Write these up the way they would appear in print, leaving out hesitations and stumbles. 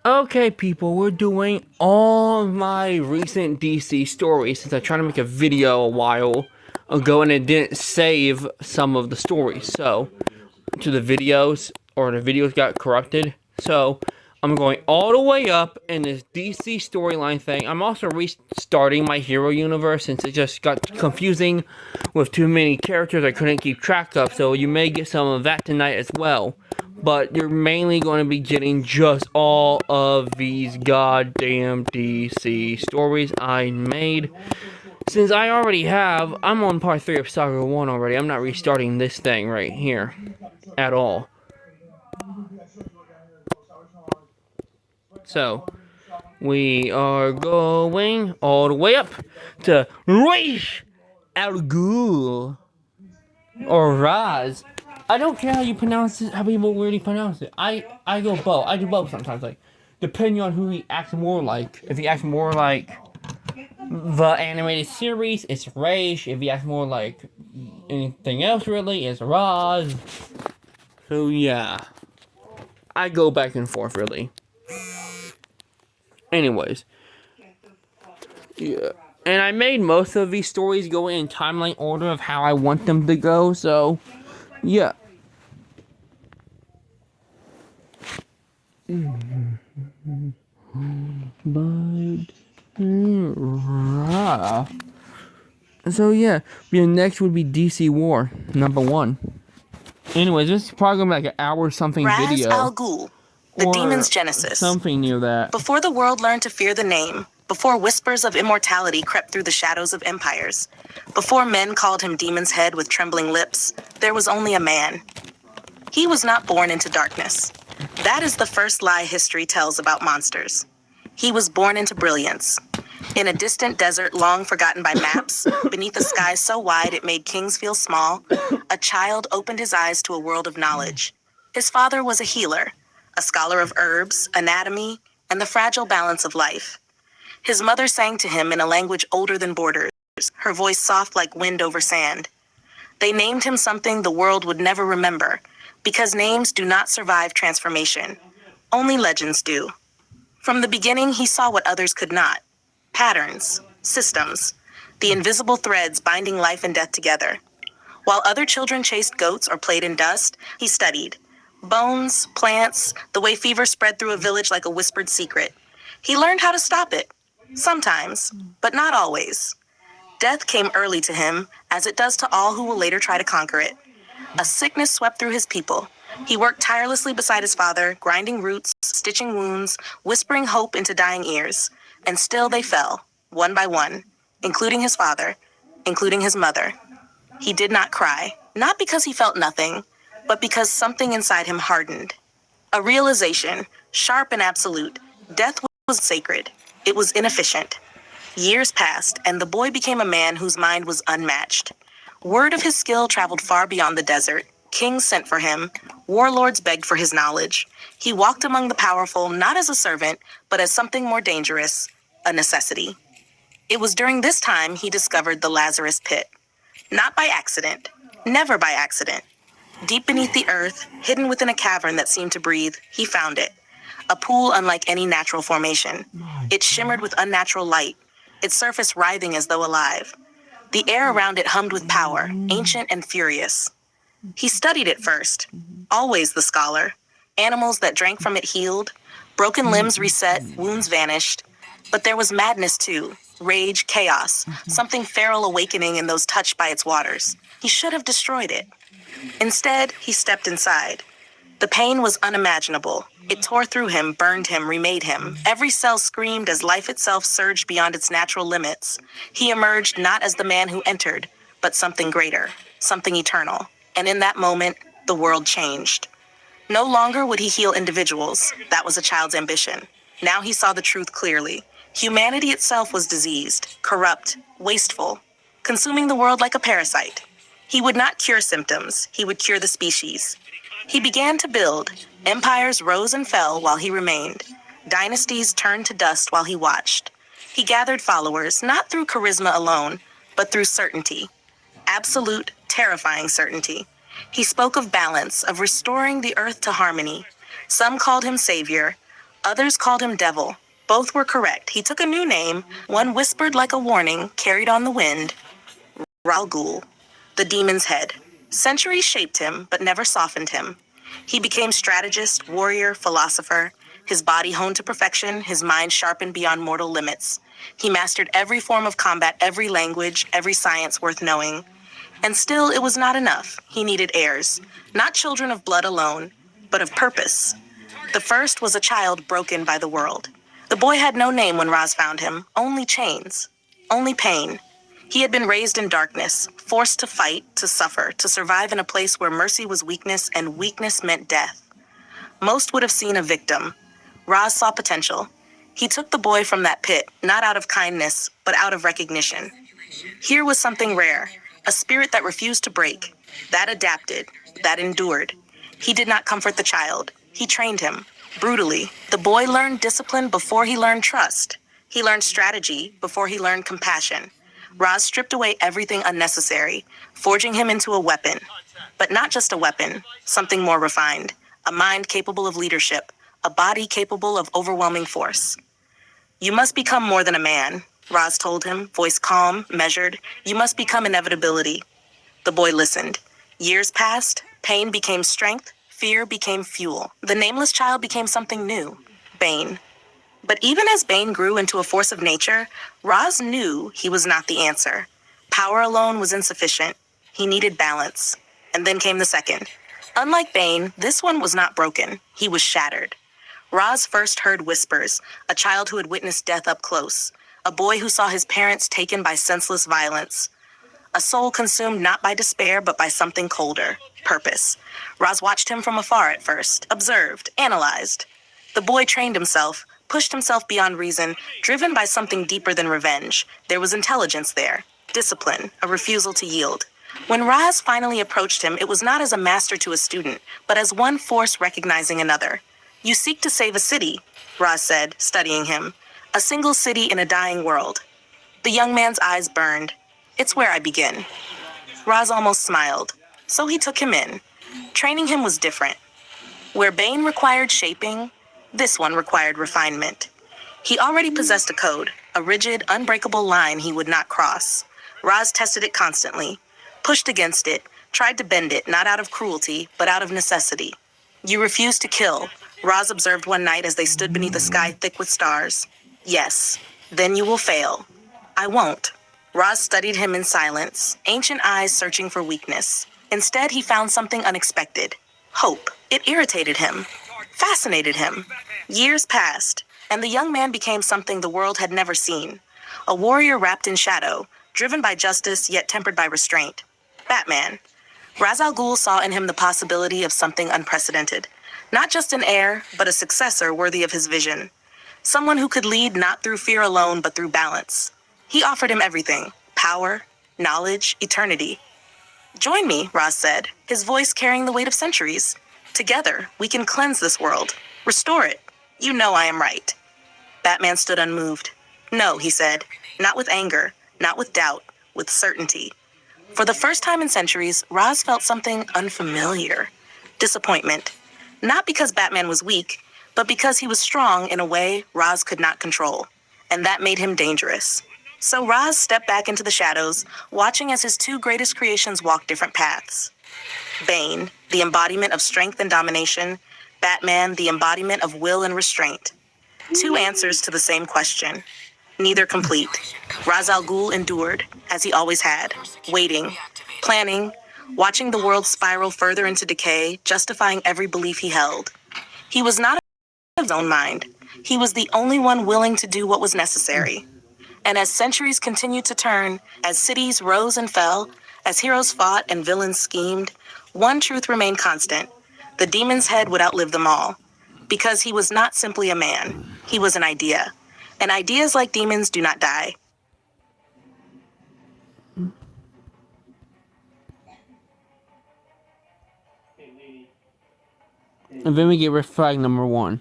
Okay, people, we're doing all my recent DC stories since I tried to make a video a while ago and it didn't save some of the stories. So, to the videos, or the videos got corrupted. So, I'm going all the way up in this DC storyline thing. I'm also restarting my hero universe since it just got confusing with too many characters I couldn't keep track of. So, you may get some of that tonight as well. But you're mainly going to be getting just all of these goddamn DC stories I made. Since I already have, I'm on part 3 of Saga 1 already. I'm not restarting this thing right here at all. So, we are going all the way up to Ra's al Ghul. Or Raz. I don't care how you pronounce it, how people really pronounce it. I go both. I do both sometimes, like, depending on who he acts more like. If he acts more like the animated series, it's Raish. If he acts more like anything else, really, it's Raz. So, yeah. I go back and forth, really. Anyways. Yeah. And I made most of these stories go in timeline order of how I want them to go, so, yeah. But so yeah, the next would be DC War #1. Anyways, this is probably gonna be like an hour something Ra's video. al Ghul, the demon's genesis. Something near that. Before the world learned to fear the name, before whispers of immortality crept through the shadows of empires, before men called him Demon's Head with trembling lips, there was only a man. He was not born into darkness. That is the first lie history tells about monsters. He was born into brilliance. In a distant desert long forgotten by maps, beneath a sky so wide it made kings feel small, a child opened his eyes to a world of knowledge. His father was a healer, a scholar of herbs, anatomy, and the fragile balance of life. His mother sang to him in a language older than borders, her voice soft like wind over sand. They named him something the world would never remember, because names do not survive transformation. Only legends do. From the beginning, he saw what others could not. Patterns, systems, the invisible threads binding life and death together. While other children chased goats or played in dust, he studied. Bones, plants, the way fever spread through a village like a whispered secret. He learned how to stop it. Sometimes, but not always. Death came early to him, as it does to all who will later try to conquer it. A sickness swept through his people. He worked tirelessly beside his father, grinding roots, stitching wounds, whispering hope into dying ears. And still they fell, one by one, including his father, including his mother. He did not cry, not because he felt nothing, but because something inside him hardened. A realization, sharp and absolute. Death was sacred. It was inefficient. Years passed, and the boy became a man whose mind was unmatched. Word of his skill traveled far beyond the desert. Kings sent for him. Warlords begged for his knowledge. He walked among the powerful, not as a servant, but as something more dangerous, a necessity. It was during this time he discovered the Lazarus Pit. Not by accident. Never by accident. Deep beneath the earth, hidden within a cavern that seemed to breathe, he found it. A pool unlike any natural formation. It shimmered with unnatural light, its surface writhing as though alive. The air around it hummed with power, ancient and furious. He studied it first, always the scholar. Animals that drank from it healed, broken limbs reset, wounds vanished. But there was madness too, rage, chaos, something feral awakening in those touched by its waters. He should have destroyed it. Instead, he stepped inside. The pain was unimaginable. It tore through him, burned him, remade him. Every cell screamed as life itself surged beyond its natural limits. He emerged not as the man who entered, but something greater, something eternal. And in that moment, the world changed. No longer would he heal individuals. That was a child's ambition. Now he saw the truth clearly. Humanity itself was diseased, corrupt, wasteful, consuming the world like a parasite. He would not cure symptoms. He would cure the species. He began to build. Empires rose and fell while he remained. Dynasties turned to dust while he watched. He gathered followers, not through charisma alone, but through certainty. Absolute, terrifying certainty. He spoke of balance, of restoring the earth to harmony. Some called him savior. Others called him Devil. Both were correct. He took a new name, one whispered like a warning, carried on the wind. Ra's al Ghul, the demon's head. Centuries shaped him, but never softened him. He became strategist, warrior, philosopher. His body honed to perfection, his mind sharpened beyond mortal limits. He mastered every form of combat, every language, every science worth knowing. And still, it was not enough. He needed heirs, not children of blood alone, but of purpose. The first was a child broken by the world. The boy had no name when Raz found him, only chains, only pain. He had been raised in darkness, forced to fight, to suffer, to survive in a place where mercy was weakness and weakness meant death. Most would have seen a victim. Raz saw potential. He took the boy from that pit, not out of kindness, but out of recognition. Here was something rare, a spirit that refused to break, that adapted, that endured. He did not comfort the child. He trained him, brutally. The boy learned discipline before he learned trust. He learned strategy before he learned compassion. Raz stripped away everything unnecessary, forging him into a weapon. But not just a weapon, something more refined. A mind capable of leadership, a body capable of overwhelming force. You must become more than a man, Raz told him, voice calm, measured. You must become inevitability. The boy listened. Years passed, pain became strength, fear became fuel. The nameless child became something new, Bane. But even as Bane grew into a force of nature, Raz knew he was not the answer. Power alone was insufficient. He needed balance. And then came the second. Unlike Bane, this one was not broken. He was shattered. Raz first heard whispers, a child who had witnessed death up close, a boy who saw his parents taken by senseless violence, a soul consumed not by despair but by something colder, purpose. Raz watched him from afar at first, observed, analyzed. The boy trained himself, pushed himself beyond reason, driven by something deeper than revenge. There was intelligence there, discipline, a refusal to yield. When Raz finally approached him, it was not as a master to a student, but as one force recognizing another. You seek to save a city, Raz said, studying him. A single city in a dying world. The young man's eyes burned. It's where I begin. Raz almost smiled. So he took him in. Training him was different. Where Bane required shaping, this one required refinement. He already possessed a code, a rigid, unbreakable line he would not cross. Raz tested it constantly, pushed against it, tried to bend it, not out of cruelty, but out of necessity. You refuse to kill, Raz observed one night as they stood beneath a sky thick with stars. Yes, then you will fail. I won't. Raz studied him in silence, ancient eyes searching for weakness. Instead, he found something unexpected. Hope. It irritated him, fascinated him. Years passed, and the young man became something the world had never seen. A warrior wrapped in shadow, driven by justice yet tempered by restraint. Batman. Ra's al Ghul saw in him the possibility of something unprecedented. Not just an heir, but a successor worthy of his vision. Someone who could lead not through fear alone, but through balance. He offered him everything. Power, knowledge, eternity. Join me, Raz said, his voice carrying the weight of centuries. Together, we can cleanse this world. Restore it. You know I am right. Batman stood unmoved. No, he said. Not with anger, not with doubt, with certainty. For the first time in centuries, Raz felt something unfamiliar. Disappointment. Not because Batman was weak, but because he was strong in a way Raz could not control. And that made him dangerous. So Raz stepped back into the shadows, watching as his two greatest creations walked different paths. Bane, the embodiment of strength and domination. Batman, the embodiment of will and restraint. Two answers to the same question. Neither complete. Ra's al Ghul endured, as he always had, waiting, planning, watching the world spiral further into decay, justifying every belief he held. He was not of his own mind. He was the only one willing to do what was necessary. And as centuries continued to turn, as cities rose and fell, as heroes fought and villains schemed, one truth remained constant. The demon's head would outlive them all. Because he was not simply a man. He was an idea. And ideas like demons do not die. And then we get red flag number 1.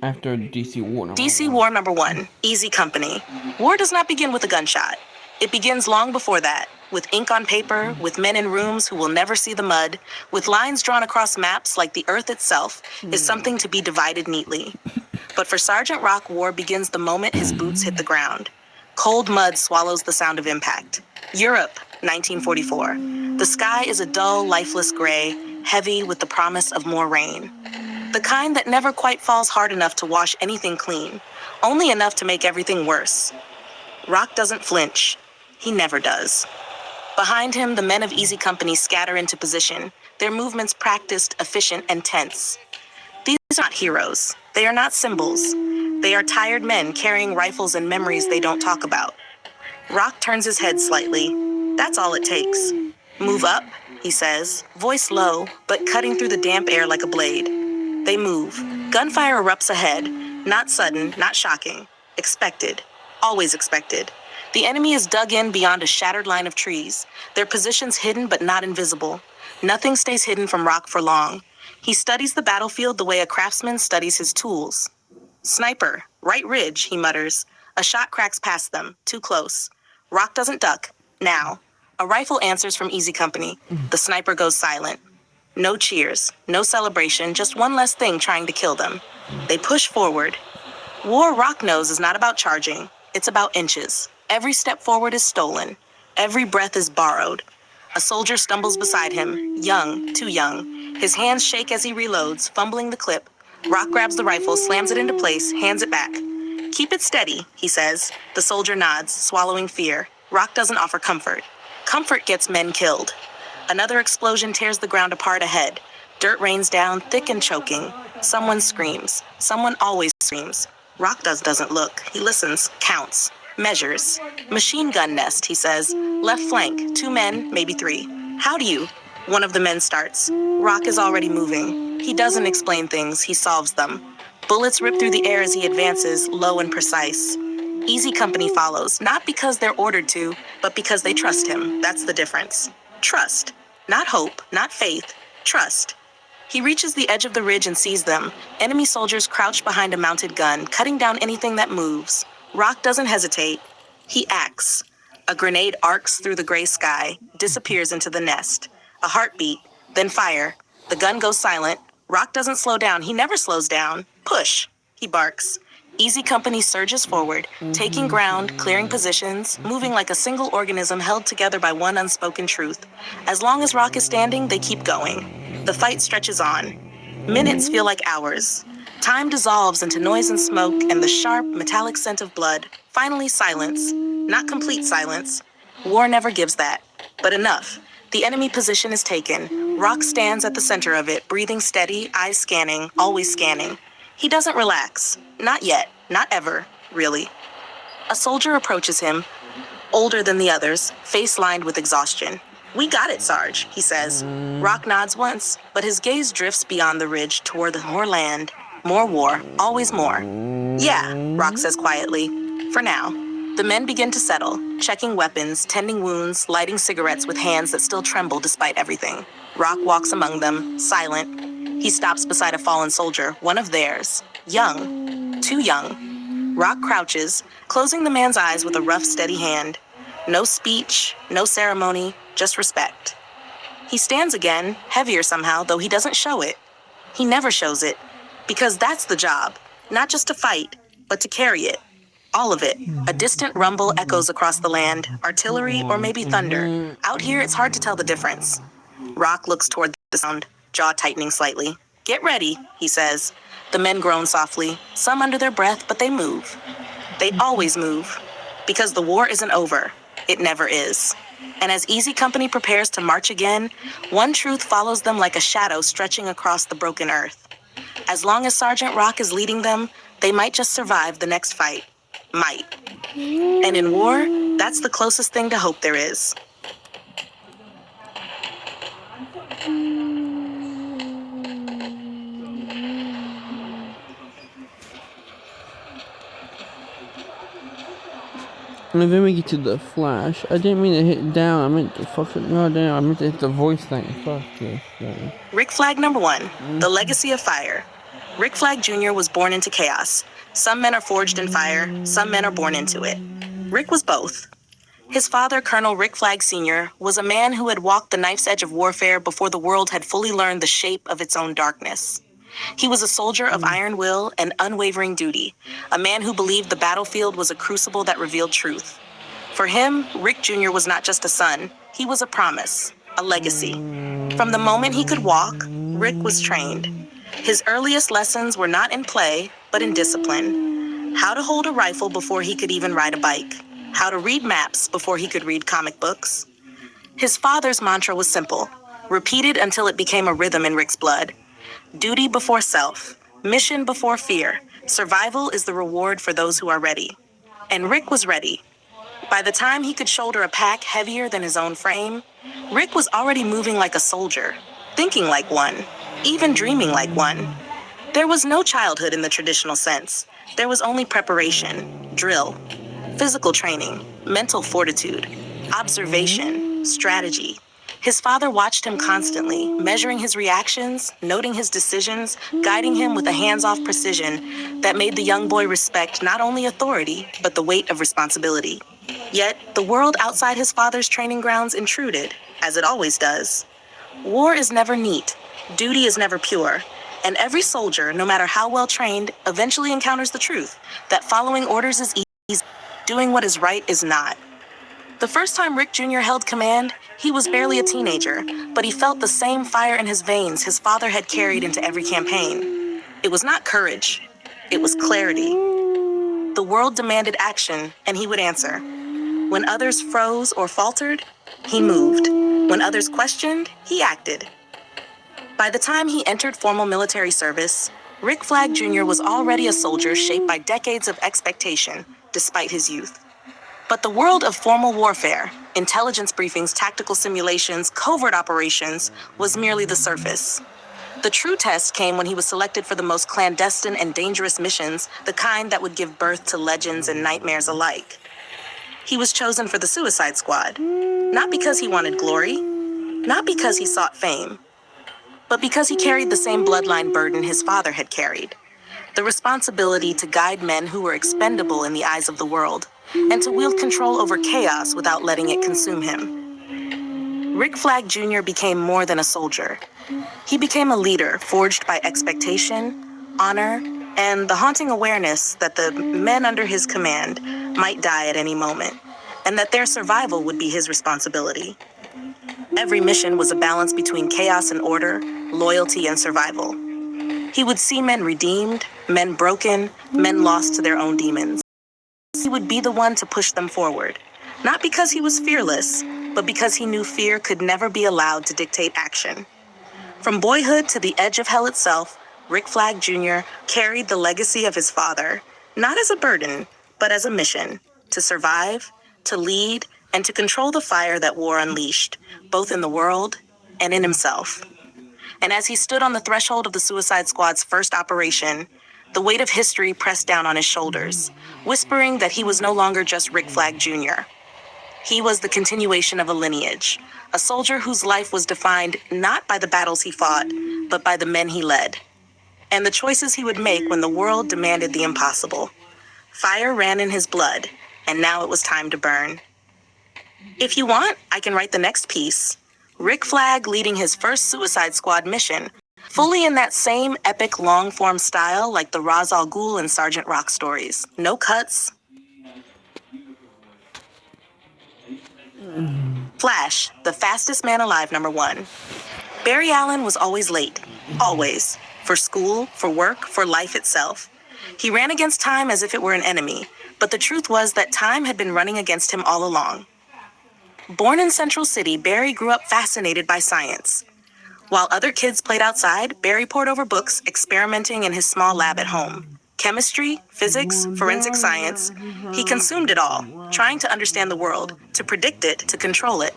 After DC War number DC 1. War number 1, Easy Company. War does not begin with a gunshot. It begins long before that. with ink on paper, with men in rooms who will never see the mud, with lines drawn across maps like the earth itself, is something to be divided neatly. But for Sergeant Rock, war begins the moment his boots hit the ground. Cold mud swallows the sound of impact. Europe, 1944. The sky is a dull, lifeless gray, heavy with the promise of more rain. The kind that never quite falls hard enough to wash anything clean, only enough to make everything worse. Rock doesn't flinch. He never does. Behind him, the men of Easy Company scatter into position, their movements practiced, efficient, and tense. These are not heroes. They are not symbols. They are tired men carrying rifles and memories they don't talk about. Rock turns his head slightly. That's all it takes. Move up, he says, voice low, but cutting through the damp air like a blade. They move. Gunfire erupts ahead. Not sudden, not shocking. Expected. Always expected. The enemy is dug in beyond a shattered line of trees, their positions hidden but not invisible. Nothing stays hidden from Rock for long. He studies the battlefield the way a craftsman studies his tools. Sniper, right ridge, he mutters. A shot cracks past them, too close. Rock doesn't duck. Now. A rifle answers from Easy Company. The sniper goes silent. No cheers, no celebration, just one less thing trying to kill them. They push forward. War, Rock knows, is not about charging. It's about inches. Every step forward is stolen. Every breath is borrowed. A soldier stumbles beside him, young, too young. His hands shake as he reloads, fumbling the clip. Rock grabs the rifle, slams it into place, hands it back. Keep it steady, he says. The soldier nods, swallowing fear. Rock doesn't offer comfort. Comfort gets men killed. Another explosion tears the ground apart ahead. Dirt rains down, thick and choking. Someone screams. Someone always screams. Rock doesn't look. He listens, counts, measures. Machine gun nest, he says. Left flank, 2 men, maybe 3. How do you? One of the men starts. Rock is already moving. He doesn't explain things, he solves them. Bullets rip through the air as he advances, low and precise. Easy Company follows, not because they're ordered to, but because they trust him. That's the difference. Trust. Not hope, not faith. Trust. He reaches the edge of the ridge and sees them. Enemy soldiers crouch behind a mounted gun, cutting down anything that moves. Rock doesn't hesitate. He acts. A grenade arcs through the gray sky, disappears into the nest. A heartbeat, then fire. The gun goes silent. Rock doesn't slow down. He never slows down. Push, he barks. Easy Company surges forward, taking ground, clearing positions, moving like a single organism held together by one unspoken truth. As long as Rock is standing, they keep going. The fight stretches on. Minutes feel like hours. Time dissolves into noise and smoke and the sharp, metallic scent of blood. Finally, silence. Not complete silence. War never gives that. But enough. The enemy position is taken. Rock stands at the center of it, breathing steady, eyes scanning, always scanning. He doesn't relax. Not yet. Not ever, really. A soldier approaches him, older than the others, face lined with exhaustion. We got it, Sarge, he says. Rock nods once, but his gaze drifts beyond the ridge toward the more land, more war, always more. Yeah, Rock says quietly. For now. The men begin to settle, checking weapons, tending wounds, lighting cigarettes with hands that still tremble despite everything. Rock walks among them, silent. He stops beside a fallen soldier, one of theirs. Young. Too young. Rock crouches, closing the man's eyes with a rough, steady hand. No speech, no ceremony, just respect. He stands again, heavier somehow, though he doesn't show it. He never shows it, because that's the job. Not just to fight, but to carry it. All of it. A distant rumble echoes across the land, artillery or maybe thunder. Out here, it's hard to tell the difference. Rock looks toward the sound, jaw tightening slightly. Get ready, he says. The men groan softly, some under their breath, but they move. They always move. Because the war isn't over. It never is. And as Easy Company prepares to march again, one truth follows them like a shadow stretching across the broken earth. As long as Sergeant Rock is leading them, they might just survive the next fight. Might. And in war, that's the closest thing to hope there is. And then we get to the Flash. I didn't mean to hit down. I meant to fucking go down. I meant to hit the voice thing. Fuck this thing. Rick Flag number 1. The Legacy of Fire. Rick Flag Jr. was born into chaos. Some men are forged in fire. Some men are born into it. Rick was both. His father, Colonel Rick Flag Sr., was a man who had walked the knife's edge of warfare before the world had fully learned the shape of its own darkness. He was a soldier of iron will and unwavering duty, a man who believed the battlefield was a crucible that revealed truth. For him, Rick Jr. was not just a son, he was a promise, a legacy. From the moment he could walk, Rick was trained. His earliest lessons were not in play, but in discipline. How to hold a rifle before he could even ride a bike. How to read maps before he could read comic books. His father's mantra was simple, repeated until it became a rhythm in Rick's blood. Duty before self, mission before fear. Survival is the reward for those who are ready. And Rick was ready. By the time he could shoulder a pack heavier than his own frame, Rick was already moving like a soldier, thinking like one, even dreaming like one. There was no childhood in the traditional sense. There was only preparation, drill, physical training, mental fortitude, observation, strategy. His father watched him constantly, measuring his reactions, noting his decisions, guiding him with a hands-off precision that made the young boy respect not only authority, but the weight of responsibility. Yet, the world outside his father's training grounds intruded, as it always does. War is never neat, duty is never pure, and every soldier, no matter how well trained, eventually encounters the truth that following orders is easy, doing what is right is not. The first time Rick Jr. held command, he was barely a teenager, but he felt the same fire in his veins his father had carried into every campaign. It was not courage, it was clarity. The world demanded action, and he would answer. When others froze or faltered, he moved. When others questioned, he acted. By the time he entered formal military service, Rick Flag Jr. was already a soldier shaped by decades of expectation, despite his youth. But the world of formal warfare, intelligence briefings, tactical simulations, covert operations, was merely the surface. The true test came when he was selected for the most clandestine and dangerous missions, the kind that would give birth to legends and nightmares alike. He was chosen for the Suicide Squad, not because he wanted glory, not because he sought fame, but because he carried the same bloodline burden his father had carried. The responsibility to guide men who were expendable in the eyes of the world, and to wield control over chaos without letting it consume him. Rick Flag Jr. became more than a soldier. He became a leader forged by expectation, honor, and the haunting awareness that the men under his command might die at any moment, and that their survival would be his responsibility. Every mission was a balance between chaos and order, loyalty and survival. He would see men redeemed, men broken, men lost to their own demons. He would be the one to push them forward, not because he was fearless, but because he knew fear could never be allowed to dictate action. From boyhood to the edge of hell itself, Rick Flag Jr. carried the legacy of his father, not as a burden, but as a mission, to survive, to lead, and to control the fire that war unleashed, both in the world and in himself. And as he stood on the threshold of the Suicide Squad's first operation, the weight of history pressed down on his shoulders, whispering that he was no longer just Rick Flag Jr. He was the continuation of a lineage, a soldier whose life was defined not by the battles he fought, but by the men he led, and the choices he would make when the world demanded the impossible. Fire ran in his blood, and now it was time to burn. If you want, I can write the next piece. Rick Flag leading his first Suicide Squad mission, fully in that same epic long-form style like the Ra's al Ghul and Sergeant Rock stories. No cuts. Flash, the fastest man alive, #1. Barry Allen was always late. Always. For school, for work, for life itself. He ran against time as if it were an enemy, but the truth was that time had been running against him all along. Born in Central City, Barry grew up fascinated by science. While other kids played outside, Barry pored over books, experimenting in his small lab at home. Chemistry, physics, forensic science. He consumed it all, trying to understand the world, to predict it, to control it.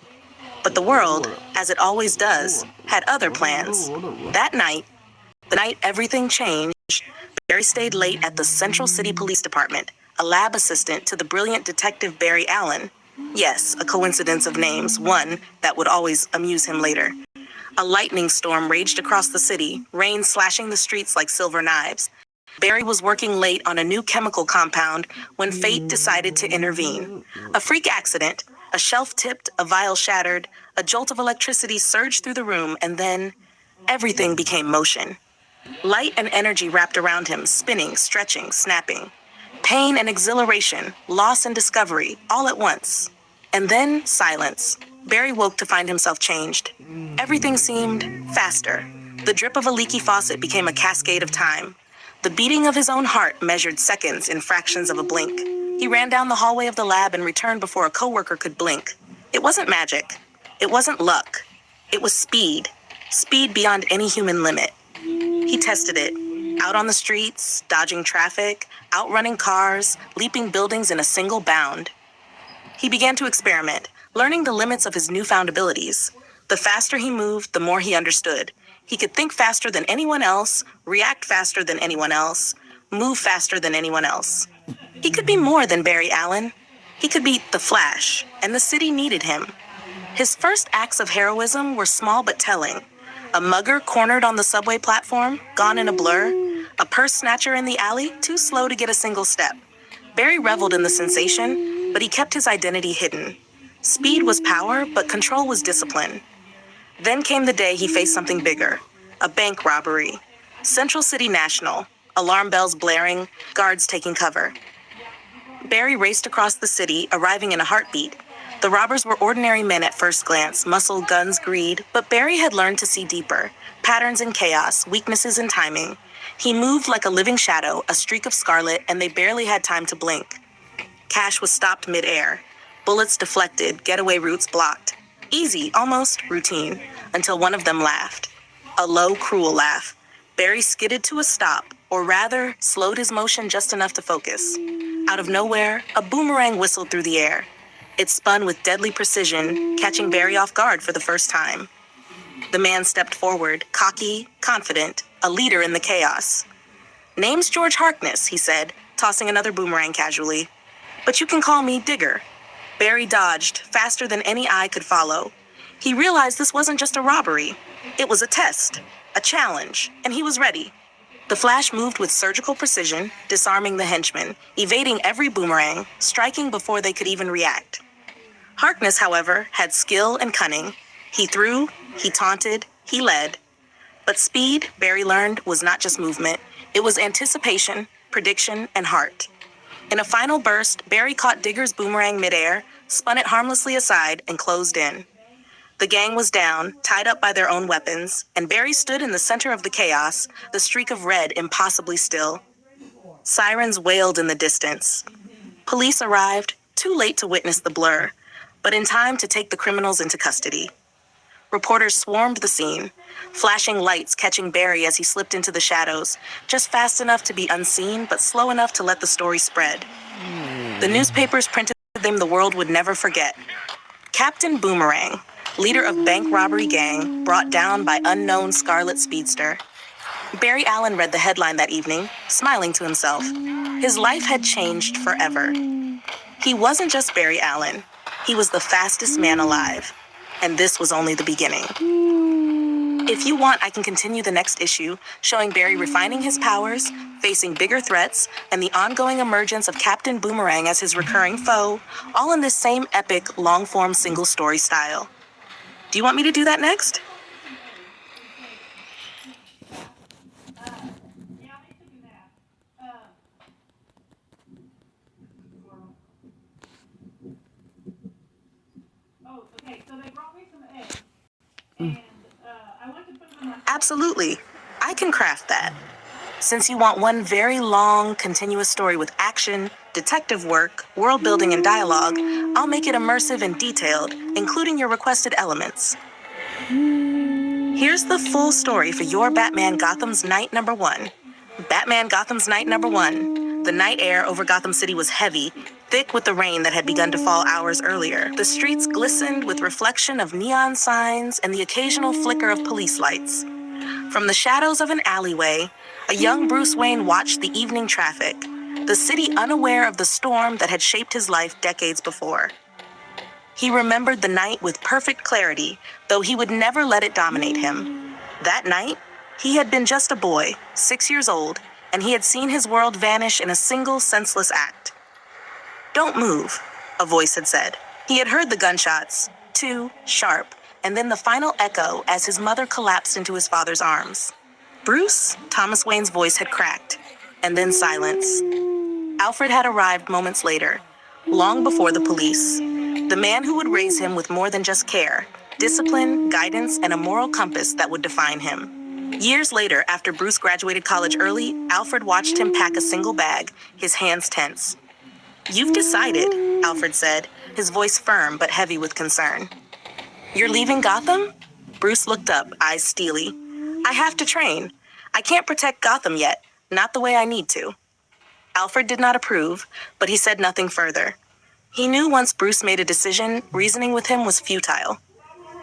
But the world, as it always does, had other plans. That night, the night everything changed, Barry stayed late at the Central City Police Department, a lab assistant to the brilliant detective Barry Allen. Yes, a coincidence of names, one that would always amuse him later. A lightning storm raged across the city, rain slashing the streets like silver knives. Barry was working late on a new chemical compound when fate decided to intervene. A freak accident, A shelf tipped, a vial shattered, a jolt of electricity surged through the room, and then everything became motion. Light and energy wrapped around him, spinning, stretching, snapping. Pain and exhilaration, loss and discovery, all at once. And then silence. Barry woke to find himself changed. Everything seemed faster. The drip of a leaky faucet became a cascade of time. The beating of his own heart measured seconds in fractions of a blink. He ran down the hallway of the lab and returned before a coworker could blink. It wasn't magic. It wasn't luck. It was speed. Speed beyond any human limit. He tested it. Out on the streets, dodging traffic, outrunning cars, leaping buildings in a single bound. He began to experiment, learning the limits of his newfound abilities. The faster he moved, the more he understood. He could think faster than anyone else, react faster than anyone else, move faster than anyone else. He could be more than Barry Allen. He could be the Flash, and the city needed him. His first acts of heroism were small but telling. A mugger cornered on the subway platform, gone in a blur. A purse snatcher in the alley, too slow to get a single step. Barry reveled in the sensation, but he kept his identity hidden. Speed was power, but control was discipline. Then came the day he faced something bigger. A bank robbery. Central City National. Alarm bells blaring, guards taking cover. Barry raced across the city, arriving in a heartbeat. The robbers were ordinary men at first glance, muscle, guns, greed, but Barry had learned to see deeper. Patterns in chaos, weaknesses in timing. He moved like a living shadow, a streak of scarlet, and they barely had time to blink. Cash was stopped mid-air. Bullets deflected, getaway routes blocked. Easy, almost routine, until one of them laughed. A low, cruel laugh. Barry skidded to a stop, or rather, slowed his motion just enough to focus. Out of nowhere, a boomerang whistled through the air. It spun with deadly precision, catching Barry off guard for the first time. The man stepped forward, cocky, confident, a leader in the chaos. "Name's George Harkness," he said, tossing another boomerang casually. "But you can call me Digger." Barry dodged, faster than any eye could follow. He realized this wasn't just a robbery. It was a test, a challenge, and he was ready. The Flash moved with surgical precision, disarming the henchmen, evading every boomerang, striking before they could even react. Harkness, however, had skill and cunning. He threw, he taunted, he led. But speed, Barry learned, was not just movement. It was anticipation, prediction, and heart. In a final burst, Barry caught Digger's boomerang midair, spun it harmlessly aside, and closed in. The gang was down, tied up by their own weapons, and Barry stood in the center of the chaos, the streak of red impossibly still. Sirens wailed in the distance. Police arrived, too late to witness the blur, but in time to take the criminals into custody. Reporters swarmed the scene, flashing lights catching Barry as he slipped into the shadows, just fast enough to be unseen, but slow enough to let the story spread. The newspapers printed them the world would never forget. Captain Boomerang, leader of bank robbery gang, brought down by unknown scarlet speedster. Barry Allen read the headline that evening, smiling to himself. His life had changed forever. He wasn't just Barry Allen. He was the fastest man alive. And this was only the beginning. If you want, I can continue the next issue, showing Barry refining his powers, facing bigger threats, and the ongoing emergence of Captain Boomerang as his recurring foe, all in this same epic, long-form single-story style. Do you want me to do that next? Absolutely. I can craft that. Since you want one very long, continuous story with action, detective work, world building, and dialogue, I'll make it immersive and detailed, including your requested elements. Here's the full story for your Batman Gotham's Night Number 1. Batman Gotham's Night Number 1. The night air over Gotham City was heavy, thick with the rain that had begun to fall hours earlier. The streets glistened with reflection of neon signs and the occasional flicker of police lights. From the shadows of an alleyway, a young Bruce Wayne watched the evening traffic, the city unaware of the storm that had shaped his life decades before. He remembered the night with perfect clarity, though he would never let it dominate him. That night, he had been just a boy, 6 years old, and he had seen his world vanish in a single senseless act. "Don't move," a voice had said. He had heard the gunshots, 2, sharp, and then the final echo as his mother collapsed into his father's arms. Bruce, Thomas Wayne's voice had cracked, and then silence. Alfred had arrived moments later, long before the police. The man who would raise him with more than just care, discipline, guidance, and a moral compass that would define him. Years later, after Bruce graduated college early, Alfred watched him pack a single bag, his hands tense. "You've decided," Alfred said, his voice firm but heavy with concern. "You're leaving Gotham?" Bruce looked up, eyes steely. "I have to train. I can't protect Gotham yet, not the way I need to." Alfred did not approve, but he said nothing further. He knew once Bruce made a decision, reasoning with him was futile.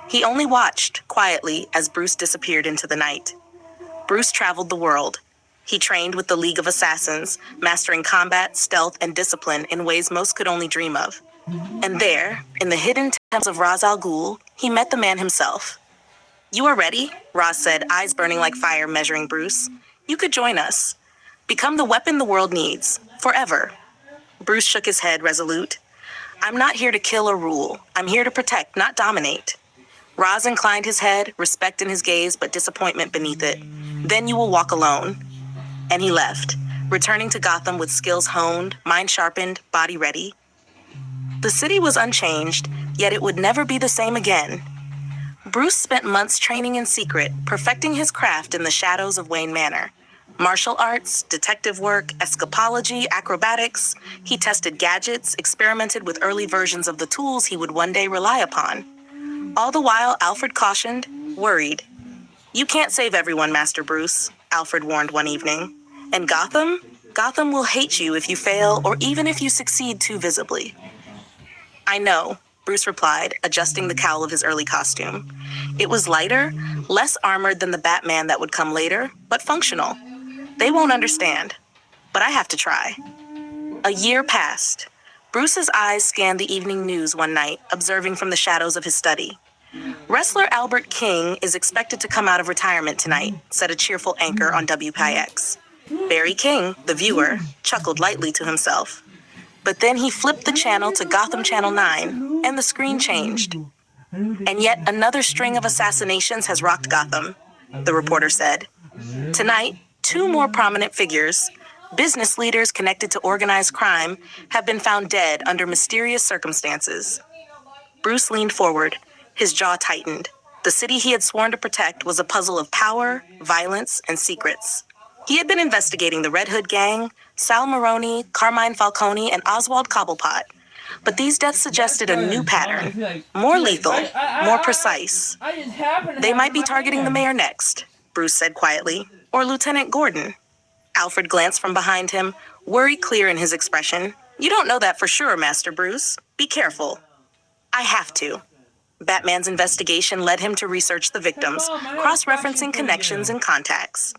He only watched, quietly, as Bruce disappeared into the night. Bruce traveled the world. He trained with the League of Assassins, mastering combat, stealth, and discipline in ways most could only dream of. And there, in the hidden temples of Ra's al Ghul, he met the man himself. "You are ready?" Ra's said, eyes burning like fire, measuring Bruce. "You could join us. Become the weapon the world needs, forever." Bruce shook his head, resolute. "I'm not here to kill or rule. I'm here to protect, not dominate." Ra's inclined his head, respect in his gaze, but disappointment beneath it. "Then you will walk alone." And he left, returning to Gotham with skills honed, mind sharpened, body ready. The city was unchanged, yet it would never be the same again. Bruce spent months training in secret, perfecting his craft in the shadows of Wayne Manor. Martial arts, detective work, escapology, acrobatics. He tested gadgets, experimented with early versions of the tools he would one day rely upon. All the while, Alfred cautioned, worried. "You can't save everyone, Master Bruce," Alfred warned one evening. "And Gotham? Gotham will hate you if you fail or even if you succeed too visibly." "I know," Bruce replied, adjusting the cowl of his early costume. It was lighter, less armored than the Batman that would come later, but functional. "They won't understand, but I have to try." A year passed. Bruce's eyes scanned the evening news one night, observing from the shadows of his study. "Wrestler Albert King is expected to come out of retirement tonight," said a cheerful anchor on WPIX. Barry King, the viewer, chuckled lightly to himself. But then he flipped the channel to Gotham Channel 9, and the screen changed. "And yet another string of assassinations has rocked Gotham," the reporter said. "Tonight, 2 more prominent figures, business leaders connected to organized crime, have been found dead under mysterious circumstances." Bruce leaned forward, his jaw tightened. The city he had sworn to protect was a puzzle of power, violence, and secrets. He had been investigating the Red Hood Gang, Sal Maroni, Carmine Falcone, and Oswald Cobblepot. But these deaths suggested a new pattern, more lethal, more precise. "They might be targeting the mayor next," Bruce said quietly, "or Lieutenant Gordon." Alfred glanced from behind him, worry clear in his expression. "You don't know that for sure, Master Bruce. Be careful." "I have to." Batman's investigation led him to research the victims, cross-referencing connections and contacts.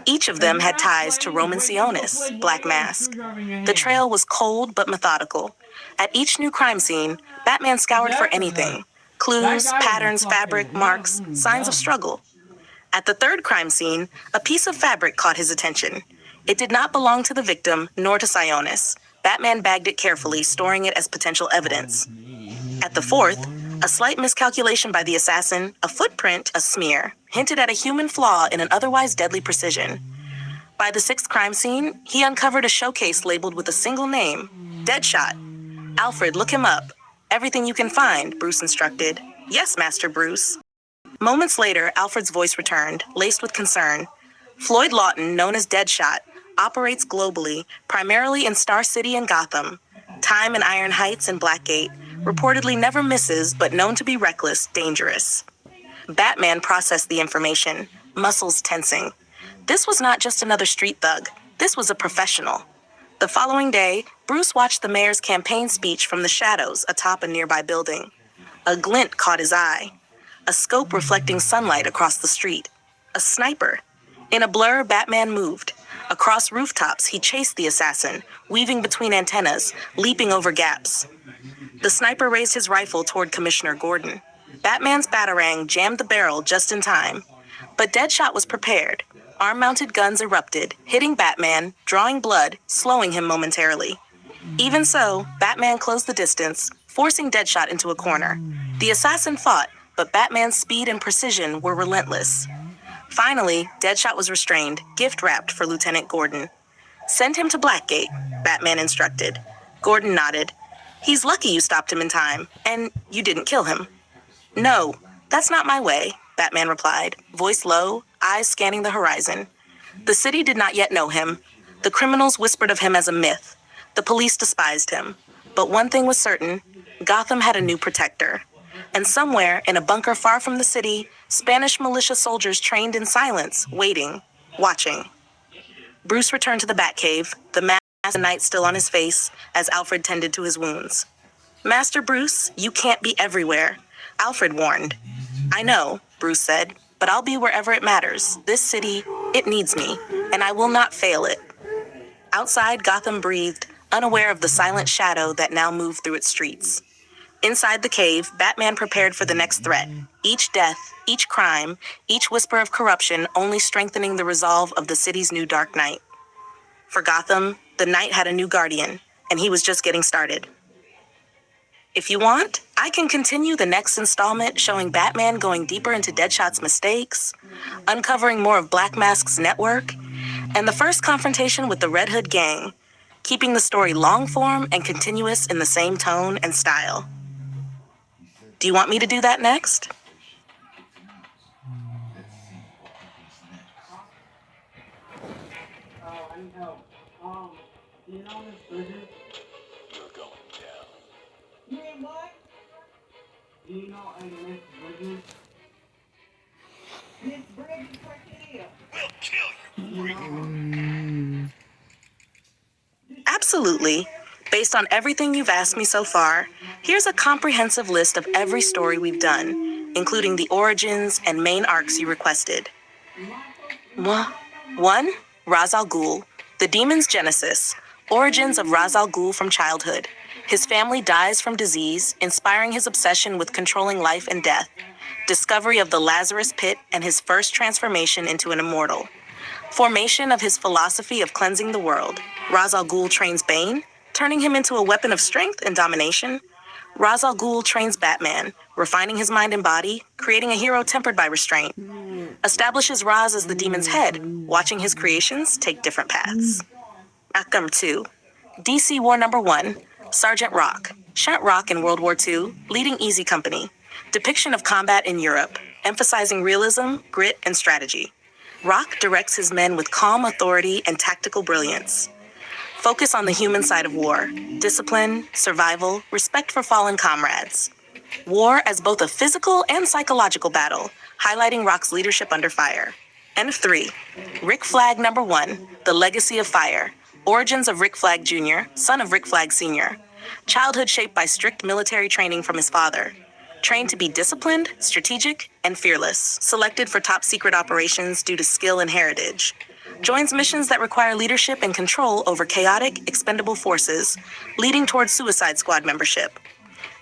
Each of them had ties to Roman Sionis, Black Mask. The trail was cold but methodical. At each new crime scene, Batman scoured for anything. Clues, patterns, fabric, marks, signs of struggle. At the 3rd crime scene, a piece of fabric caught his attention. It did not belong to the victim, nor to Sionis. Batman bagged it carefully, storing it as potential evidence. At the 4th, a slight miscalculation by the assassin, a footprint, a smear, hinted at a human flaw in an otherwise deadly precision. By the 6th crime scene, he uncovered a showcase labeled with a single name, Deadshot. "Alfred, look him up. Everything you can find," Bruce instructed. "Yes, Master Bruce." Moments later, Alfred's voice returned, laced with concern. "Floyd Lawton, known as Deadshot, operates globally, primarily in Star City and Gotham. Time in Iron Heights and Blackgate. Reportedly never misses, but known to be reckless, dangerous." Batman processed the information, muscles tensing. This was not just another street thug. This was a professional. The following day, Bruce watched the mayor's campaign speech from the shadows atop a nearby building. A glint caught his eye. A scope reflecting sunlight across the street. A sniper. In a blur, Batman moved. Across rooftops, he chased the assassin, weaving between antennas, leaping over gaps. The sniper raised his rifle toward Commissioner Gordon. Batman's Batarang jammed the barrel just in time. But Deadshot was prepared. Arm-mounted guns erupted, hitting Batman, drawing blood, slowing him momentarily. Even so, Batman closed the distance, forcing Deadshot into a corner. The assassin fought, but Batman's speed and precision were relentless. Finally, Deadshot was restrained, gift-wrapped for Lieutenant Gordon. "Send him to Blackgate," Batman instructed. Gordon nodded. "He's lucky you stopped him in time, and you didn't kill him." "No, that's not my way," Batman replied, voice low, eyes scanning the horizon. The city did not yet know him. The criminals whispered of him as a myth. The police despised him. But one thing was certain: Gotham had a new protector. And somewhere, in a bunker far from the city, Spanish militia soldiers trained in silence, waiting, watching. Bruce returned to the Batcave, the mask and night still on his face, as Alfred tended to his wounds. "Master Bruce, you can't be everywhere," Alfred warned. "I know," Bruce said, "but I'll be wherever it matters. This city, it needs me, and I will not fail it." Outside, Gotham breathed, unaware of the silent shadow that now moved through its streets. Inside the cave, Batman prepared for the next threat. Each death, each crime, each whisper of corruption only strengthening the resolve of the city's new Dark Knight. For Gotham, the night had a new guardian, and he was just getting started. If you want, I can continue the next installment showing Batman going deeper into Deadshot's mistakes, uncovering more of Black Mask's network, and the first confrontation with the Red Hood gang, keeping the story long-form and continuous in the same tone and style. Do you want me to do that next? Absolutely. Based on everything you've asked me so far, here's a comprehensive list of every story we've done, including the origins and main arcs you requested. 1. Ra's al Ghul, The Demon's Genesis, origins of Ra's al Ghul from childhood. His family dies from disease, inspiring his obsession with controlling life and death. Discovery of the Lazarus Pit and his first transformation into an immortal. Formation of his philosophy of cleansing the world. Ra's al Ghul trains Bane, turning him into a weapon of strength and domination. Ra's al Ghul trains Batman, refining his mind and body, creating a hero tempered by restraint. Establishes Ra's as the demon's head, watching his creations take different paths. Outcome 2. DC War Number 1, Sergeant Rock. Shunt Rock in World War II, leading Easy Company. Depiction of combat in Europe, emphasizing realism, grit, and strategy. Rock directs his men with calm authority and tactical brilliance. Focus on the human side of war, discipline, survival, respect for fallen comrades. War as both a physical and psychological battle, highlighting Rock's leadership under fire. And 3. Rick Flag Number 1, The Legacy of Fire. Origins of Rick Flag Jr., son of Rick Flag Sr. Childhood shaped by strict military training from his father. Trained to be disciplined, strategic, and fearless. Selected for top secret operations due to skill and heritage. Joins missions that require leadership and control over chaotic, expendable forces, leading towards Suicide Squad membership.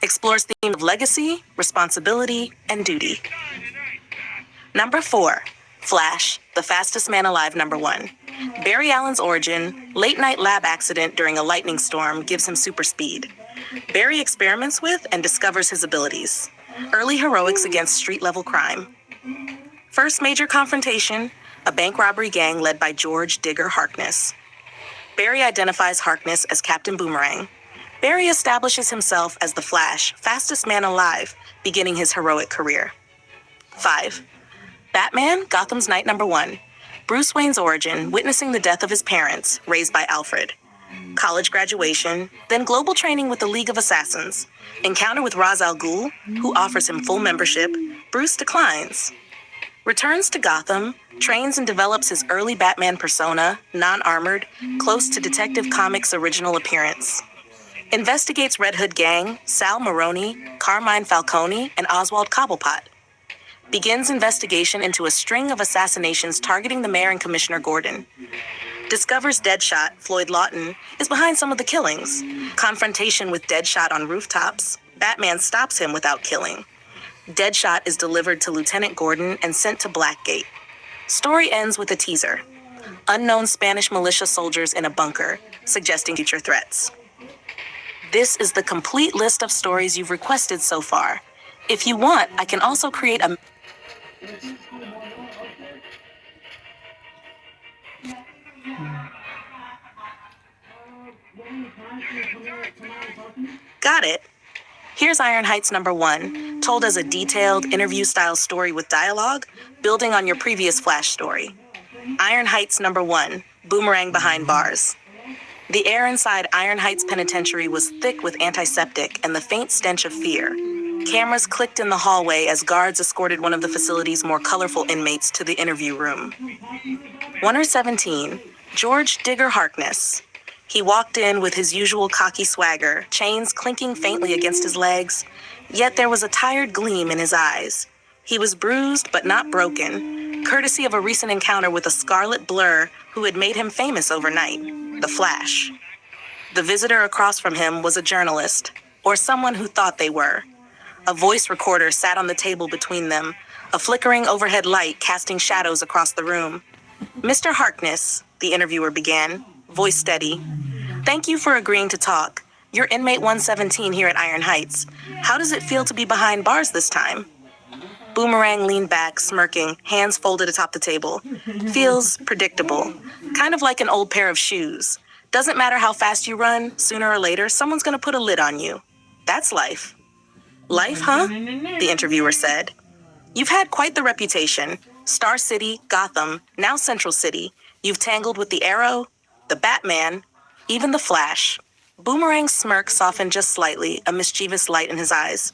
Explores themes of legacy, responsibility, and duty. Number 4. Flash, The Fastest Man Alive Number 1. Barry Allen's origin, late-night lab accident during a lightning storm gives him super speed. Barry experiments with and discovers his abilities. Early heroics against street-level crime. First major confrontation, a bank robbery gang led by George Digger Harkness. Barry identifies Harkness as Captain Boomerang. Barry establishes himself as the Flash, fastest man alive, beginning his heroic career. 5. Batman, Gotham's Knight Number 1. Bruce Wayne's origin, witnessing the death of his parents, raised by Alfred. College graduation, then global training with the League of Assassins. Encounter with Ra's al Ghul, who offers him full membership. Bruce declines. Returns to Gotham, trains and develops his early Batman persona, non-armored, close to Detective Comics' original appearance. Investigates Red Hood Gang, Sal Maroni, Carmine Falcone, and Oswald Cobblepot. Begins investigation into a string of assassinations targeting the mayor and Commissioner Gordon. Discovers Deadshot, Floyd Lawton, is behind some of the killings. Confrontation with Deadshot on rooftops. Batman stops him without killing. Deadshot is delivered to Lieutenant Gordon and sent to Blackgate. Story ends with a teaser. Unknown Spanish militia soldiers in a bunker, suggesting future threats. This is the complete list of stories you've requested so far. If you want, I can also create a... Got it. Here's Iron Heights number 1, told as a detailed, interview-style story with dialogue, building on your previous Flash story. Iron Heights number 1, Boomerang Behind Bars. The air inside Iron Heights Penitentiary was thick with antiseptic and the faint stench of fear. Cameras clicked in the hallway as guards escorted one of the facility's more colorful inmates to the interview room. 1er17, George Digger Harkness. He walked in with his usual cocky swagger, chains clinking faintly against his legs, yet there was a tired gleam in his eyes. He was bruised but not broken, courtesy of a recent encounter with a scarlet blur who had made him famous overnight, the Flash. The visitor across from him was a journalist, or someone who thought they were. A voice recorder sat on the table between them, a flickering overhead light casting shadows across the room. "Mr. Harkness," the interviewer began, voice steady. "Thank you for agreeing to talk. You're inmate 117 here at Iron Heights. How does it feel to be behind bars this time?" Boomerang leaned back, smirking, hands folded atop the table. "Feels predictable. Kind of like an old pair of shoes. Doesn't matter how fast you run, sooner or later, someone's gonna put a lid on you. That's life." "Life, huh?" the interviewer said. "You've had quite the reputation. Star City, Gotham, now Central City. You've tangled with the Arrow, the Batman, even the Flash." Boomerang's smirk softened just slightly, a mischievous light in his eyes.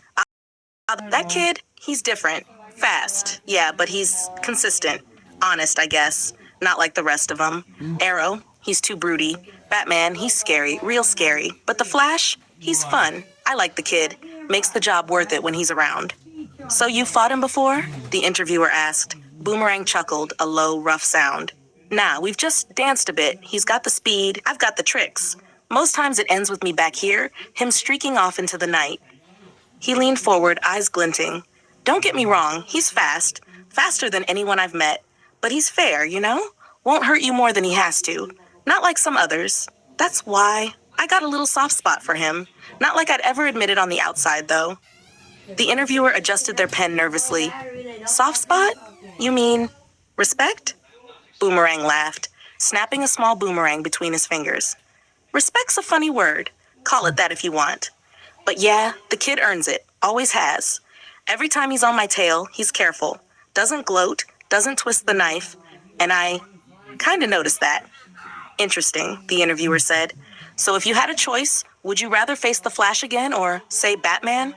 "That kid, he's different. Fast, yeah, but he's consistent. Honest, I guess. Not like the rest of them. Arrow, he's too broody. Batman, he's scary, real scary. But the Flash, he's fun. I like the kid. Makes the job worth it when he's around." "So you fought him before?" the interviewer asked. Boomerang chuckled, a low, rough sound. "Nah, we've just danced a bit. He's got the speed, I've got the tricks. Most times it ends with me back here, him streaking off into the night." He leaned forward, eyes glinting. "Don't get me wrong, he's fast. Faster than anyone I've met. But he's fair, you know? Won't hurt you more than he has to. Not like some others. That's why I got a little soft spot for him. Not like I'd ever admit it on the outside, though." The interviewer adjusted their pen nervously. "Soft spot? You mean respect?" Boomerang laughed, snapping a small boomerang between his fingers. "Respect's a funny word. Call it that if you want. But yeah, the kid earns it. Always has. Every time he's on my tail, he's careful. Doesn't gloat, doesn't twist the knife. And I kinda noticed that." "Interesting," the interviewer said. "So if you had a choice, would you rather face the Flash again or, say, Batman?"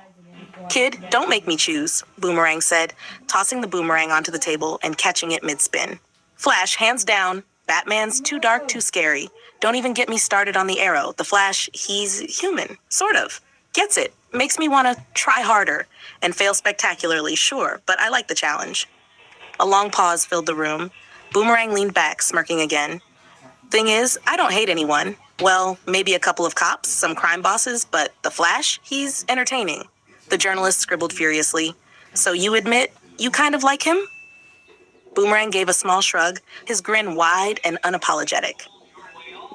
"Kid, don't make me choose," Boomerang said, tossing the boomerang onto the table and catching it mid-spin. "Flash, hands down. Batman's too dark, too scary. Don't even get me started on the Arrow. The Flash, he's human. Sort of. Gets it. Makes me want to try harder. And fail spectacularly, sure, but I like the challenge." A long pause filled the room. Boomerang leaned back, smirking again. "Thing is, I don't hate anyone. Well, maybe a couple of cops, some crime bosses, but the Flash, he's entertaining." The journalist scribbled furiously. "So you admit you kind of like him?" Boomerang gave a small shrug, his grin wide and unapologetic.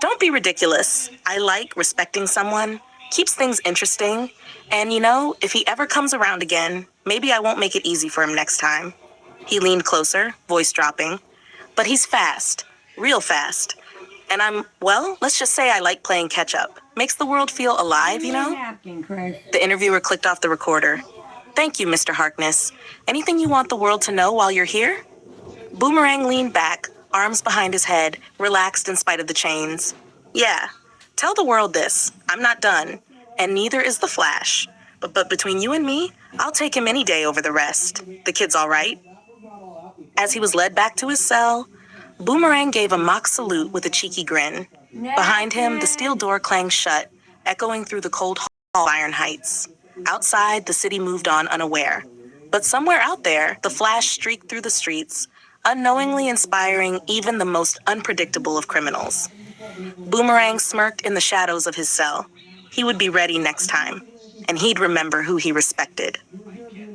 "Don't be ridiculous. I like respecting someone. Keeps things interesting. And you know, if he ever comes around again, maybe I won't make it easy for him next time." He leaned closer, voice dropping. "But he's fast. Real fast. And well, let's just say I like playing catch-up. Makes the world feel alive, you know?" The interviewer clicked off the recorder. "Thank you, Mr. Harkness. Anything you want the world to know while you're here?" Boomerang leaned back, arms behind his head, relaxed in spite of the chains. "Yeah, tell the world this. I'm not done. And neither is the Flash. But between you and me, I'll take him any day over the rest. The kid's all right." As he was led back to his cell, Boomerang gave a mock salute with a cheeky grin. Behind him, the steel door clanged shut, echoing through the cold hall of Iron Heights. Outside, the city moved on unaware. But somewhere out there, the Flash streaked through the streets, unknowingly inspiring even the most unpredictable of criminals. Boomerang smirked in the shadows of his cell. He would be ready next time, and he'd remember who he respected.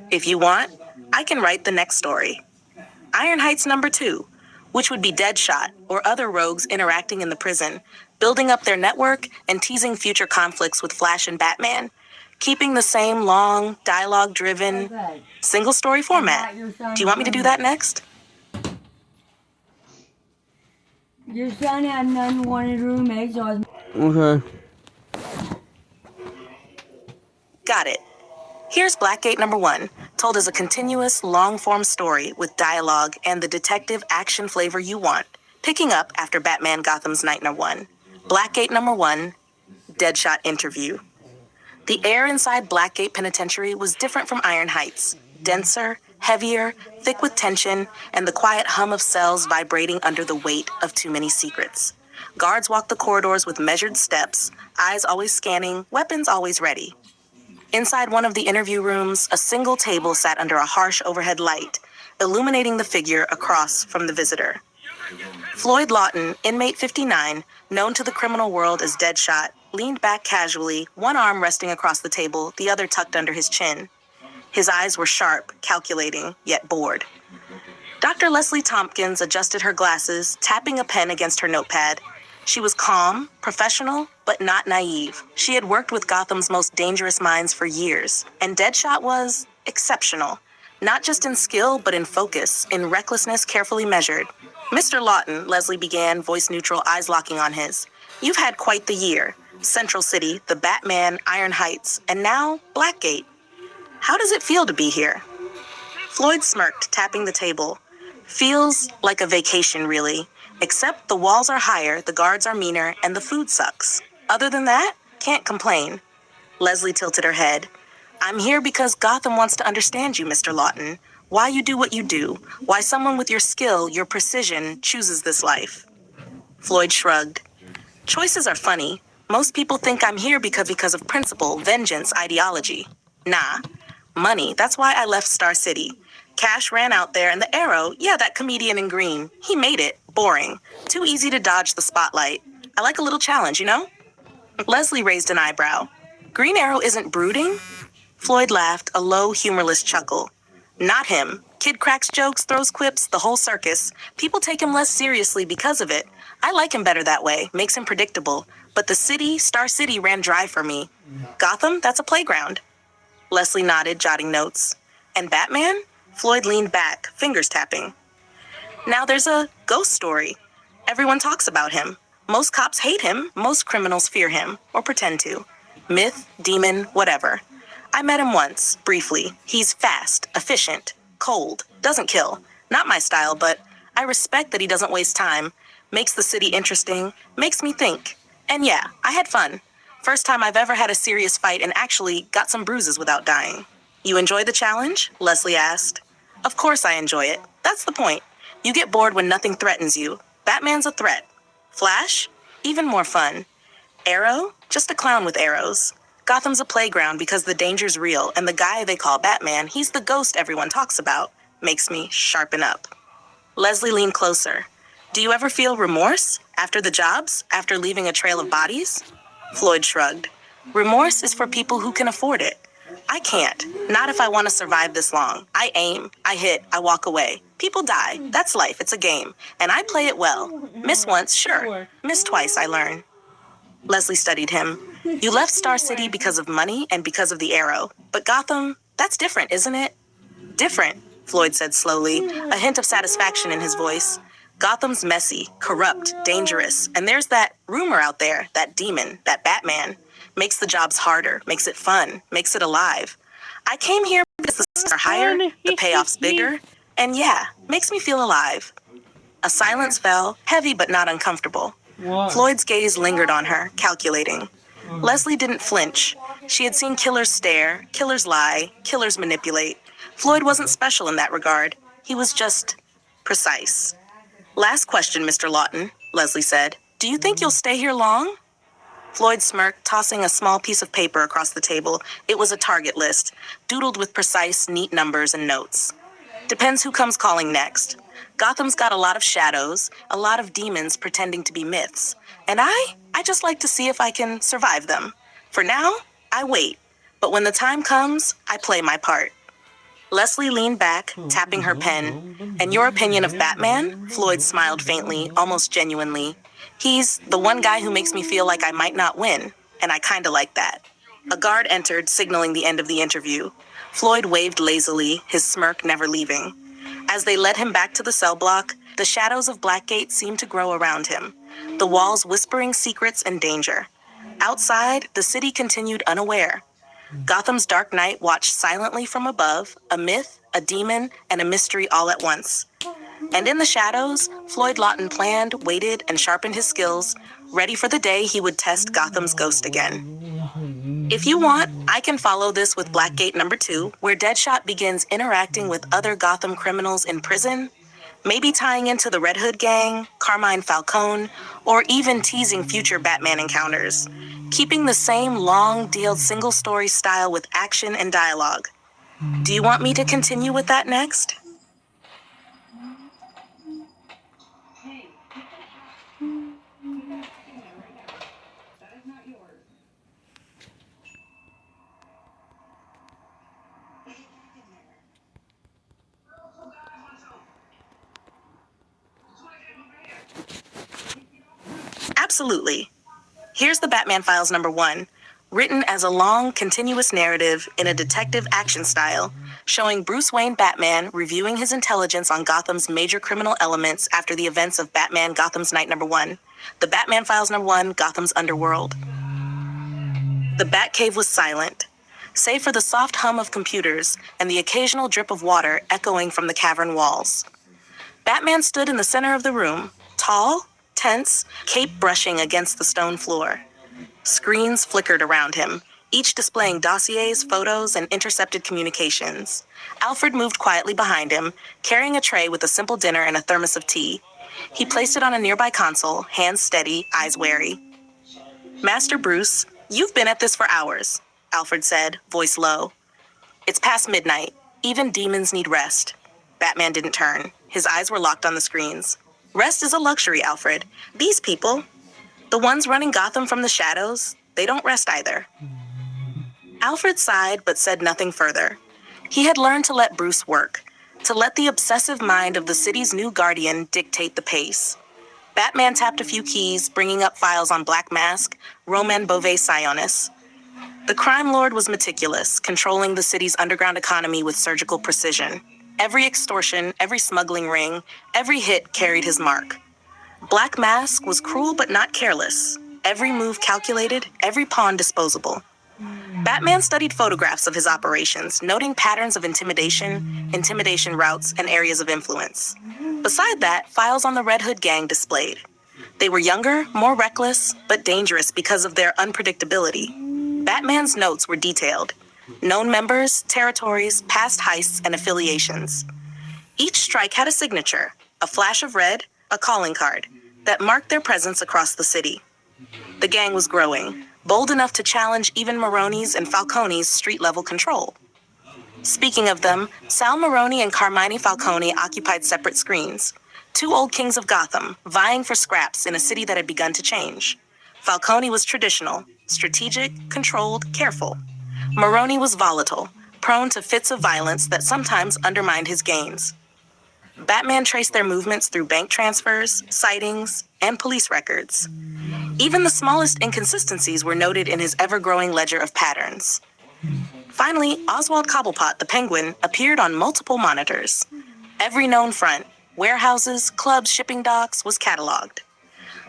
If you want, I can write the next story. Iron Heights number 2, which would be Deadshot or other rogues interacting in the prison, building up their network and teasing future conflicts with Flash and Batman, keeping the same long, dialogue-driven, single-story format. Do you want me to do that next? Your son had none wanted roommates, so I was... Okay. Got it. Here's Blackgate number 1, told as a continuous, long-form story with dialogue and the detective action flavor you want, picking up after Batman Gotham's Night No. 1. Blackgate number 1, Deadshot interview. The air inside Blackgate Penitentiary was different from Iron Heights. Denser, heavier, thick with tension, and the quiet hum of cells vibrating under the weight of too many secrets. Guards walked the corridors with measured steps, eyes always scanning, weapons always ready. Inside one of the interview rooms, a single table sat under a harsh overhead light, illuminating the figure across from the visitor. Floyd Lawton, inmate 59, known to the criminal world as Deadshot, leaned back casually, one arm resting across the table, the other tucked under his chin. His eyes were sharp, calculating, yet bored. Dr. Leslie Tompkins adjusted her glasses, tapping a pen against her notepad. She was calm, professional, but not naive. She had worked with Gotham's most dangerous minds for years, and Deadshot was exceptional. Not just in skill, but in focus, in recklessness carefully measured. Mr. Lawton, Leslie began, voice neutral, eyes locking on his. You've had quite the year. Central City, the Batman, Iron Heights, and now Blackgate. How does it feel to be here? Floyd smirked, tapping the table. Feels like a vacation, really. Except the walls are higher, the guards are meaner, and the food sucks. Other than that, can't complain. Leslie tilted her head. I'm here because Gotham wants to understand you, Mr. Lawton. Why you do what you do. Why someone with your skill, your precision, chooses this life. Floyd shrugged. Choices are funny. Most people think I'm here because of principle, vengeance, ideology. Nah. Money. That's why I left Star City. Cash ran out there, and the Arrow, yeah, that comedian in green, he made it. Boring. Too easy to dodge the spotlight. I like a little challenge, you know? Leslie raised an eyebrow. Green Arrow isn't brooding? Floyd laughed, a low, humorless chuckle. Not him. Kid cracks jokes, throws quips, the whole circus. People take him less seriously because of it. I like him better that way, makes him predictable. But the city, Star City, ran dry for me. Gotham, that's a playground. Leslie nodded, jotting notes. And Batman? Floyd leaned back, fingers tapping. Now there's a ghost story. Everyone talks about him. Most cops hate him, most criminals fear him, or pretend to. Myth, demon, whatever. I met him once, briefly. He's fast, efficient, cold, doesn't kill. Not my style, but I respect that he doesn't waste time. Makes the city interesting, makes me think. And yeah, I had fun. First time I've ever had a serious fight and actually got some bruises without dying. You enjoy the challenge? Leslie asked. Of course I enjoy it. That's the point. You get bored when nothing threatens you. Batman's a threat. Flash? Even more fun. Arrow? Just a clown with arrows. Gotham's a playground because the danger's real, and the guy they call Batman, he's the ghost everyone talks about. Makes me sharpen up. Leslie leaned closer. Do you ever feel remorse? After the jobs? After leaving a trail of bodies? Floyd shrugged. Remorse is for people who can afford it. I can't. Not if I want to survive this long. I aim, I hit, I walk away. People die. That's life. It's a game. And I play it well. Miss once, sure. Miss twice, I learn. Leslie studied him. You left Star City because of money and because of the Arrow. But Gotham, that's different, isn't it? Different, Floyd said slowly, a hint of satisfaction in his voice. Gotham's messy, corrupt, dangerous. And there's that rumor out there, that demon, that Batman. Makes the jobs harder, makes it fun, makes it alive. I came here because the stakes are higher, the payoff's bigger, and yeah, makes me feel alive. A silence fell, heavy but not uncomfortable. Floyd's gaze lingered on her, calculating. Leslie didn't flinch. She had seen killers stare, killers lie, killers manipulate. Floyd wasn't special in that regard. He was just precise. Last question, Mr. Lawton, Leslie said. Do you think you'll stay here long? Floyd smirked, tossing a small piece of paper across the table. It was a target list, doodled with precise, neat numbers and notes. Depends who comes calling next. Gotham's got a lot of shadows, a lot of demons pretending to be myths. And I just like to see if I can survive them. For now, I wait. But when the time comes, I play my part. Leslie leaned back, tapping her pen. "And your opinion of Batman?" Floyd smiled faintly, almost genuinely. "He's the one guy who makes me feel like I might not win, and I kinda like that." A guard entered, signaling the end of the interview. Floyd waved lazily, his smirk never leaving. As they led him back to the cell block, the shadows of Blackgate seemed to grow around him, the walls whispering secrets and danger. Outside, the city continued unaware. Gotham's Dark Knight watched silently from above, a myth, a demon, and a mystery all at once. And in the shadows, Floyd Lawton planned, waited, and sharpened his skills, ready for the day he would test Gotham's ghost again. If you want, I can follow this with Blackgate #2, where Deadshot begins interacting with other Gotham criminals in prison, maybe tying into the Red Hood gang, Carmine Falcone, or even teasing future Batman encounters, keeping the same long-dealed single-story style with action and dialogue. Do you want me to continue with that next? Absolutely. Here's the Batman Files #1, written as a long, continuous narrative in a detective action style, showing Bruce Wayne Batman reviewing his intelligence on Gotham's major criminal elements after the events of Batman Gotham's Night #1, the Batman Files #1, Gotham's Underworld. The Batcave was silent, save for the soft hum of computers and the occasional drip of water echoing from the cavern walls. Batman stood in the center of the room, tall, tense, cape brushing against the stone floor. Screens flickered around him, each displaying dossiers, photos, and intercepted communications. Alfred moved quietly behind him, carrying a tray with a simple dinner and a thermos of tea. He placed it on a nearby console, hands steady, eyes wary. "Master Bruce, you've been at this for hours," Alfred said, voice low. "It's past midnight. Even demons need rest." Batman didn't turn. His eyes were locked on the screens. "Rest is a luxury, Alfred. These people, the ones running Gotham from the shadows, they don't rest either." Alfred sighed but said nothing further. He had learned to let Bruce work, to let the obsessive mind of the city's new guardian dictate the pace. Batman tapped a few keys, bringing up files on Black Mask, Roman Beauvais Sionis. The crime lord was meticulous, controlling the city's underground economy with surgical precision. Every extortion, every smuggling ring, every hit carried his mark. Black Mask was cruel but not careless. Every move calculated, every pawn disposable. Batman studied photographs of his operations, noting patterns of intimidation routes, and areas of influence. Beside that, files on the Red Hood gang displayed. They were younger, more reckless, but dangerous because of their unpredictability. Batman's notes were detailed. Known members, territories, past heists, and affiliations. Each strike had a signature, a flash of red, a calling card, that marked their presence across the city. The gang was growing, bold enough to challenge even Maroni's and Falcone's street-level control. Speaking of them, Sal Maroni and Carmine Falcone occupied separate screens, two old kings of Gotham, vying for scraps in a city that had begun to change. Falcone was traditional, strategic, controlled, careful. Maroni was volatile, prone to fits of violence that sometimes undermined his gains. Batman traced their movements through bank transfers, sightings, and police records. Even the smallest inconsistencies were noted in his ever-growing ledger of patterns. Finally, Oswald Cobblepot, the Penguin, appeared on multiple monitors. Every known front, warehouses, clubs, shipping docks, was cataloged.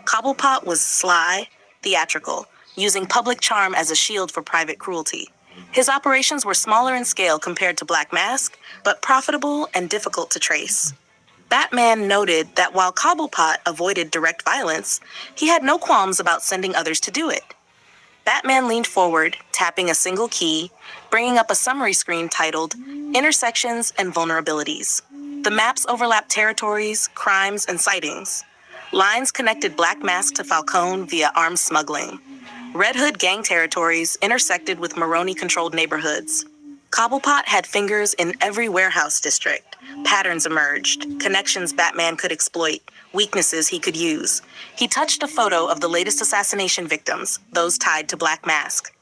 Cobblepot was sly, theatrical, using public charm as a shield for private cruelty. His operations were smaller in scale compared to Black Mask, but profitable and difficult to trace. Batman noted that while Cobblepot avoided direct violence, he had no qualms about sending others to do it. Batman leaned forward, tapping a single key, bringing up a summary screen titled Intersections and Vulnerabilities. The maps overlapped territories, crimes, and sightings. Lines connected Black Mask to Falcone via arms smuggling. Red Hood gang territories intersected with Maroni-controlled neighborhoods. Cobblepot had fingers in every warehouse district. Patterns emerged, connections Batman could exploit, weaknesses he could use. He touched a photo of the latest assassination victims, those tied to Black Mask.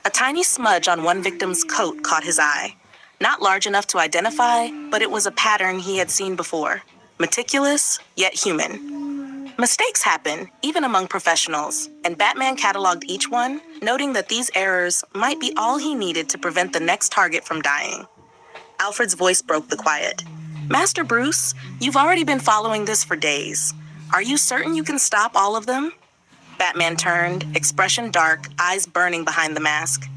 A tiny smudge on one victim's coat caught his eye. Not large enough to identify, but it was a pattern he had seen before. Meticulous, yet human. Mistakes happen, even among professionals, and Batman cataloged each one, noting that these errors might be all he needed to prevent the next target from dying. Alfred's voice broke the quiet. Master Bruce, you've already been following this for days. Are you certain you can stop all of them? Batman turned, expression dark, eyes burning behind the mask.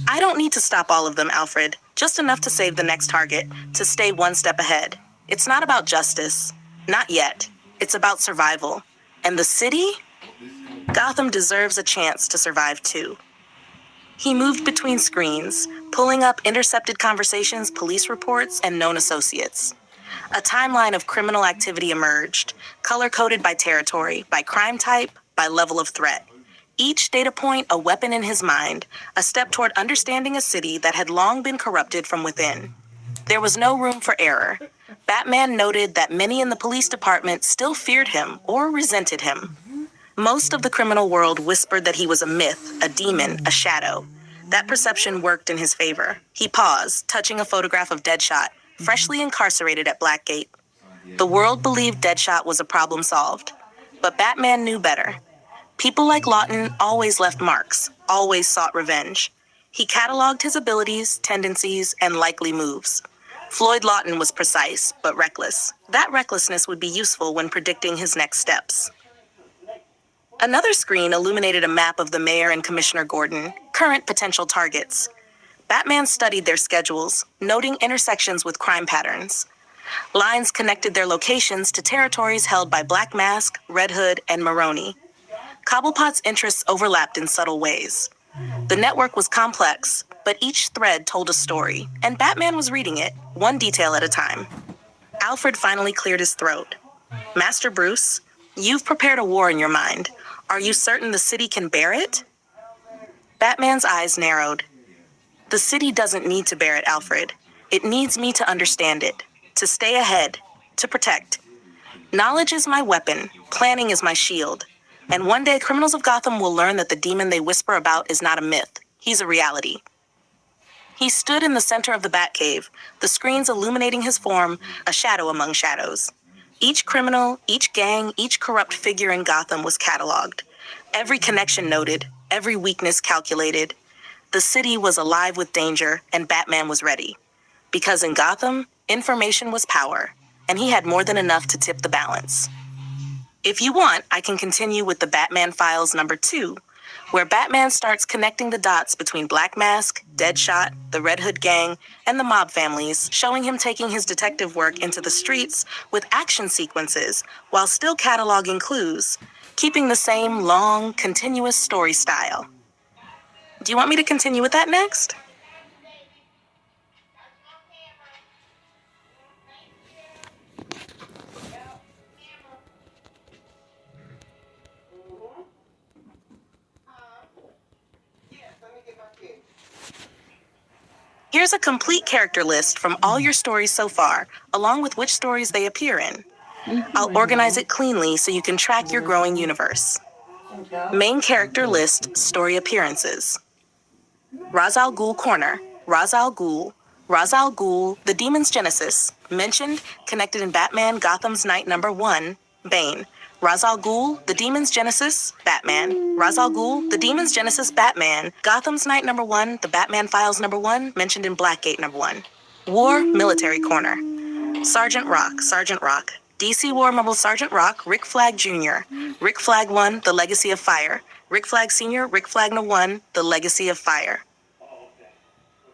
I don't need to stop all of them, Alfred. Just enough to save the next target, to stay one step ahead. It's not about justice. Not yet. It's about survival. And the city? Gotham deserves a chance to survive too. He moved between screens, pulling up intercepted conversations, police reports, and known associates. A timeline of criminal activity emerged, color-coded by territory, by crime type, by level of threat. Each data point a weapon in his mind, a step toward understanding a city that had long been corrupted from within. There was no room for error. Batman noted that many in the police department still feared him or resented him. Most of the criminal world whispered that he was a myth, a demon, a shadow. That perception worked in his favor. He paused, touching a photograph of Deadshot, freshly incarcerated at Blackgate. The world believed Deadshot was a problem solved. But Batman knew better. People like Lawton always left marks, always sought revenge. He cataloged his abilities, tendencies, and likely moves. Floyd Lawton was precise, but reckless. That recklessness would be useful when predicting his next steps. Another screen illuminated a map of the mayor and Commissioner Gordon, current potential targets. Batman studied their schedules, noting intersections with crime patterns. Lines connected their locations to territories held by Black Mask, Red Hood, and Maroni. Cobblepot's interests overlapped in subtle ways. The network was complex, but each thread told a story, and Batman was reading it, one detail at a time. Alfred finally cleared his throat. Master Bruce, you've prepared a war in your mind. Are you certain the city can bear it? Batman's eyes narrowed. The city doesn't need to bear it, Alfred. It needs me to understand it, to stay ahead, to protect. Knowledge is my weapon, planning is my shield. And one day criminals of Gotham will learn that the demon they whisper about is not a myth. He's a reality. He stood in the center of the Batcave, the screens illuminating his form, a shadow among shadows. Each criminal, each gang, each corrupt figure in Gotham was cataloged. Every connection noted, every weakness calculated. The city was alive with danger, and Batman was ready. Because in Gotham, information was power, and he had more than enough to tip the balance. If you want, I can continue with the Batman Files #2, where Batman starts connecting the dots between Black Mask, Deadshot, the Red Hood gang, and the mob families, showing him taking his detective work into the streets with action sequences while still cataloging clues, keeping the same long, continuous story style. Do you want me to continue with that next? Here's a complete character list from all your stories so far, along with which stories they appear in. I'll organize it cleanly so you can track your growing universe. Main character list, story appearances. Ra's al Ghul Corner, Ra's al Ghul, The Demon's Genesis, mentioned, connected in Batman Gotham's Night #1, Bane. Ra's al Ghul, The Demon's Genesis, Batman. Ra's al Ghul, The Demon's Genesis, Batman. Gotham's Night #1, The Batman Files #1, mentioned in Blackgate #1. War, Military Corner. Sergeant Rock, DC War Mobile Sergeant Rock, Rick Flag Jr. Rick Flag 1, The Legacy of Fire. Rick Flag Sr., Rick Flag #1, The Legacy of Fire.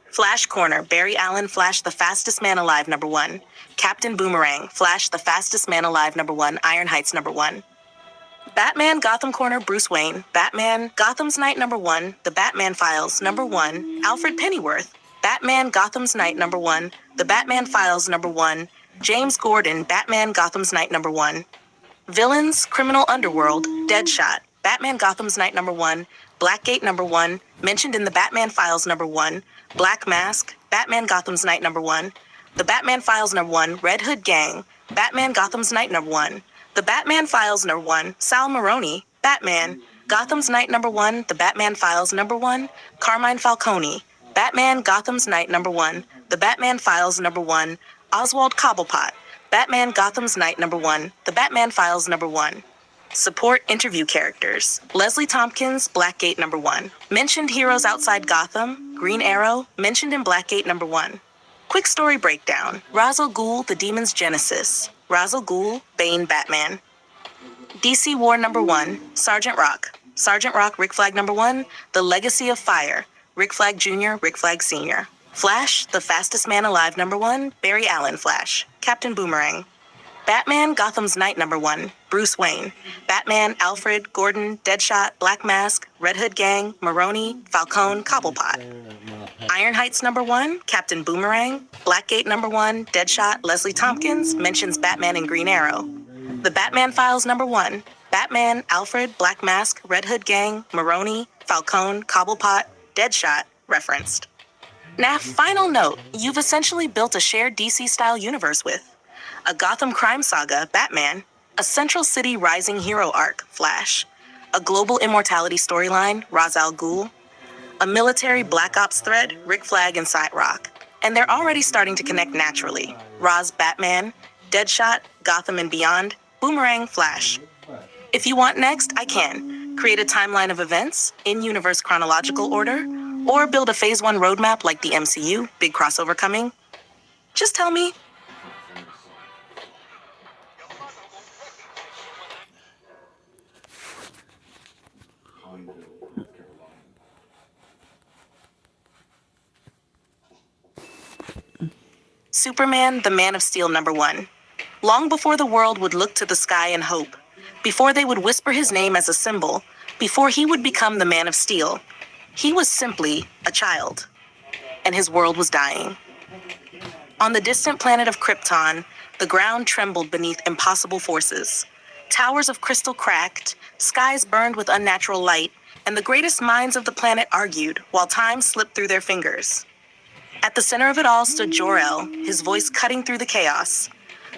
Flash Corner, Barry Allen, Flash the Fastest Man Alive #1. Captain Boomerang, Flash the Fastest Man Alive #1, Iron Heights #1. Batman Gotham Corner, Bruce Wayne, Batman Gotham's Night #1, The Batman Files #1, Alfred Pennyworth, Batman Gotham's Night #1, The Batman Files #1, James Gordon, Batman Gotham's Night #1. Villains, Criminal Underworld, Deadshot, Batman Gotham's Night #1, Blackgate #1, mentioned in the Batman Files #1, Black Mask, Batman Gotham's Night #1, The Batman Files #1, Red Hood Gang, Batman Gotham's Night #1, The Batman Files #1, Sal Maroni, Batman, Gotham's Night #1, The Batman Files #1, Carmine Falcone, Batman Gotham's Night #1, The Batman Files #1, Oswald Cobblepot, Batman Gotham's Knight #1, The Batman Files #1. Support interview characters. Leslie Tompkins, Blackgate #1. Mentioned heroes outside Gotham, Green Arrow, mentioned in Blackgate #1. Quick story breakdown. Ra's al Ghul, the Demon's Genesis. Ra's al Ghul, Bane, Batman. DC War #1, Sergeant Rock. Sergeant Rock, Rick Flag #1, The Legacy of Fire. Rick Flag Jr., Rick Flag Sr. Flash, The Fastest Man Alive #1, Barry Allen Flash. Captain Boomerang. Batman Gotham's Knight #1, Bruce Wayne. Batman, Alfred, Gordon, Deadshot, Black Mask, Red Hood Gang, Maroni, Falcone, Cobblepot. Iron Heights #1, Captain Boomerang. Blackgate #1, Deadshot, Leslie Tompkins, mentions Batman and Green Arrow. The Batman Files #1, Batman, Alfred, Black Mask, Red Hood Gang, Maroni, Falcone, Cobblepot, Deadshot, referenced. Now, final note, you've essentially built a shared DC-style universe with a Gotham crime saga, Batman, a Central City rising hero arc, Flash, a global immortality storyline, Ra's al Ghul, a military Black Ops thread, Rick Flag and Rock, and they're already starting to connect naturally. Ra's Batman, Deadshot, Gotham and Beyond, Boomerang, Flash. If you want next, I can. Create a timeline of events, in-universe chronological order, or build a Phase 1 roadmap like the MCU, big crossover coming. Just tell me. Superman, the Man of Steel #1. Long before the world would look to the sky in hope, before they would whisper his name as a symbol, before he would become the Man of Steel, he was simply a child, and his world was dying. On the distant planet of Krypton, the ground trembled beneath impossible forces. Towers of crystal cracked, skies burned with unnatural light, and the greatest minds of the planet argued while time slipped through their fingers. At the center of it all stood Jor-El, his voice cutting through the chaos.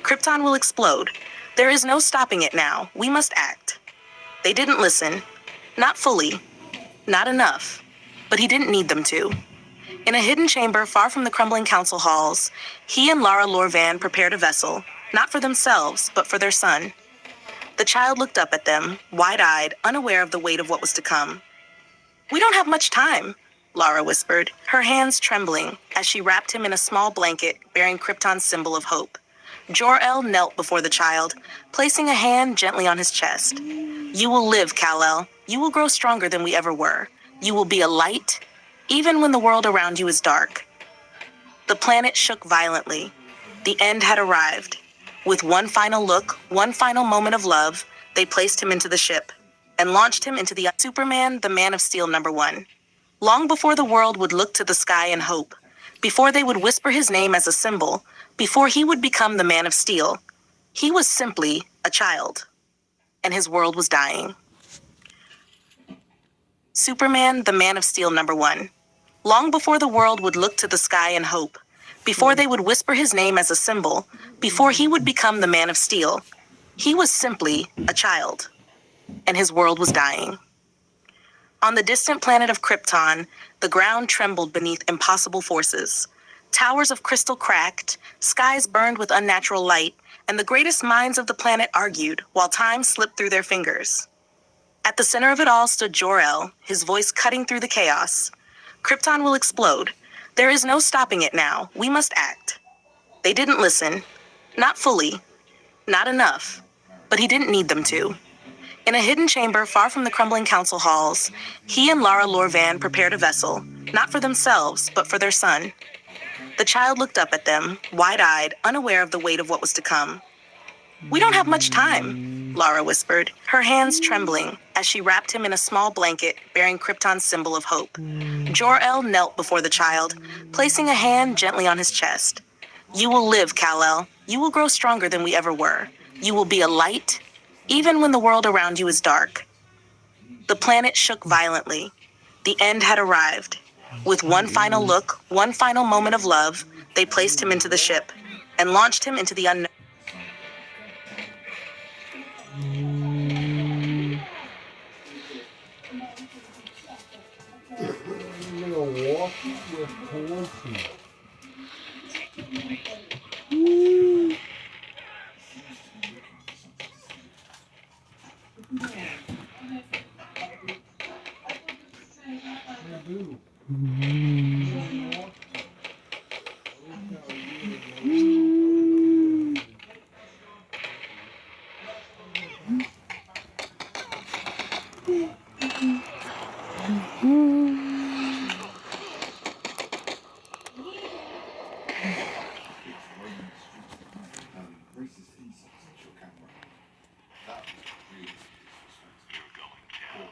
Krypton will explode. There is no stopping it now. We must act. They didn't listen. Not fully. Not enough. But he didn't need them to. In a hidden chamber far from the crumbling council halls, he and Lara Lorvan prepared a vessel, not for themselves, but for their son. The child looked up at them, wide-eyed, unaware of the weight of what was to come. "We don't have much time," Lara whispered, her hands trembling as she wrapped him in a small blanket bearing Krypton's symbol of hope. Jor-El knelt before the child, placing a hand gently on his chest. "You will live, Kal-El. You will grow stronger than we ever were. You will be a light, even when the world around you is dark." The planet shook violently. The end had arrived. With one final look, one final moment of love, they placed him into the ship and launched him into the Superman, the Man of Steel #1. Long before the world would look to the sky in hope, before they would whisper his name as a symbol, before he would become the Man of Steel, he was simply a child, and his world was dying. Superman, the Man of Steel #1. Long before the world would look to the sky in hope, before they would whisper his name as a symbol, before he would become the Man of Steel, he was simply a child, and his world was dying. On the distant planet of Krypton, the ground trembled beneath impossible forces. Towers of crystal cracked, skies burned with unnatural light, and the greatest minds of the planet argued while time slipped through their fingers. At the center of it all stood Jor-El, his voice cutting through the chaos. "Krypton will explode. There is no stopping it now. We must act." They didn't listen. Not fully. Not enough. But he didn't need them to. In a hidden chamber far from the crumbling council halls, he and Lara Lorvan prepared a vessel, not for themselves, but for their son. The child looked up at them, wide-eyed, unaware of the weight of what was to come. "We don't have much time," Lara whispered, her hands trembling as she wrapped him in a small blanket bearing Krypton's symbol of hope. Jor-El knelt before the child, placing a hand gently on his chest. "You will live, Kal-El. You will grow stronger than we ever were. You will be a light, even when the world around you is dark." The planet shook violently. The end had arrived. With one final look, one final moment of love, they placed him into the ship and launched him into the unknown.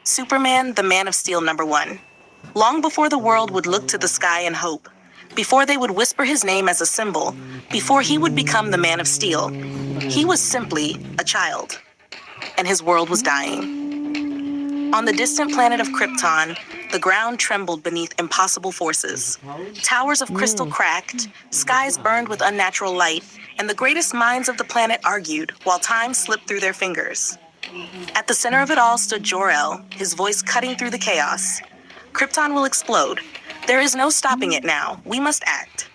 Superman, the Man of Steel #1. Long before the world would look to the sky in hope, before they would whisper his name as a symbol, before he would become the Man of Steel, he was simply a child, and his world was dying. On the distant planet of Krypton, the ground trembled beneath impossible forces. Towers of crystal cracked, skies burned with unnatural light, and the greatest minds of the planet argued while time slipped through their fingers. At the center of it all stood Jor-El, his voice cutting through the chaos. Krypton will explode. There is no stopping it now. We must act.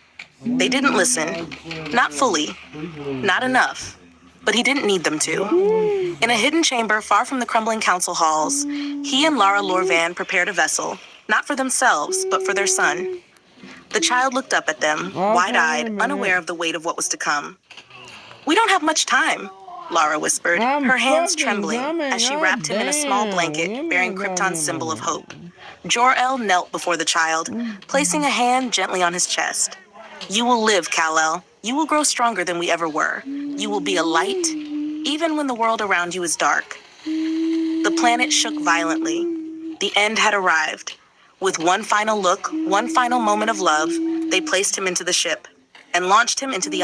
They didn't listen. Not fully. Not enough. But he didn't need them to. In a hidden chamber far from the crumbling council halls, he and Lara Lor-Van prepared a vessel, not for themselves, but for their son. The child looked up at them, wide-eyed, unaware of the weight of what was to come. "We don't have much time," Lara whispered, her hands trembling as she wrapped him in a small blanket bearing Krypton's symbol of hope. Jor-El knelt before the child, placing a hand gently on his chest. "You will live, Kal-El. You will grow stronger than we ever were. You will be a light, even when the world around you is dark." The planet shook violently. The end had arrived. With one final look, one final moment of love, they placed him into the ship and launched him into the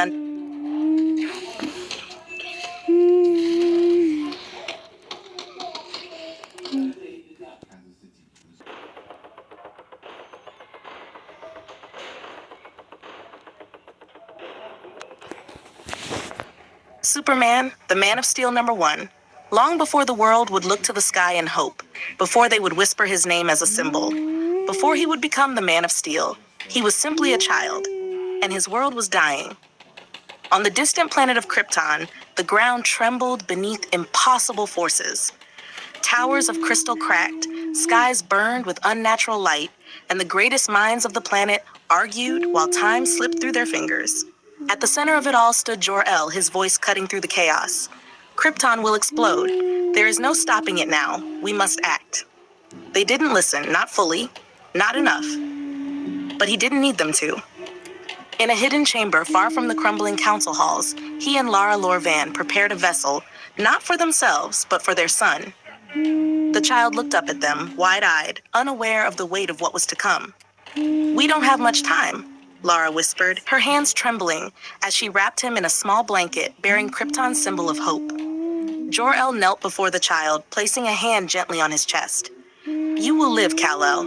Superman, the Man of Steel #1. Long before the world would look to the sky in hope, before they would whisper his name as a symbol, before he would become the Man of Steel, he was simply a child, and his world was dying. On the distant planet of Krypton, the ground trembled beneath impossible forces. Towers of crystal cracked, skies burned with unnatural light, and the greatest minds of the planet argued while time slipped through their fingers. At the center of it all stood Jor-El, his voice cutting through the chaos. "Krypton will explode. There is no stopping it now. We must act." They didn't listen, not fully, not enough. But he didn't need them to. In a hidden chamber far from the crumbling council halls, he and Lara Lor-Van prepared a vessel, not for themselves, but for their son. The child looked up at them, wide-eyed, unaware of the weight of what was to come. "We don't have much time," Lara whispered, her hands trembling as she wrapped him in a small blanket bearing Krypton's symbol of hope. Jor-El knelt before the child, placing a hand gently on his chest. "You will live, Kal-El.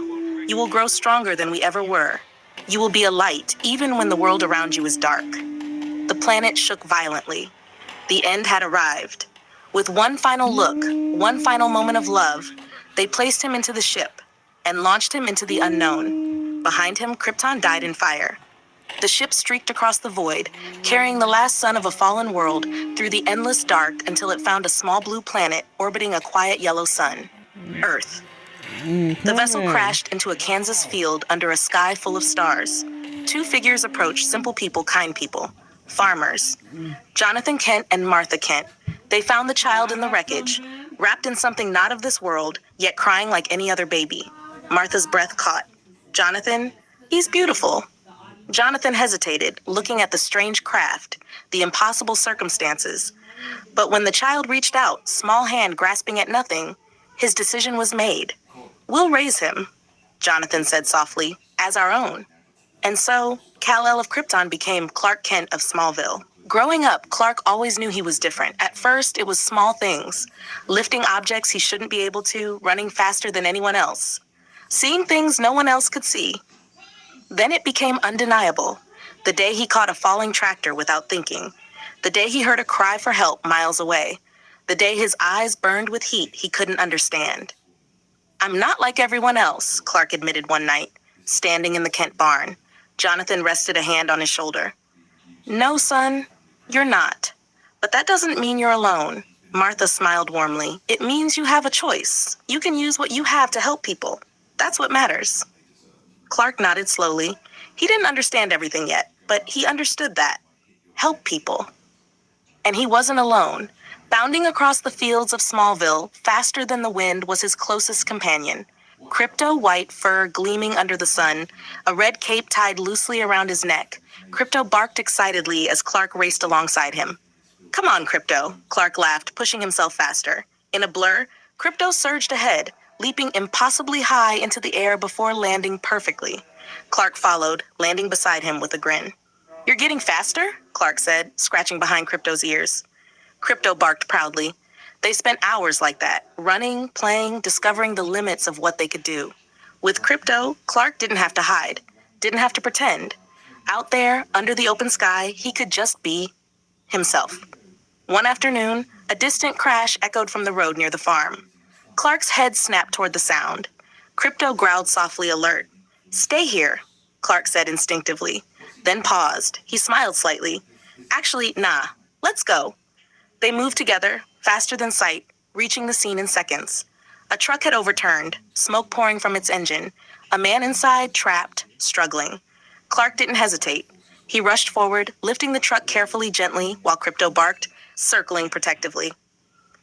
You will grow stronger than we ever were. You will be a light, even when the world around you is dark." The planet shook violently. The end had arrived. With one final look, one final moment of love, they placed him into the ship and launched him into the unknown. Behind him, Krypton died in fire. The ship streaked across the void, carrying the last son of a fallen world through the endless dark until it found a small blue planet orbiting a quiet yellow sun, Earth. The vessel crashed into a Kansas field under a sky full of stars. Two figures approached, simple people, kind people, farmers. Jonathan Kent and Martha Kent. They found the child in the wreckage, wrapped in something not of this world, yet crying like any other baby. Martha's breath caught. "Jonathan, he's beautiful." Jonathan hesitated, looking at the strange craft, the impossible circumstances. But when the child reached out, small hand grasping at nothing, his decision was made. "We'll raise him," Jonathan said softly, "as our own." And so, Kal-El of Krypton became Clark Kent of Smallville. Growing up, Clark always knew he was different. At first, it was small things. Lifting objects he shouldn't be able to, running faster than anyone else. Seeing things no one else could see. Then it became undeniable. The day he caught a falling tractor without thinking. The day he heard a cry for help miles away. The day his eyes burned with heat he couldn't understand. "I'm not like everyone else," Clark admitted one night, standing in the Kent barn. Jonathan rested a hand on his shoulder. "No, son, you're not. But that doesn't mean you're alone." Martha smiled warmly. "It means you have a choice. You can use what you have to help people. That's what matters." Clark nodded slowly. He didn't understand everything yet, but he understood that. Help people. And he wasn't alone. Bounding across the fields of Smallville, faster than the wind, was his closest companion. Crypto, white fur gleaming under the sun, a red cape tied loosely around his neck. Crypto barked excitedly as Clark raced alongside him. "Come on, Crypto," Clark laughed, pushing himself faster. In a blur, Crypto surged ahead, leaping impossibly high into the air before landing perfectly. Clark followed, landing beside him with a grin. "You're getting faster?" Clark said, scratching behind Crypto's ears. Crypto barked proudly. They spent hours like that, running, playing, discovering the limits of what they could do. With Crypto, Clark didn't have to hide, didn't have to pretend. Out there, under the open sky, he could just be himself. One afternoon, a distant crash echoed from the road near the farm. Clark's head snapped toward the sound. Crypto growled softly, alert. "Stay here," Clark said instinctively, then paused. He smiled slightly. "Actually, nah, let's go." They moved together, faster than sight, reaching the scene in seconds. A truck had overturned, smoke pouring from its engine. A man inside, trapped, struggling. Clark didn't hesitate. He rushed forward, lifting the truck carefully, gently, while Crypto barked, circling protectively.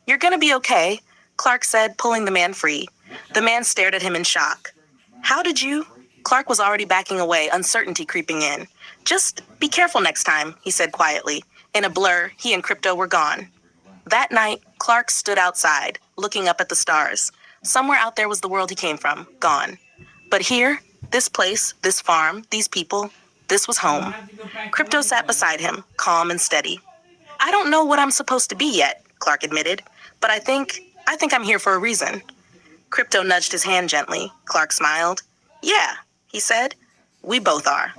"You're gonna be okay," Clark said, pulling the man free. The man stared at him in shock. "How did you?" Clark was already backing away, uncertainty creeping in. "Just be careful next time," he said quietly. In a blur, he and Crypto were gone. That night, Clark stood outside, looking up at the stars. Somewhere out there was the world he came from, gone. But here, this place, this farm, these people, this was home. Crypto sat beside him, calm and steady. "I don't know what I'm supposed to be yet," Clark admitted, "but I think I'm here for a reason." Crypto nudged his hand gently. Clark smiled. "Yeah," he said, "we both are."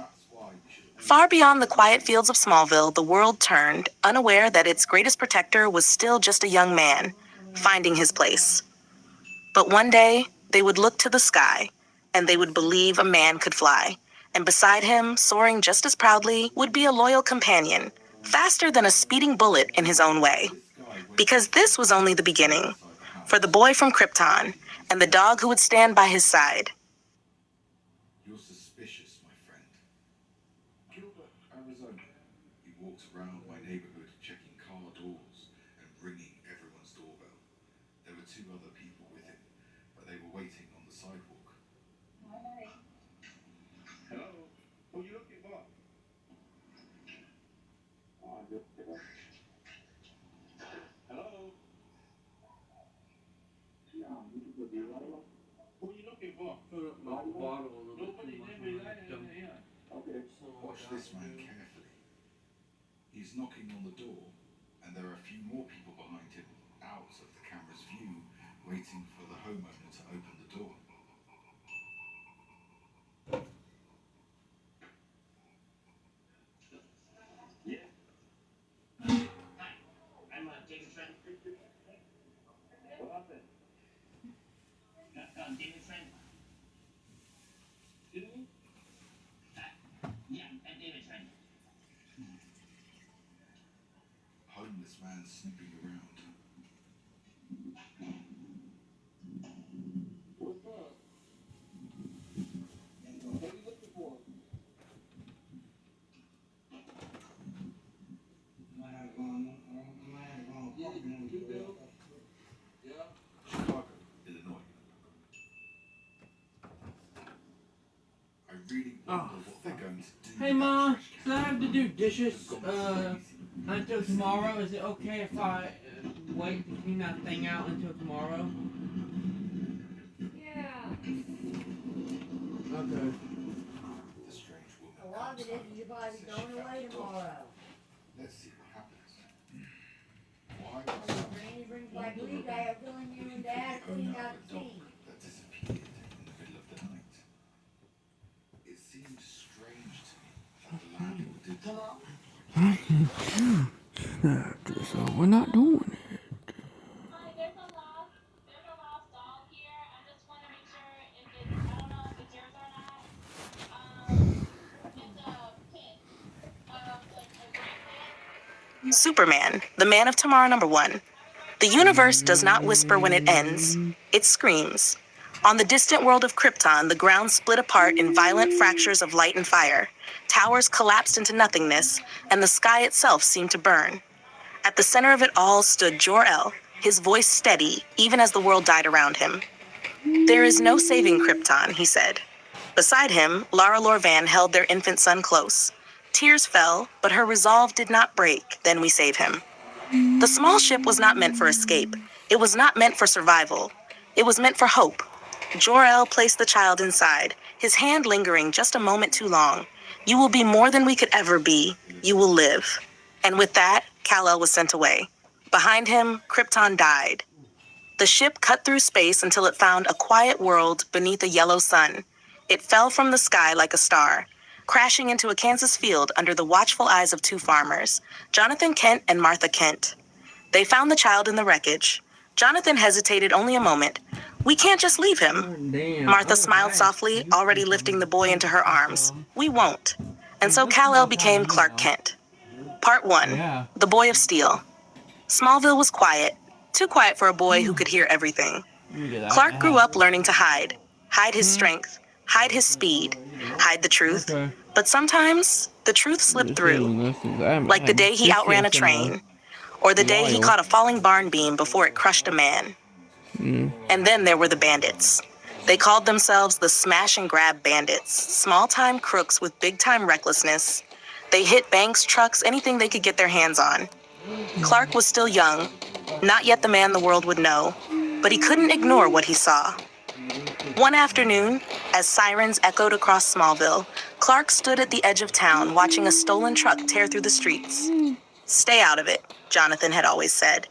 Far beyond the quiet fields of Smallville, the world turned, unaware that its greatest protector was still just a young man, finding his place. But one day, they would look to the sky, and they would believe a man could fly. And beside him, soaring just as proudly, would be a loyal companion, faster than a speeding bullet in his own way. Because this was only the beginning. For the boy from Krypton, and the dog who would stand by his side. You're suspicious, my friend. Gilbert, Arizona. He walked around my neighborhood checking car doors and ringing everyone's doorbell. There were 2 other people with him, but they were waiting on the sidewalk. Hello? Who are you looking for? Hello? Who are you looking for? Nobody's in here. Okay. Watch this man carefully. He's knocking on the door, and there are a few more people behind him, out of the camera's view, waiting for the homeowner to open the door. Yeah. Hi, I'm James Friend. What happened? David Friend. Excuse me? Yeah, I'm David Friend. Homeless man snooping around. What's up? What are you looking for? Chicago, Illinois. I really wonder what they're going to do. Hey, Mom, do I have to do dishes until tomorrow? Is it okay if I wait to clean that thing out until tomorrow? Yeah. Okay. The strange woman A lot of it is you're probably going away tomorrow. Let's see what happens. Why was When Granny brings back leaves, I have feeling you and Dad cleaned out the scene. that disappeared in the middle of the night? It seemed strange to me that the landlord did So we're not doing it. Hi, there's a lost doll here. I just want to make sure if it's, I don't know if it's yours or not. It's a pit. Like a pit. Superman, the Man of Tomorrow #1. The universe does not whisper when it ends. It screams. On the distant world of Krypton, the ground split apart in violent fractures of light and fire. Towers collapsed into nothingness, and the sky itself seemed to burn. At the center of it all stood Jor-El, his voice steady, even as the world died around him. "There is no saving Krypton," he said. Beside him, Lara Lorvan held their infant son close. Tears fell, but her resolve did not break. Then we save him. The small ship was not meant for escape. It was not meant for survival. It was meant for hope. Jor-El placed the child inside, his hand lingering just a moment too long. "You will be more than we could ever be. You will live." And with that, Kal-El was sent away. Behind him, Krypton died. The ship cut through space until it found a quiet world beneath a yellow sun. It fell from the sky like a star, crashing into a Kansas field under the watchful eyes of two farmers, Jonathan Kent and Martha Kent. They found the child in the wreckage. Jonathan hesitated only a moment. "We can't just leave him." Damn. Martha smiled softly, already lifting the boy into her arms. "We won't." And so Kal-El became Clark Kent. Part 1. The Boy of Steel. Smallville was quiet, too quiet for a boy who could hear everything. Clark grew up learning to hide. Hide his strength, hide his speed, hide the truth. Okay. But sometimes, the truth slipped through. Like the day he outran a train, or the day he caught a falling barn beam before it crushed a man. And then there were the bandits. They called themselves the Smash and Grab Bandits, small-time crooks with big-time recklessness. They hit banks, trucks, anything they could get their hands on. Clark was still young, not yet the man the world would know, but he couldn't ignore what he saw. One afternoon, as sirens echoed across Smallville, Clark stood at the edge of town watching a stolen truck tear through the streets. "Stay out of it," Jonathan had always said.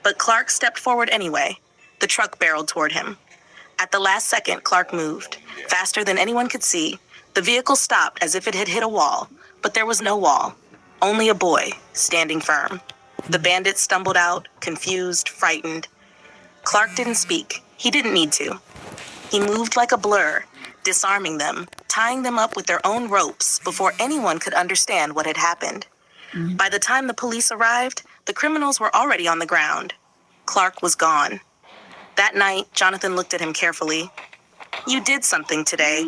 But Clark stepped forward anyway. The truck barreled toward him. At the last second, Clark moved. Faster than anyone could see, the vehicle stopped as if it had hit a wall, but there was no wall. Only a boy, standing firm. The bandits stumbled out, confused, frightened. Clark didn't speak. He didn't need to. He moved like a blur, disarming them, tying them up with their own ropes before anyone could understand what had happened. By the time the police arrived, the criminals were already on the ground. Clark was gone. That night, Jonathan looked at him carefully. "You did something today."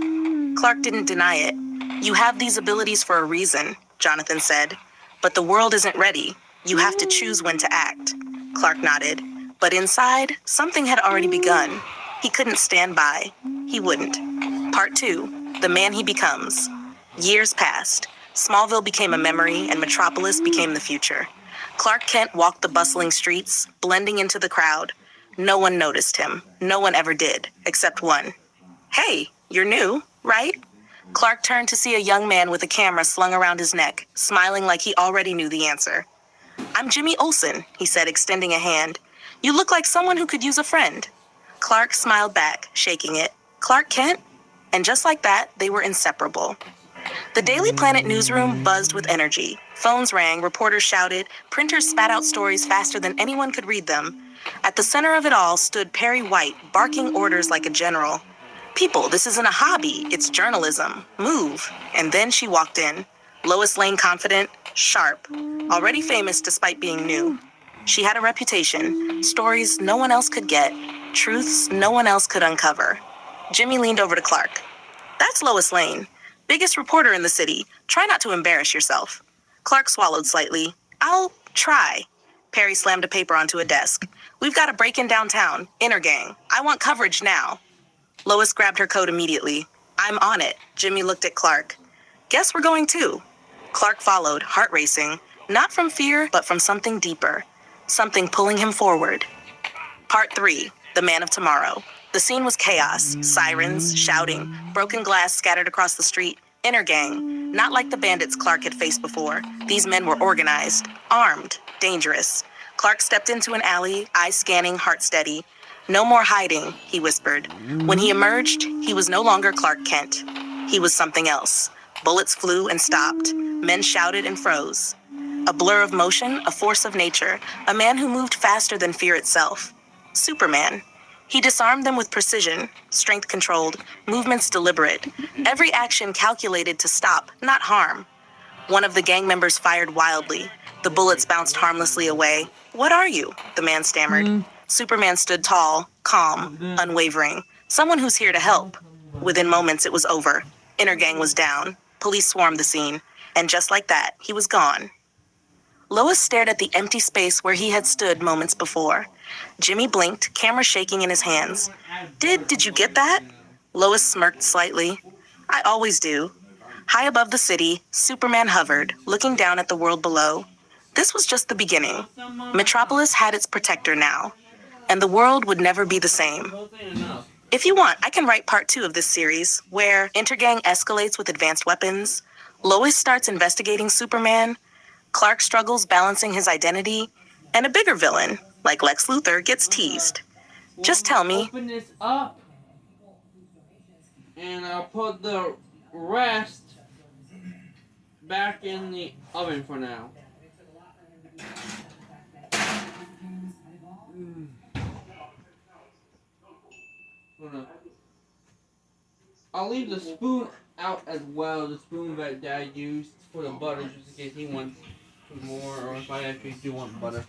Clark didn't deny it. "You have these abilities for a reason," Jonathan said. "But the world isn't ready. You have to choose when to act." Clark nodded. But inside, something had already begun. He couldn't stand by. He wouldn't. Part 2. The Man He Becomes. Years passed. Smallville became a memory, and Metropolis became the future. Clark Kent walked the bustling streets, blending into the crowd. No one noticed him. No one ever did, except one. "Hey, you're new, right?" Clark turned to see a young man with a camera slung around his neck, smiling like he already knew the answer. "I'm Jimmy Olsen," he said, extending a hand. "You look like someone who could use a friend." Clark smiled back, shaking it. "Clark Kent?" And just like that, they were inseparable. The Daily Planet newsroom buzzed with energy. Phones rang, reporters shouted, printers spat out stories faster than anyone could read them. At the center of it all stood Perry White, barking orders like a general. "People, this isn't a hobby, it's journalism. Move." And then she walked in. Lois Lane confident, sharp, already famous despite being new. She had a reputation, stories no one else could get, truths no one else could uncover. Jimmy leaned over to Clark. "That's Lois Lane, biggest reporter in the city. Try not to embarrass yourself." Clark swallowed slightly. "I'll try." Perry slammed a paper onto a desk. "We've got a break-in downtown, Inner Gang. I want coverage now." Lois grabbed her coat immediately. "I'm on it." Jimmy looked at Clark. "Guess we're going too." Clark followed, heart racing, not from fear, but from something deeper, something pulling him forward. Part 3. The Man of Tomorrow. The scene was chaos, sirens, shouting, broken glass scattered across the street. Inner Gang. Not like the bandits Clark had faced before. These men were organized, armed, dangerous. Clark stepped into an alley, eyes scanning, heart steady. "No more hiding," he whispered. When he emerged, he was no longer Clark Kent. He was something else. Bullets flew and stopped. Men shouted and froze. A blur of motion, a force of nature, a man who moved faster than fear itself. Superman. He disarmed them with precision, strength controlled, movements deliberate, every action calculated to stop, not harm. One of the gang members fired wildly. The bullets bounced harmlessly away. "What are you?" the man stammered. Superman stood tall, calm, unwavering. Someone who's here to help. Within moments, it was over. Intergang was down. Police swarmed the scene. And just like that, he was gone. Lois stared at the empty space where he had stood moments before. Jimmy blinked, camera shaking in his hands. Did you get that? Lois smirked slightly. I always do. High above the city, Superman hovered, looking down at the world below. This was just the beginning. Metropolis had its protector now, and the world would never be the same. If you want, I can write part 2 of this series, where Intergang escalates with advanced weapons, Lois starts investigating Superman, Clark struggles balancing his identity, and a bigger villain, like Lex Luthor, gets teased. Just tell me. Open this up, and I'll put the rest back in the oven for now. I'll leave the spoon out as well, the spoon that Dad used for the butter, just in case he wants more, or if I actually do want butter.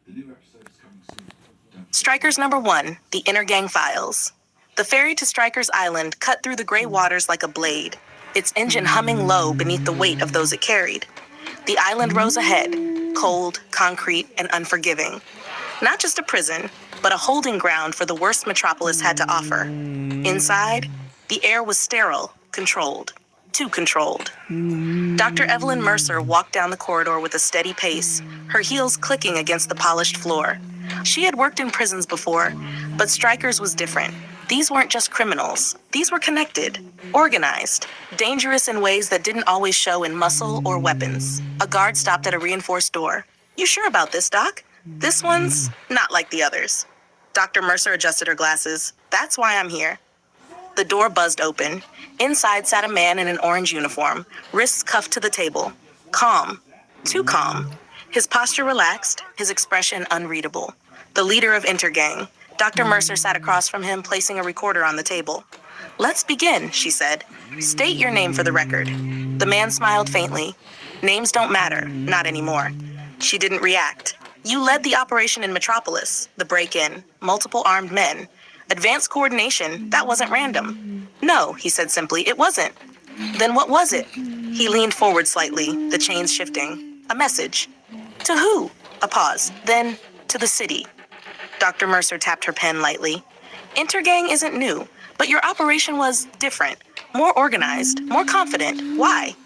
The new episode is coming soon. Strikers number 1, The Intergang Files. The ferry to Strikers Island cut through the gray waters like a blade, its engine humming low beneath the weight of those it carried. The island rose ahead, cold, concrete, and unforgiving. Not just a prison, but a holding ground for the worst Metropolis had to offer. Inside, the air was sterile, controlled. Too controlled. Dr. Evelyn Mercer walked down the corridor with a steady pace, her heels clicking against the polished floor. She had worked in prisons before, but Strikers was different. These weren't just criminals. These were connected, organized, dangerous in ways that didn't always show in muscle or weapons. A guard stopped at a reinforced door. You sure about this, Doc? This one's not like the others. Dr. Mercer adjusted her glasses. That's why I'm here. The door buzzed open. Inside sat a man in an orange uniform, wrists cuffed to the table. Calm. Too calm. His posture relaxed, his expression unreadable. The leader of Intergang. Dr. Mercer sat across from him, placing a recorder on the table. Let's begin, she said. State your name for the record. The man smiled faintly. Names don't matter, not anymore. She didn't react. You led the operation in Metropolis, the break-in, multiple armed men. Advanced coordination, that wasn't random. No, he said simply, it wasn't. Then what was it? He leaned forward slightly, the chains shifting. A message. To who? A pause. Then, to the city. Dr. Mercer tapped her pen lightly. Intergang isn't new, but your operation was different, more organized, more confident. Why?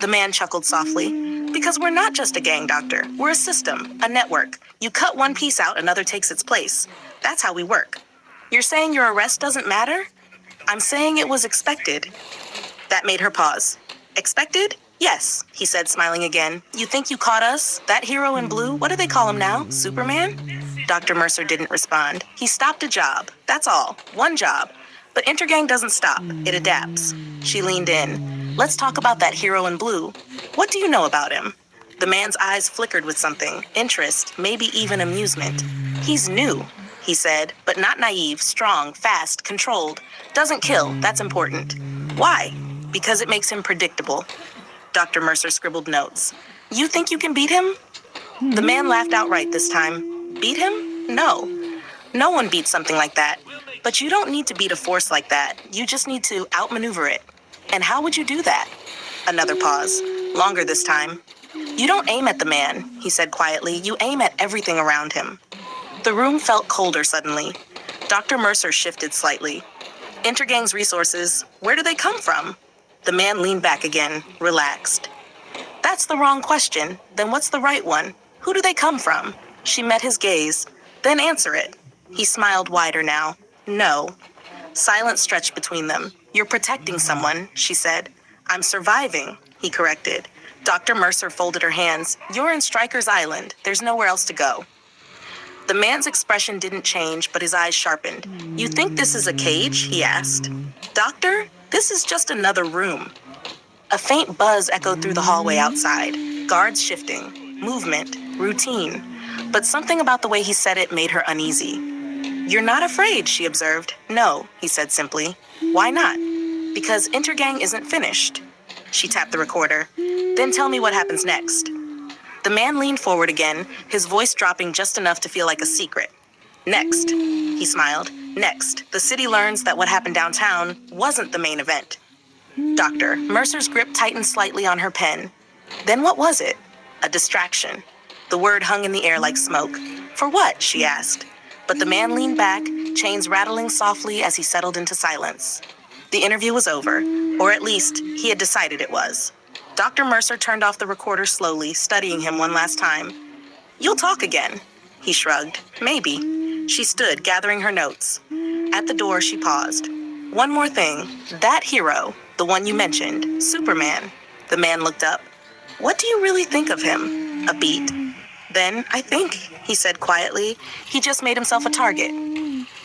The man chuckled softly. Because we're not just a gang, Doctor. We're a system, a network. You cut one piece out, another takes its place. That's how we work. You're saying your arrest doesn't matter? I'm saying it was expected. That made her pause. Expected? Yes, he said, smiling again. You think you caught us? That hero in blue? What do they call him now? Superman? Dr. Mercer didn't respond. He stopped a job. That's all. One job. But Intergang doesn't stop. It adapts. She leaned in. Let's talk about that hero in blue. What do you know about him? The man's eyes flickered with something. Interest, maybe even amusement. He's new, he said, but not naive, strong, fast, controlled. Doesn't kill. That's important. Why? Because it makes him predictable. Dr. Mercer scribbled notes. You think you can beat him? The man laughed outright this time. Beat him? No. No one beats something like that. But you don't need to beat a force like that. You just need to outmaneuver it. And how would you do that? Another pause. Longer this time. You don't aim at the man, he said quietly. You aim at everything around him. The room felt colder suddenly. Dr. Mercer shifted slightly. Intergang's resources, where do they come from? The man leaned back again, relaxed. That's the wrong question. Then what's the right one? Who do they come from? She met his gaze. Then answer it. He smiled wider now. No. Silence stretched between them. You're protecting someone, she said. I'm surviving, he corrected. Dr. Mercer folded her hands. You're in Strikers Island. There's nowhere else to go. The man's expression didn't change, but his eyes sharpened. You think this is a cage? He asked. Doctor, this is just another room. A faint buzz echoed through the hallway outside. Guards shifting. movement, routine. But something about the way he said it made her uneasy. "You're not afraid," she observed. "No," he said simply. "Why not?" "Because Intergang isn't finished." She tapped the recorder. "Then tell me what happens next." The man leaned forward again, his voice dropping just enough to feel like a secret. "Next," he smiled. "Next, the city learns that what happened downtown wasn't the main event." Doctor, Mercer's grip tightened slightly on her pen. Then what was it? A distraction. The word hung in the air like smoke. "For what?" she asked. But the man leaned back, chains rattling softly as he settled into silence. The interview was over, or at least he had decided it was. Dr. Mercer turned off the recorder slowly, studying him one last time. "You'll talk again." He shrugged. "Maybe." She stood, gathering her notes. At the door, she paused. "One more thing. That hero, the one you mentioned, Superman." The man looked up. "What do you really think of him?" A beat. "Then, I think," he said quietly, "he just made himself a target."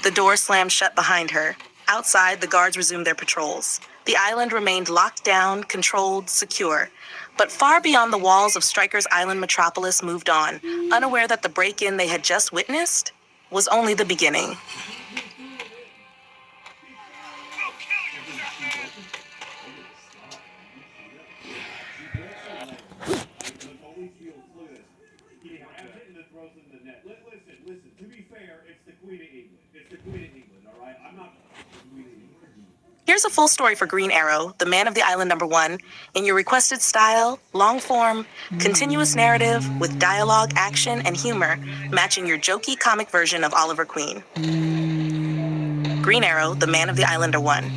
The door slammed shut behind her. Outside, the guards resumed their patrols. The island remained locked down, controlled, secure. But far beyond the walls of Stryker's Island metropolis moved on, unaware that the break-in they had just witnessed was only the beginning. Listen, to be fair, it's the Queen of England. It's the Queen of England, all right? I'm not the Queen of England. Here's a full story for Green Arrow, the Man of the Island #1, in your requested style, long form, continuous narrative with dialogue, action, and humor, matching your jokey comic version of Oliver Queen. Green Arrow, the Man of the Island #1.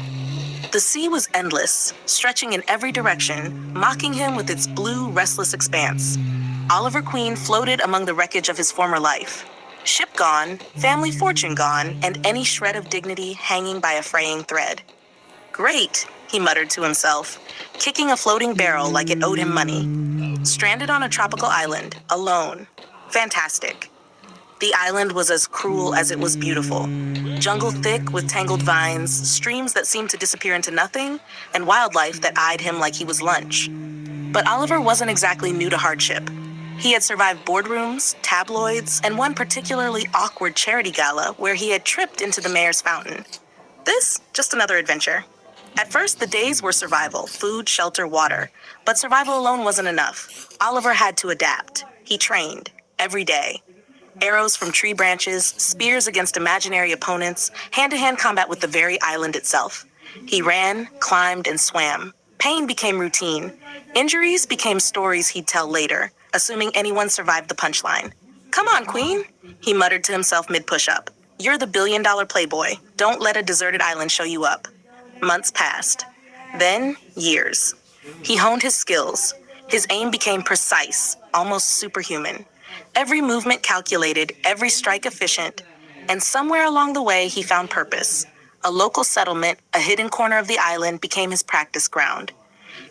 The sea was endless, stretching in every direction, mocking him with its blue, restless expanse. Oliver Queen floated among the wreckage of his former life. Ship gone, family fortune gone, and any shred of dignity hanging by a fraying thread. "Great," he muttered to himself, kicking a floating barrel like it owed him money. Stranded on a tropical island, alone. Fantastic. The island was as cruel as it was beautiful. Jungle thick with tangled vines, streams that seemed to disappear into nothing, and wildlife that eyed him like he was lunch. But Oliver wasn't exactly new to hardship. He had survived boardrooms, tabloids, and one particularly awkward charity gala where he had tripped into the mayor's fountain. This, just another adventure. At first, the days were survival, food, shelter, water. But survival alone wasn't enough. Oliver had to adapt. He trained, every day. Arrows from tree branches, spears against imaginary opponents, hand-to-hand combat with the very island itself. He ran, climbed, and swam. Pain became routine. Injuries became stories he'd tell later, assuming anyone survived the punchline. "Come on, Queen," he muttered to himself mid-push-up. "You're the billion-dollar playboy. Don't let a deserted island show you up." Months passed. Then, years. He honed his skills. His aim became precise, almost superhuman. Every movement calculated, every strike efficient. And somewhere along the way, he found purpose. A local settlement, a hidden corner of the island, became his practice ground.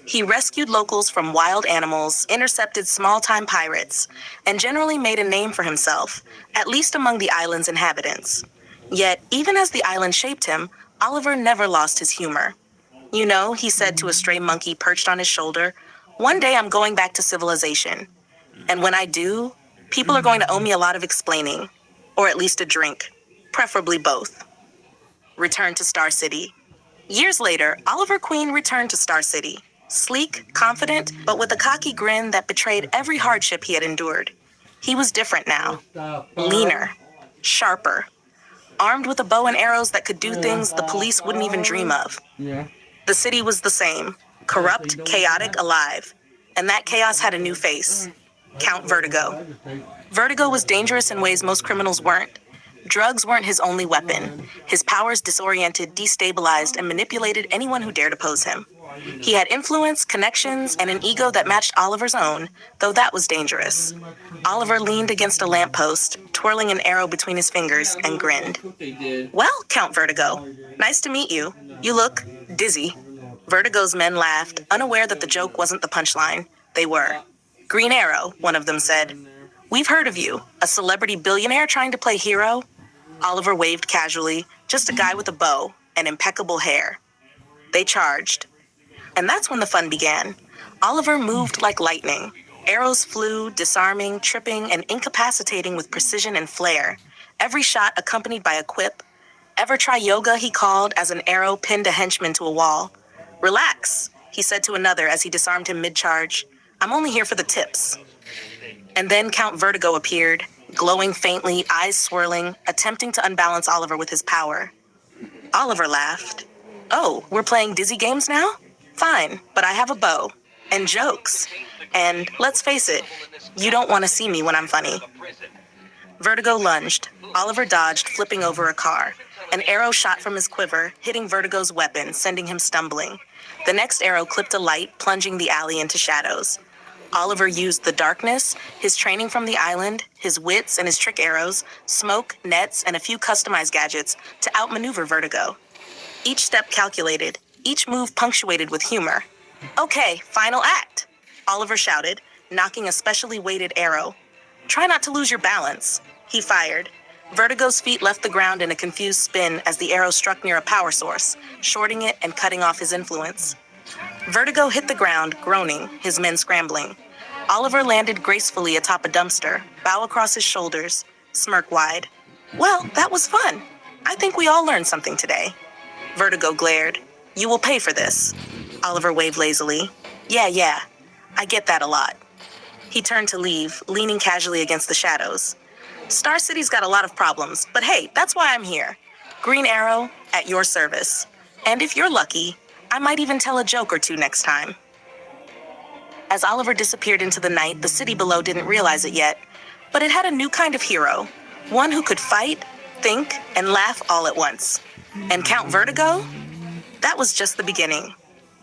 He rescued locals from wild animals, intercepted small-time pirates, and generally made a name for himself, at least among the island's inhabitants. Yet, even as the island shaped him, Oliver never lost his humor. "You know," he said to a stray monkey perched on his shoulder, "one day I'm going back to civilization. And when I do, people are going to owe me a lot of explaining. Or at least a drink. Preferably both." Return to Star City. Years later, Oliver Queen returned to Star City. Sleek, confident, but with a cocky grin that betrayed every hardship he had endured. He was different now. Leaner. Sharper. Armed with a bow and arrows that could do things the police wouldn't even dream of. The city was the same. Corrupt, chaotic, alive. And that chaos had a new face. Count Vertigo. Vertigo was dangerous in ways most criminals weren't. Drugs weren't his only weapon. His powers disoriented, destabilized, and manipulated anyone who dared oppose him. He had influence, connections, and an ego that matched Oliver's own, though that was dangerous. Oliver leaned against a lamppost, twirling an arrow between his fingers, and grinned. "Well, Count Vertigo, nice to meet you. You look dizzy." Vertigo's men laughed, unaware that the joke wasn't the punchline. They were. "Green Arrow," one of them said. "We've heard of you. A celebrity billionaire trying to play hero?" Oliver waved casually, just a guy with a bow and impeccable hair. They charged. And that's when the fun began. Oliver moved like lightning. Arrows flew, disarming, tripping, and incapacitating with precision and flair. Every shot accompanied by a quip. Ever try yoga, he called as an arrow pinned a henchman to a wall. Relax, he said to another as he disarmed him mid-charge. I'm only here for the tips. And then Count Vertigo appeared, glowing faintly, eyes swirling, attempting to unbalance Oliver with his power. Oliver laughed. Oh, we're playing dizzy games now? Fine, but I have a bow. And jokes. And, let's face it, you don't want to see me when I'm funny. Vertigo lunged. Oliver dodged, flipping over a car. An arrow shot from his quiver, hitting Vertigo's weapon, sending him stumbling. The next arrow clipped a light, plunging the alley into shadows. Oliver used the darkness, his training from the island, his wits and his trick arrows, smoke, nets, and a few customized gadgets to outmaneuver Vertigo. Each step calculated, each move punctuated with humor. Okay, final act, Oliver shouted, knocking a specially weighted arrow. Try not to lose your balance. He fired. Vertigo's feet left the ground in a confused spin as the arrow struck near a power source, shorting it and cutting off his influence. Vertigo hit the ground, groaning, his men scrambling. Oliver landed gracefully atop a dumpster, bow across his shoulders, smirk wide. Well, that was fun. I think we all learned something today. Vertigo glared. You will pay for this. Oliver waved lazily. Yeah, I get that a lot. He turned to leave, leaning casually against the shadows. Star City's got a lot of problems, but hey, that's why I'm here. Green Arrow, at your service. And if you're lucky, I might even tell a joke or two next time. As Oliver disappeared into the night, the city below didn't realize it yet, but it had a new kind of hero, one who could fight, think, and laugh all at once. And Count Vertigo? That was just the beginning.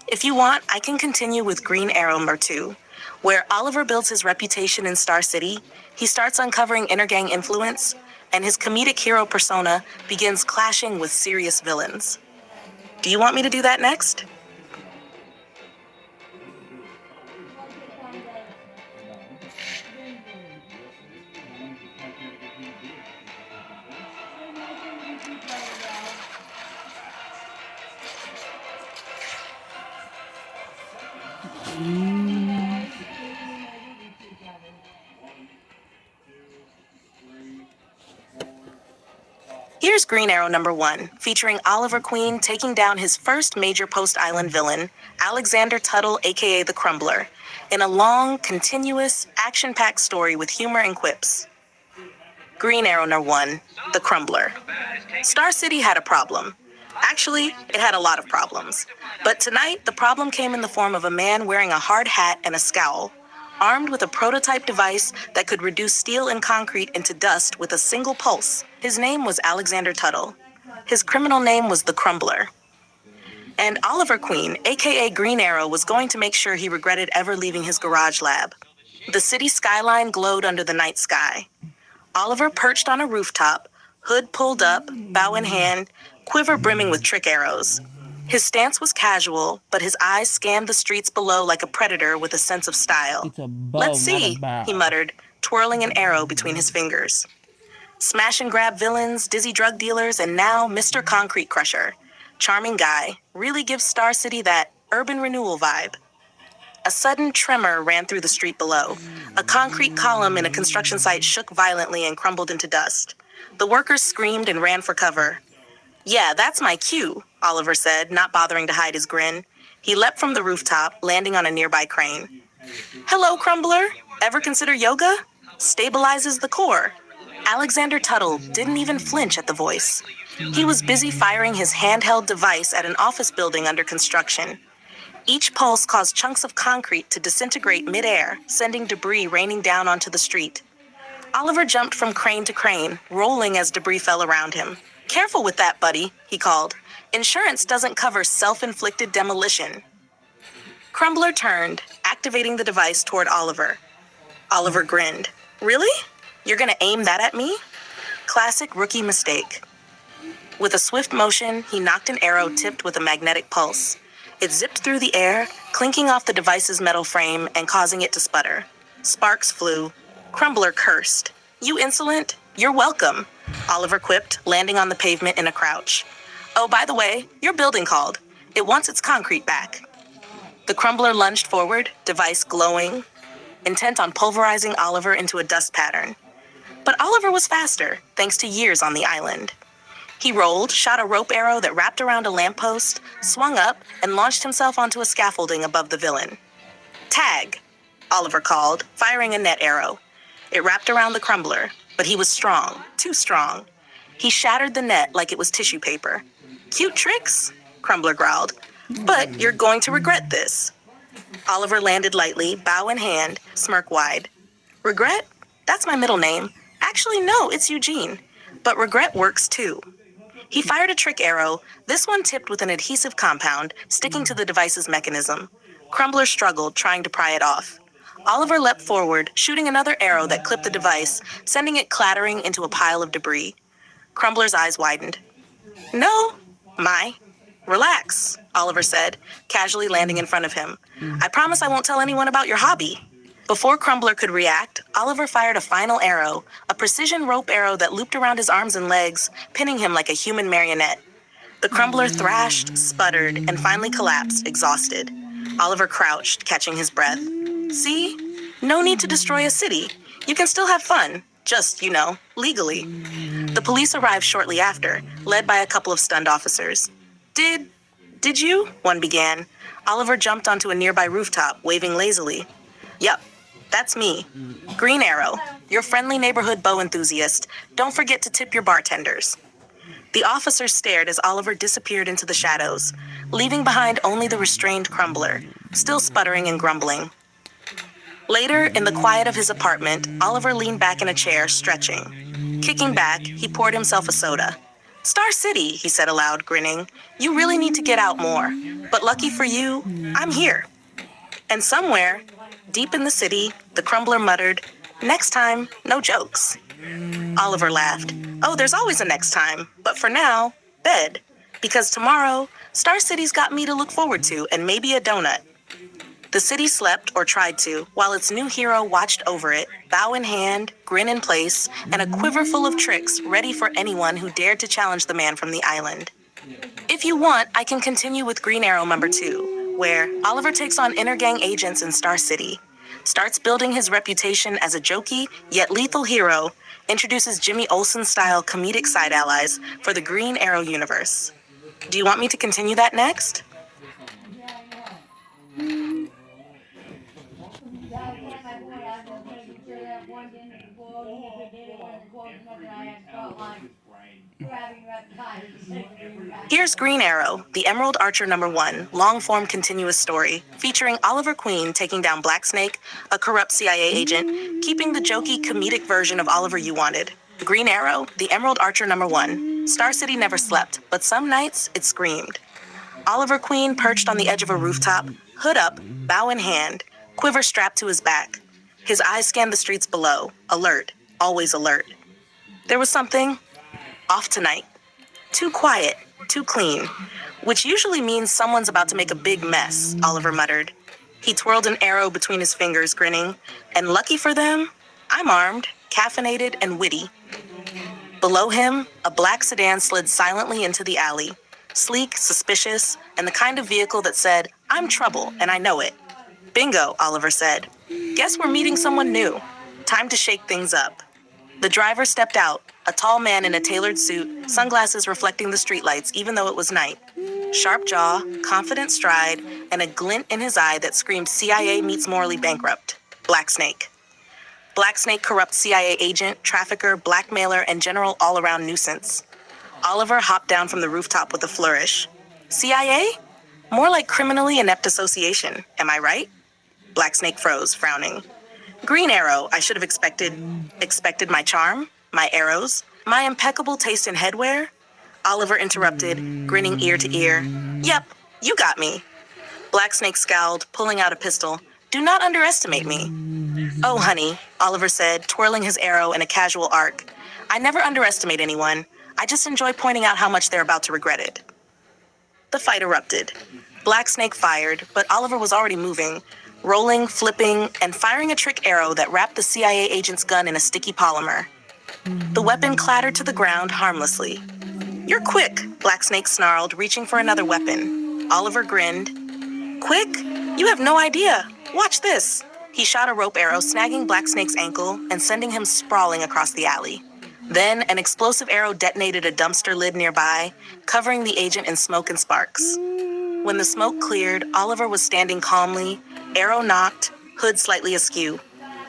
If you want, I can continue with Green Arrow Number 2, where Oliver builds his reputation in Star City, he starts uncovering intergang influence, and his comedic hero persona begins clashing with serious villains. Do you want me to do that next? Here's Green Arrow Number 1, featuring Oliver Queen taking down his first major post-island villain, Alexander Tuttle, aka the Crumbler, in a long, continuous, action-packed story with humor and quips. Green Arrow Number 1, The Crumbler. Star City had a problem. Actually, it had a lot of problems. But tonight, the problem came in the form of a man wearing a hard hat and a scowl, armed with a prototype device that could reduce steel and concrete into dust with a single pulse. His name was Alexander Tuttle. His criminal name was the Crumbler. And Oliver Queen, aka Green Arrow, was going to make sure he regretted ever leaving his garage lab. The city skyline glowed under the night sky. Oliver perched on a rooftop, hood pulled up, bow in hand, quiver brimming with trick arrows. His stance was casual, but his eyes scanned the streets below like a predator with a sense of style. It's a bow, Let's see, not a bow. he muttered, twirling an arrow between his fingers. Smash and grab villains, dizzy drug dealers, and now Mr. Concrete Crusher. Charming guy, really gives Star City that urban renewal vibe. A sudden tremor ran through the street below. A concrete column in a construction site shook violently and crumbled into dust. The workers screamed and ran for cover. Yeah, that's my cue, Oliver said, not bothering to hide his grin. He leapt from the rooftop, landing on a nearby crane. Hello, Crumbler. Ever consider yoga? Stabilizes the core. Alexander Tuttle didn't even flinch at the voice. He was busy firing his handheld device at an office building under construction. Each pulse caused chunks of concrete to disintegrate midair, sending debris raining down onto the street. Oliver jumped from crane to crane, rolling as debris fell around him. Careful with that, buddy, he called. Insurance doesn't cover self-inflicted demolition. Crumbler turned, activating the device toward Oliver. Oliver grinned. Really? You're gonna aim that at me? Classic rookie mistake. With a swift motion, he knocked an arrow tipped with a magnetic pulse. It zipped through the air, clinking off the device's metal frame and causing it to sputter. Sparks flew. Crumbler cursed. You insolent? You're welcome, Oliver quipped, landing on the pavement in a crouch. Oh, by the way, your building called. It wants its concrete back. The Crumbler lunged forward, device glowing. intent on pulverizing Oliver into a dust pattern. But Oliver was faster, thanks to years on the island. He rolled, shot a rope arrow that wrapped around a lamppost, swung up, and launched himself onto a scaffolding above the villain. "Tag," Oliver called, firing a net arrow. It wrapped around the crumbler, but he was strong, too strong. He shattered the net like it was tissue paper. "Cute tricks," Crumbler growled, "but you're going to regret this." Oliver landed lightly, bow in hand, smirk wide. "Regret? That's my middle name. Actually, no, it's Eugene. But regret works too." He fired a trick arrow, this one tipped with an adhesive compound, sticking to the device's mechanism. Crumbler struggled, trying to pry it off. Oliver leapt forward, shooting another arrow that clipped the device, sending it clattering into a pile of debris. Crumbler's eyes widened. "No, relax," Oliver said, casually landing in front of him. "I promise I won't tell anyone about your hobby." Before Crumbler could react, Oliver fired a final arrow, a precision rope arrow that looped around his arms and legs, pinning him like a human marionette. The Crumbler thrashed, sputtered, and finally collapsed, exhausted. Oliver crouched, catching his breath. "See? No need to destroy a city. You can still have fun. Just, legally." The police arrived shortly after, led by a couple of stunned officers. Did you?" one began. Oliver jumped onto a nearby rooftop, waving lazily. "Yup, that's me. Green Arrow, your friendly neighborhood bow enthusiast. Don't forget to tip your bartenders." The officers stared as Oliver disappeared into the shadows, leaving behind only the restrained Crumbler, still sputtering and grumbling. Later, in the quiet of his apartment, Oliver leaned back in a chair, stretching. Kicking back, he poured himself a soda. "Star City," he said aloud, grinning. "You really need to get out more. But lucky for you, I'm here." And somewhere, deep in the city, the Crumbler muttered, "Next time, no jokes." Oliver laughed. "Oh, there's always a next time. But for now, bed. Because tomorrow, Star City's got me to look forward to and maybe a donut." The city slept, or tried to, while its new hero watched over it, bow in hand, grin in place, and a quiver full of tricks ready for anyone who dared to challenge the man from the island. If you want, I can continue with Green Arrow number 2, where Oliver takes on inner gang agents in Star City, starts building his reputation as a jokey yet lethal hero, introduces Jimmy Olsen-style comedic side allies for the Green Arrow universe. Do you want me to continue that next? Here's Green Arrow, the Emerald Archer number 1, long-form continuous story, featuring Oliver Queen taking down Black Snake, a corrupt CIA agent, keeping the jokey, comedic version of Oliver you wanted. Green Arrow, the Emerald Archer number 1. Star City never slept, but some nights it screamed. Oliver Queen perched on the edge of a rooftop, hood up, bow in hand, quiver strapped to his back. His eyes scanned the streets below, alert, always alert. There was something off tonight. Too quiet, too clean, which usually means someone's about to make a big mess, Oliver muttered. He twirled an arrow between his fingers, grinning. And lucky for them, I'm armed, caffeinated, and witty. Below him, a black sedan slid silently into the alley, sleek, suspicious, and the kind of vehicle that said, "I'm trouble, and I know it." "Bingo," Oliver said. "Guess we're meeting someone new. Time to shake things up." The driver stepped out, a tall man in a tailored suit, sunglasses reflecting the streetlights even though it was night. Sharp jaw, confident stride, and a glint in his eye that screamed CIA meets morally bankrupt. Black Snake. Black Snake, corrupt CIA agent, trafficker, blackmailer, and general all-around nuisance. Oliver hopped down from the rooftop with a flourish. CIA? More like criminally inept association, am I right? Black Snake froze, frowning. Green Arrow, I should have expected my charm, my arrows, my impeccable taste in headwear? Oliver interrupted, grinning ear to ear. Yep, you got me. Black Snake scowled, pulling out a pistol. Do not underestimate me. Oh, honey, Oliver said, twirling his arrow in a casual arc. I never underestimate anyone. I just enjoy pointing out how much they're about to regret it. The fight erupted. Black Snake fired, but Oliver was already moving, rolling, flipping, and firing a trick arrow that wrapped the CIA agent's gun in a sticky polymer. The weapon clattered to the ground harmlessly. You're quick, Black Snake snarled, reaching for another weapon. Oliver grinned. Quick? You have no idea. Watch this. He shot a rope arrow, snagging Black Snake's ankle and sending him sprawling across the alley. Then, an explosive arrow detonated a dumpster lid nearby, covering the agent in smoke and sparks. When the smoke cleared, Oliver was standing calmly, arrow knocked, hood slightly askew.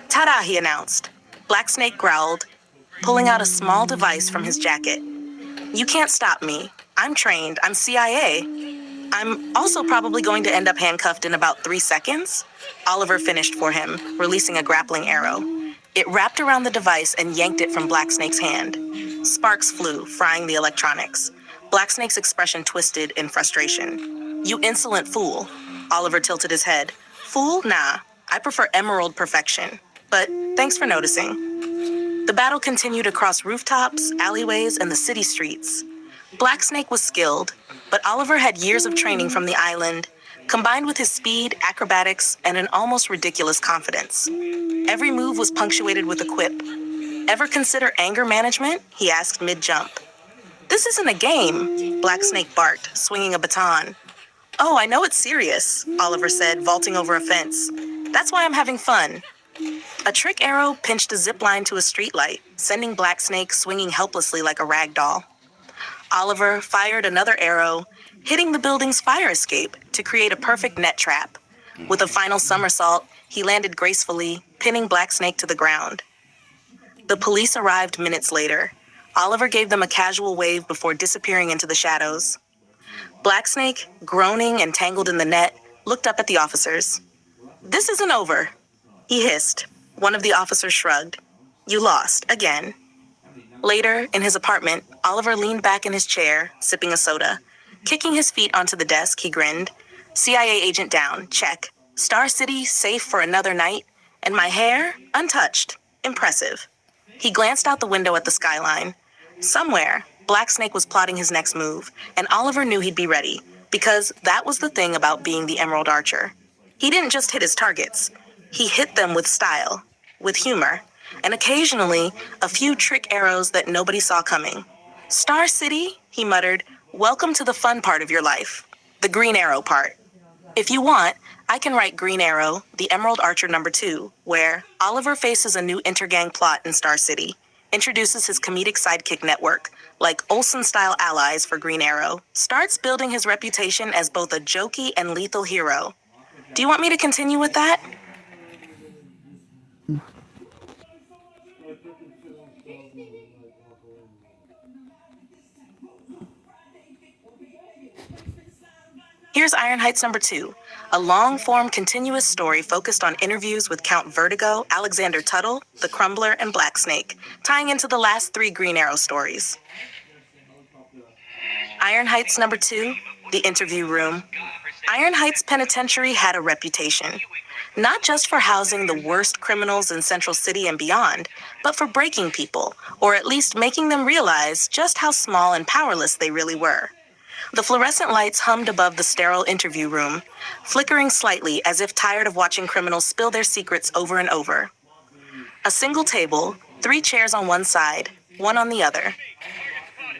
"Ta-da," he announced. Black Snake growled, pulling out a small device from his jacket. "You can't stop me. I'm trained. I'm CIA. I'm also probably going to end up handcuffed in about 3 seconds." Oliver finished for him, releasing a grappling arrow. It wrapped around the device and yanked it from Black Snake's hand. Sparks flew, frying the electronics. Black Snake's expression twisted in frustration. "You insolent fool." Oliver tilted his head. "Fool? Nah. I prefer emerald perfection. But thanks for noticing." The battle continued across rooftops, alleyways, and the city streets. Black Snake was skilled, but Oliver had years of training from the island, combined with his speed, acrobatics, and an almost ridiculous confidence. Every move was punctuated with a quip. "Ever consider anger management?" he asked mid-jump. "This isn't a game," Black Snake barked, swinging a baton. "Oh, I know it's serious," Oliver said, vaulting over a fence. "That's why I'm having fun." A trick arrow pinched a zip line to a streetlight, sending Black Snake swinging helplessly like a rag doll. Oliver fired another arrow, hitting the building's fire escape to create a perfect net trap. With a final somersault, he landed gracefully, pinning Black Snake to the ground. The police arrived minutes later. Oliver gave them a casual wave before disappearing into the shadows. Black Snake, groaning and tangled in the net, looked up at the officers. "This isn't over," he hissed. One of the officers shrugged. "You lost, again." Later, in his apartment, Oliver leaned back in his chair, sipping a soda. Kicking his feet onto the desk, he grinned. "CIA agent down, check. Star City, safe for another night. And my hair, untouched. Impressive." He glanced out the window at the skyline. Somewhere, Black Snake was plotting his next move, and Oliver knew he'd be ready, because that was the thing about being the Emerald Archer. He didn't just hit his targets. He hit them with style, with humor, and occasionally a few trick arrows that nobody saw coming. "Star City," he muttered, "welcome to the fun part of your life, the Green Arrow part. If you want, I can write Green Arrow, the Emerald Archer #2, where Oliver faces a new intergang plot in Star City, introduces his comedic sidekick network, like Olsen-style allies for Green Arrow, starts building his reputation as both a jokey and lethal hero. Do you want me to continue with that?" Here's Iron Heights #2, a long-form continuous story focused on interviews with Count Vertigo, Alexander Tuttle, the Crumbler, and Black Snake, tying into the last 3 Green Arrow stories. Iron Heights #2, the interview room. Iron Heights Penitentiary had a reputation, not just for housing the worst criminals in Central City and beyond, but for breaking people, or at least making them realize just how small and powerless they really were. The fluorescent lights hummed above the sterile interview room, flickering slightly as if tired of watching criminals spill their secrets over and over. A single table, 3 chairs on one side, one on the other.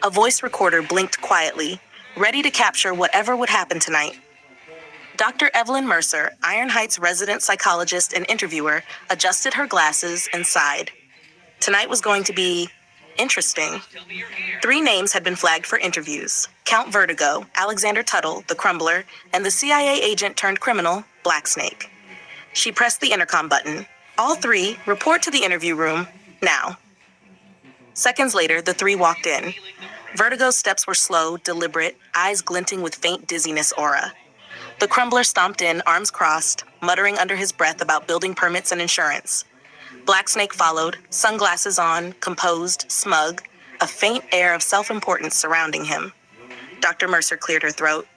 A voice recorder blinked quietly, ready to capture whatever would happen tonight. Dr. Evelyn Mercer, Iron Heights resident psychologist and interviewer, adjusted her glasses and sighed. Tonight was going to be interesting. 3 names had been flagged for interviews: Count Vertigo, Alexander Tuttle, the Crumbler, and the CIA agent turned criminal, Black Snake. She pressed the intercom button. "All 3, report to the interview room, now." Seconds later, the 3 walked in. Vertigo's steps were slow, deliberate, eyes glinting with faint dizziness aura. The Crumbler stomped in, arms crossed, muttering under his breath about building permits and insurance. Black Snake followed, sunglasses on, composed, smug, a faint air of self-importance surrounding him. Dr. Mercer cleared her throat.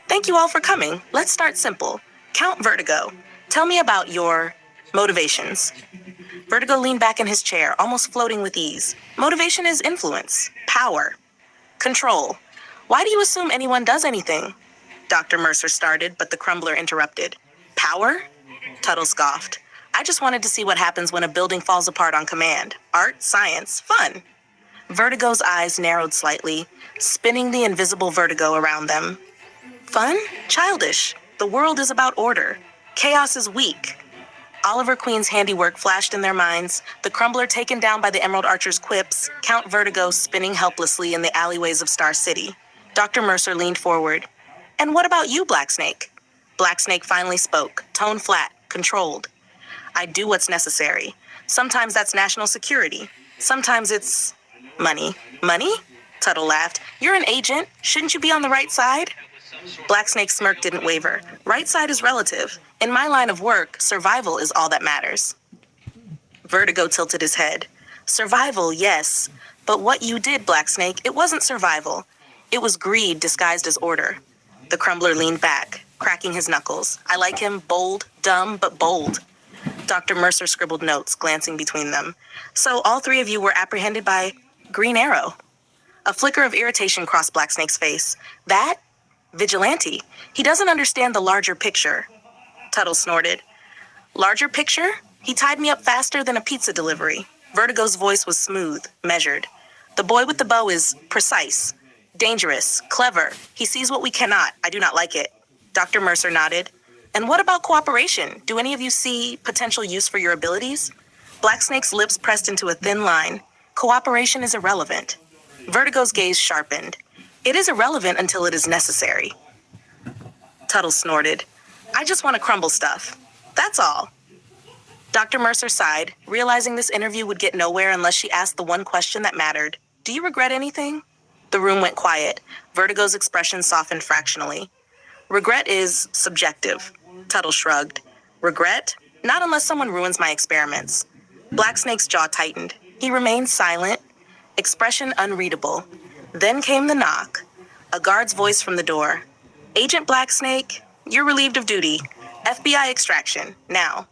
"Thank you all for coming. Let's start simple. Count Vertigo, tell me about your motivations." Vertigo leaned back in his chair, almost floating with ease. "Motivation is influence, power, control. Why do you assume anyone does anything?" Dr. Mercer started, but the Crumbler interrupted. "Power?" Tuttle scoffed. "I just wanted to see what happens when a building falls apart on command. Art, science, fun." Vertigo's eyes narrowed slightly, spinning the invisible Vertigo around them. "Fun? Childish. The world is about order. Chaos is weak." Oliver Queen's handiwork flashed in their minds, the crumbler taken down by the Emerald Archer's quips, Count Vertigo spinning helplessly in the alleyways of Star City. Dr. Mercer leaned forward. "And what about you, Blacksnake?" Blacksnake finally spoke, tone flat, controlled. "I do what's necessary. Sometimes that's national security. Sometimes it's money." "Money?" Tuttle laughed. "You're an agent. Shouldn't you be on the right side?" Blacksnake's smirk didn't waver. "Right side is relative. In my line of work, survival is all that matters." Vertigo tilted his head. "Survival, yes. But what you did, Blacksnake, it wasn't survival. It was greed disguised as order." The crumbler leaned back, cracking his knuckles. "I like him bold, dumb, but bold." Dr. Mercer scribbled notes, glancing between them. "So all three of you were apprehended by Green Arrow." A flicker of irritation crossed Blacksnake's face. "That? Vigilante. He doesn't understand the larger picture." Tuttle snorted. "Larger picture? He tied me up faster than a pizza delivery." Vertigo's voice was smooth, measured. "The boy with the bow is precise, dangerous, clever. He sees what we cannot. I do not like it." Dr. Mercer nodded. "And what about cooperation? Do any of you see potential use for your abilities?" Blacksnake's lips pressed into a thin line. "Cooperation is irrelevant." Vertigo's gaze sharpened. "It is irrelevant until it is necessary." Tuttle snorted. "I just want to crumble stuff. That's all." Dr. Mercer sighed, realizing this interview would get nowhere unless she asked the one question that mattered. "Do you regret anything?" The room went quiet. Vertigo's expression softened fractionally. "Regret is subjective." Tuttle shrugged. "Regret? Not unless someone ruins my experiments." Blacksnake's jaw tightened. He remained silent, expression unreadable. Then came the knock. A guard's voice from the door. "Agent Blacksnake, you're relieved of duty. FBI extraction, now."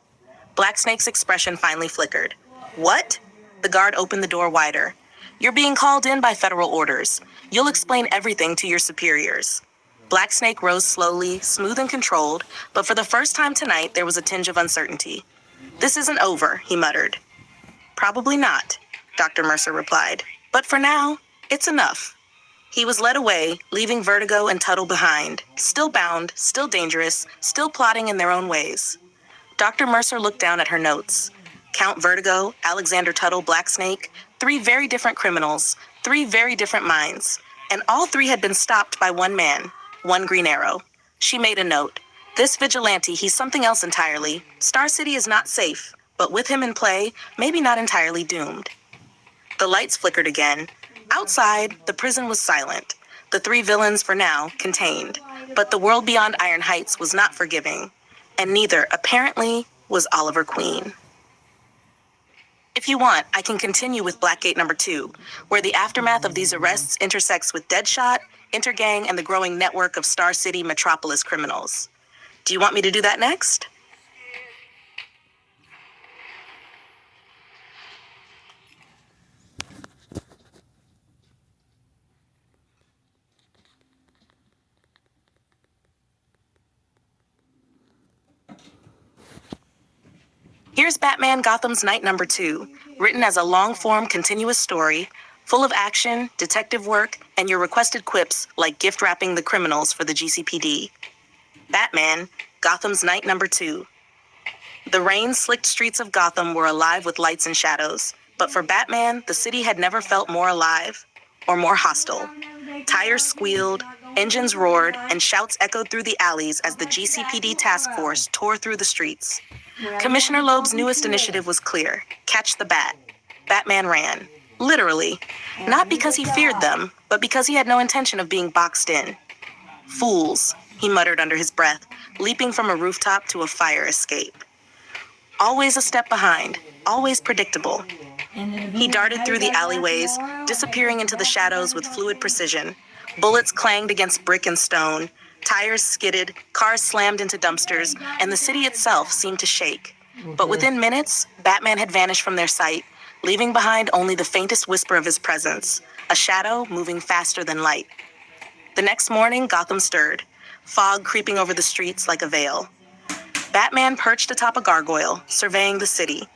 Blacksnake's expression finally flickered. "What?" The guard opened the door wider. "You're being called in by federal orders. You'll explain everything to your superiors." Blacksnake rose slowly, smooth and controlled, but for the first time tonight there was a tinge of uncertainty. "This isn't over," he muttered. "Probably not," Dr. Mercer replied. "But for now, it's enough." He was led away, leaving Vertigo and Tuttle behind, still bound, still dangerous, still plotting in their own ways. Dr. Mercer looked down at her notes. Count Vertigo, Alexander Tuttle, Blacksnake, 3 very different criminals, 3 very different minds, and all 3 had been stopped by one man, one Green Arrow. She made a note. "This vigilante, he's something else entirely. Star City is not safe, but with him in play, maybe not entirely doomed." The lights flickered again. Outside, the prison was silent. The 3 villains, for now, contained. But the world beyond Iron Heights was not forgiving. And neither, apparently, was Oliver Queen. If you want, I can continue with Blackgate number 2, where the aftermath of these arrests intersects with Deadshot, Intergang, and the growing network of Star City metropolis criminals. Do you want me to do that next? Here's Batman Gotham's Night number 2, written as a long-form continuous story, full of action, detective work, and your requested quips like gift-wrapping the criminals for the GCPD. Batman, Gotham's Night number 2. The rain-slicked streets of Gotham were alive with lights and shadows, but for Batman, the city had never felt more alive or more hostile. Tires squealed, engines roared, and shouts echoed through the alleys as the GCPD task force tore through the streets. Commissioner Loeb's newest initiative was clear. Catch the Bat. Batman ran. Literally. Not because he feared them, but because he had no intention of being boxed in. "Fools," he muttered under his breath, leaping from a rooftop to a fire escape. Always a step behind, always predictable. He darted through the alleyways, disappearing into the shadows with fluid precision. Bullets clanged against brick and stone. Tires skidded, cars slammed into dumpsters, and the city itself seemed to shake. But within minutes, Batman had vanished from their sight, leaving behind only the faintest whisper of his presence, a shadow moving faster than light. The next morning, Gotham stirred, fog creeping over the streets like a veil. Batman perched atop a gargoyle, surveying the city.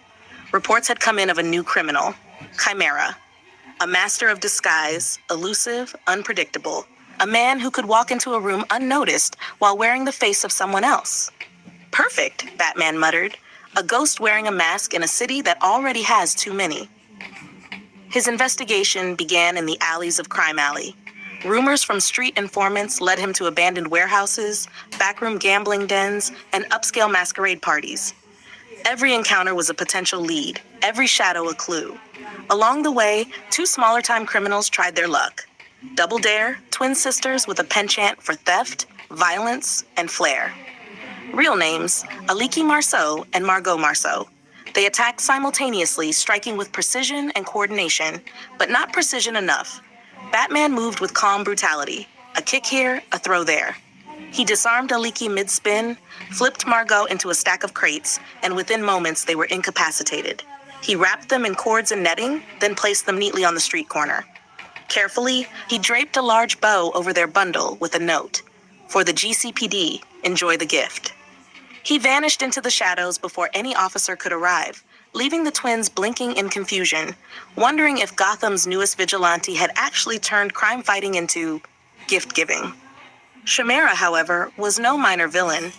Reports had come in of a new criminal, Chimera, a master of disguise, elusive, unpredictable. A man who could walk into a room unnoticed while wearing the face of someone else. "Perfect," Batman muttered. a ghost wearing a mask in a city that already has too many. His investigation began in the alleys of Crime Alley. Rumors from street informants led him to abandoned warehouses, backroom gambling dens, and upscale masquerade parties. Every encounter was a potential lead, every shadow a clue. Along the way, two smaller-time criminals tried their luck. Double Dare, twin sisters with a penchant for theft, violence, and flair. Real names, Aliki Marceau and Margot Marceau. They attacked simultaneously, striking with precision and coordination, but not precision enough. Batman moved with calm brutality. A kick here, a throw there. He disarmed Aliki mid-spin, flipped Margot into a stack of crates, and within moments they were incapacitated. He wrapped them in cords and netting, then placed them neatly on the street corner. Carefully, he draped a large bow over their bundle with a note. For the GCPD, enjoy the gift. He vanished into the shadows before any officer could arrive, leaving the twins blinking in confusion, wondering if Gotham's newest vigilante had actually turned crime fighting into gift-giving. Chimera, however, was no minor villain.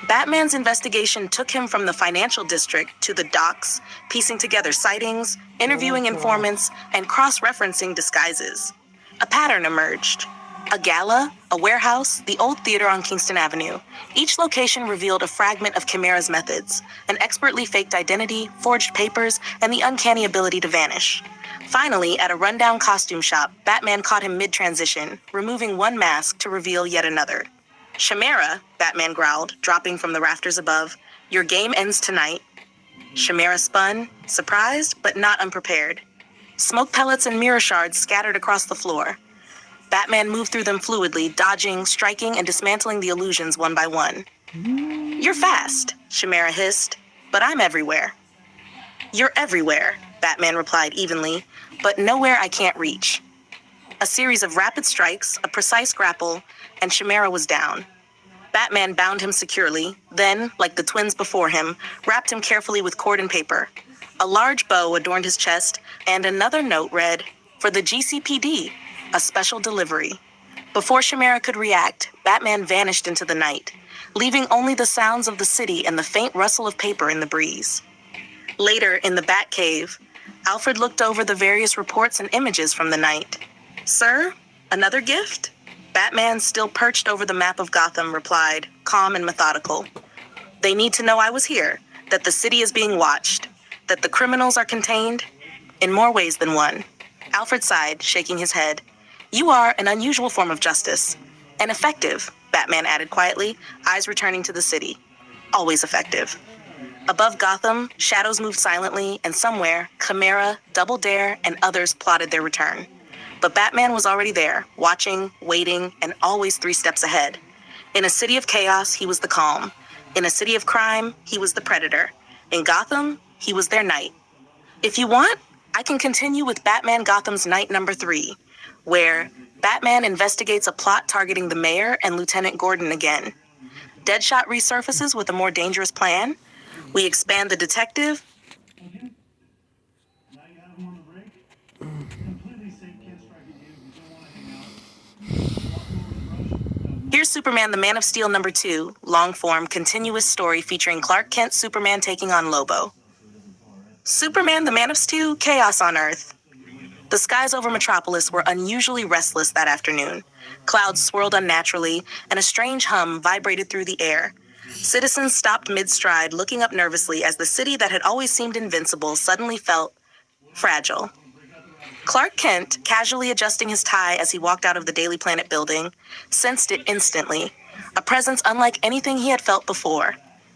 Batman's investigation took him from the financial district to the docks, piecing together sightings, interviewing informants, and cross-referencing disguises. A pattern emerged. A gala, a warehouse, the old theater on Kingston Avenue. Each location revealed a fragment of Chimera's methods, an expertly faked identity, forged papers, and the uncanny ability to vanish. Finally, at a rundown costume shop, Batman caught him mid-transition, removing one mask to reveal yet another. Chimera, Batman growled, dropping from the rafters above, your game ends tonight. Chimera spun, surprised but not unprepared. Smoke pellets and mirror shards scattered across the floor. Batman moved through them fluidly, dodging, striking, and dismantling the illusions one by one. You're fast, Chimera hissed, but I'm everywhere. You're everywhere, Batman replied evenly, but nowhere I can't reach. A series of rapid strikes, a precise grapple, and Chimera was down. Batman bound him securely, then, like the twins before him, wrapped him carefully with cord and paper. A large bow adorned his chest, and another note read, for the GCPD, a special delivery. Before Chimera could react, Batman vanished into the night, leaving only the sounds of the city and the faint rustle of paper in the breeze. Later, in the Batcave, Alfred looked over the various reports and images from the night. Sir, another gift? Batman, still perched over the map of Gotham, replied, calm and methodical. They need to know I was here, that the city is being watched, that the criminals are contained, in more ways than one. Alfred sighed, shaking his head. You are an unusual form of justice. And effective, Batman added quietly, eyes returning to the city. Always effective. Above Gotham, shadows moved silently, and somewhere, Chimera, Double Dare, and others plotted their return. But Batman was already there, watching, waiting, and always 3 steps ahead. In a city of chaos, he was the calm. In a city of crime, he was the predator. In Gotham, he was their knight. If you want, I can continue with Batman Gotham's Night number 3, where Batman investigates a plot targeting the mayor and Lieutenant Gordon again. Deadshot resurfaces with a more dangerous plan. We expand the detective. Now you have him on the break. Completely safe, can't strike again. You don't want to hang out. Walk over and rush. Here's Superman the Man of Steel number 2, long-form, continuous story featuring Clark Kent Superman taking on Lobo. Superman the Man of Steel, chaos on Earth. The skies over Metropolis were unusually restless that afternoon. Clouds swirled unnaturally, and a strange hum vibrated through the air. Citizens stopped mid-stride, looking up nervously as the city that had always seemed invincible suddenly felt fragile. Clark Kent, casually adjusting his tie as he walked out of the Daily Planet building, sensed it instantly, a presence unlike anything he had felt before.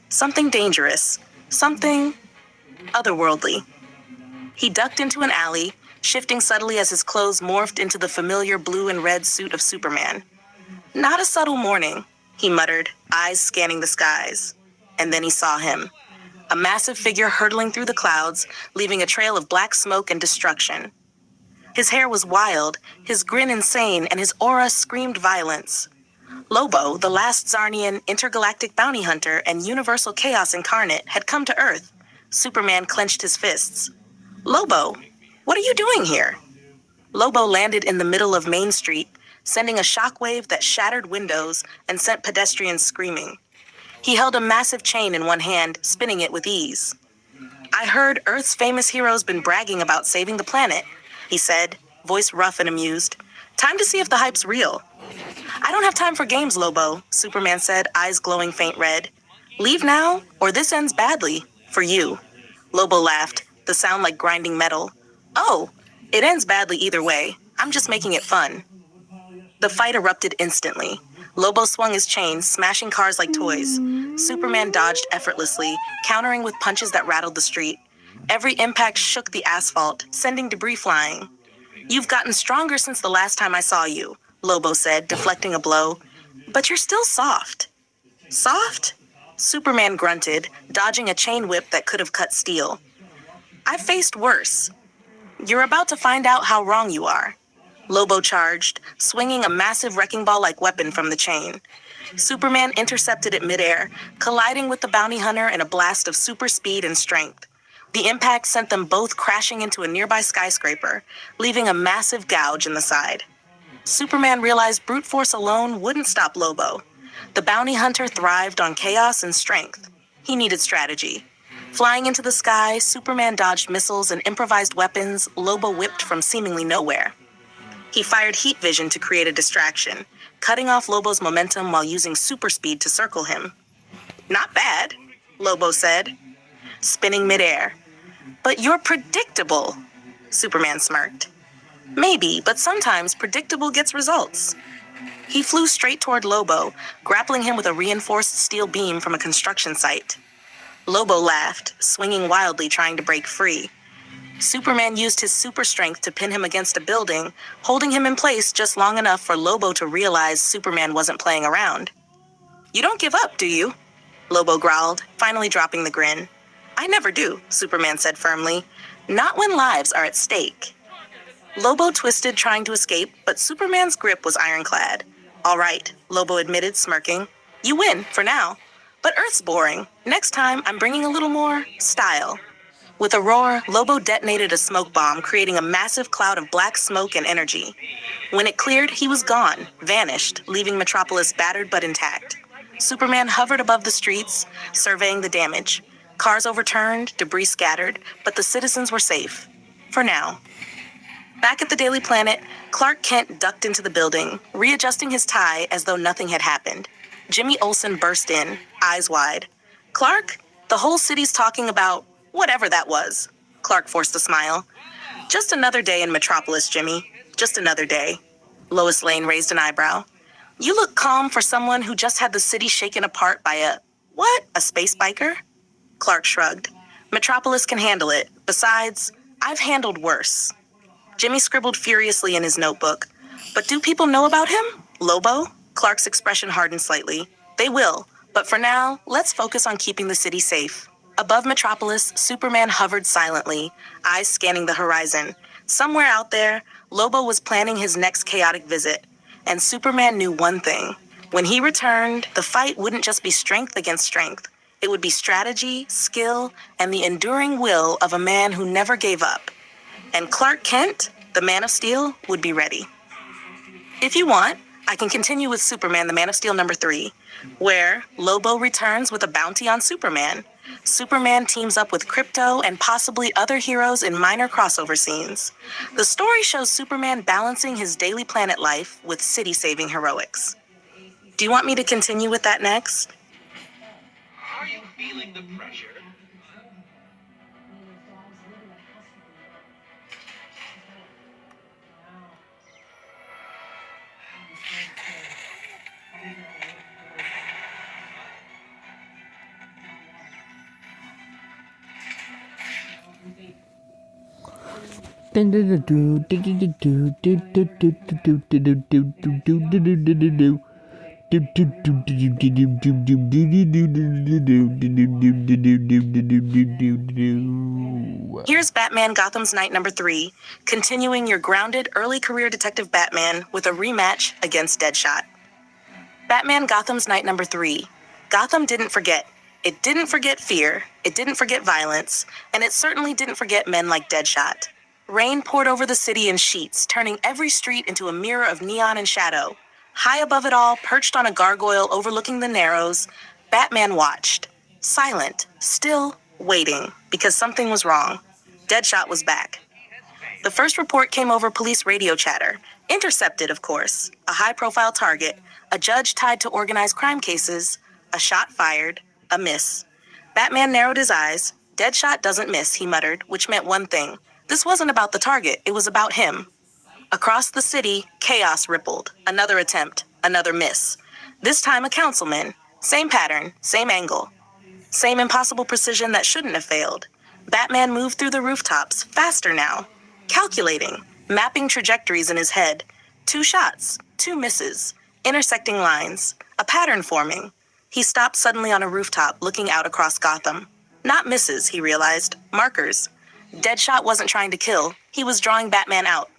Something dangerous, something otherworldly. He ducked into an alley, shifting subtly as his clothes morphed into the familiar blue and red suit of Superman. Not a subtle morning, he muttered, eyes scanning the skies. And then he saw him. A massive figure hurtling through the clouds, leaving a trail of black smoke and destruction. His hair was wild, his grin insane, and his aura screamed violence. Lobo, the last Zarnian intergalactic bounty hunter and universal chaos incarnate, had come to Earth. Superman clenched his fists. Lobo, what are you doing here? Lobo landed in the middle of Main Street, sending a shockwave that shattered windows and sent pedestrians screaming. He held a massive chain in one hand, spinning it with ease. I heard Earth's famous heroes been bragging about saving the planet, he said, voice rough and amused. Time to see if the hype's real. I don't have time for games, Lobo, Superman said, eyes glowing faint red. Leave now, or this ends badly. For you. Lobo laughed, the sound like grinding metal. Oh, it ends badly either way. I'm just making it fun. The fight erupted instantly. Lobo swung his chain, smashing cars like toys. Superman dodged effortlessly, countering with punches that rattled the street. Every impact shook the asphalt, sending debris flying. You've gotten stronger since the last time I saw you, Lobo said, deflecting a blow. But you're still soft. Soft? Superman grunted, dodging a chain whip that could have cut steel. I've faced worse. You're about to find out how wrong you are. Lobo charged, swinging a massive wrecking ball-like weapon from the chain. Superman intercepted it midair, colliding with the bounty hunter in a blast of super speed and strength. The impact sent them both crashing into a nearby skyscraper, leaving a massive gouge in the side. Superman realized brute force alone wouldn't stop Lobo. The bounty hunter thrived on chaos and strength. He needed strategy. Flying into the sky, Superman dodged missiles and improvised weapons Lobo whipped from seemingly nowhere. He fired heat vision to create a distraction, cutting off Lobo's momentum while using super speed to circle him. Not bad, Lobo said, spinning midair. But you're predictable, Superman smirked. Maybe, but sometimes predictable gets results. He flew straight toward Lobo, grappling him with a reinforced steel beam from a construction site. Lobo laughed, swinging wildly trying to break free. Superman used his super strength to pin him against a building, holding him in place just long enough for Lobo to realize Superman wasn't playing around. You don't give up, do you? Lobo growled, finally dropping the grin. I never do, Superman said firmly. Not when lives are at stake. Lobo twisted, trying to escape, but Superman's grip was ironclad. All right, Lobo admitted, smirking. You win, for now. But Earth's boring. Next time, I'm bringing a little more style. With a roar, Lobo detonated a smoke bomb, creating a massive cloud of black smoke and energy. When it cleared, he was gone, vanished, leaving Metropolis battered but intact. Superman hovered above the streets, surveying the damage. Cars overturned, debris scattered, but the citizens were safe. For now. Back at the Daily Planet, Clark Kent ducked into the building, readjusting his tie as though nothing had happened. Jimmy Olsen burst in, eyes wide. Clark, the whole city's talking about whatever that was. Clark forced a smile. Just another day in Metropolis, Jimmy. Just another day. Lois Lane raised an eyebrow. You look calm for someone who just had the city shaken apart by a space biker? Clark shrugged. Metropolis can handle it. Besides, I've handled worse. Jimmy scribbled furiously in his notebook. But do people know about him? Lobo? Clark's expression hardened slightly. They will, but for now, let's focus on keeping the city safe. Above Metropolis, Superman hovered silently, eyes scanning the horizon. Somewhere out there, Lobo was planning his next chaotic visit. And Superman knew one thing. When he returned, the fight wouldn't just be strength against strength. It would be strategy, skill, and the enduring will of a man who never gave up. And Clark Kent, the Man of Steel, would be ready. If you want, I can continue with Superman, the Man of Steel #3, where Lobo returns with a bounty on Superman. Superman teams up with Krypto and possibly other heroes in minor crossover scenes. The story shows Superman balancing his Daily Planet life with city-saving heroics. Do you want me to continue with that next? Are you feeling the pressure? Here's Batman Gotham's Night #3, continuing your grounded early career detective Batman with a rematch against Deadshot. Batman Gotham's Night #3. Gotham didn't forget. It didn't forget fear, it didn't forget violence, and it certainly didn't forget men like Deadshot. Rain poured over the city in sheets, turning every street into a mirror of neon and shadow. High above it all, perched on a gargoyle overlooking the Narrows, Batman watched, silent, still waiting, because something was wrong. Deadshot was back. The first report came over police radio chatter. Intercepted, of course. A high-profile target, a judge tied to organized crime cases, a shot fired, a miss. Batman narrowed his eyes. Deadshot doesn't miss, he muttered, which meant one thing. This wasn't about the target, it was about him. Across the city, chaos rippled. Another attempt, another miss. This time a councilman. Same pattern, same angle. Same impossible precision that shouldn't have failed. Batman moved through the rooftops, faster now. Calculating, mapping trajectories in his head. 2 shots, 2 misses, intersecting lines, a pattern forming. He stopped suddenly on a rooftop, looking out across Gotham. Not misses, he realized, markers. Deadshot wasn't trying to kill, he was drawing Batman out.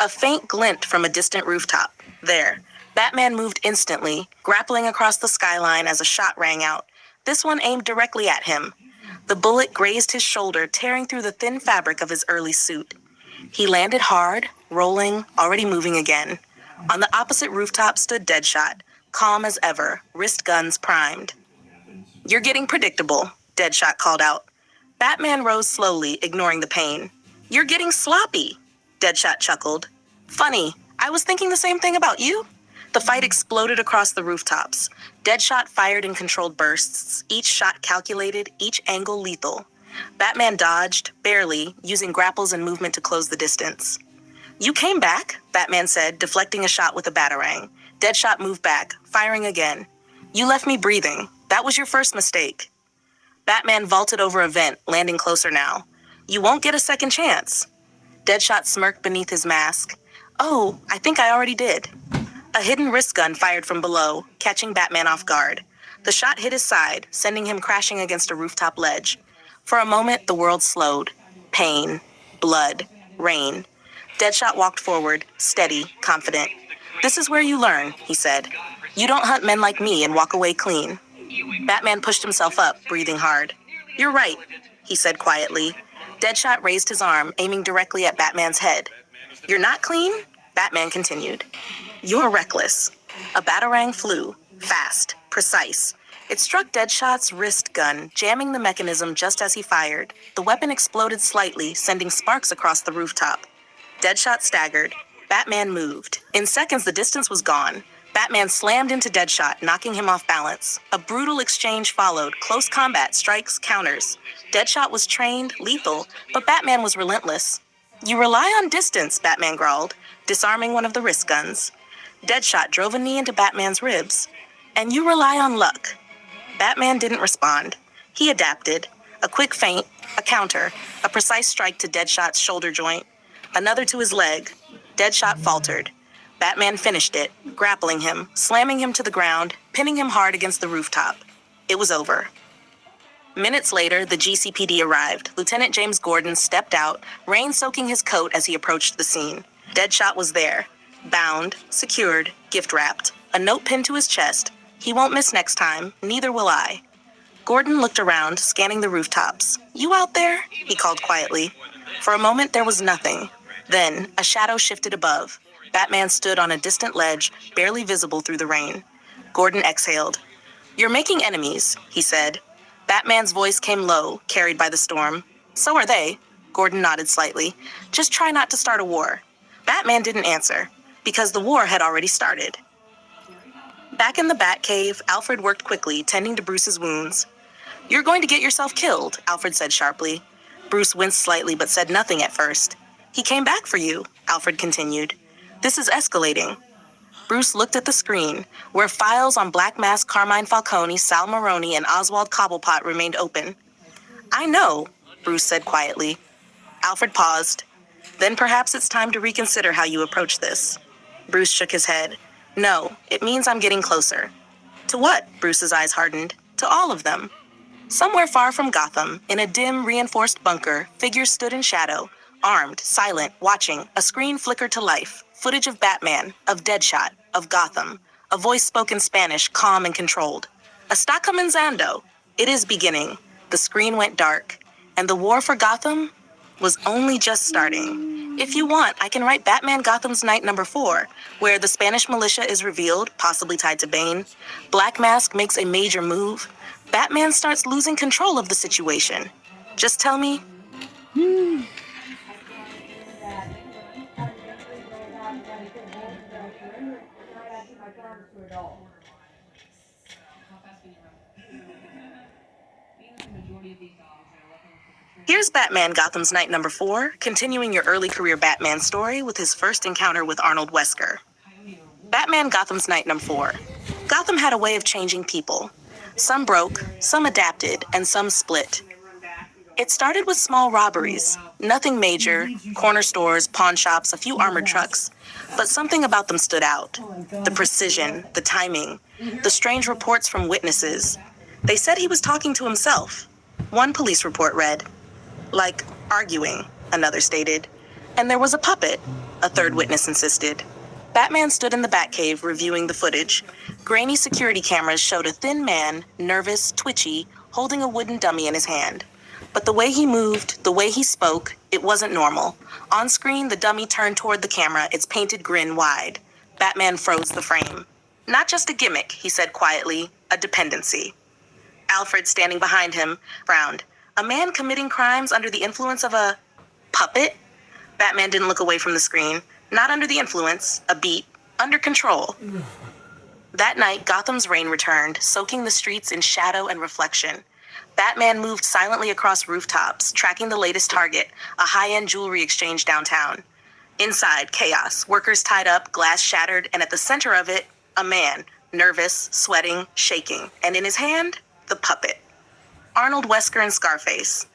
A faint glint from a distant rooftop. There. Batman moved instantly, grappling across the skyline as a shot rang out. This one aimed directly at him. The bullet grazed his shoulder, tearing through the thin fabric of his early suit. He landed hard, rolling, already moving again. On the opposite rooftop stood Deadshot, calm as ever, wrist guns primed. "You're getting predictable," Deadshot called out. Batman rose slowly, ignoring the pain. "You're getting sloppy," Deadshot chuckled. "Funny, I was thinking the same thing about you." The fight exploded across the rooftops. Deadshot fired in controlled bursts, each shot calculated, each angle lethal. Batman dodged, barely, using grapples and movement to close the distance. "You came back," Batman said, deflecting a shot with a batarang. Deadshot moved back, firing again. "You left me breathing. That was your first mistake." Batman vaulted over a vent, landing closer now. "You won't get a second chance." Deadshot smirked beneath his mask. "Oh, I think I already did." A hidden wrist gun fired from below, catching Batman off guard. The shot hit his side, sending him crashing against a rooftop ledge. For a moment, the world slowed. Pain, blood, rain. Deadshot walked forward, steady, confident. "This is where you learn," he said. "You don't hunt men like me and walk away clean." Batman pushed himself up, breathing hard. "You're right," he said quietly. Deadshot raised his arm, aiming directly at Batman's head. "You're not clean?" Batman continued. "You're reckless." A batarang flew, fast, precise. It struck Deadshot's wrist gun, jamming the mechanism just as he fired. The weapon exploded slightly, sending sparks across the rooftop. Deadshot staggered. Batman moved. In seconds, the distance was gone. Batman slammed into Deadshot, knocking him off balance. A brutal exchange followed, close combat, strikes, counters. Deadshot was trained, lethal, but Batman was relentless. "You rely on distance," Batman growled, disarming one of the wrist guns. Deadshot drove a knee into Batman's ribs. "And you rely on luck." Batman didn't respond. He adapted. A quick feint, a counter, a precise strike to Deadshot's shoulder joint, another to his leg. Deadshot faltered. Batman finished it, grappling him, slamming him to the ground, pinning him hard against the rooftop. It was over. Minutes later, the GCPD arrived. Lieutenant James Gordon stepped out, rain soaking his coat as he approached the scene. Deadshot was there, bound, secured, gift-wrapped, a note pinned to his chest. "He won't miss next time, neither will I." Gordon looked around, scanning the rooftops. "You out there?" he called quietly. For a moment, there was nothing. Then, a shadow shifted above. Batman stood on a distant ledge, barely visible through the rain. Gordon exhaled. "You're making enemies," he said. Batman's voice came low, carried by the storm. "So are they." Gordon nodded slightly. "Just try not to start a war." Batman didn't answer, because the war had already started. Back in the Batcave, Alfred worked quickly, tending to Bruce's wounds. "You're going to get yourself killed," Alfred said sharply. Bruce winced slightly but said nothing at first. "He came back for you," Alfred continued. "This is escalating." Bruce looked at the screen, where files on Black Mask Carmine Falcone, Sal Maroni, and Oswald Cobblepot remained open. "I know," Bruce said quietly. Alfred paused. "Then perhaps it's time to reconsider how you approach this." Bruce shook his head. "No, it means I'm getting closer." "To what?" Bruce's eyes hardened. "To all of them." Somewhere far from Gotham, in a dim, reinforced bunker, figures stood in shadow, armed, silent, watching. A screen flickered to life. Footage of Batman, of Deadshot, of Gotham. A voice spoke in Spanish, calm and controlled. "Está comenzando." It is beginning. The screen went dark. And the war for Gotham? was only just starting. If you want, I can write Batman Gotham's Night #4, where the Spanish militia is revealed, possibly tied to Bane. Black Mask makes a major move. Batman starts losing control of the situation. Just tell me. Here's Batman Gotham's Night #4, continuing your early career Batman story with his first encounter with Arnold Wesker. Batman Gotham's Night #4. Gotham had a way of changing people. Some broke, some adapted, and some split. It started with small robberies, nothing major, corner stores, pawn shops, a few armored trucks. But something about them stood out. The precision, the timing, the strange reports from witnesses. They said he was talking to himself. One police report read, "Like arguing," another stated. And there was a puppet, a third witness insisted. Batman stood in the Batcave reviewing the footage. Grainy security cameras showed a thin man, nervous, twitchy, holding a wooden dummy in his hand. But the way he moved, the way he spoke, it wasn't normal. On screen, the dummy turned toward the camera, its painted grin wide. Batman froze the frame. "Not just a gimmick," he said quietly, "a dependency." Alfred, standing behind him, frowned. A man committing crimes under the influence of a puppet? Batman didn't look away from the screen. Not under the influence, a beat, under control. That night, Gotham's rain returned, soaking the streets in shadow and reflection. Batman moved silently across rooftops, tracking the latest target, a high-end jewelry exchange downtown. Inside, chaos, workers tied up, glass shattered, and at the center of it, a man, nervous, sweating, shaking, and in his hand, the puppet. Arnold Wesker and Scarface.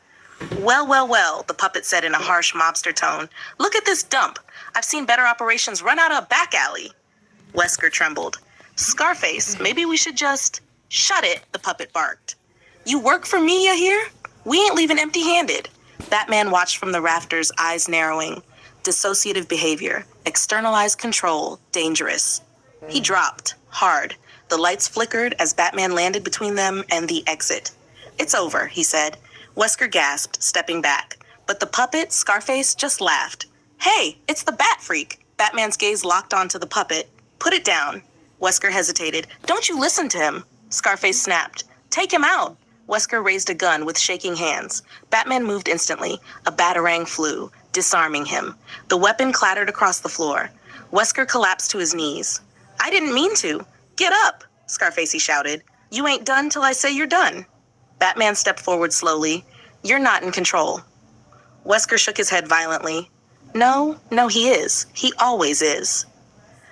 "Well, well, well," the puppet said in a harsh mobster tone. "Look at this dump. I've seen better operations run out of a back alley." Wesker trembled. "Scarface, maybe we should just..." "Shut it," the puppet barked. "You work for me, you hear? We ain't leaving empty-handed." Batman watched from the rafters, eyes narrowing. Dissociative behavior, externalized control, dangerous. He dropped, hard. The lights flickered as Batman landed between them and the exit. "It's over," he said. Wesker gasped, stepping back. But the puppet, Scarface, just laughed. "Hey, it's the Bat Freak." Batman's gaze locked onto the puppet. "Put it down." Wesker hesitated. "Don't you listen to him." Scarface snapped. "Take him out." Wesker raised a gun with shaking hands. Batman moved instantly. A batarang flew, disarming him. The weapon clattered across the floor. Wesker collapsed to his knees. "I didn't mean to." "Get up," Scarface shouted. "You ain't done till I say you're done." Batman stepped forward slowly. "You're not in control." Wesker shook his head violently. No, he is. He always is."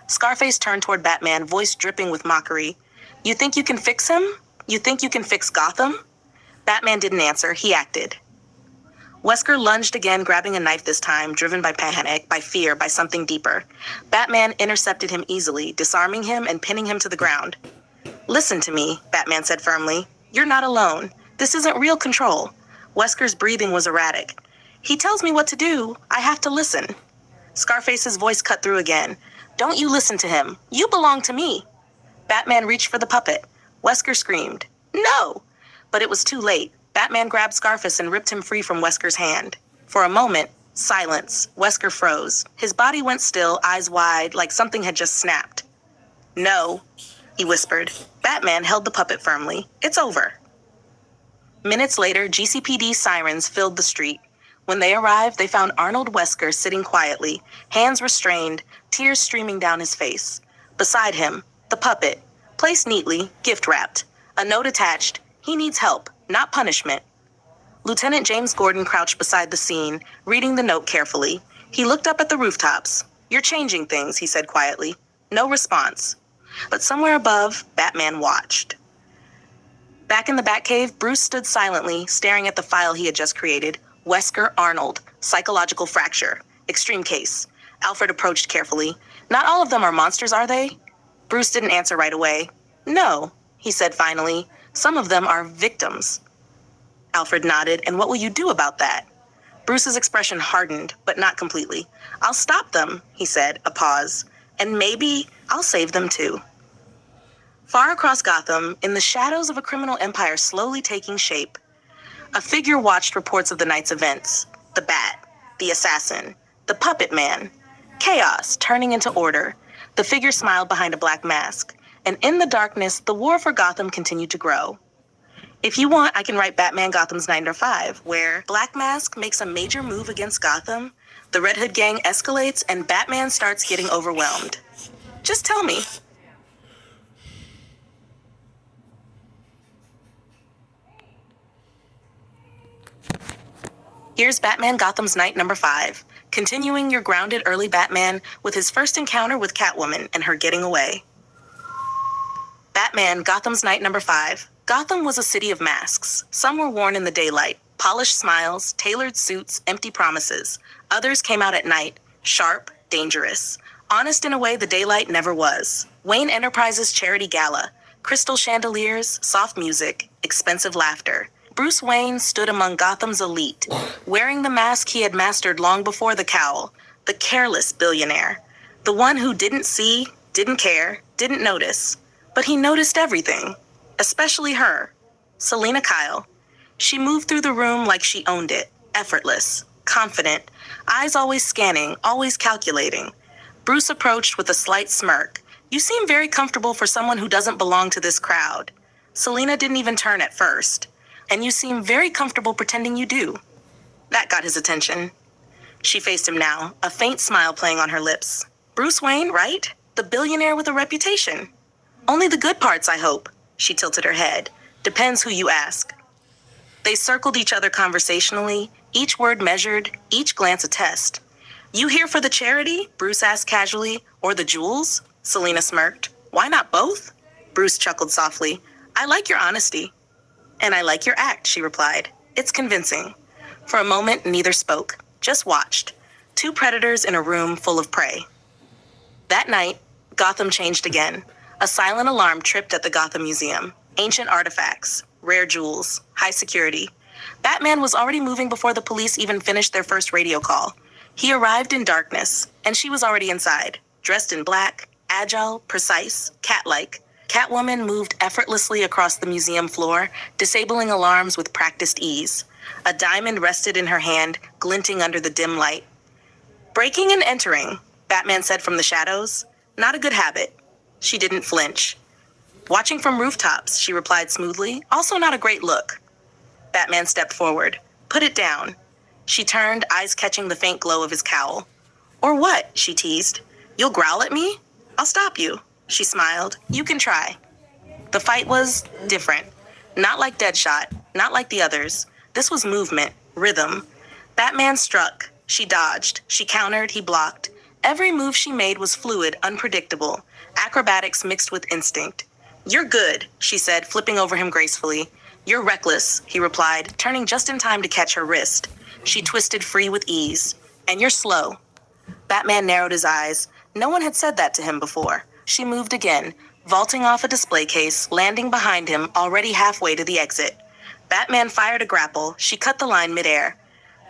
Scarface turned toward Batman, voice dripping with mockery. "You think you can fix him? You think you can fix Gotham?" Batman didn't answer. He acted. Wesker lunged again, grabbing a knife this time, driven by panic, by fear, by something deeper. Batman intercepted him easily, disarming him and pinning him to the ground. "Listen to me," Batman said firmly. "You're not alone. This isn't real control." Wesker's breathing was erratic. "He tells me what to do. I have to listen." Scarface's voice cut through again. "Don't you listen to him. You belong to me." Batman reached for the puppet. Wesker screamed, "No!" But it was too late. Batman grabbed Scarface and ripped him free from Wesker's hand. For a moment, silence. Wesker froze. His body went still, eyes wide, like something had just snapped. "No," he whispered. Batman held the puppet firmly. "It's over." Minutes later, GCPD sirens filled the street. When they arrived, they found Arnold Wesker sitting quietly, hands restrained, tears streaming down his face. Beside him, the puppet, placed neatly, gift-wrapped. A note attached, "He needs help, not punishment." Lieutenant James Gordon crouched beside the scene, reading the note carefully. He looked up at the rooftops. "You're changing things," he said quietly. No response. But somewhere above, Batman watched. Back in the Batcave, Bruce stood silently, staring at the file he had just created. Wesker Arnold, psychological fracture, extreme case. Alfred approached carefully. "Not all of them are monsters, are they?" Bruce didn't answer right away. "No," he said finally. "Some of them are victims." Alfred nodded. "And what will you do about that?" Bruce's expression hardened, but not completely. "I'll stop them," he said, a pause. "And maybe I'll save them too." Far across Gotham, in the shadows of a criminal empire slowly taking shape, a figure watched reports of the night's events. the Bat, the Assassin, the Puppet Man. Chaos turning into order. The figure smiled behind a black mask. And in the darkness, the war for Gotham continued to grow. If you want, I can write Batman Gotham's Knight Number 5, where Black Mask makes a major move against Gotham, the Red Hood gang escalates, and Batman starts getting overwhelmed. Just tell me. Here's Batman Gotham's Knight Number 5, continuing your grounded early Batman with his first encounter with Catwoman and her getting away. Batman Gotham's Knight Number 5. Gotham was a city of masks. Some were worn in the daylight, polished smiles, tailored suits, empty promises. Others came out at night, sharp, dangerous, honest in a way the daylight never was. Wayne Enterprises charity gala, crystal chandeliers, soft music, expensive laughter. Bruce Wayne stood among Gotham's elite, wearing the mask he had mastered long before the cowl, the careless billionaire, the one who didn't see, didn't care, didn't notice. But he noticed everything, especially her, Selina Kyle. She moved through the room like she owned it, effortless, confident, eyes always scanning, always calculating. Bruce approached with a slight smirk. You seem very comfortable for someone who doesn't belong to this crowd. Selina didn't even turn at first. And you seem very comfortable pretending you do. That got his attention. She faced him now, a faint smile playing on her lips. Bruce Wayne, right? The billionaire with a reputation. Only the good parts, I hope. She tilted her head. Depends who you ask. They circled each other conversationally, each word measured, each glance a test. You here for the charity? Bruce asked casually. Or the jewels? Selina smirked. Why not both? Bruce chuckled softly. I like your honesty. And I like your act, she replied. It's convincing. For a moment, neither spoke, just watched. Two predators in a room full of prey. That night, Gotham changed again. A silent alarm tripped at the Gotham Museum. Ancient artifacts, rare jewels, high security. Batman was already moving before the police even finished their first radio call. He arrived in darkness, and she was already inside, dressed in black, agile, precise, cat-like. Catwoman moved effortlessly across the museum floor, disabling alarms with practiced ease. A diamond rested in her hand, glinting under the dim light. Breaking and entering, Batman said from the shadows. Not a good habit. She didn't flinch. Watching from rooftops, she replied smoothly. Also not a great look. Batman stepped forward. Put it down. She turned, eyes catching the faint glow of his cowl. Or what? She teased. You'll growl at me? I'll stop you. She smiled. You can try. The fight was different. Not like Deadshot, not like the others. This was movement, rhythm. Batman struck. She dodged. She countered. He blocked. Every move she made was fluid, unpredictable. Acrobatics mixed with instinct. You're good, she said, flipping over him gracefully. You're reckless, he replied, turning just in time to catch her wrist. She twisted free with ease. And you're slow. Batman narrowed his eyes. No one had said that to him before. She moved again, vaulting off a display case, landing behind him, already halfway to the exit. Batman fired a grapple. She cut the line midair.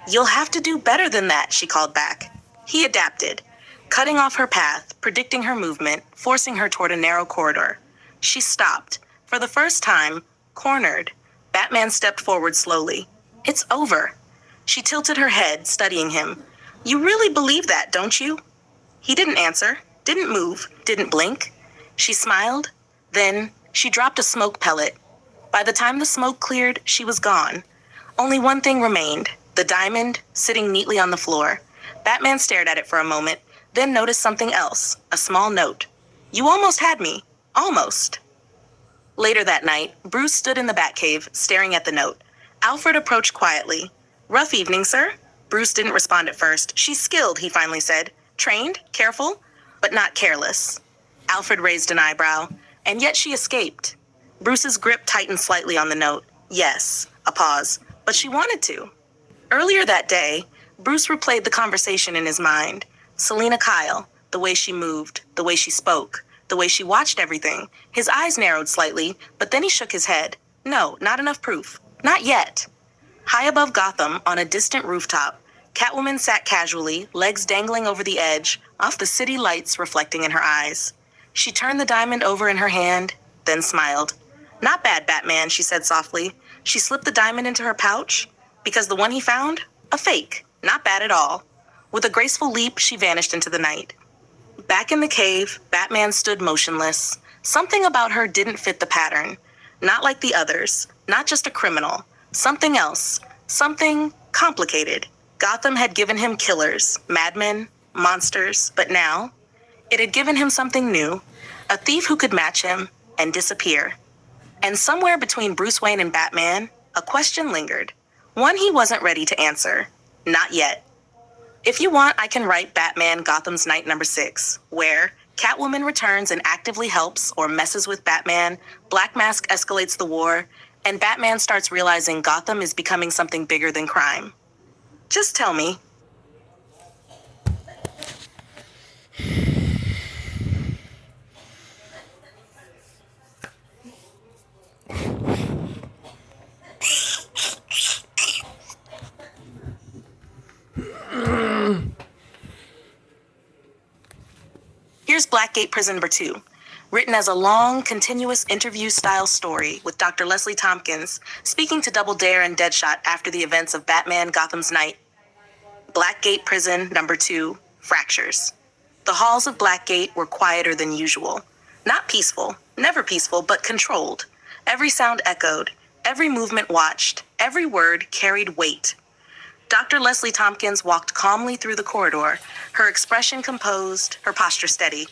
You'll have to do better than that, she called back. He adapted, cutting off her path, predicting her movement, forcing her toward a narrow corridor. She stopped. For the first time, cornered. Batman stepped forward slowly. It's over. She tilted her head, studying him. You really believe that, don't you? He didn't answer. Didn't move, didn't blink. She smiled. Then she dropped a smoke pellet. By the time the smoke cleared, she was gone. Only one thing remained, the diamond sitting neatly on the floor. Batman stared at it for a moment, then noticed something else, a small note. You almost had me. Almost. Later that night, Bruce stood in the Batcave, staring at the note. Alfred approached quietly. Rough evening, sir? Bruce didn't respond at first. She's skilled, he finally said. Trained, careful, but not careless. Alfred raised an eyebrow, and yet she escaped. Bruce's grip tightened slightly on the note. Yes, a pause, but she wanted to. Earlier that day, Bruce replayed the conversation in his mind. Selina Kyle, the way she moved, the way she spoke, the way she watched everything. His eyes narrowed slightly, but then he shook his head. No, not enough proof. Not yet. High above Gotham, on a distant rooftop, Catwoman sat casually, legs dangling over the edge, off the city lights reflecting in her eyes. She turned the diamond over in her hand, then smiled. Not bad, Batman, she said softly. She slipped the diamond into her pouch. Because the one he found? A fake. Not bad at all. With a graceful leap, she vanished into the night. Back in the cave, Batman stood motionless. Something about her didn't fit the pattern. Not like the others. Not just a criminal. Something else. Something complicated. Gotham had given him killers, madmen, monsters, but now it had given him something new. A thief who could match him and disappear. And somewhere between Bruce Wayne and Batman, a question lingered. One he wasn't ready to answer. Not yet. If you want, I can write Batman Gotham's Night number 6, where Catwoman returns and actively helps or messes with Batman, Black Mask escalates the war, and Batman starts realizing Gotham is becoming something bigger than crime. Just tell me. Here's Blackgate Prison number 2, written as a long, continuous interview-style story with Dr. Leslie Tompkins speaking to Double Dare and Deadshot after the events of Batman Gotham's Night. Blackgate Prison number 2, Fractures. The halls of Blackgate were quieter than usual. Not peaceful, never peaceful, but controlled. Every sound echoed, every movement watched, every word carried weight. Dr. Leslie Tompkins walked calmly through the corridor, her expression composed, her posture steady.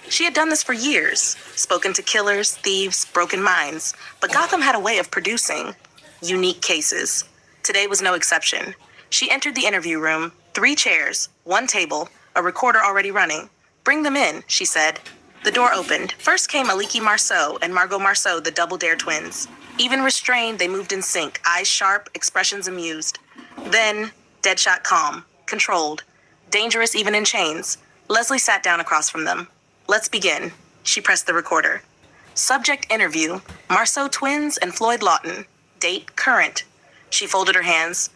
She had done this for years, spoken to killers, thieves, broken minds, but Gotham had a way of producing unique cases. Today was no exception. She entered the interview room, 3 chairs, 1 table, a recorder already running. "Bring them in," she said. The door opened. First came Aliki Marceau and Margot Marceau, the Double Dare twins. Even restrained, they moved in sync, eyes sharp, expressions amused. Then, Deadshot calm, controlled, dangerous even in chains. Leslie sat down across from them. "Let's begin." She pressed the recorder. Subject interview, Marceau twins and Floyd Lawton. Date current. She folded her hands.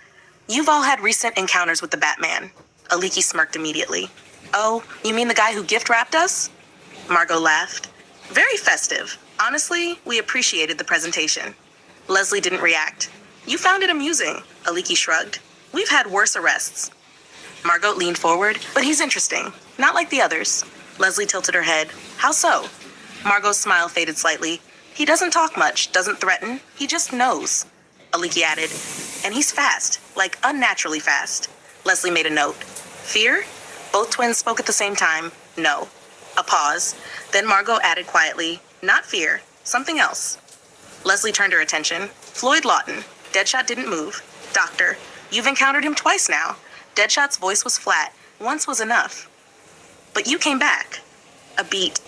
"You've all had recent encounters with the Batman." Aliki smirked immediately. "Oh, you mean the guy who gift-wrapped us?" Margot laughed. "Very festive. Honestly, we appreciated the presentation." Leslie didn't react. "You found it amusing," Aliki shrugged. "We've had worse arrests." Margot leaned forward. "But he's interesting. Not like the others." Leslie tilted her head. "How so?" Margot's smile faded slightly. "He doesn't talk much, doesn't threaten. He just knows." Aliki added. "And he's fast, like unnaturally fast." Leslie made a note. "Fear?" Both twins spoke at the same time. "No." A pause. Then Margot added quietly, "Not fear, something else." Leslie turned her attention. "Floyd Lawton." Deadshot didn't move. "Doctor, you've encountered him twice now." Deadshot's voice was flat. "Once was enough." "But you came back." A beat.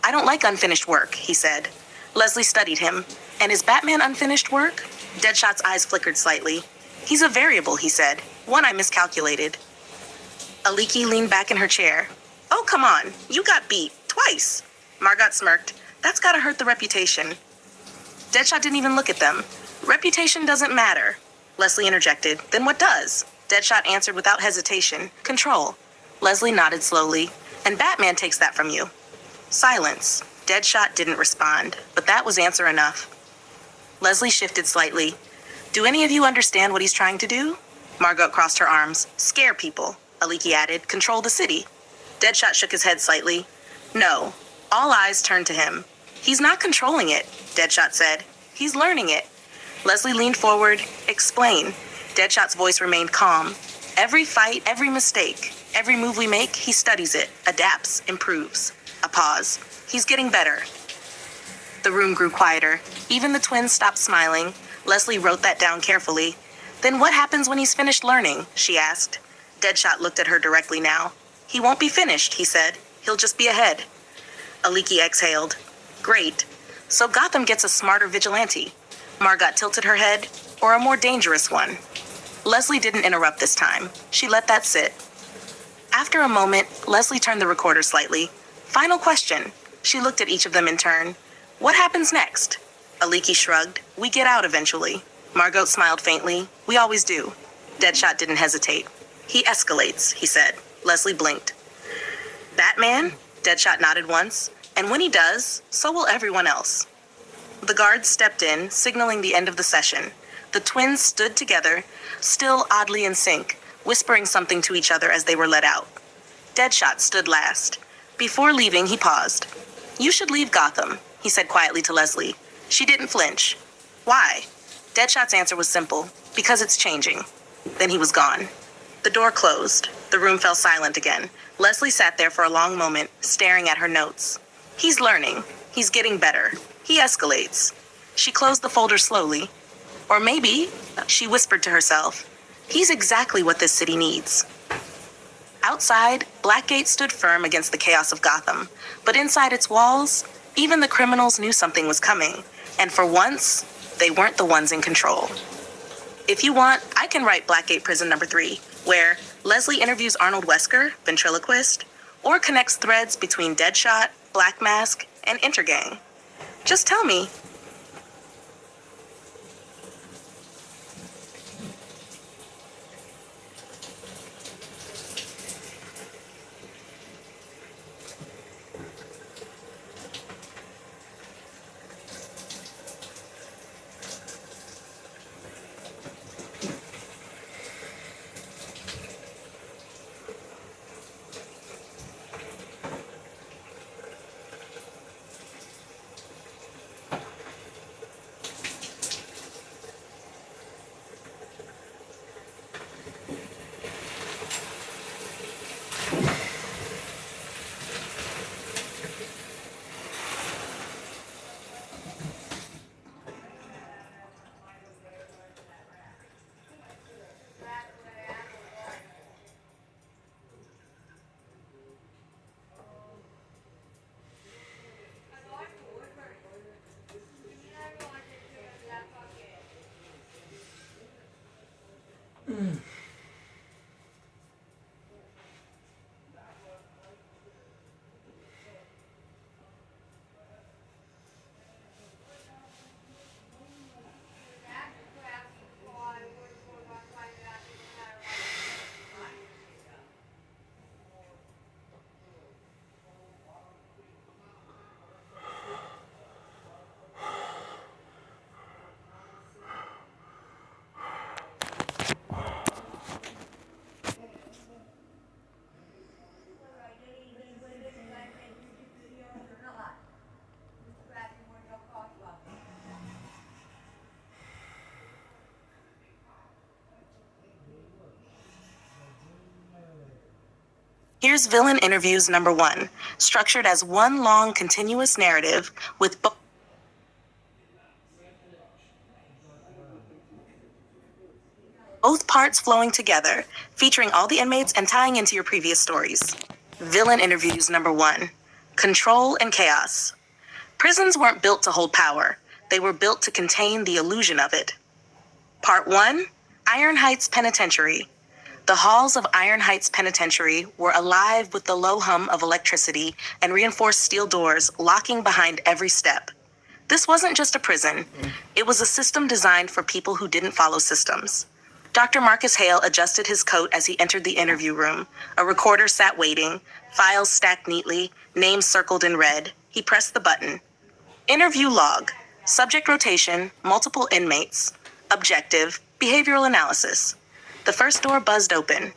"I don't like unfinished work," he said. Leslie studied him. "And is Batman unfinished work?" Deadshot's eyes flickered slightly. "He's a variable," he said. "One I miscalculated." Aliki leaned back in her chair. "Oh, come on. You got beat. Twice." Margot smirked. "That's gotta hurt the reputation." Deadshot didn't even look at them. "Reputation doesn't matter." Leslie interjected. "Then what does?" Deadshot answered without hesitation. "Control." Leslie nodded slowly. "And Batman takes that from you." Silence. Deadshot didn't respond, but that was answer enough. Leslie shifted slightly. "Do any of you understand what he's trying to do?" Margot crossed her arms. "Scare people," Aliki added. "Control the city." Deadshot shook his head slightly. "No." All eyes turned to him. "He's not controlling it," Deadshot said. "He's learning it." Leslie leaned forward. "Explain." Deadshot's voice remained calm. "Every fight, every mistake, every move we make, he studies it, adapts, improves." A pause. "He's getting better." The room grew quieter. Even the twins stopped smiling. Leslie wrote that down carefully. "Then what happens when he's finished learning?" she asked. Deadshot looked at her directly now. "He won't be finished," he said. "He'll just be ahead." Aliki exhaled. "Great. So Gotham gets a smarter vigilante." Margot tilted her head. "Or a more dangerous one." Leslie didn't interrupt this time. She let that sit. After a moment, Leslie turned the recorder slightly. "Final question." She looked at each of them in turn. "What happens next?" Aliki shrugged. "We get out eventually." Margot smiled faintly. "We always do." Deadshot didn't hesitate. "He escalates," he said. Leslie blinked. "Batman?" Deadshot nodded once. "And when he does, so will everyone else." The guards stepped in, signaling the end of the session. The twins stood together, still oddly in sync, whispering something to each other as they were let out. Deadshot stood last. Before leaving, he paused. "You should leave Gotham," he said quietly to Leslie. She didn't flinch. "Why?" Deadshot's answer was simple. "Because it's changing." Then he was gone. The door closed. The room fell silent again. Leslie sat there for a long moment, staring at her notes. He's learning. He's getting better. He escalates. She closed the folder slowly. Or maybe, she whispered to herself, he's exactly what this city needs. Outside, Blackgate stood firm against the chaos of Gotham. But inside its walls, even the criminals knew something was coming. And for once, they weren't the ones in control. If you want, I can write Blackgate Prison number 3, where Leslie interviews Arnold Wesker, ventriloquist, or connects threads between Deadshot, Black Mask, and Intergang. Just tell me. Here's Villain Interviews number 1, structured as one long continuous narrative with both parts flowing together, featuring all the inmates and tying into your previous stories. Villain Interviews number 1, Control and Chaos. Prisons weren't built to hold power. They were built to contain the illusion of it. Part 1, Iron Heights Penitentiary. The halls of Iron Heights Penitentiary were alive with the low hum of electricity and reinforced steel doors locking behind every step. This wasn't just a prison. It was a system designed for people who didn't follow systems. Dr. Marcus Hale adjusted his coat as he entered the interview room. A recorder sat waiting, files stacked neatly, names circled in red. He pressed the button. Interview log. Subject rotation, multiple inmates. Objective, behavioral analysis. The first door buzzed open.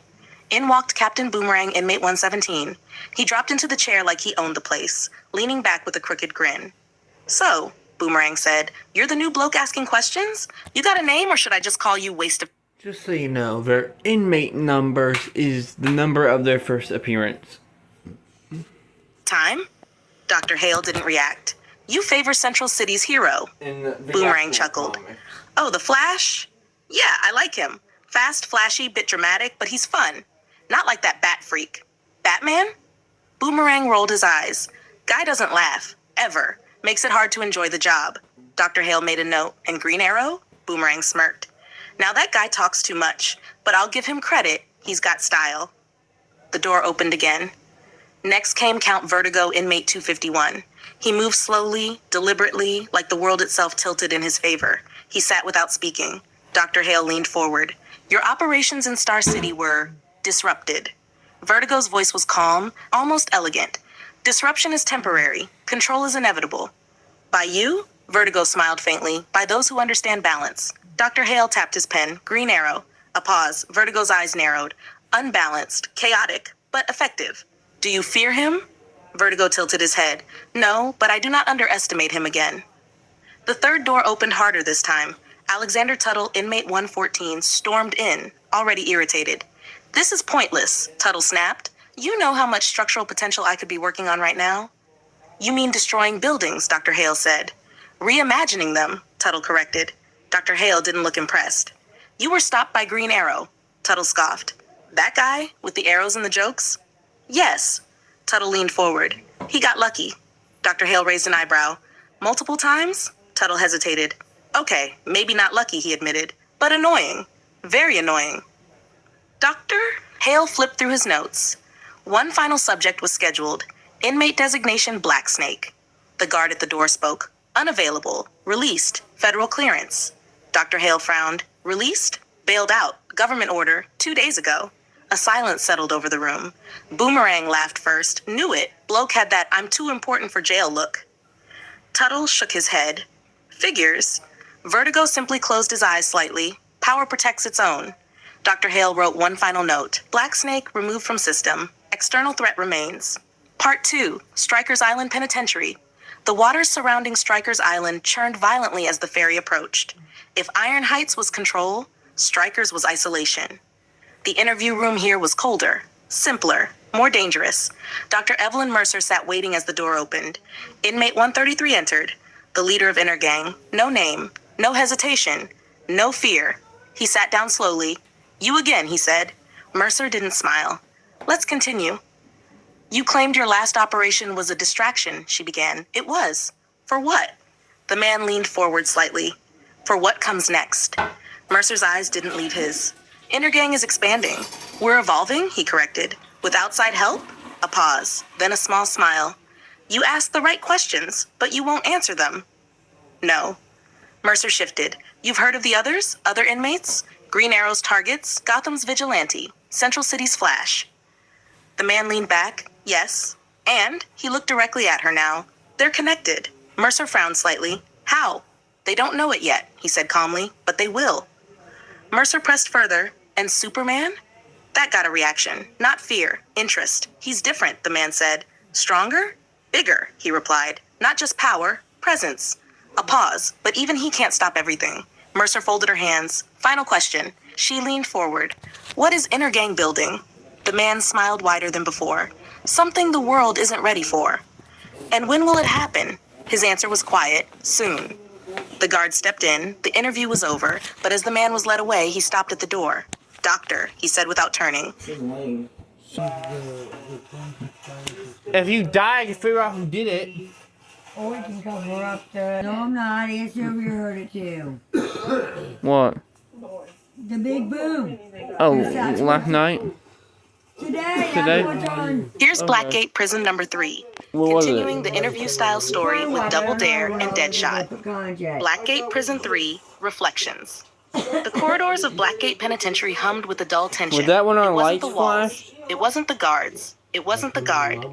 In walked Captain Boomerang, inmate 117. He dropped into the chair like he owned the place, leaning back with a crooked grin. "So," Boomerang said, "you're the new bloke asking questions? You got a name, or should I just call you Waste of..." Just so you know, their inmate numbers is the number of their first appearance. Time? Dr. Hale didn't react. "You favor Central City's hero." Boomerang chuckled. "Oh, the Flash? Yeah, I like him. Fast, flashy, bit dramatic, but he's fun. Not like that bat freak." "Batman?" Boomerang rolled his eyes. "Guy doesn't laugh. Ever. Makes it hard to enjoy the job." Dr. Hale made a note. "And Green Arrow?" Boomerang smirked. "Now that guy talks too much, but I'll give him credit. He's got style." The door opened again. Next came Count Vertigo, inmate 251. He moved slowly, deliberately, like the world itself tilted in his favor. He sat without speaking. Dr. Hale leaned forward. "Your operations in Star City were disrupted." Vertigo's voice was calm, almost elegant. "Disruption is temporary. Control is inevitable." "By you?" Vertigo smiled faintly. "By those who understand balance." Dr. Hale tapped his pen. "Green Arrow. A pause. Vertigo's eyes narrowed. Unbalanced, chaotic, but effective. Do you fear him? Vertigo tilted his head. No, but I do not underestimate him again. The third door opened harder this time. Alexander Tuttle, inmate 114, stormed in, already irritated. This is pointless, Tuttle snapped. You know how much structural potential I could be working on right now. You mean destroying buildings, Dr. Hale said. Reimagining them, Tuttle corrected. Dr. Hale didn't look impressed. You were stopped by Green Arrow, Tuttle scoffed. That guy, with the arrows and the jokes? Yes. Tuttle leaned forward. He got lucky. Dr. Hale raised an eyebrow. Multiple times? Tuttle hesitated. Okay, maybe not lucky, he admitted, but annoying. Very annoying. Dr. Hale flipped through his notes. One final subject was scheduled. Inmate designation Black Snake. The guard at the door spoke. Unavailable. Released. Federal clearance. Dr. Hale frowned. Released? Bailed out. Government order. 2 days ago. A silence settled over the room. Boomerang laughed first. Knew it. Bloke had that I'm too important for jail look. Tuttle shook his head. Figures. Vertigo simply closed his eyes slightly. Power protects its own. Dr. Hale wrote one final note. Black Snake removed from system. External threat remains. Part 2. Strikers Island Penitentiary. The waters surrounding Strikers Island churned violently as the ferry approached. If Iron Heights was control, Strikers was isolation. The interview room here was colder, simpler, more dangerous. Dr. Evelyn Mercer sat waiting as the door opened. Inmate 133 entered. The leader of Inner Gang. No name, no hesitation, no fear. He sat down slowly. You again, he said. Mercer didn't smile. Let's continue. You claimed your last operation was a distraction, she began. It was. For what? The man leaned forward slightly. For what comes next? Mercer's eyes didn't leave his. Inner Gang is expanding. We're evolving, he corrected. With outside help? A pause, then a small smile. You asked the right questions, but you won't answer them. No. Mercer shifted. You've heard of the others? Other inmates? Green Arrow's targets, Gotham's vigilante, Central City's Flash. The man leaned back. Yes. And he looked directly at her now. They're connected. Mercer frowned slightly. How? They don't know it yet, he said calmly, but they will. Mercer pressed further. And Superman? That got a reaction. Not fear, interest. He's different, the man said. Stronger? Bigger, he replied. Not just power, presence. A pause, but even he can't stop everything. Mercer folded her hands. Final question. She leaned forward. What is Inner Gang building? The man smiled wider than before. Something the world isn't ready for. And when will it happen? His answer was quiet. Soon. The guard stepped in. The interview was over, but as the man was led away, he stopped at the door. Doctor, he said without turning. If you die, I can figure out who did it. Or we can cover up the... No, I'm not. Aunt Sylvia heard it too. What? The big boom. Oh, last night? Today? Today? That's what's on. Here's Blackgate Prison number 3. What was Continuing it? the interview-style story with Double Dare and Deadshot. Blackgate. Blackgate Prison 3, Reflections. The corridors of Blackgate Penitentiary hummed with a dull tension. Was that when our It wasn't lights the walls. flashed? It wasn't the guards. It wasn't the guard.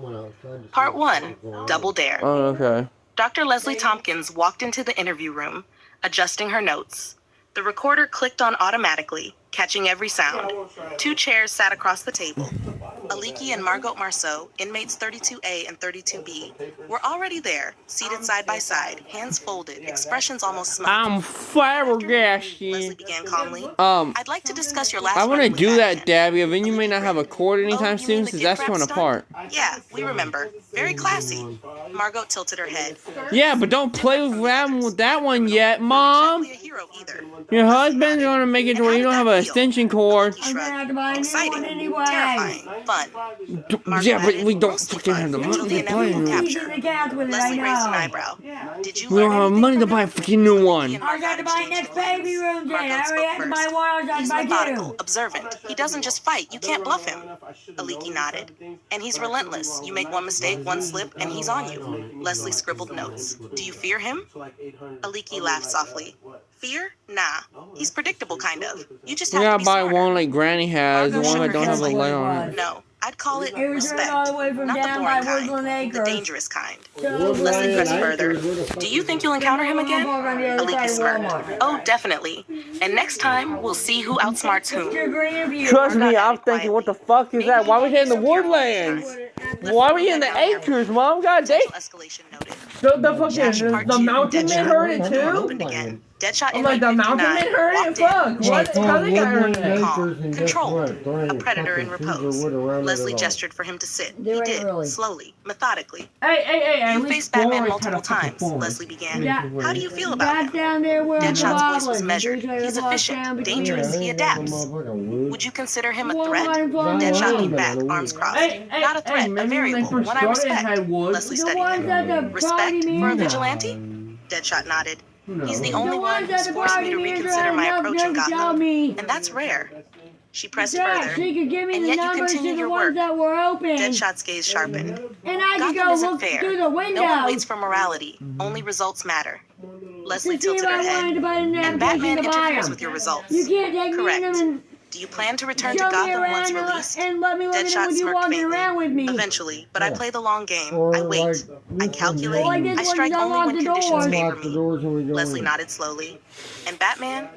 Part 1, Double Dare. Oh, okay. Dr. Leslie Tompkins walked into the interview room, adjusting her notes. The recorder clicked on automatically, catching every sound. 2 chairs sat across the table. Aliki and Margot Marceau, inmates 32A and 32B, were already there, seated side by side, hands folded, expressions almost smug. I'm Leslie flabbergasted. began calmly. I'd like to discuss your last I want to run with do that, Batman. Dabby, and then you may not have a cord anytime you mean soon, the since gift that's wrap torn stunt? apart. Yeah, we remember. Very classy. Margot tilted her head. Yeah, but don't play with that one yet, Mom. Exactly a hero either. Your husband's gonna make it to where you don't have an extension cord. He I'm gonna have to buy a new Exciting, one anyway. terrifying, fun. Yeah, but we don't Mostly fucking fun have the until money the to buy inevitable it. He's capture. in the cats with it, I Leslie raised an know. eyebrow. Did you We don't learn have anything money to from buy a him? fucking new one. I got to buy next baby room, Jen. I Margot already spoke had to buy first. one. I was He's about to buy methodical, two. observant. He doesn't just fight. You can't bluff him. Aliki nodded. And he's relentless. You make one mistake, one slip, and he's on you. Leslie scribbled notes. Do you fear him? Aliki laughed softly. Fear? Nah. He's predictable, kind of. You just We have to gotta be buy smarter. one like Granny has, the Margot one that shook don't her have a head light slightly. on it. No, I'd call it It was respect, heard all the way from not the down boring by Woodland kind, the Acres. dangerous kind. So, Leslie pressed further. Do you think you'll encounter him again? Aliki smirked. Oh, definitely. And next time, we'll see who outsmarts whom. Trust me, I'm thinking, what the fuck is that? Why are we here in the woodlands? Why are we in the acres, Mom? God damn. Escalation noted. The fucking, the mountain men heard it too? Opened again. Deadshot I'm like, the mountain men heard it? Fuck, what? How they got heard it? Calm, controlled, a predator in repose. Leslie gestured for him to sit. He did, slowly, methodically. Hey, You faced Batman multiple times, Leslie began. How do you feel about him? down there where Deadshot's voice was measured. He's efficient, dangerous, he adapts. Would you consider him a threat? Deadshot leaned back, arms crossed. Not a threat, a variable, one I respect. Leslie studied him. Respect for a vigilante? Deadshot nodded. He's the only one who's forced me to reconsider my approach in Gotham, and that's rare. She pressed further, She could give me and the yet you numbers continue to the your ones work. that were open. Deadshot's gaze sharpened. And I could Gotham go isn't look fair. through the windows. No one waits for morality. Only results matter. Leslie to see if tilted her I wanted head. to buy an And Batman application to buy interferes them. with your results. You can't take Correct. me in them Do you plan to return and to show me Gotham once around released? and let me look at it Deadshot when you smirked walking faintly. around with me. Eventually, but I play the long game. Or I wait. like, I calculate. Well, I did I when strike you only unlocked when the conditions door. favor Lock the me. doors and we go Leslie in. nodded slowly. And Batman?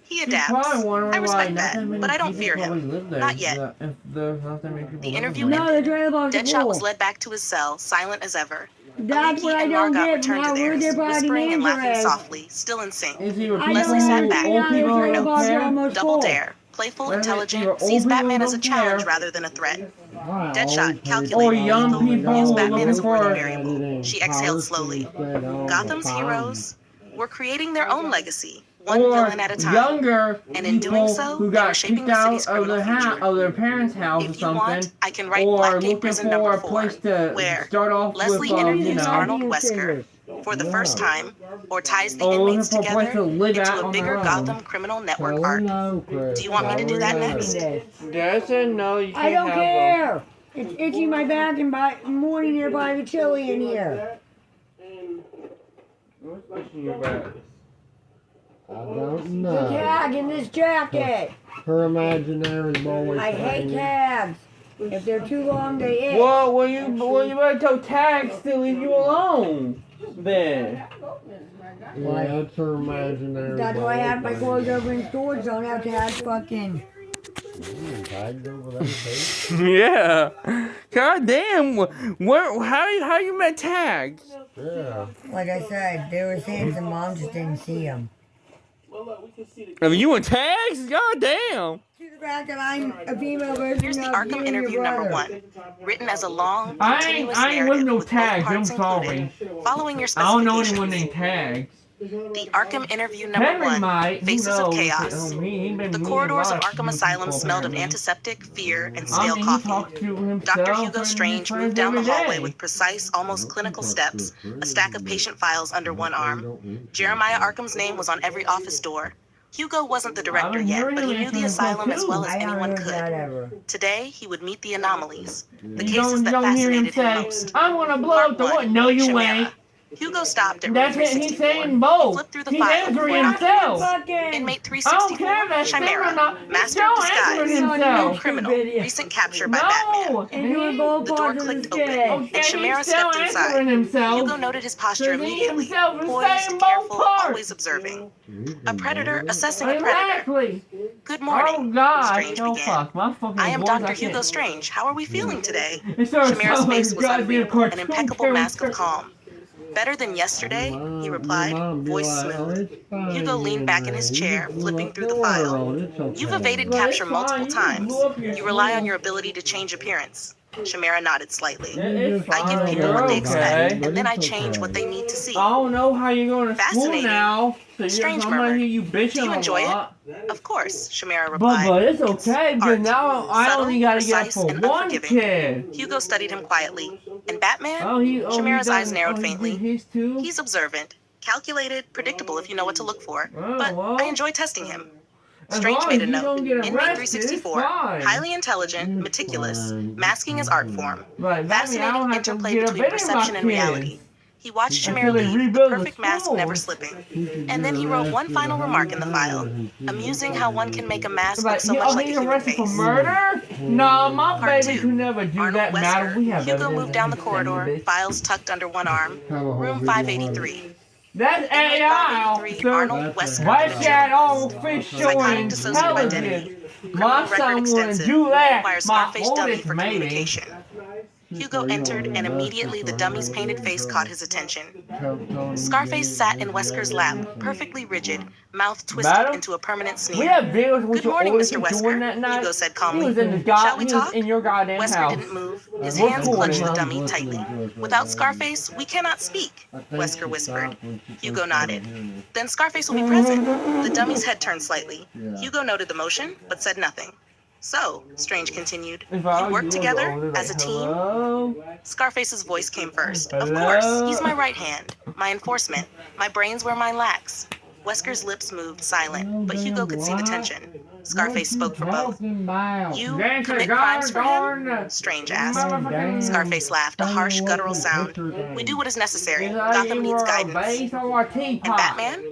He She's adapts. probably wondering I why respect not that, that many but I don't people fear probably him. live there. Not yet. If there's not that many people The living interview there. No, the trailer box is Deadshot full. was led back to his cell, silent as ever. That's what Aliki I and don't Margot get returned from to how rude theirs, their party whispering and manager laughing is. softly, still in sync. Is he with I people Leslie don't sat who, back. old understand people how who their trailer don't box are care? almost Double full. dare. Playful, Well, intelligent, you're sees old Batman people as a don't challenge care. rather than a threat. I Deadshot, always calculating, Or young lethal, people views who are Batman as a looking worthy for- variable. She exhaled slowly. Gotham's heroes were creating their own legacy, one Or villain at a time. younger And in people doing so, who they were got shaping kicked the out city's of their criminal future. of their parents' house or If you want, something, I can write or Blackgate looking Prison for number a 4, place to where start off Leslie with, interviews you know, Arnold Wesker for the first time, or ties the or looking inmates for a place together to live at into a on bigger their own. Gotham criminal network Tell arc. her no, Chris. Do you want me to do that next? That's a no, you I can't don't have care. It's itching my back and by morning here by the chili in here. What's pushing your back? I don't The know. tag in this jacket. Her imaginary is always I hate hanging. tags. If they're too long, they itch. Well, you better tell Tags to leave you alone. Then. Yeah, that's her imaginary. That's why I have my ball clothes over in storage. Don't have to have fucking. Tagged over there, too. Yeah. God damn. Where? How you met Tags? Yeah. Like I said, they were handsome. Mom just didn't see them. I mean, you and Tags? God damn. To the fact that I'm a female version Here's the of Arkham you and interview your number brother. 1, written as a long, I continuous ain't with narrative no with both Tags. I'm parts sorry. included, following your I don't know specifications. anyone named Tags. The Arkham interview number Henry 1, might. Who Faces of knows? Chaos. He ain't been The meeting corridors a lot of Arkham people, Asylum smelled of apparently. antiseptic, fear, and I stale mean, he coffee. talked to himself Dr. Hugo and his Strange friends moved down the every hallway day. with precise, almost clinical steps, a stack of patient files under one arm. Jeremiah Arkham's name was on every office door. Hugo wasn't the director yet, but he knew the asylum as well as I haven't anyone heard that could. ever. Today, he would meet the anomalies, the You cases that don't hear him fascinated him say, most. I want to blow up the Part what? No, you Chimera. ain't. Hugo stopped at room That's it. He's 364. saying He both. flipped through the He's file angry before himself. Fucking. Inmate I don't care 364, if that's him or Chimera, not. master He's of still angry disguise, himself. new criminal, Video. recent capture by Batman. No. And doing both The door parts of the clicked open, sketch. Okay, and Chimera he's still stepped inside. answering himself. Hugo noted his posture So he immediately, himself is poised, saying both careful, parts. always observing. A predator assessing a predator. Exactly. Good morning, Oh God. Strange Oh began. fuck. My fucking I am voice, Dr. can't- Hugo Strange. How are we feeling today? It starts Chimera's sounding face was like a goddamn unreal, an cartoon impeccable mask of character. calm. Better than yesterday, he replied, voice smooth. Hugo leaned back in his chair, flipping through the file. You've evaded But capture it's multiple fine, you times. blew up your You rely on phone. your ability to change appearance. Chimera nodded slightly. It's I give fine, people you're what they okay. expect, and then I change what they need to see. I don't know how you're going to school Fascinating. now. So Strange I'm gonna murmur. hear you bitching Do you enjoy a it? lot. Of course, Chimera replied. But it's okay because art. now I Subtle, only gotta get precise, for and one unforgiving. kid. Hugo studied him quietly. And Batman? Chimera's Chimera's eyes narrowed he faintly. did his too? He's observant, calculated, predictable if you know what to look for. Oh, But well. I enjoy testing him. As Strange long made a as you note. don't get Inmate arrested, 364. it's fine. Highly intelligent, meticulous, fine. masking his art form. Right, that means I Fascinating don't have to interplay get a between bit of my perception and kids. reality. He watched Until Chimera they leave, the rebuild the perfect mask never school. slipping. And then he wrote one final remark in the file. Amusing how one can make a mask look Like, so much like a he's human arrested face. for murder? Nah, my Part baby 2. could never do Arnold that. Madam, Wesker. we have Hugo evidence moved down the that he's sending corridor, this. files tucked under one arm. Room 583. That's Inmate AI, 583, officer. Arnold Wesker. Why the cat Vigil. all official Psychotic dissociative intelligence? identity. My Criminal son record wouldn't extensive. do that. Requires My Scarface dummy oldest for maybe. communication. Hugo entered, and immediately the dummy's painted face caught his attention. Scarface sat in Wesker's lap, perfectly rigid, mouth twisted Madam? into a permanent We sneer. have videos with Good your morning, oldest Mr. doing Wesker, that night. Hugo said He calmly. was in the Shall we he was talk? in your goddamn Wesker house. didn't move. His We're hands cool, clutched man. the dummy tightly. Without Scarface, we cannot speak, Wesker whispered. Hugo nodded. Then Scarface will be present. The dummy's head turned slightly. Hugo noted the motion, but said nothing. So, Strange continued, If you I work was together older, like, as a team? hello? Scarface's voice came first. Of Hello? course, he's my right hand, my enforcement, my brains where mine lacks. Wesker's lips moved silent, but Hugo could see the tension. Scarface spoke for both. You Gangster commit guard, crimes for him? guard. Strange asked. Motherfucking- Scarface laughed, a harsh, guttural sound. We do what is necessary. Gotham needs guidance. And Batman?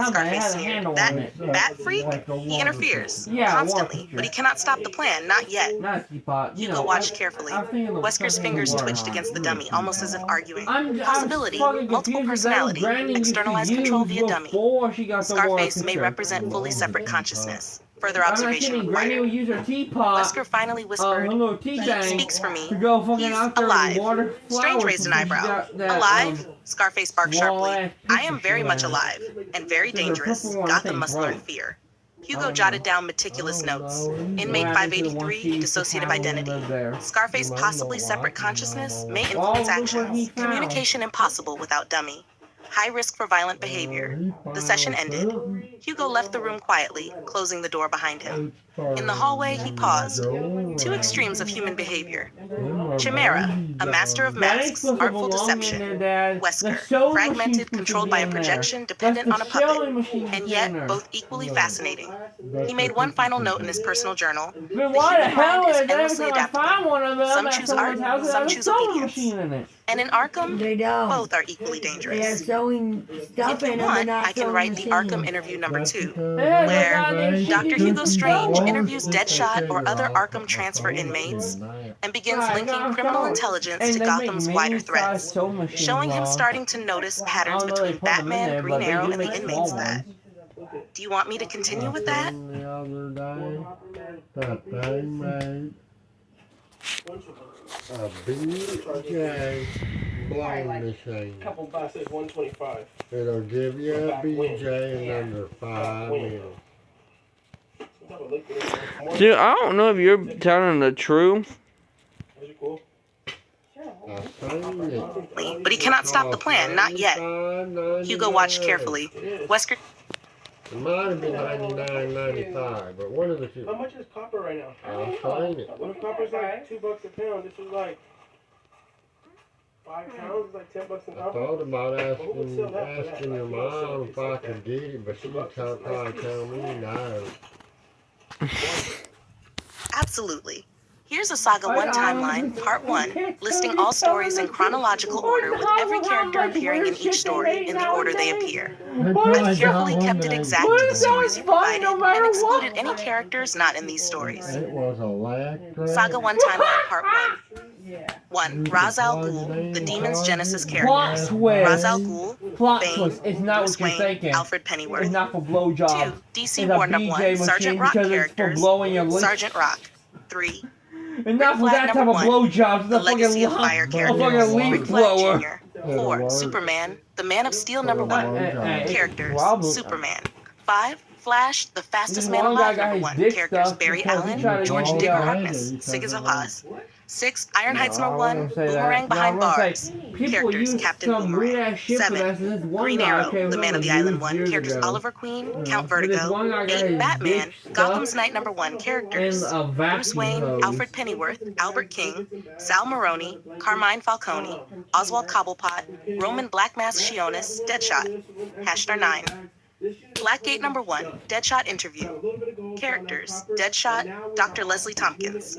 Scarface sneered. That bat freak? He interferes. Yeah, Constantly. orchestra. But he cannot stop the plan. Not yet. Nasty pot. You Hugo know, watched carefully. I think it looks Wesker's something fingers worse. twitched against the dummy, almost as if arguing. I'm Possibility, fucking multiple confused with that personality, Granny used to externalized use control via dummy. before she got the Scarface may picture. represent fully separate consciousness. Further I'm not observation kidding. Granny required. would use her teapot. Wesker finally her whispered, little tea he tank speaks for me. to go fucking He's out there alive. and water flowers Strange raised an before she eyebrow. got that, Alive? Scarface barked sharply. wall-ass I am very picture much she had. alive, and very There's a dangerous. purple one, I Gotham think, must right. learn fear. Hugo jotted down meticulous notes. Inmate What happened to the one 583, she used to dissociative have when we identity. lived there? Scarface possibly separate consciousness may influence Oh, look what he actions. found. Communication impossible without dummy. High risk for violent behavior. The session ended. Hugo left the room quietly, closing the door behind him. In the hallway, he paused. Two extremes of human behavior. Chimera, a master of masks, artful deception. Wesker, fragmented, controlled by a projection dependent on a puppet, and yet both equally fascinating. He made one final note in his personal journal. Then The why the human hell mind is is every endlessly time I find adaptable. one of them Some at choose someone's art, house, it some has a choose sewing obedience. machine in it? And in Arkham, They don't. both are equally They have dangerous. sewing stuff If you in them, but want, not I can sewing write the Arkham machines. interview number 2. Yeah, Where goddamn shit Dr. you Hugo can Strange sew. interviews Deadshot or other Arkham transfer inmates and begins Right, linking now, criminal so- intelligence and to they Gotham's make wider mini-sized threats, sewing machines showing him now. starting to notice I patterns don't know they between put them in Batman, there, Green but they Arrow, do and the make inmates small that. Do you want me to continue with that? The other day, that they made a BJ blowing machine. Couple bucks is 125. It'll give you a BJ in under 5 minutes. Dude, I don't know if you're telling the truth. Is it cool? I seen it. But he cannot stop the plan, not yet. Hugo watched carefully. Wesker It might have been $99.95, but one of the two. How much is copper right now? I seen it. When copper's like $2 a pound, this is like 5 pounds, it's like $10 an I hour. thought about asking your mom if I could get it, but she would probably tell me no. Absolutely. Here's a Saga 1 timeline, Part 1, listing all stories in chronological order with every character appearing in each story in the order they appear. I've carefully kept it exact to the stories you provided and excluded any characters not in these stories. It was electric. Saga 1 timeline, Part 1. 1. Ra's al Ghul, the Demon's Genesis Plot characters. twist. Ra's al Ghul, Plot Bane, twist. It's not Bruce what you're Wayne, thinking. Alfred It's Pennyworth. not for blowjobs. 2. It's DC a War No. BJ 1, machine Sergeant Rock because it's for characters. blowing your lips. Sergeant Rock. 3. It's not for Flag that type number of 1, blowjobs. It's The a fucking Legacy of Fire a characters. fucking leaf Rick Flag blower. Jr. 4. Superman, the Man of Steel number Hey, 1. hey, Characters. Problem. Superman. 5. Flash, the fastest This man one guy alive got number his 1. dick Characters stuffed Barry because he Allen, tried to George use Digger it. Harkness, Sig is a Paz. 6. Ironhide's No, number I 1. wouldn't say that. Boomerang No, behind I'm gonna bars. say, people Characters use Captain some Boomerang. weird-ass shit for that, 7. so this one Green guy Arrow, came the up Man of with the Island years 1. Characters ago. Oliver Queen, Count But this Vertigo. one guy got 8. his Batman, dick Gotham's stuffed Night number 1. Characters. in a Bruce vacuum Wayne, hose. Alfred Pennyworth, Albert King, Sal Maroni, Carmine Falcone, Oswald Cobblepot, Roman Black Mask Shionis, Deadshot. Hashtar 9. Blackgate number 1, Deadshot interview. Characters, Deadshot, Dr. Leslie Tompkins.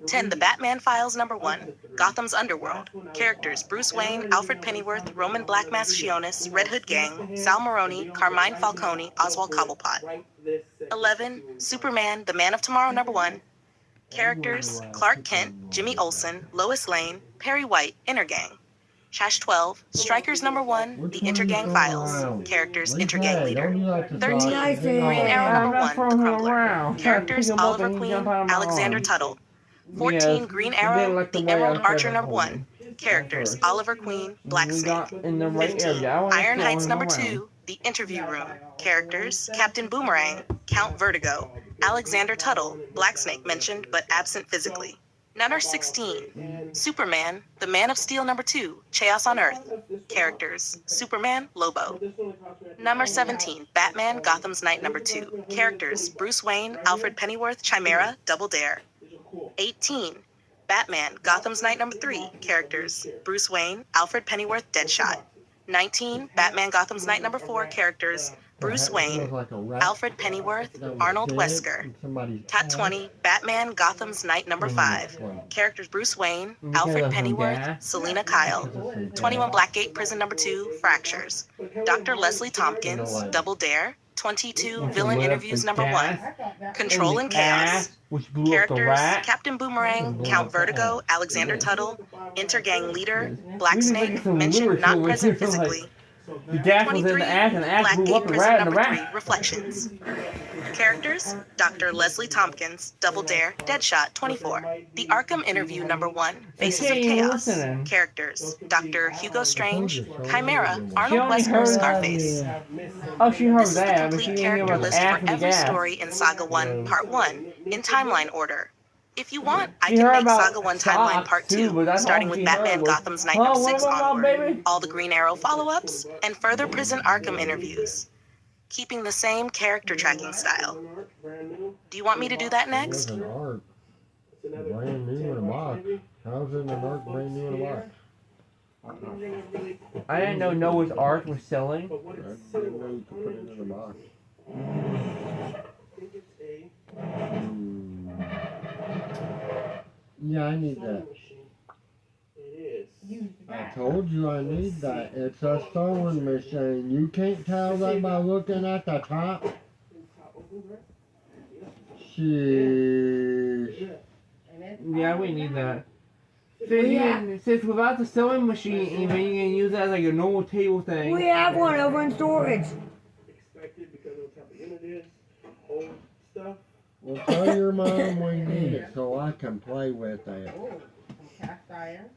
10. The Batman Files #1, Gotham's Underworld. Characters: Bruce Wayne, Alfred Pennyworth, Roman Black Mask Sionis, Red Hood Gang, Sal Maroni, Carmine Falcone, Oswald Cobblepot. 11. Superman, The Man of Tomorrow #1. Characters: Clark Kent, Jimmy Olsen, Lois Lane, Perry White, Intergang. # 12. Strikers #1, The Intergang Files. Characters: Intergang Leader. 13. I say- Green Arrow I'm not #1, The throwing Crumbler. around. Characters: Pick 'em up Oliver and Queen, jump out of my Alexander arms. Tuttle. 14. Yes, Green you didn't Arrow, like the The way I Emerald said Archer it. #1. Characters: Oliver Queen, Black We got Snake. in the right 15. area. I wanna Iron throw Heights him around. #2, The Interview Room. Characters: Captain Boomerang, Count Vertigo, Alexander Tuttle, Black Snake mentioned but absent physically. Number 16. Superman, The Man of Steel #2, Chaos on Earth. Characters: Superman, Lobo. Number 17. Batman, Gotham's Knight #2. Characters: Bruce Wayne, Alfred Pennyworth, Chimera, Double Dare. 18. Batman, Gotham's Knight #3. Characters: Bruce Wayne, Alfred Pennyworth, Deadshot. 19. Batman, Gotham's Knight #4. Characters: Bruce Wayne, Alfred Pennyworth, Arnold Wesker. Top 20. Batman, Gotham's Knight #5. Characters: Bruce Wayne, Alfred Pennyworth, Selena Kyle. 21. Blackgate Prison #2, Fractures. Dr. Leslie Tompkins, Double Dare. 22. Villain Interviews #1, Control and Chaos. Which blew up the Characters: rat. Captain Boomerang, Count Vertigo, Alexander Tuttle, Intergang Leader, Black We need to Snake, get some mentioned lyrics not over present here, like- physically. The gas was in 23. the ash, and the ash blew Blackgate up the Prison rat, and the #3, rat. Reflections. Characters: Dr. Leslie Tompkins, Double Dare, Deadshot. 24. The Arkham Interview #1, Faces of She ain't Chaos. listening. Characters: Dr. Hugo Strange, Chimera, Arnold only Wesker, heard Scarface. Oh, she heard This is the that, but she complete didn't hear character about the list ash for and the every gas. story in Saga 1, Part 1, in timeline order. If you want, I She can heard make about Saga 1 Timeline socks, Part too, 2, but that's starting all with she Batman heard was, Gotham's Knight "Huh, what #6 about my onward, baby?" all the Green Arrow follow-ups, and further Prison Arkham interviews, keeping the same character tracking style. Do you want me to do that There's next? an arc brand new in a box. How's it an arc brand new in a box? I didn't know Noah's Ark was selling. I didn't know you could put it in a box. Yeah, I need that. I told you I need that. It's a sewing machine. You can't tell that by looking at the top. Sheesh. Yeah, we need that. Since without the sewing machine, even you can use that as like a normal table thing. We have one over in storage. Expected because of what type of unit it is, old stuff. Well, tell your mom we need it so I can play with it. Taiwan.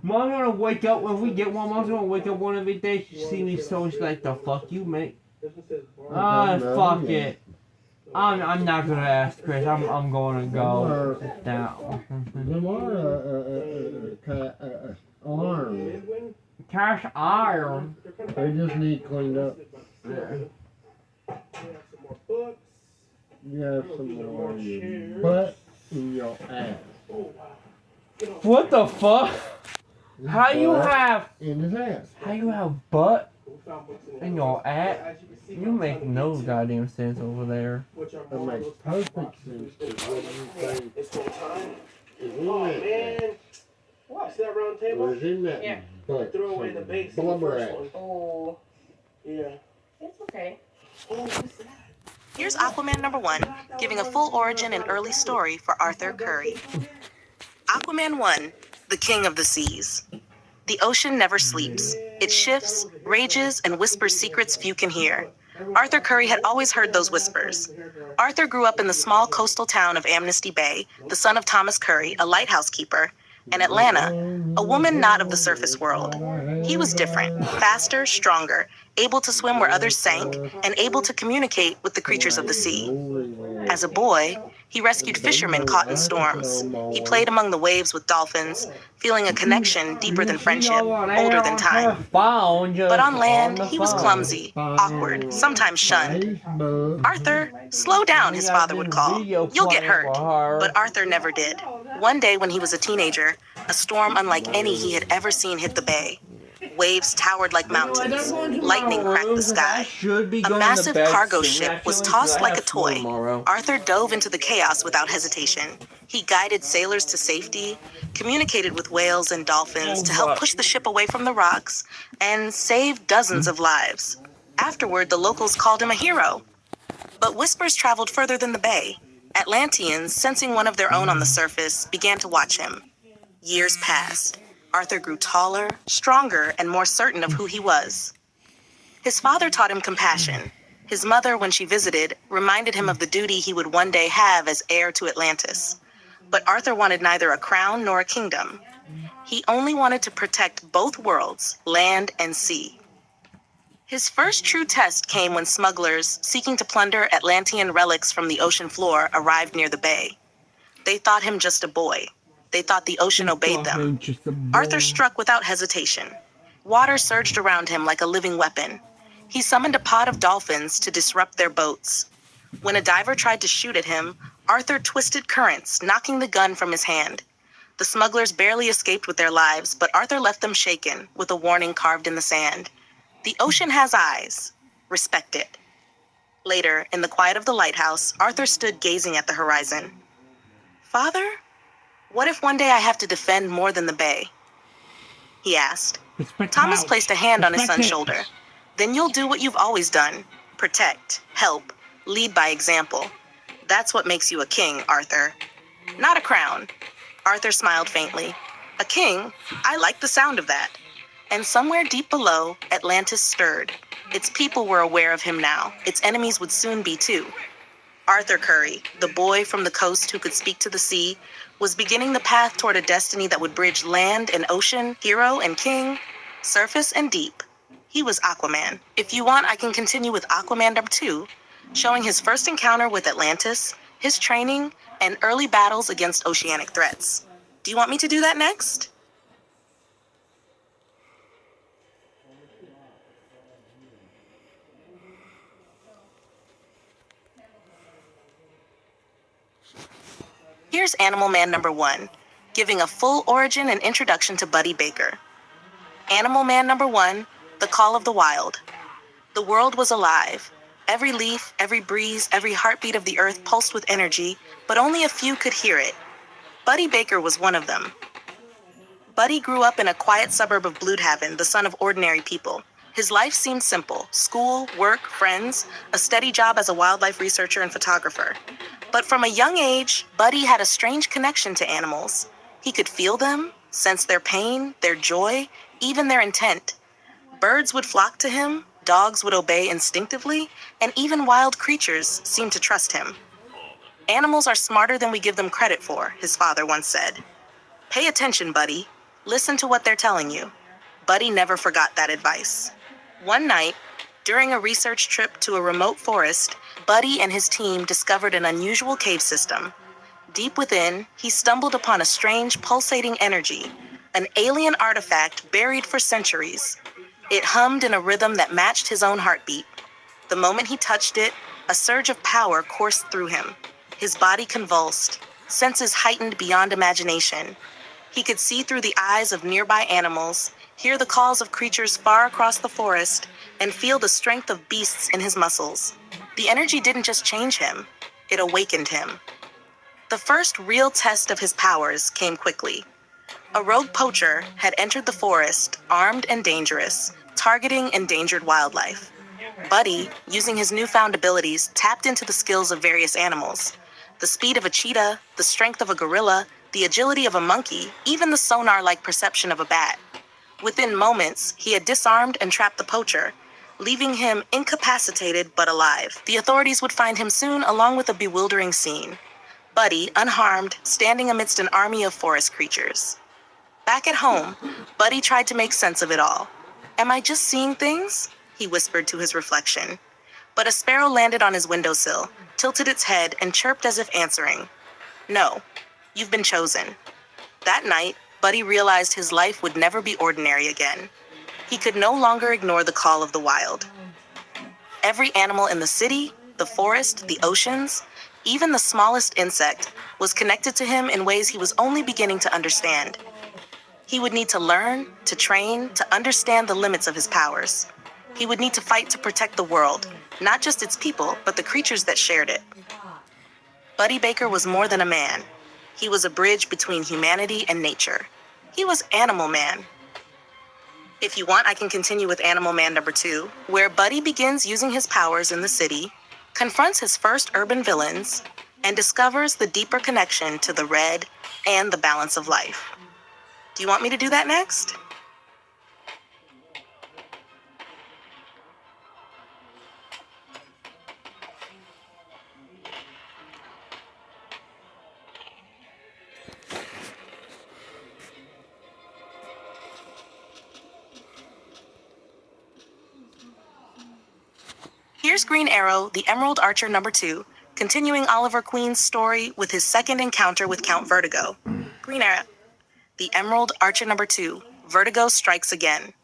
Mom's gonna wake up when we get one. Mom's gonna wake up one of these days. She see me so she's like, "The fuck you, mate." This one says Ah, Don't know fuck yet. it. I'm not gonna ask Chris. I'm gonna go down. Lamar, arm. Midwin. Cash iron. They just need cleaned up. We have some more books. You have some more in your butt in your ass. Oh wow. What the fuck? How you Butt have? in his ass. How you have butt We found books in in your ass? As you can see, You make no goddamn sense over there. which are That makes perfect sense to what you think It's full time. is Oh in that. man. What? See that round table? Was in that Yeah. butt. Throw away the base. of the Blubber first ass. one. Oh, Yeah. it's okay. Oh, what's that? Here's Aquaman #1, giving a full origin and early story for Arthur Curry. Aquaman 1, the King of the Seas. The ocean never sleeps. It shifts, rages, and whispers secrets few can hear. Arthur Curry had always heard those whispers. Arthur grew up in the small coastal town of Amnesty Bay, the son of Thomas Curry, a lighthouse keeper, and Atlanta, a woman not of the surface world. He was different, faster, stronger, able to swim where others sank, and able to communicate with the creatures of the sea. As a boy, he rescued fishermen caught in storms. He played among the waves with dolphins, feeling a connection deeper than friendship, older than time. But on land, he was clumsy, awkward, sometimes shunned. Arthur, slow down, his father would call. You'll get hurt. But Arthur never did. One day when he was a teenager, a storm unlike any he had ever seen hit the bay. Waves towered like mountains. Lightning cracked the sky. Should be A going massive to bed cargo soon, ship was actually, tossed 'cause I like a have school toy. tomorrow. Arthur dove into the chaos without hesitation. He guided sailors to safety, communicated with whales and dolphins to help push the ship away from the rocks, and saved dozens of lives. Afterward, the locals called him a hero. But whispers traveled further than the bay. Atlanteans, sensing one of their own on the surface, began to watch him. Years passed. Arthur grew taller, stronger, and more certain of who he was. His father taught him compassion. His mother, when she visited, reminded him of the duty he would one day have as heir to Atlantis. But Arthur wanted neither a crown nor a kingdom. He only wanted to protect both worlds, land and sea. His first true test came when smugglers, seeking to plunder Atlantean relics from the ocean floor, arrived near the bay. They thought him just a boy. They thought the ocean obeyed them. Arthur struck without hesitation. Water surged around him like a living weapon. He summoned a pod of dolphins to disrupt their boats. When a diver tried to shoot at him, Arthur twisted currents, knocking the gun from his hand. The smugglers barely escaped with their lives, but Arthur left them shaken, with a warning carved in the sand. The ocean has eyes. Respect it. Later, in the quiet of the lighthouse, Arthur stood gazing at the horizon. Father, what if one day I have to defend more than the bay? He asked. Thomas placed a hand on his son's shoulder. Then you'll do what you've always done. Protect, help, lead by example. That's what makes you a king, Arthur. Not a crown. Arthur smiled faintly. A king? I like the sound of that. And somewhere deep below, Atlantis stirred. Its people were aware of him now. Its enemies would soon be too. Arthur Curry, the boy from the coast who could speak to the sea, was beginning the path toward a destiny that would bridge land and ocean, hero and king, surface and deep. He was Aquaman. If you want, I can continue with Aquaman number 2, showing his first encounter with Atlantis, his training, and early battles against oceanic threats. Do you want me to do that next? Here's Animal Man number 1, giving a full origin and introduction to Buddy Baker. Animal Man number 1, The Call of the Wild. The world was alive. Every leaf, every breeze, every heartbeat of the earth pulsed with energy, but only a few could hear it. Buddy Baker was one of them. Buddy grew up in a quiet suburb of Bloodhaven, the son of ordinary people. His life seemed simple: school, work, friends, a steady job as a wildlife researcher and photographer. But from a young age, Buddy had a strange connection to animals. He could feel them, sense their pain, their joy, even their intent. Birds would flock to him, dogs would obey instinctively, and even wild creatures seemed to trust him. Animals are smarter than we give them credit for, his father once said. Pay attention, Buddy. Listen to what they're telling you. Buddy never forgot that advice. One night, during a research trip to a remote forest, Buddy and his team discovered an unusual cave system. Deep within, he stumbled upon a strange pulsating energy, an alien artifact buried for centuries. It hummed in a rhythm that matched his own heartbeat. The moment he touched it, a surge of power coursed through him. His body convulsed, senses heightened beyond imagination. He could see through the eyes of nearby animals, hear the calls of creatures far across the forest, and feel the strength of beasts in his muscles. The energy didn't just change him, it awakened him. The first real test of his powers came quickly. A rogue poacher had entered the forest, armed and dangerous, targeting endangered wildlife. Buddy, using his newfound abilities, tapped into the skills of various animals. The speed of a cheetah, the strength of a gorilla, the agility of a monkey, even the sonar-like perception of a bat. Within moments, he had disarmed and trapped the poacher, leaving him incapacitated but alive. The authorities would find him soon, along with a bewildering scene. Buddy, unharmed, standing amidst an army of forest creatures. Back at home, Buddy tried to make sense of it all. Am I just seeing things? He whispered to his reflection. But a sparrow landed on his windowsill, tilted its head, and chirped as if answering. No, you've been chosen. That night, Buddy realized his life would never be ordinary again. He could no longer ignore the call of the wild. Every animal in the city, the forest, the oceans, even the smallest insect, was connected to him in ways he was only beginning to understand. He would need to learn, to train, to understand the limits of his powers. He would need to fight to protect the world, not just its people, but the creatures that shared it. Buddy Baker was more than a man. He was a bridge between humanity and nature. He was Animal Man. If you want, I can continue with Animal Man number 2, where Buddy begins using his powers in the city, confronts his first urban villains, and discovers the deeper connection to the red and the balance of life. Do you want me to do that next? Here's Green Arrow, the Emerald Archer number 2, continuing Oliver Queen's story with his second encounter with Count Vertigo. Green Arrow, the Emerald Archer number 2, Vertigo strikes again.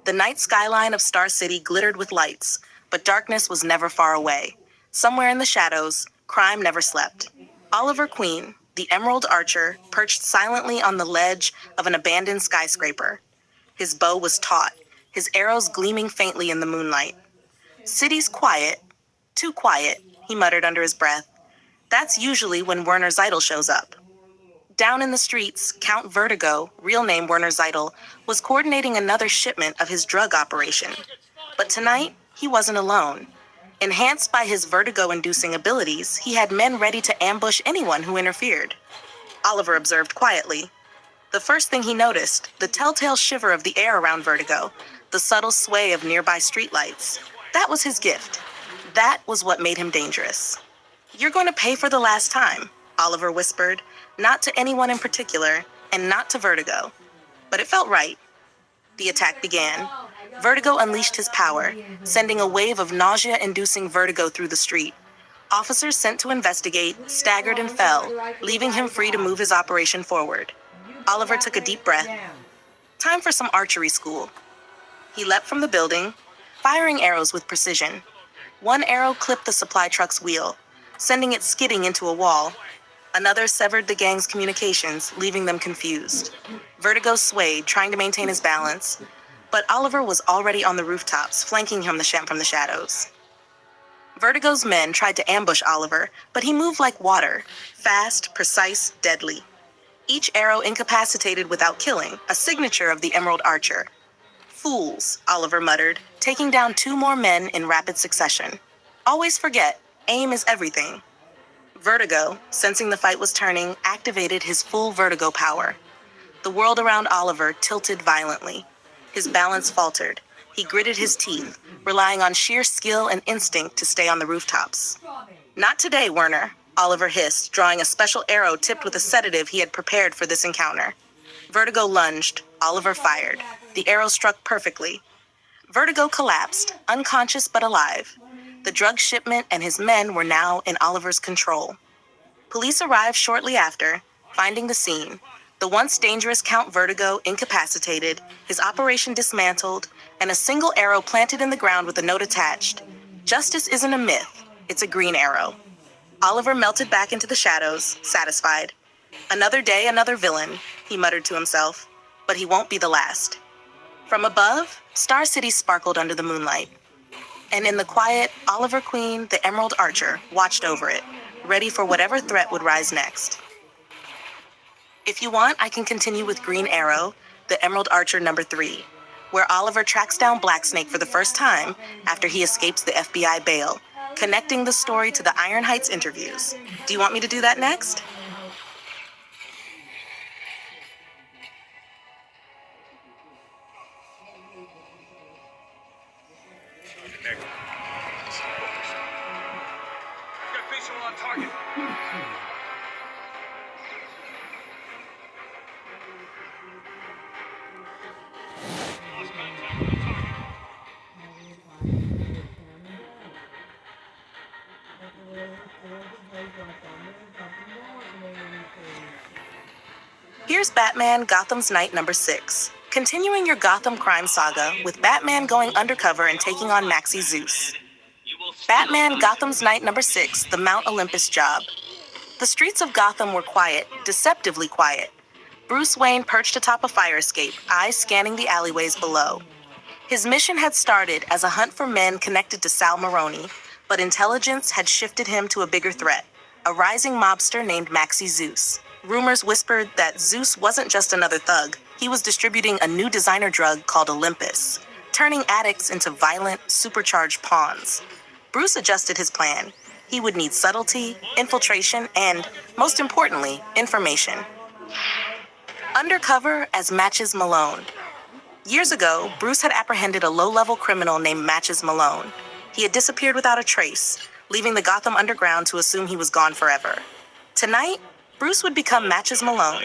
The night skyline of Star City glittered with lights, but darkness was never far away. Somewhere in the shadows, crime never slept. Oliver Queen, the Emerald Archer, perched silently on the ledge of an abandoned skyscraper. His bow was taut, his arrows gleaming faintly in the moonlight. "City's quiet. Too quiet," he muttered under his breath. That's usually when Werner Zeitel shows up. Down in the streets, Count Vertigo, real name Werner Zeitel, was coordinating another shipment of his drug operation. But tonight, he wasn't alone. Enhanced by his vertigo-inducing abilities, he had men ready to ambush anyone who interfered. Oliver observed quietly. The first thing he noticed, the telltale shiver of the air around Vertigo, the subtle sway of nearby streetlights. That was his gift. That was what made him dangerous. "You're going to pay for the last time," Oliver whispered, not to anyone in particular, and not to Vertigo. But it felt right. The attack began. Vertigo unleashed his power, sending a wave of nausea-inducing vertigo through the street. Officers sent to investigate staggered and fell, leaving him free to move his operation forward. Oliver took a deep breath. Time for some archery school. He leapt from the building, firing arrows with precision. One arrow clipped the supply truck's wheel, sending it skidding into a wall. Another severed the gang's communications, leaving them confused. Vertigo swayed, trying to maintain his balance, but Oliver was already on the rooftops, flanking him from the shadows. Vertigo's men tried to ambush Oliver, but he moved like water, fast, precise, deadly. Each arrow incapacitated without killing, a signature of the Emerald Archer. "Fools," Oliver muttered, taking down 2 more men in rapid succession. Always forget, aim is everything. Vertigo, sensing the fight was turning, activated his full vertigo power. The world around Oliver tilted violently. His balance faltered. He gritted his teeth, relying on sheer skill and instinct to stay on the rooftops. "Not today, Werner," Oliver hissed, drawing a special arrow tipped with a sedative he had prepared for this encounter. Vertigo lunged. Oliver fired. The arrow struck perfectly. Vertigo collapsed, unconscious but alive. The drug shipment and his men were now in Oliver's control. Police arrived shortly after, finding the scene. The once dangerous Count Vertigo incapacitated, his operation dismantled, and a single arrow planted in the ground with a note attached. "Justice isn't a myth, it's a green arrow." Oliver melted back into the shadows, satisfied. "Another day, another villain," he muttered to himself, "but he won't be the last." From above, Star City sparkled under the moonlight. And in the quiet, Oliver Queen, the Emerald Archer, watched over it, ready for whatever threat would rise next. If you want, I can continue with Green Arrow, the Emerald Archer number 3, where Oliver tracks down Blacksnake for the first time after he escapes the FBI bail, connecting the story to the Iron Heights interviews. Do you want me to do that next? Got visual on target. Here's Batman Gotham's Night number 6, continuing your Gotham crime saga with Batman going undercover and taking on Maxie Zeus. Batman Gotham's Night number 6, the Mount Olympus job. The streets of Gotham were quiet, deceptively quiet. Bruce Wayne perched atop a fire escape, eyes scanning the alleyways below. His mission had started as a hunt for men connected to Sal Maroni, but intelligence had shifted him to a bigger threat, a rising mobster named Maxie Zeus. Rumors whispered that Zeus wasn't just another thug. He was distributing a new designer drug called Olympus, turning addicts into violent, supercharged pawns. Bruce adjusted his plan. He would need subtlety, infiltration, and, most importantly, information. Undercover as Matches Malone. Years ago, Bruce had apprehended a low-level criminal named Matches Malone. He had disappeared without a trace, leaving the Gotham Underground to assume he was gone forever. Tonight, Bruce would become Matches Malone.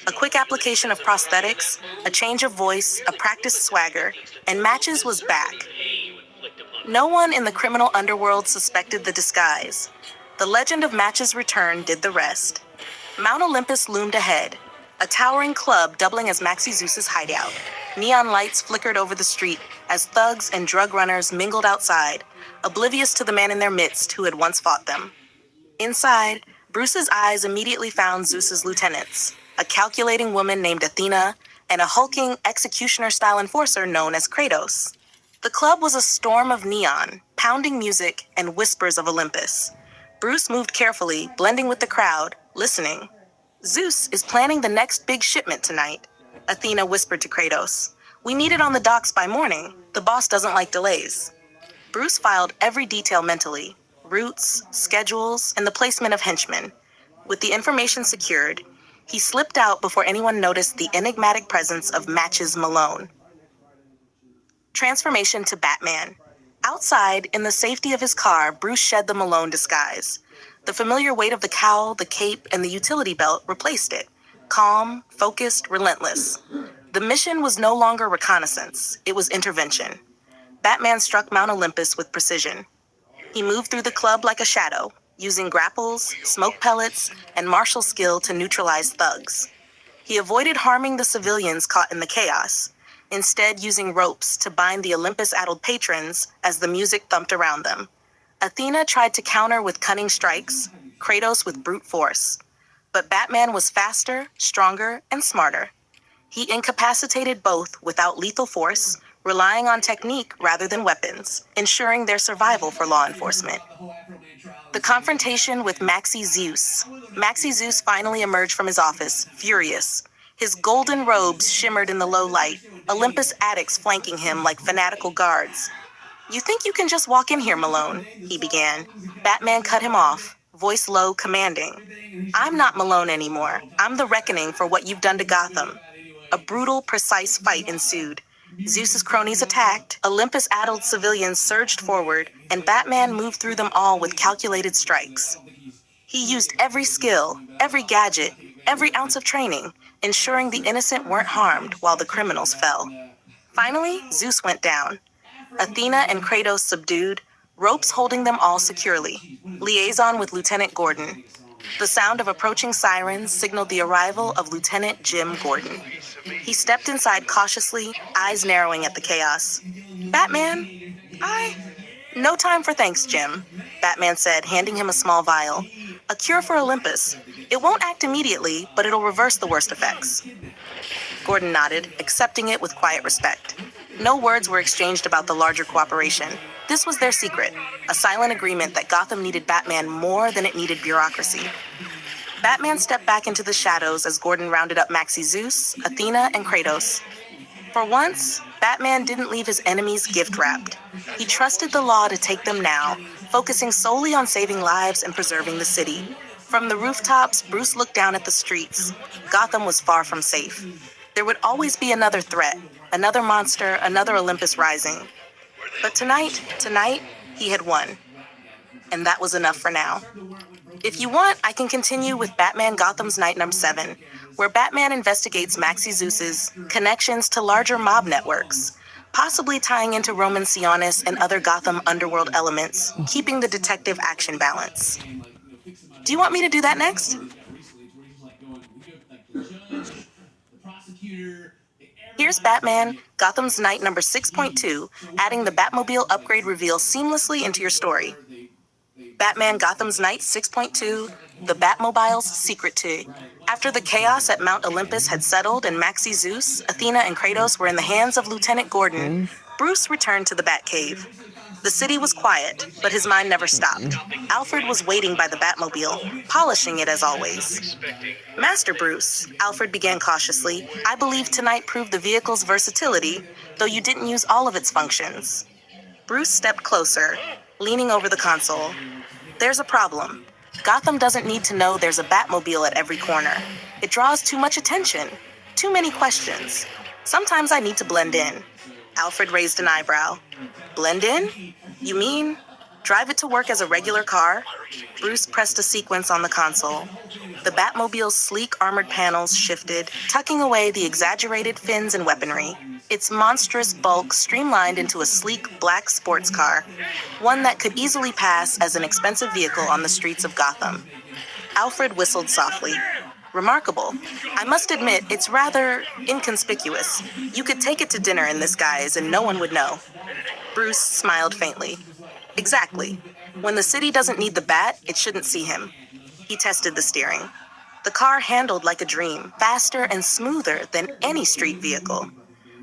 A quick application of prosthetics, a change of voice, a practiced swagger, and Matches was back. No one in the criminal underworld suspected the disguise. The legend of Matches' return did the rest. Mount Olympus loomed ahead, a towering club doubling as Maxie Zeus's hideout. Neon lights flickered over the street as thugs and drug runners mingled outside, oblivious to the man in their midst who had once fought them. Inside, Bruce's eyes immediately found Zeus's lieutenants, a calculating woman named Athena and a hulking executioner-style enforcer known as Kratos. The club was a storm of neon, pounding music, and whispers of Olympus. Bruce moved carefully, blending with the crowd, listening. Zeus is planning the next big shipment tonight, Athena whispered to Kratos. We need it on the docks by morning. The boss doesn't like delays. Bruce filed every detail mentally, routes, schedules, and the placement of henchmen. With the information secured, he slipped out before anyone noticed the enigmatic presence of Matches Malone. Transformation to Batman. Outside, in the safety of his car, Bruce shed the Malone disguise. The familiar weight of the cowl, the cape, and the utility belt replaced it. Calm, focused, relentless. The mission was no longer reconnaissance. It was intervention. Batman struck Mount Olympus with precision. He moved through the club like a shadow, using grapples, smoke pellets, and martial skill to neutralize thugs. He avoided harming the civilians caught in the chaos, instead using ropes to bind the Olympus-addled patrons as the music thumped around them. Athena tried to counter with cunning strikes, Kratos with brute force. But Batman was faster, stronger, and smarter. He incapacitated both without lethal force, relying on technique rather than weapons, ensuring their survival for law enforcement. The confrontation with Maxie Zeus. Maxie Zeus finally emerged from his office, furious. His golden robes shimmered in the low light, Olympus addicts flanking him like fanatical guards. You think you can just walk in here, Malone? He began. Batman cut him off, voice low, commanding. I'm not Malone anymore. I'm the reckoning for what you've done to Gotham. A brutal, precise fight ensued. Zeus's cronies attacked, Olympus-addled civilians surged forward, and Batman moved through them all with calculated strikes. He used every skill, every gadget, every ounce of training, ensuring the innocent weren't harmed while the criminals fell. Finally, Zeus went down. Athena and Kratos subdued, ropes holding them all securely. Liaison with Lieutenant Gordon. The sound of approaching sirens signaled the arrival of Lieutenant Jim Gordon. He stepped inside cautiously, eyes narrowing at the chaos. Batman? No time for thanks, Jim, Batman said, handing him a small vial. A cure for Olympus. It won't act immediately, but it'll reverse the worst effects. Gordon nodded, accepting it with quiet respect. No words were exchanged about the larger cooperation. This was their secret, a silent agreement that Gotham needed Batman more than it needed bureaucracy. Batman stepped back into the shadows as Gordon rounded up Maxie Zeus, Athena, and Kratos. For once, Batman didn't leave his enemies gift-wrapped. He trusted the law to take them now, focusing solely on saving lives and preserving the city. From the rooftops, Bruce looked down at the streets. Gotham was far from safe. There would always be another threat, another monster, another Olympus rising. But tonight, he had won. And that was enough for now. If you want, I can continue with Batman Gotham's Night No. 7, where Batman investigates Maxie Zeus's connections to larger mob networks, possibly tying into Roman Sionis and other Gotham underworld elements, keeping the detective action balance. Do you want me to do that next? Here's Batman, Gotham's Night No. 6.2, adding the Batmobile upgrade reveal seamlessly into your story. Batman Gotham's Night 6.2, The Batmobile's Secret to After the chaos at Mount Olympus had settled and Maxie Zeus, Athena, and Kratos were in the hands of Lieutenant Gordon, Bruce returned to the Batcave. The city was quiet, but his mind never stopped. Alfred was waiting by the Batmobile, polishing it as always. Master Bruce, Alfred began cautiously, I believe tonight proved the vehicle's versatility, though you didn't use all of its functions. Bruce stepped closer, leaning over the console. There's a problem. Gotham doesn't need to know there's a Batmobile at every corner. It draws too much attention, too many questions. Sometimes I need to blend in. Alfred raised an eyebrow. Blend in? You mean drive it to work as a regular car? Bruce pressed a sequence on the console. The Batmobile's sleek armored panels shifted, tucking away the exaggerated fins and weaponry. Its monstrous bulk streamlined into a sleek black sports car, one that could easily pass as an expensive vehicle on the streets of Gotham. Alfred whistled softly. Remarkable. I must admit, it's rather inconspicuous. You could take it to dinner in this guise and no one would know. Bruce smiled faintly. Exactly. When the city doesn't need the Bat, it shouldn't see him. He tested the steering. The car handled like a dream, faster and smoother than any street vehicle.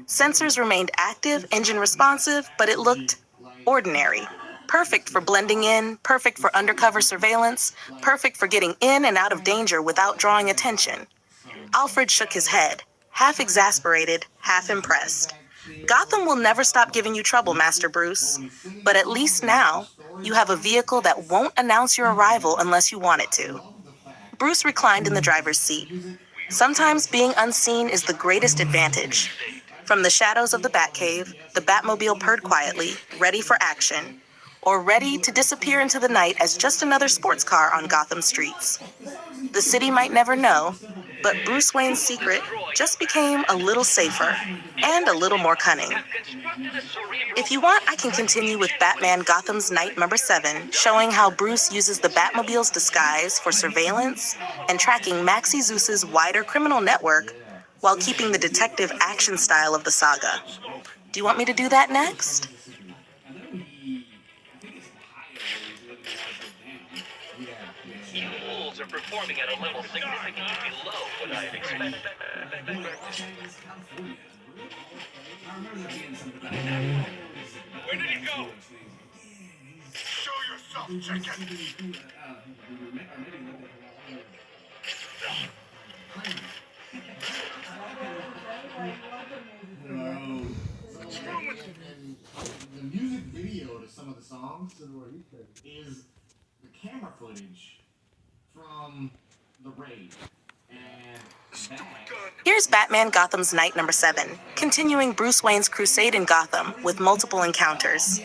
Sensors remained active, engine responsive, but it looked ordinary. Perfect for blending in, perfect for undercover surveillance, perfect for getting in and out of danger without drawing attention. Alfred shook his head, half exasperated, half impressed. Gotham will never stop giving you trouble, Master Bruce. But at least now, you have a vehicle that won't announce your arrival unless you want it to. Bruce reclined in the driver's seat. Sometimes being unseen is the greatest advantage. From the shadows of the Batcave, the Batmobile purred quietly, ready for action, or ready to disappear into the night as just another sports car on Gotham streets. The city might never know, but Bruce Wayne's secret just became a little safer and a little more cunning. If you want, I can continue with Batman Gotham's Night number 7, showing how Bruce uses the Batmobile's disguise for surveillance and tracking Maxie Zeus's wider criminal network while keeping the detective action style of the saga. Do you want me to do that next? Wolves are performing at a level significantly below what I had expected. Where did he go? Show yourself, chicken! The music video to some of the songs is the camera footage from the raid. And Here's Batman Gotham's Night number 7, continuing Bruce Wayne's crusade in Gotham with multiple encounters.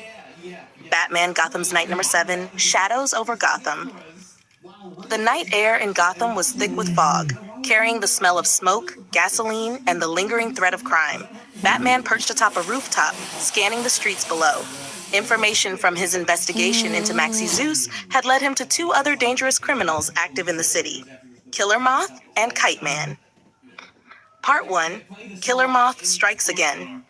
Batman Gotham's Night number 7, Shadows over Gotham. The night air in Gotham was thick with fog, carrying the smell of smoke, gasoline, and the lingering threat of crime. Batman perched atop a rooftop, scanning the streets below. Information from his investigation into Maxie Zeus had led him to 2 other dangerous criminals active in the city, Killer Moth and Kite Man. Part 1, Killer Moth Strikes Again.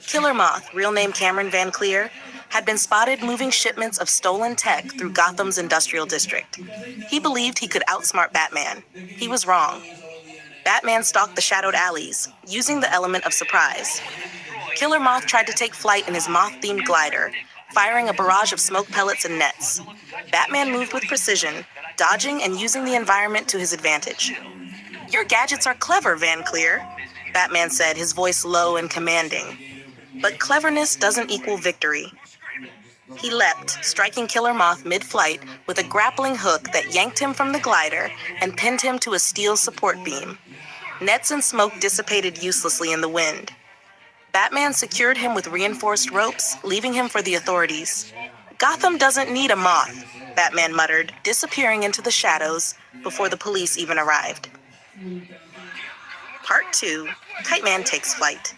Killer Moth, real name Cameron Van Cleer, had been spotted moving shipments of stolen tech through Gotham's industrial district. He believed he could outsmart Batman. He was wrong. Batman stalked the shadowed alleys, using the element of surprise. Killer Moth tried to take flight in his moth-themed glider, firing a barrage of smoke pellets and nets. Batman moved with precision, dodging and using the environment to his advantage. Your gadgets are clever, Van Cleer, Batman said, his voice low and commanding. But cleverness doesn't equal victory. He leapt, striking Killer Moth mid-flight with a grappling hook that yanked him from the glider and pinned him to a steel support beam. Nets and smoke dissipated uselessly in the wind. Batman secured him with reinforced ropes, leaving him for the authorities. Gotham doesn't need a moth, Batman muttered, disappearing into the shadows before the police even arrived. Part 2, Kite Man Takes Flight.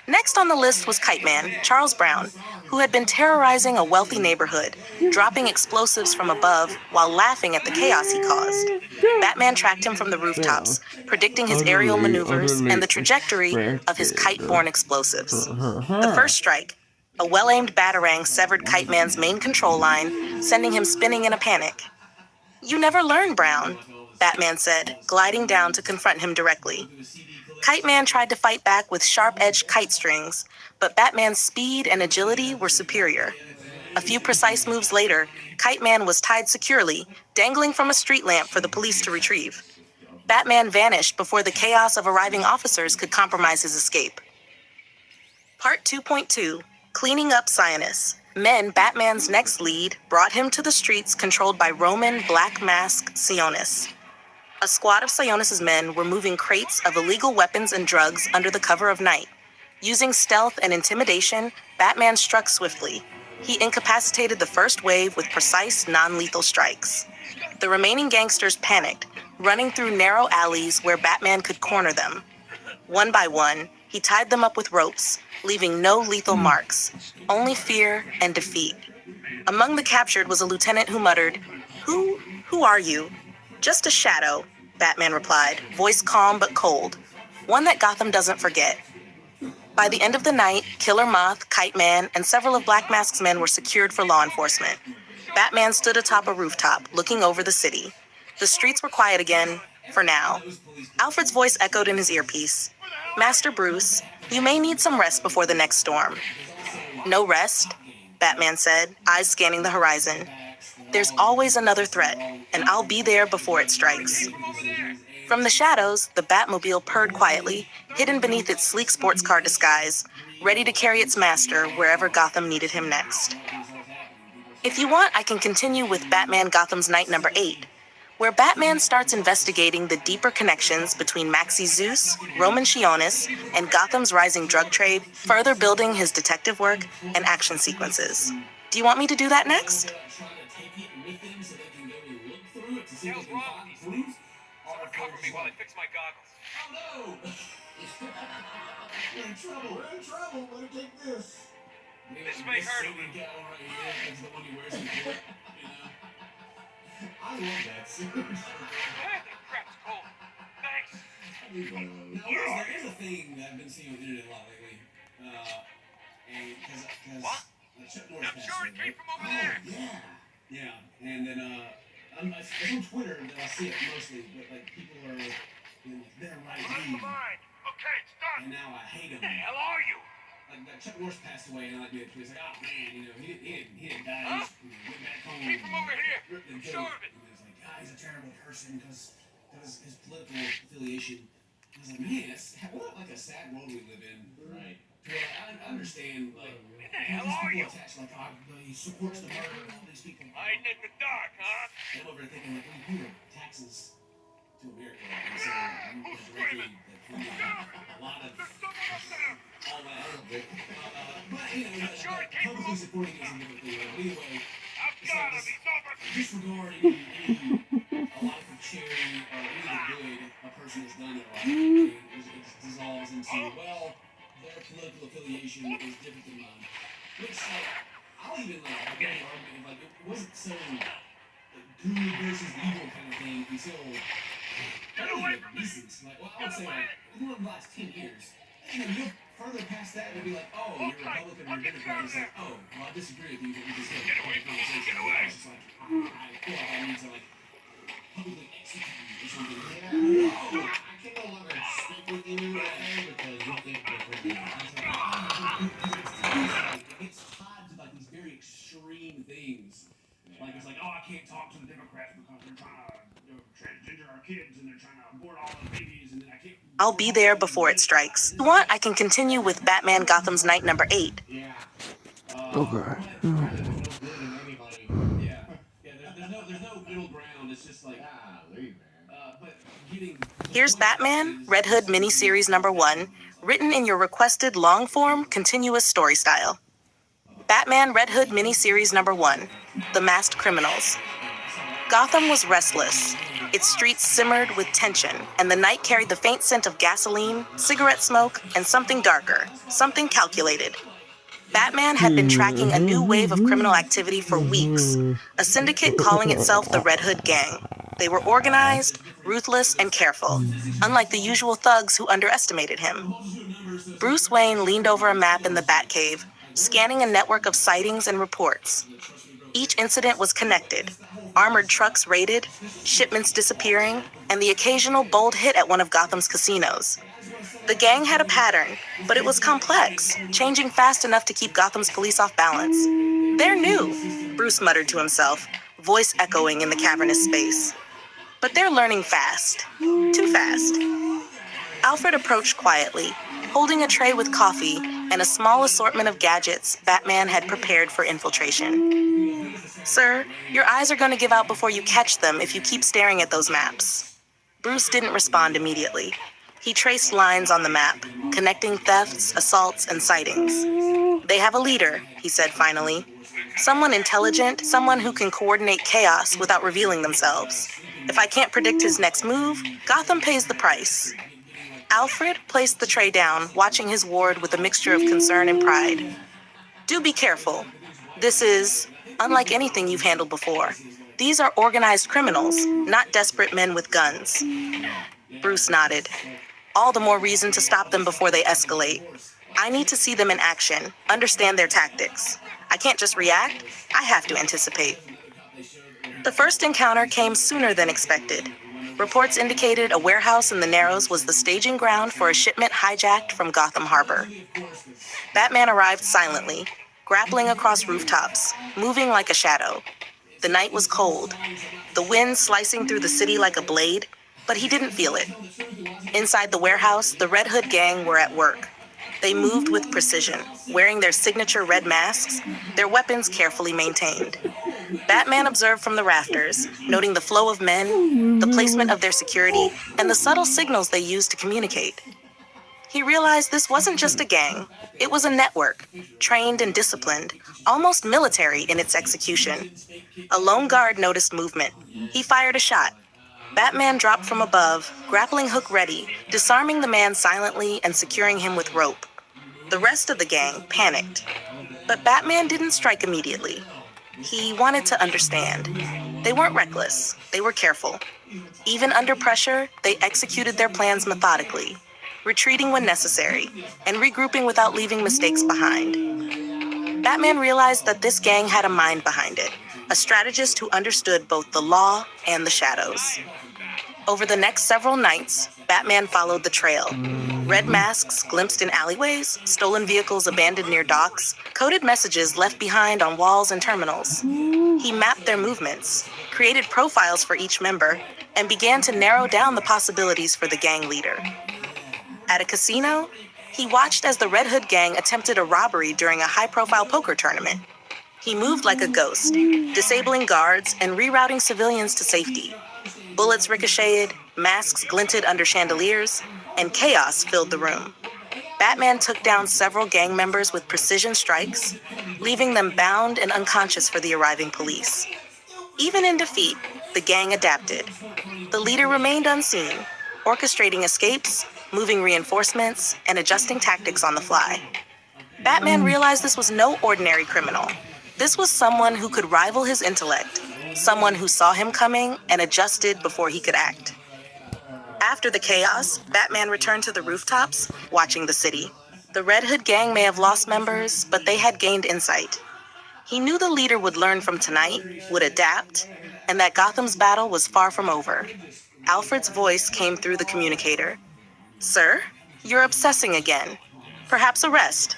Next on the list was Kite Man, Charles Brown, who had been terrorizing a wealthy neighborhood, dropping explosives from above while laughing at the chaos he caused. Batman tracked him from the rooftops, predicting his aerial maneuvers and the trajectory of his kite-borne explosives. The first strike, a well-aimed batarang severed Kite Man's main control line, sending him spinning in a panic. You never learn, Brown, Batman said, gliding down to confront him directly. Kite Man tried to fight back with sharp-edged kite strings, but Batman's speed and agility were superior. A few precise moves later, Kite Man was tied securely, dangling from a street lamp for the police to retrieve. Batman vanished before the chaos of arriving officers could compromise his escape. Part 2.2, Cleaning Up Sionis. Men, Batman's next lead, brought him to the streets controlled by Roman Black Mask Sionis. A squad of Sionis' men were moving crates of illegal weapons and drugs under the cover of night. Using stealth and intimidation, Batman struck swiftly. He incapacitated the first wave with precise, non-lethal strikes. The remaining gangsters panicked, running through narrow alleys where Batman could corner them. One by one, he tied them up with ropes, leaving no lethal marks, only fear and defeat. Among the captured was a lieutenant who muttered, Who are you?" "Just a shadow," Batman replied, voice calm but cold. "One that Gotham doesn't forget." By the end of the night, Killer Moth, Kite Man, and several of Black Mask's men were secured for law enforcement. Batman stood atop a rooftop, looking over the city. The streets were quiet again, for now. Alfred's voice echoed in his earpiece. "Master Bruce, you may need some rest before the next storm." "No rest," Batman said, eyes scanning the horizon. "There's always another threat, and I'll be there before it strikes." From the shadows, the Batmobile purred quietly, hidden beneath its sleek sports car disguise, ready to carry its master wherever Gotham needed him next. If you want, I can continue with Batman Gotham's Night number 8, where Batman starts investigating the deeper connections between Maxi Zeus, Roman Sionis, and Gotham's rising drug trade, further building his detective work and action sequences. Do you want me to do that next? Someone cover me while I fix my goggles. Oh no! We're in trouble. We're in trouble. Better take this. This may hurt a little. The one he wears in court, you know. I love that suit. Crap's cold. Thanks. Now, there's a thing that I've been seeing on the internet a lot lately. What? Chuck Norris I'm sure it came from over there. Yeah. And then it's on Twitter that I see it mostly, but like people are they're right. Fine. Okay, it's done. And now I hate him. Who the hell are you? Like Chuck Norris passed away, and I did. He's like, oh man, he didn't die. Huh? He went back home. Keep him over here. Ripped and Sure killed. of it. And he was like, he's a terrible person because his political affiliation. I was like, man, what like a sad world we live in. Right. Well, I understand, like, Who the hell are you? attached, like, he supports the murder of all these people. Hiding in the dark, huh? I'm over there thinking, like, we pay taxes to America, and so Who's screaming? a lot of all that. But, Sure it came from publicly supporting is a different thing. Anyway, I've got him. He's over. disregard a lot of the charity or any of the good a person has done in life. It dissolves into, well, their political affiliation is different than mine. Which, like, I'll even, like, get an argument if, like, it wasn't so, like, good versus evil kind of thing until, away from me. recent. Like, well, I would say, like, in the last 10 years. And then you're further past that, it'd be like, oh, you're Republican or Democrat. It's like, oh, well, I disagree with you, but we just had a conversation. Get away. It's just like, I feel like I need to, like, publicly execute you or something. Yeah. I can no longer speak with you because you think differently. It's tied to like these very extreme things. Like it's like, oh, I can't talk to the Democrats because they're trying to transgender our kids and they're trying to abort all the babies and then I can't. I'll be there before it strikes. If you want, I can continue with Batman Gotham's Night number 8. Yeah. Okay. There's no good in anybody. Yeah. There's no middle ground. It's just like, Golly, man. but getting. Here's Batman, Red Hood miniseries number 1, written in your requested long-form, continuous story style. Batman Red Hood miniseries number 1, The Masked Criminals. Gotham was restless. Its streets simmered with tension, and the night carried the faint scent of gasoline, cigarette smoke, and something darker, something calculated. Batman had been tracking a new wave of criminal activity for weeks, a syndicate calling itself the Red Hood Gang. They were organized, ruthless, and careful, unlike the usual thugs who underestimated him. Bruce Wayne leaned over a map in the Batcave, scanning a network of sightings and reports. Each incident was connected, armored trucks raided, shipments disappearing, and the occasional bold hit at one of Gotham's casinos. The gang had a pattern, but it was complex, changing fast enough to keep Gotham's police off balance. "They're new," Bruce muttered to himself, voice echoing in the cavernous space. "But they're learning fast. Too fast." Alfred approached quietly, holding a tray with coffee and a small assortment of gadgets Batman had prepared for infiltration. "Sir, your eyes are going to give out before you catch them if you keep staring at those maps." Bruce didn't respond immediately. He traced lines on the map, connecting thefts, assaults, and sightings. "They have a leader," he said finally. "Someone intelligent, someone who can coordinate chaos without revealing themselves. If I can't predict his next move, Gotham pays the price." Alfred placed the tray down, watching his ward with a mixture of concern and pride. "Do be careful. This is unlike anything you've handled before. These are organized criminals, not desperate men with guns." Bruce nodded. "All the more reason to stop them before they escalate. I need to see them in action, understand their tactics. I can't just react, I have to anticipate." The first encounter came sooner than expected. Reports indicated a warehouse in the Narrows was the staging ground for a shipment hijacked from Gotham Harbor. Batman arrived silently, grappling across rooftops, moving like a shadow. The night was cold, the wind slicing through the city like a blade, but he didn't feel it. Inside the warehouse, the Red Hood gang were at work. They moved with precision, wearing their signature red masks, their weapons carefully maintained. Batman observed from the rafters, noting the flow of men, the placement of their security, and the subtle signals they used to communicate. He realized this wasn't just a gang, it was a network, trained and disciplined, almost military in its execution. A lone guard noticed movement. He fired a shot. Batman dropped from above, grappling hook ready, disarming the man silently and securing him with rope. The rest of the gang panicked. But Batman didn't strike immediately. He wanted to understand. They weren't reckless, they were careful. Even under pressure, they executed their plans methodically, retreating when necessary, and regrouping without leaving mistakes behind. Batman realized that this gang had a mind behind it, a strategist who understood both the law and the shadows. Over the next several nights, Batman followed the trail. Red masks glimpsed in alleyways, stolen vehicles abandoned near docks, coded messages left behind on walls and terminals. He mapped their movements, created profiles for each member, and began to narrow down the possibilities for the gang leader. At a casino, he watched as the Red Hood gang attempted a robbery during a high-profile poker tournament. He moved like a ghost, disabling guards and rerouting civilians to safety. Bullets ricocheted, masks glinted under chandeliers, and chaos filled the room. Batman took down several gang members with precision strikes, leaving them bound and unconscious for the arriving police. Even in defeat, the gang adapted. The leader remained unseen, orchestrating escapes, moving reinforcements, and adjusting tactics on the fly. Batman realized this was no ordinary criminal. This was someone who could rival his intellect, someone who saw him coming and adjusted before he could act. After the chaos, Batman returned to the rooftops, watching the city. The Red Hood gang may have lost members, but they had gained insight. He knew the leader would learn from tonight, would adapt, and that Gotham's battle was far from over. Alfred's voice came through the communicator. "Sir, you're obsessing again. Perhaps a rest."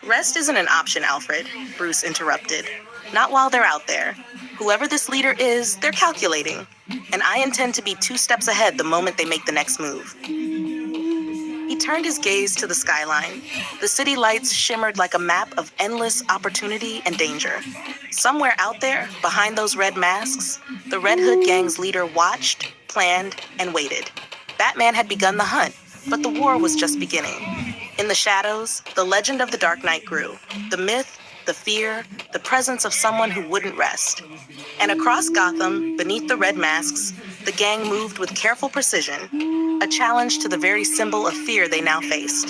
"Rest isn't an option, Alfred," Bruce interrupted. "Not while they're out there. Whoever this leader is, they're calculating. And I intend to be 2 steps ahead the moment they make the next move." He turned his gaze to the skyline. The city lights shimmered like a map of endless opportunity and danger. Somewhere out there, behind those red masks, the Red Hood gang's leader watched, planned, and waited. Batman had begun the hunt, but the war was just beginning. In the shadows, the legend of the Dark Knight grew. The myth, the fear, the presence of someone who wouldn't rest. And across Gotham, beneath the red masks, the gang moved with careful precision, a challenge to the very symbol of fear they now faced.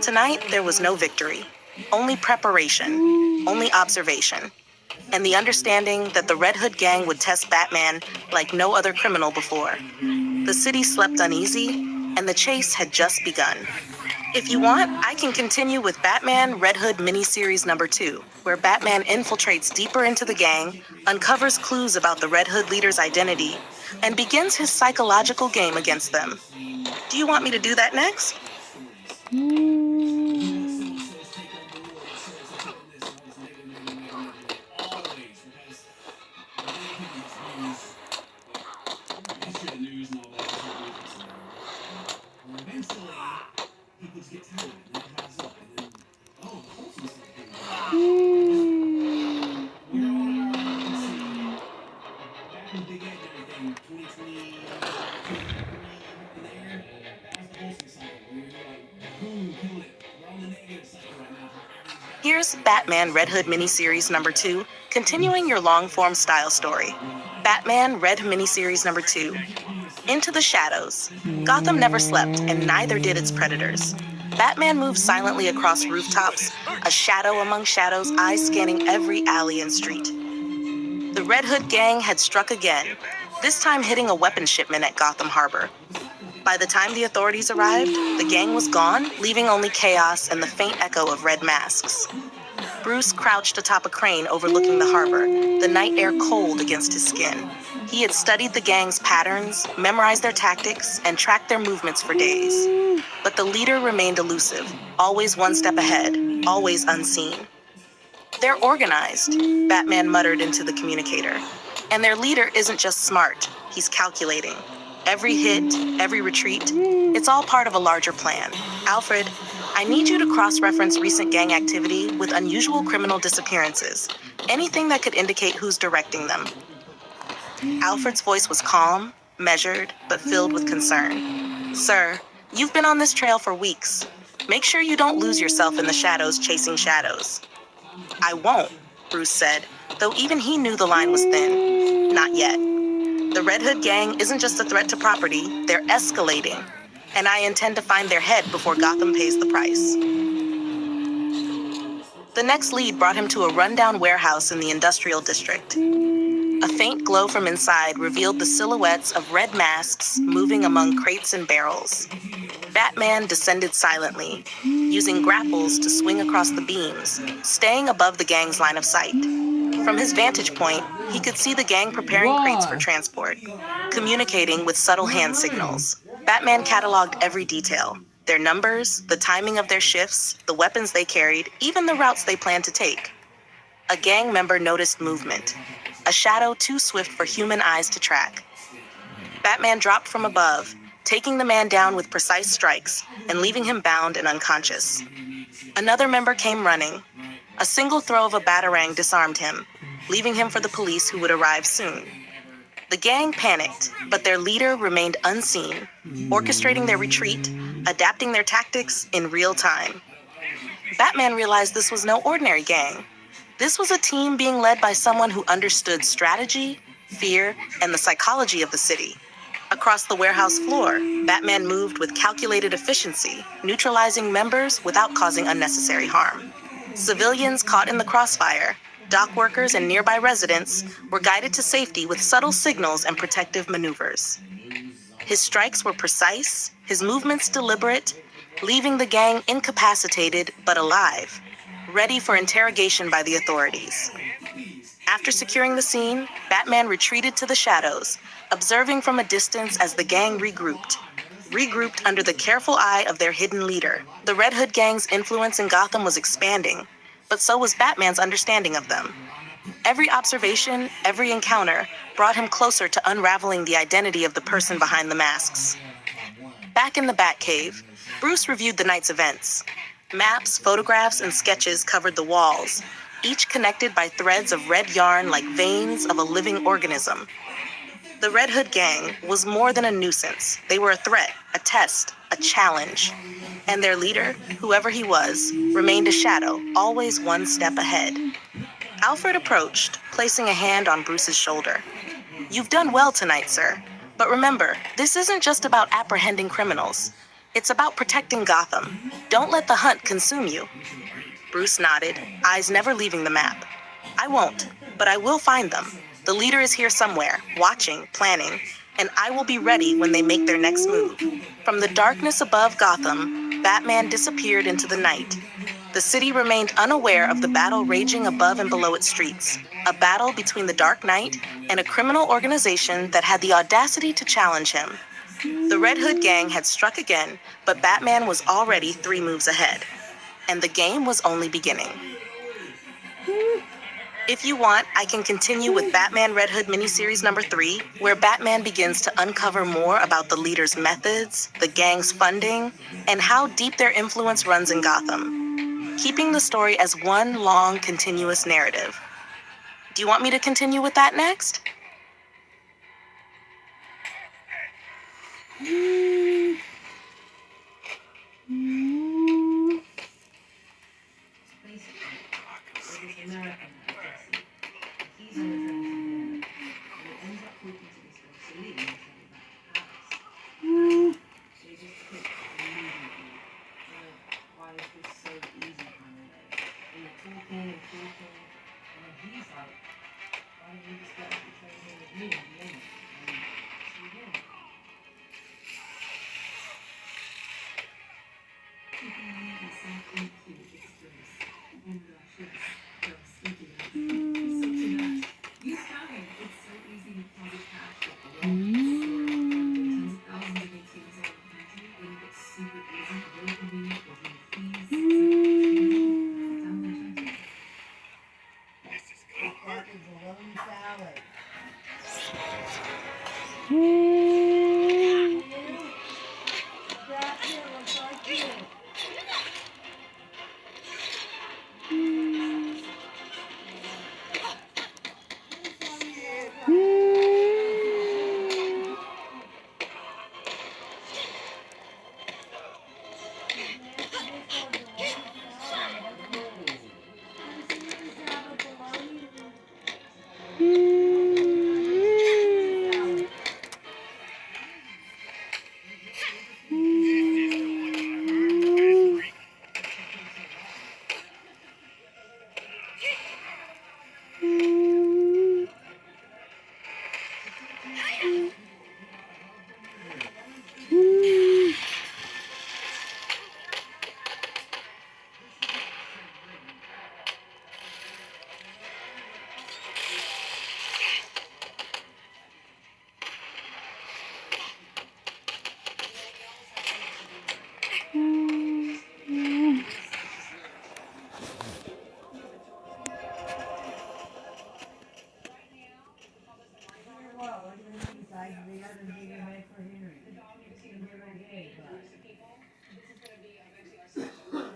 Tonight, there was no victory, only preparation, only observation, and the understanding that the Red Hood gang would test Batman like no other criminal before. The city slept uneasy, and the chase had just begun. If you want, I can continue with Batman Red Hood miniseries number 2, where Batman infiltrates deeper into the gang, uncovers clues about the Red Hood leader's identity, and begins his psychological game against them. Do you want me to do that next? Here's Batman Red Hood miniseries number 2, continuing your long-form style story. Batman Red miniseries number 2. Into the shadows. Gotham never slept, and neither did its predators. Batman moved silently across rooftops, a shadow among shadows, eyes scanning every alley and street. The Red Hood gang had struck again, this time hitting a weapons shipment at Gotham Harbor. By the time the authorities arrived, the gang was gone, leaving only chaos and the faint echo of red masks. Bruce crouched atop a crane overlooking the harbor, the night air cold against his skin. He had studied the gang's patterns, memorized their tactics, and tracked their movements for days. But the leader remained elusive, always one step ahead, always unseen. "They're organized," Batman muttered into the communicator. "And their leader isn't just smart, he's calculating. Every hit, every retreat, it's all part of a larger plan. Alfred, I need you to cross-reference recent gang activity with unusual criminal disappearances. Anything that could indicate who's directing them." Alfred's voice was calm, measured, but filled with concern. "Sir, you've been on this trail for weeks. Make sure you don't lose yourself in the shadows chasing shadows." "I won't," Bruce said, though even he knew the line was thin. Not yet. The Red Hood gang isn't just a threat to property, they're escalating. And I intend to find their head before Gotham pays the price. The next lead brought him to a rundown warehouse in the industrial district. A faint glow from inside revealed the silhouettes of red masks moving among crates and barrels. Batman descended silently, using grapples to swing across the beams, staying above the gang's line of sight. From his vantage point, he could see the gang preparing crates for transport, communicating with subtle hand signals. Batman cataloged every detail: their numbers, the timing of their shifts, the weapons they carried, even the routes they planned to take. A gang member noticed movement, a shadow too swift for human eyes to track. Batman dropped from above, taking the man down with precise strikes and leaving him bound and unconscious. Another member came running. A single throw of a batarang disarmed him, leaving him for the police who would arrive soon. The gang panicked, but their leader remained unseen, orchestrating their retreat, adapting their tactics in real time. Batman realized this was no ordinary gang. This was a team being led by someone who understood strategy, fear, and the psychology of the city. Across the warehouse floor, Batman moved with calculated efficiency, neutralizing members without causing unnecessary harm. Civilians caught in the crossfire, dock workers and nearby residents were guided to safety with subtle signals and protective maneuvers. His strikes were precise, his movements deliberate, leaving the gang incapacitated but alive, ready for interrogation by the authorities. After securing the scene, Batman retreated to the shadows, observing from a distance as the gang regrouped under the careful eye of their hidden leader. The Red Hood gang's influence in Gotham was expanding, but so was Batman's understanding of them. Every observation, every encounter, brought him closer to unraveling the identity of the person behind the masks. Back in the Batcave, Bruce reviewed the night's events. Maps, photographs, and sketches covered the walls, each connected by threads of red yarn like veins of a living organism. The Red Hood gang was more than a nuisance. They were a threat, a test, a challenge. And their leader, whoever he was, remained a shadow, always one step ahead. Alfred approached, placing a hand on Bruce's shoulder. "You've done well tonight, sir. But remember, this isn't just about apprehending criminals. It's about protecting Gotham. Don't let the hunt consume you." Bruce nodded, eyes never leaving the map. "I won't, but I will find them. The leader is here somewhere, watching, planning, and I will be ready when they make their next move." From the darkness above Gotham, Batman disappeared into the night. The city remained unaware of the battle raging above and below its streets, a battle between the Dark Knight and a criminal organization that had the audacity to challenge him. The Red Hood gang had struck again, but Batman was already 3 moves ahead. And the game was only beginning. If you want, I can continue with Batman Red Hood miniseries number 3, where Batman begins to uncover more about the leader's methods, the gang's funding, and how deep their influence runs in Gotham, keeping the story as one long, continuous narrative. Do you want me to continue with that next?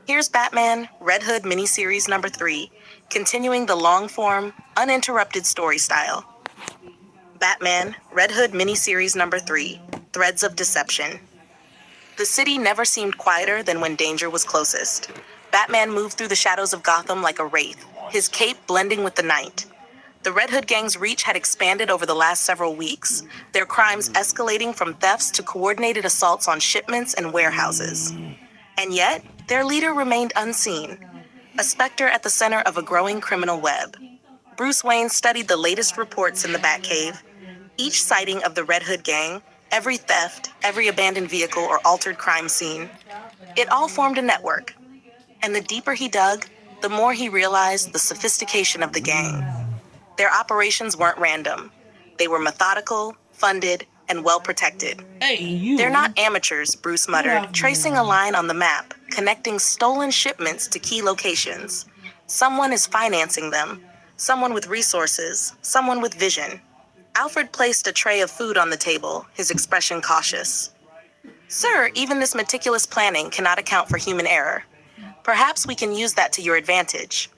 Here's Batman Red Hood miniseries number 3, continuing the long-form, uninterrupted story style. Batman Red Hood miniseries number 3, Threads of Deception. The city never seemed quieter than when danger was closest. Batman moved through the shadows of Gotham like a wraith, his cape blending with the night. The Red Hood gang's reach had expanded over the last several weeks, their crimes escalating from thefts to coordinated assaults on shipments and warehouses. And yet, their leader remained unseen, a specter at the center of a growing criminal web. Bruce Wayne studied the latest reports in the Batcave. Each sighting of the Red Hood gang, every theft, every abandoned vehicle or altered crime scene, it all formed a network. And the deeper he dug, the more he realized the sophistication of the gang. Their operations weren't random. They were methodical, funded, and well-protected. Hey, you. They're not amateurs, Bruce muttered, tracing a line on the map, connecting stolen shipments to key locations. Someone is financing them. Someone with resources. Someone with vision. Alfred placed a tray of food on the table, his expression cautious. Sir, even this meticulous planning cannot account for human error. Perhaps we can use that to your advantage.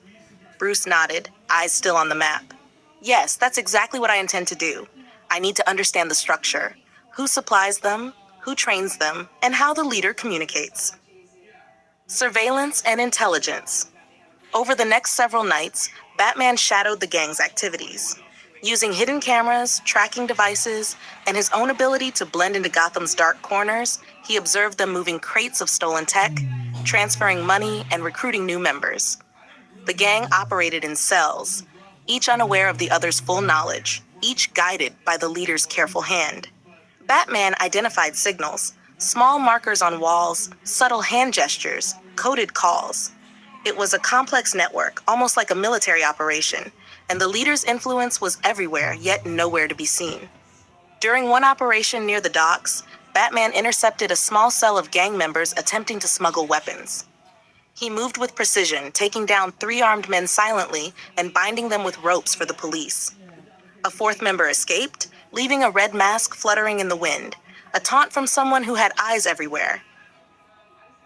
Bruce nodded, eyes still on the map. Yes, that's exactly what I intend to do. I need to understand the structure, who supplies them, who trains them, and how the leader communicates. Surveillance and intelligence. Over the next several nights, Batman shadowed the gang's activities. Using hidden cameras, tracking devices, and his own ability to blend into Gotham's dark corners, he observed them moving crates of stolen tech, transferring money, and recruiting new members. The gang operated in cells, each unaware of the other's full knowledge, each guided by the leader's careful hand. Batman identified signals, Small markers on walls, subtle hand gestures, coded calls. It was a complex network, almost like a military operation, and the leader's influence was everywhere, yet nowhere to be seen. During one operation near the docks, Batman intercepted a small cell of gang members attempting to smuggle weapons. He moved with precision, taking down 3 armed men silently and binding them with ropes for the police. A 4th member escaped, leaving a red mask fluttering in the wind, a taunt from someone who had eyes everywhere.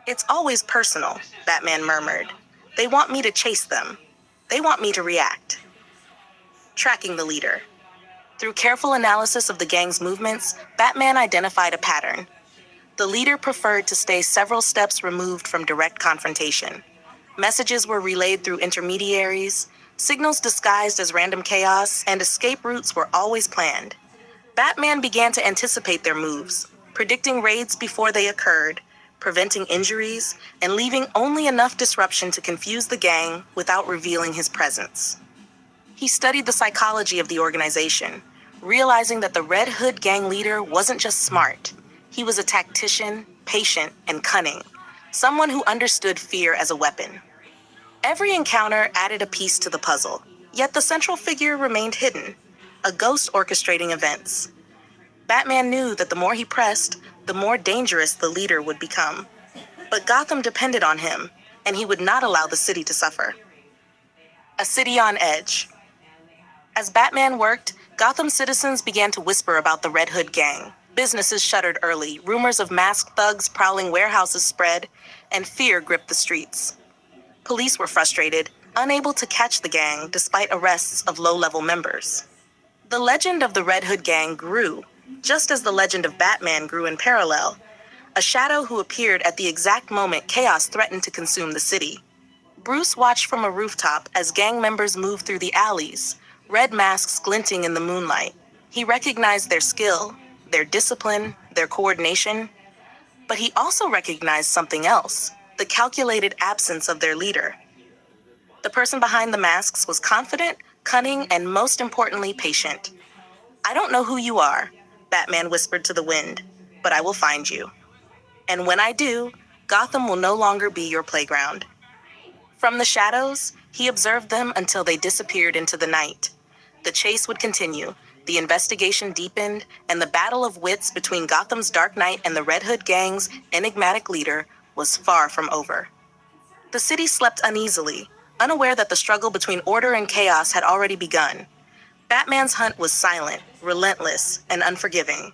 "It's always personal," Batman murmured. "They want me to chase them. They want me to react." Tracking the leader. Through careful analysis of the gang's movements, Batman identified a pattern. The leader preferred to stay several steps removed from direct confrontation. Messages were relayed through intermediaries, signals disguised as random chaos, and escape routes were always planned. Batman began to anticipate their moves, predicting raids before they occurred, preventing injuries, and leaving only enough disruption to confuse the gang without revealing his presence. He studied the psychology of the organization, realizing that the Red Hood gang leader wasn't just smart. He was a tactician, patient, and cunning, someone who understood fear as a weapon. Every encounter added a piece to the puzzle, yet the central figure remained hidden, a ghost orchestrating events. Batman knew that the more he pressed, the more dangerous the leader would become. But Gotham depended on him, and he would not allow the city to suffer. A city on edge. As Batman worked, Gotham citizens began to whisper about the Red Hood gang. Businesses shuttered early, rumors of masked thugs prowling warehouses spread, and fear gripped the streets. Police were frustrated, unable to catch the gang despite arrests of low-level members. The legend of the Red Hood gang grew, just as the legend of Batman grew in parallel, a shadow who appeared at the exact moment chaos threatened to consume the city. Bruce watched from a rooftop as gang members moved through the alleys, red masks glinting in the moonlight. He recognized their skill, their discipline, their coordination, but he also recognized something else, the calculated absence of their leader. The person behind the masks was confident, cunning, and most importantly, patient. "I don't know who you are," Batman whispered to the wind, "but I will find you. And when I do, Gotham will no longer be your playground." From the shadows, he observed them until they disappeared into the night. The chase would continue, the investigation deepened, and the battle of wits between Gotham's Dark Knight and the Red Hood gang's enigmatic leader was far from over. The city slept uneasily, unaware that the struggle between order and chaos had already begun. Batman's hunt was silent, relentless, and unforgiving.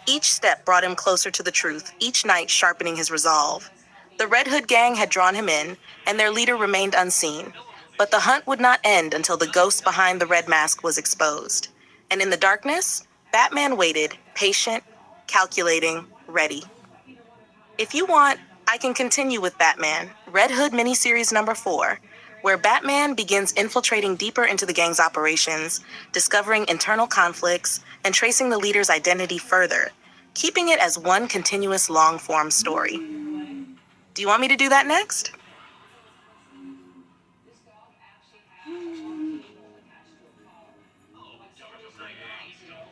Each step brought him closer to the truth, each night sharpening his resolve. The Red Hood gang had drawn him in, and their leader remained unseen. But the hunt would not end until the ghost behind the red mask was exposed. And in the darkness, Batman waited, patient, calculating, ready. If you want, I can continue with Batman, Red Hood miniseries number 4, where Batman begins infiltrating deeper into the gang's operations, discovering internal conflicts, and tracing the leader's identity further, keeping it as one continuous long-form story. Do you want me to do that next?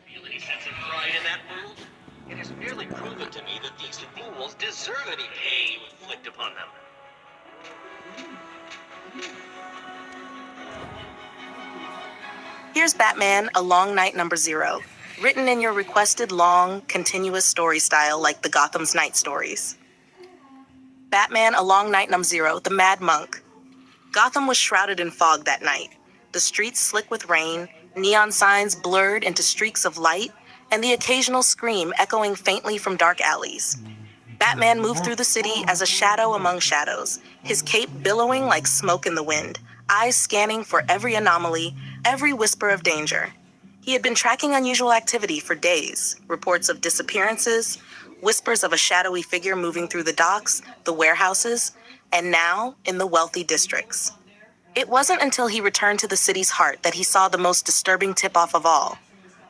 Feel any sense of pride in that move? It has merely proven to me that these fools deserve any pain inflicted upon them. Here's Batman, A Long Night number 0, written in your requested long, continuous story style like the Gotham's Night stories. Batman, A Long Night number 0, The Mad Monk. Gotham was shrouded in fog that night, the streets slick with rain, neon signs blurred into streaks of light, and the occasional scream echoing faintly from dark alleys. Batman moved through the city as a shadow among shadows, his cape billowing like smoke in the wind, eyes scanning for every anomaly, every whisper of danger. He had been tracking unusual activity for days, reports of disappearances, whispers of a shadowy figure moving through the docks, the warehouses, and now in the wealthy districts. It wasn't until he returned to the city's heart that he saw the most disturbing tip-off of all.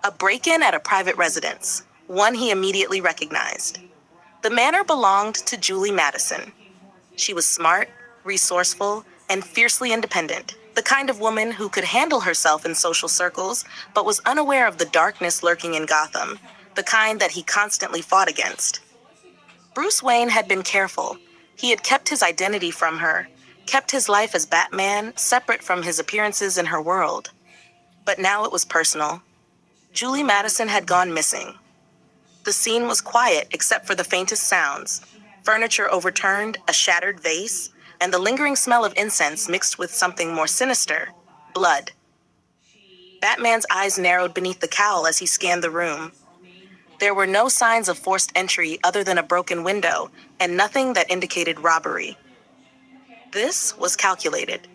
A break-in at a private residence, one he immediately recognized. The manor belonged to Julie Madison. She was smart, resourceful, and fiercely independent, the kind of woman who could handle herself in social circles, but was unaware of the darkness lurking in Gotham, the kind that he constantly fought against. Bruce Wayne had been careful. He had kept his identity from her, kept his life as Batman separate from his appearances in her world. But now it was personal. Julie Madison had gone missing. The scene was quiet except for the faintest sounds: furniture overturned, a shattered vase, and the lingering smell of incense mixed with something more sinister: blood. Batman's eyes narrowed beneath the cowl as he scanned the room. There were no signs of forced entry other than a broken window, and nothing that indicated robbery. This was calculated.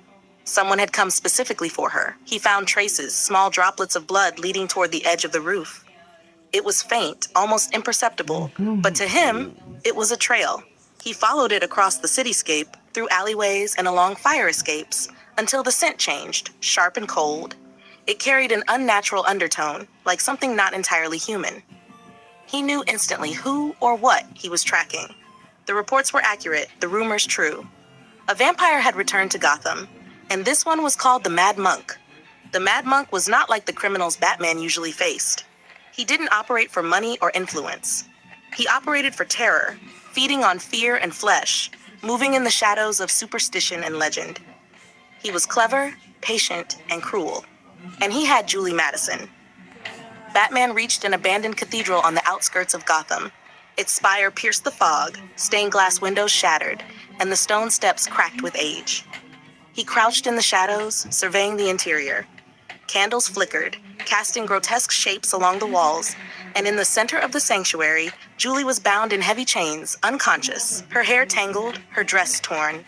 Someone had come specifically for her. He found traces, small droplets of blood leading toward the edge of the roof. It was faint, almost imperceptible, but to him, it was a trail. He followed it across the cityscape, through alleyways and along fire escapes, until the scent changed, sharp and cold. It carried an unnatural undertone, like something not entirely human. He knew instantly who or what he was tracking. The reports were accurate, the rumors true. A vampire had returned to Gotham, and this one was called the Mad Monk. The Mad Monk was not like the criminals Batman usually faced. He didn't operate for money or influence. He operated for terror, feeding on fear and flesh, moving in the shadows of superstition and legend. He was clever, patient, and cruel. And he had Julie Madison. Batman reached an abandoned cathedral on the outskirts of Gotham. Its spire pierced the fog, stained glass windows shattered, and the stone steps cracked with age. He crouched in the shadows, surveying the interior. Candles flickered, casting grotesque shapes along the walls, and in the center of the sanctuary, Julie was bound in heavy chains, unconscious, her hair tangled, her dress torn.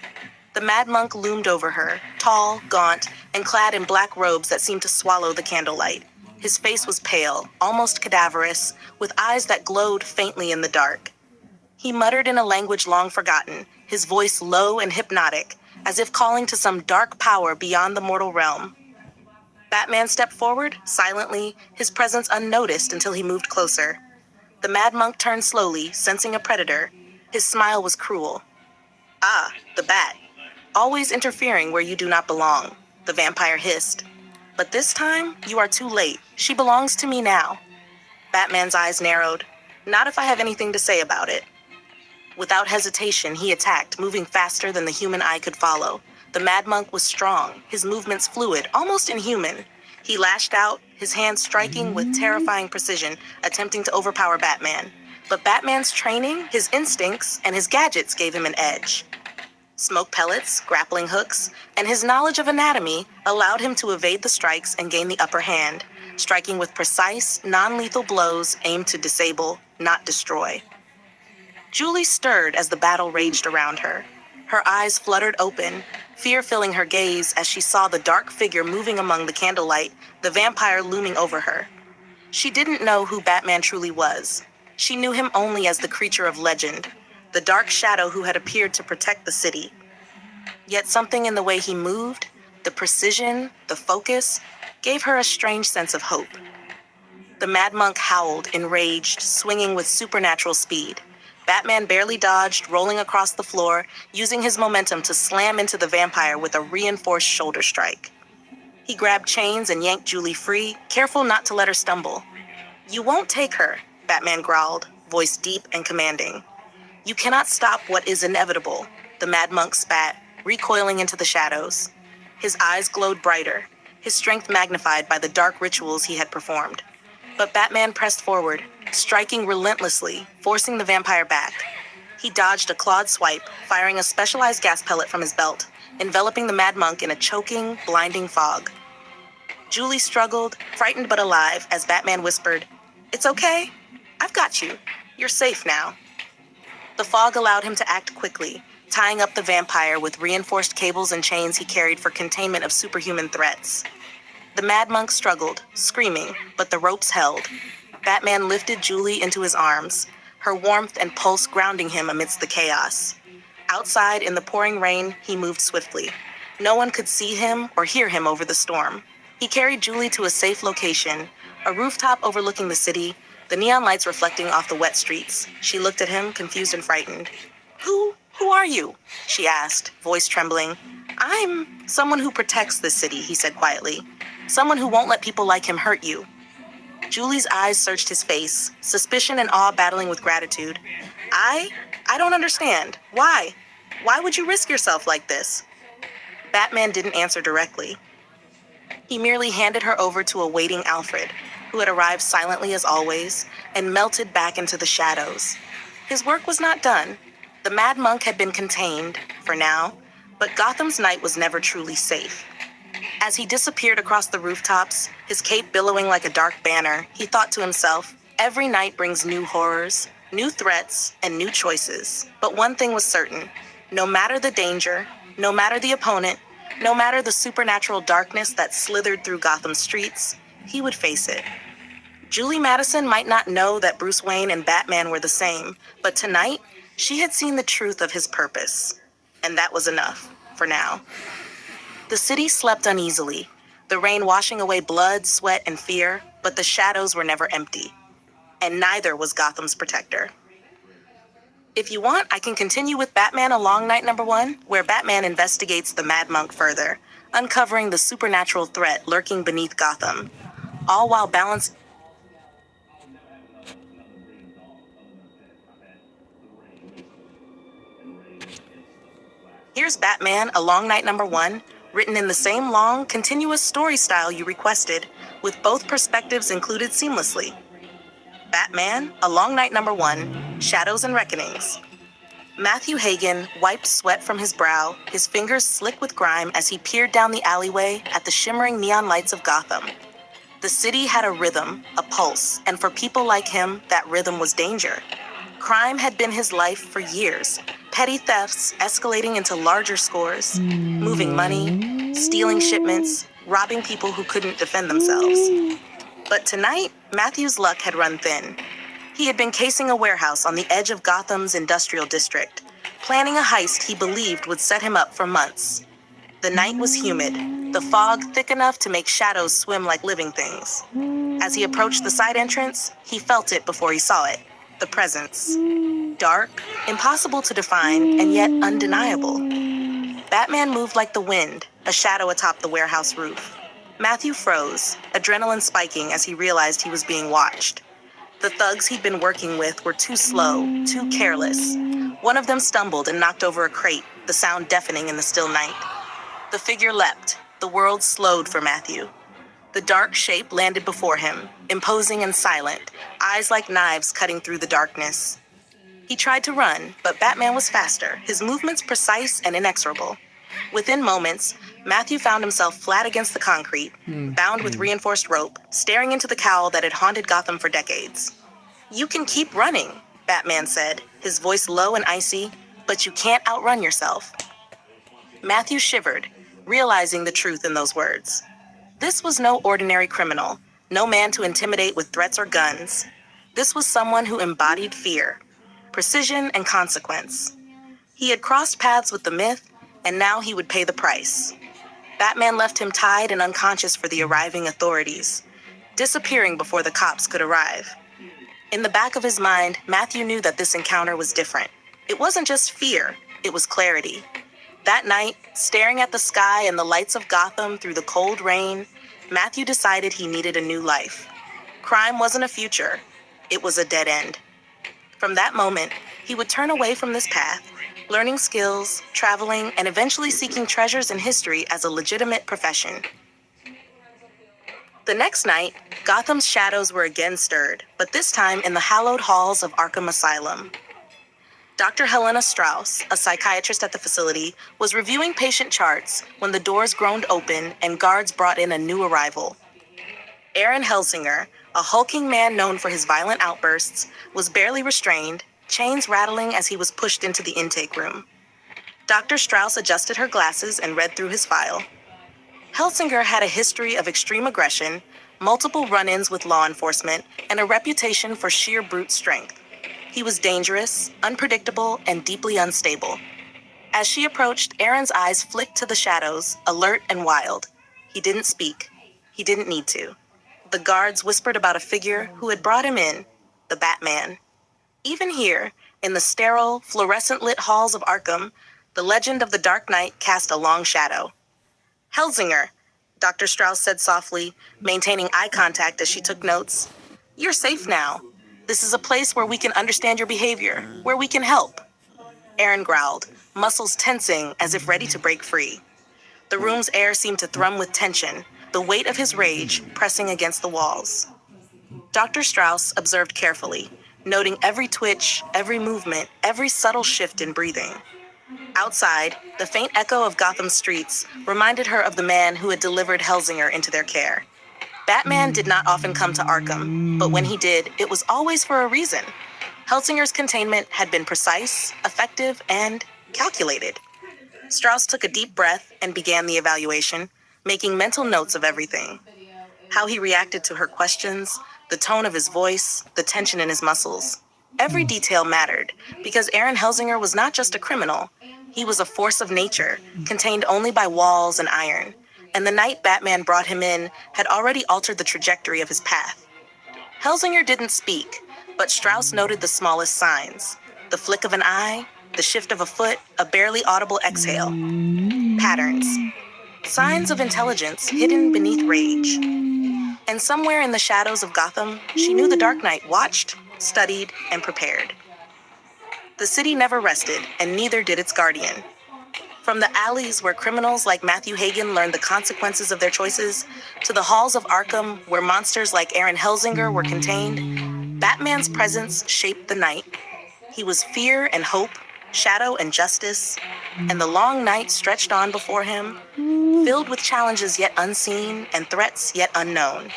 The Mad Monk loomed over her, tall, gaunt, and clad in black robes that seemed to swallow the candlelight. His face was pale, almost cadaverous, with eyes that glowed faintly in the dark. He muttered in a language long forgotten, his voice low and hypnotic, as if calling to some dark power beyond the mortal realm. Batman stepped forward, silently, his presence unnoticed until he moved closer. The Mad Monk turned slowly, sensing a predator. His smile was cruel. "Ah, the Bat. Always interfering where you do not belong," the vampire hissed. "But this time, you are too late. She belongs to me now." Batman's eyes narrowed. "Not if I have anything to say about it." Without hesitation, he attacked, moving faster than the human eye could follow. The Mad Monk was strong, his movements fluid, almost inhuman. He lashed out, his hands striking with terrifying precision, attempting to overpower Batman. But Batman's training, his instincts, and his gadgets gave him an edge. Smoke pellets, grappling hooks, and his knowledge of anatomy allowed him to evade the strikes and gain the upper hand, striking with precise, non-lethal blows aimed to disable, not destroy. Julie stirred as the battle raged around her. Her eyes fluttered open, fear filling her gaze as she saw the dark figure moving among the candlelight, the vampire looming over her. She didn't know who Batman truly was. She knew him only as the creature of legend, the dark shadow who had appeared to protect the city. Yet something in the way he moved, the precision, the focus, gave her a strange sense of hope. The Mad Monk howled, enraged, swinging with supernatural speed. Batman barely dodged, rolling across the floor, using his momentum to slam into the vampire with a reinforced shoulder strike. He grabbed chains and yanked Julie free, careful not to let her stumble. "You won't take her," Batman growled, voice deep and commanding. "You cannot stop what is inevitable," the Mad Monk spat, recoiling into the shadows. His eyes glowed brighter, his strength magnified by the dark rituals he had performed. But Batman pressed forward, striking relentlessly, forcing the vampire back. He dodged a clawed swipe, firing a specialized gas pellet from his belt, enveloping the Mad Monk in a choking, blinding fog. Julie struggled, frightened but alive, as Batman whispered, "It's okay. I've got you. You're safe now." The fog allowed him to act quickly, tying up the vampire with reinforced cables and chains he carried for containment of superhuman threats. The Mad Monk struggled, screaming, but the ropes held. Batman lifted Julie into his arms, her warmth and pulse grounding him amidst the chaos. Outside, in the pouring rain, he moved swiftly. No one could see him or hear him over the storm. He carried Julie to a safe location, a rooftop overlooking the city, the neon lights reflecting off the wet streets. She looked at him, confused and frightened. Who are you?" she asked, voice trembling. "I'm someone who protects this city," he said quietly. "Someone who won't let people like him hurt you." Julie's eyes searched his face, suspicion and awe battling with gratitude. I I don't understand. Why? Why would you risk yourself like this? Batman didn't answer directly. He merely handed her over to a waiting Alfred, who had arrived silently as always and melted back into the shadows. His work was not done. The Mad Monk had been contained, for now, but Gotham's night was never truly safe. As he disappeared across the rooftops, his cape billowing like a dark banner, he thought to himself, every night brings new horrors, new threats, and new choices. But one thing was certain. No matter the danger, no matter the opponent, no matter the supernatural darkness that slithered through Gotham's streets, he would face it. Julie Madison might not know that Bruce Wayne and Batman were the same, but tonight, she had seen the truth of his purpose. And that was enough, for now. The city slept uneasily, the rain washing away blood, sweat, and fear, but the shadows were never empty. And neither was Gotham's protector. If you want, I can continue with Batman A Long Night #1, where Batman investigates the Mad Monk further, uncovering the supernatural threat lurking beneath Gotham, all while balancing. Here's Batman A Long Night #1, written in the same long, continuous story style you requested, with both perspectives included seamlessly. Batman A Long Night #1, Shadows and Reckonings. Matthew Hagen wiped sweat from his brow, his fingers slick with grime as he peered down the alleyway at the shimmering neon lights of Gotham. The city had a rhythm, a pulse, and for people like him, that rhythm was danger. Crime had been his life for years. Petty thefts escalating into larger scores, moving money, stealing shipments, robbing people who couldn't defend themselves. But tonight, Matthew's luck had run thin. He had been casing a warehouse on the edge of Gotham's industrial district, planning a heist he believed would set him up for months. The night was humid, the fog thick enough to make shadows swim like living things. As he approached the side entrance, he felt it before he saw it. The presence. Dark, impossible to define, and yet undeniable. Batman moved like the wind, a shadow atop the warehouse roof. Matthew froze, adrenaline spiking as he realized he was being watched. The thugs he'd been working with were too slow, too careless. One of them stumbled and knocked over a crate, the sound deafening in the still night. The figure leapt. The world slowed for Matthew. The dark shape landed before him, imposing and silent, eyes like knives cutting through the darkness. He tried to run, but Batman was faster, his movements precise and inexorable. Within moments, Matthew found himself flat against the concrete, bound with reinforced rope, staring into the cowl that had haunted Gotham for decades. "You can keep running," Batman said, his voice low and icy, "but you can't outrun yourself." Matthew shivered, realizing the truth in those words. This was no ordinary criminal, no man to intimidate with threats or guns. This was someone who embodied fear, precision, and consequence. He had crossed paths with the myth, and now he would pay the price. Batman left him tied and unconscious for the arriving authorities, disappearing before the cops could arrive. In the back of his mind, Matthew knew that this encounter was different. It wasn't just fear, it was clarity. That night, staring at the sky and the lights of Gotham through the cold rain, Matthew decided he needed a new life. Crime wasn't a future, it was a dead end. From that moment, he would turn away from this path, learning skills, traveling, and eventually seeking treasures in history as a legitimate profession. The next night, Gotham's shadows were again stirred, but this time in the hallowed halls of Arkham Asylum. Dr. Helena Strauss, a psychiatrist at the facility, was reviewing patient charts when the doors groaned open and guards brought in a new arrival. Aaron Helsinger, a hulking man known for his violent outbursts, was barely restrained, chains rattling as he was pushed into the intake room. Dr. Strauss adjusted her glasses and read through his file. Helsinger had a history of extreme aggression, multiple run-ins with law enforcement, and a reputation for sheer brute strength. He was dangerous, unpredictable, and deeply unstable. As she approached, Aaron's eyes flicked to the shadows, alert and wild. He didn't speak. He didn't need to. The guards whispered about a figure who had brought him in, the Batman. Even here, in the sterile, fluorescent-lit halls of Arkham, the legend of the Dark Knight cast a long shadow. "Helsinger," Dr. Strauss said softly, maintaining eye contact as she took notes. "You're safe now. This is a place where we can understand your behavior, where we can help." Aaron growled, muscles tensing as if ready to break free. The room's air seemed to thrum with tension, the weight of his rage pressing against the walls. Dr. Strauss observed carefully, noting every twitch, every movement, every subtle shift in breathing. Outside, the faint echo of Gotham's streets reminded her of the man who had delivered Helsinger into their care. Batman did not often come to Arkham, but when he did, it was always for a reason. Helsinger's containment had been precise, effective, and calculated. Strauss took a deep breath and began the evaluation, making mental notes of everything. How he reacted to her questions, the tone of his voice, the tension in his muscles. Every detail mattered, because Aaron Helsinger was not just a criminal. He was a force of nature, contained only by walls and iron. And the night Batman brought him in had already altered the trajectory of his path. Helsinger didn't speak, but Strauss noted the smallest signs. The flick of an eye, the shift of a foot, a barely audible exhale. Patterns. Signs of intelligence hidden beneath rage. And somewhere in the shadows of Gotham, she knew the Dark Knight watched, studied, and prepared. The city never rested, and neither did its guardian. From the alleys where criminals like Matthew Hagen learned the consequences of their choices, to the halls of Arkham where monsters like Aaron Helsinger were contained, Batman's presence shaped the night. He was fear and hope, shadow and justice, and the long night stretched on before him, filled with challenges yet unseen and threats yet unknown.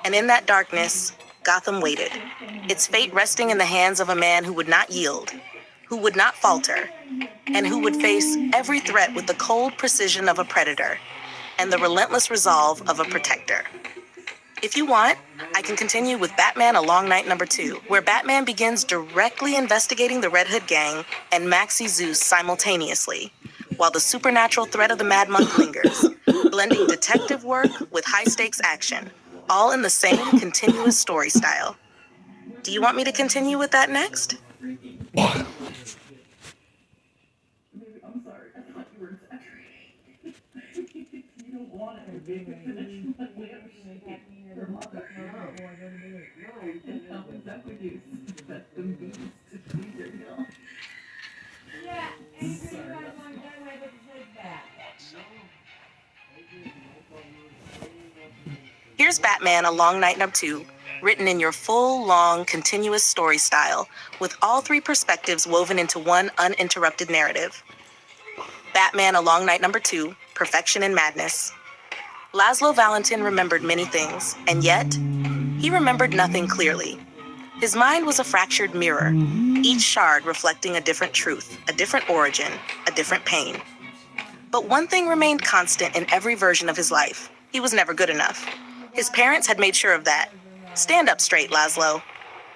And in that darkness, Gotham waited, its fate resting in the hands of a man who would not yield, who would not falter, and who would face every threat with the cold precision of a predator and the relentless resolve of a protector. If you want, I can continue with Batman A Long Night #2, where Batman begins directly investigating the Red Hood gang and Maxie Zeus simultaneously, while the supernatural threat of the Mad Monk lingers, blending detective work with high-stakes action, all in the same continuous story style. Do you want me to continue with that next? Here's Batman A Long Night #2, written in your full, long, continuous story style, with all three perspectives woven into one uninterrupted narrative. Batman A Long Night #2, Perfection and Madness. Laszlo Valentin remembered many things, and yet, he remembered nothing clearly. His mind was a fractured mirror, each shard reflecting a different truth, a different origin, a different pain. But one thing remained constant in every version of his life. He was never good enough. His parents had made sure of that. Stand up straight, Laszlo.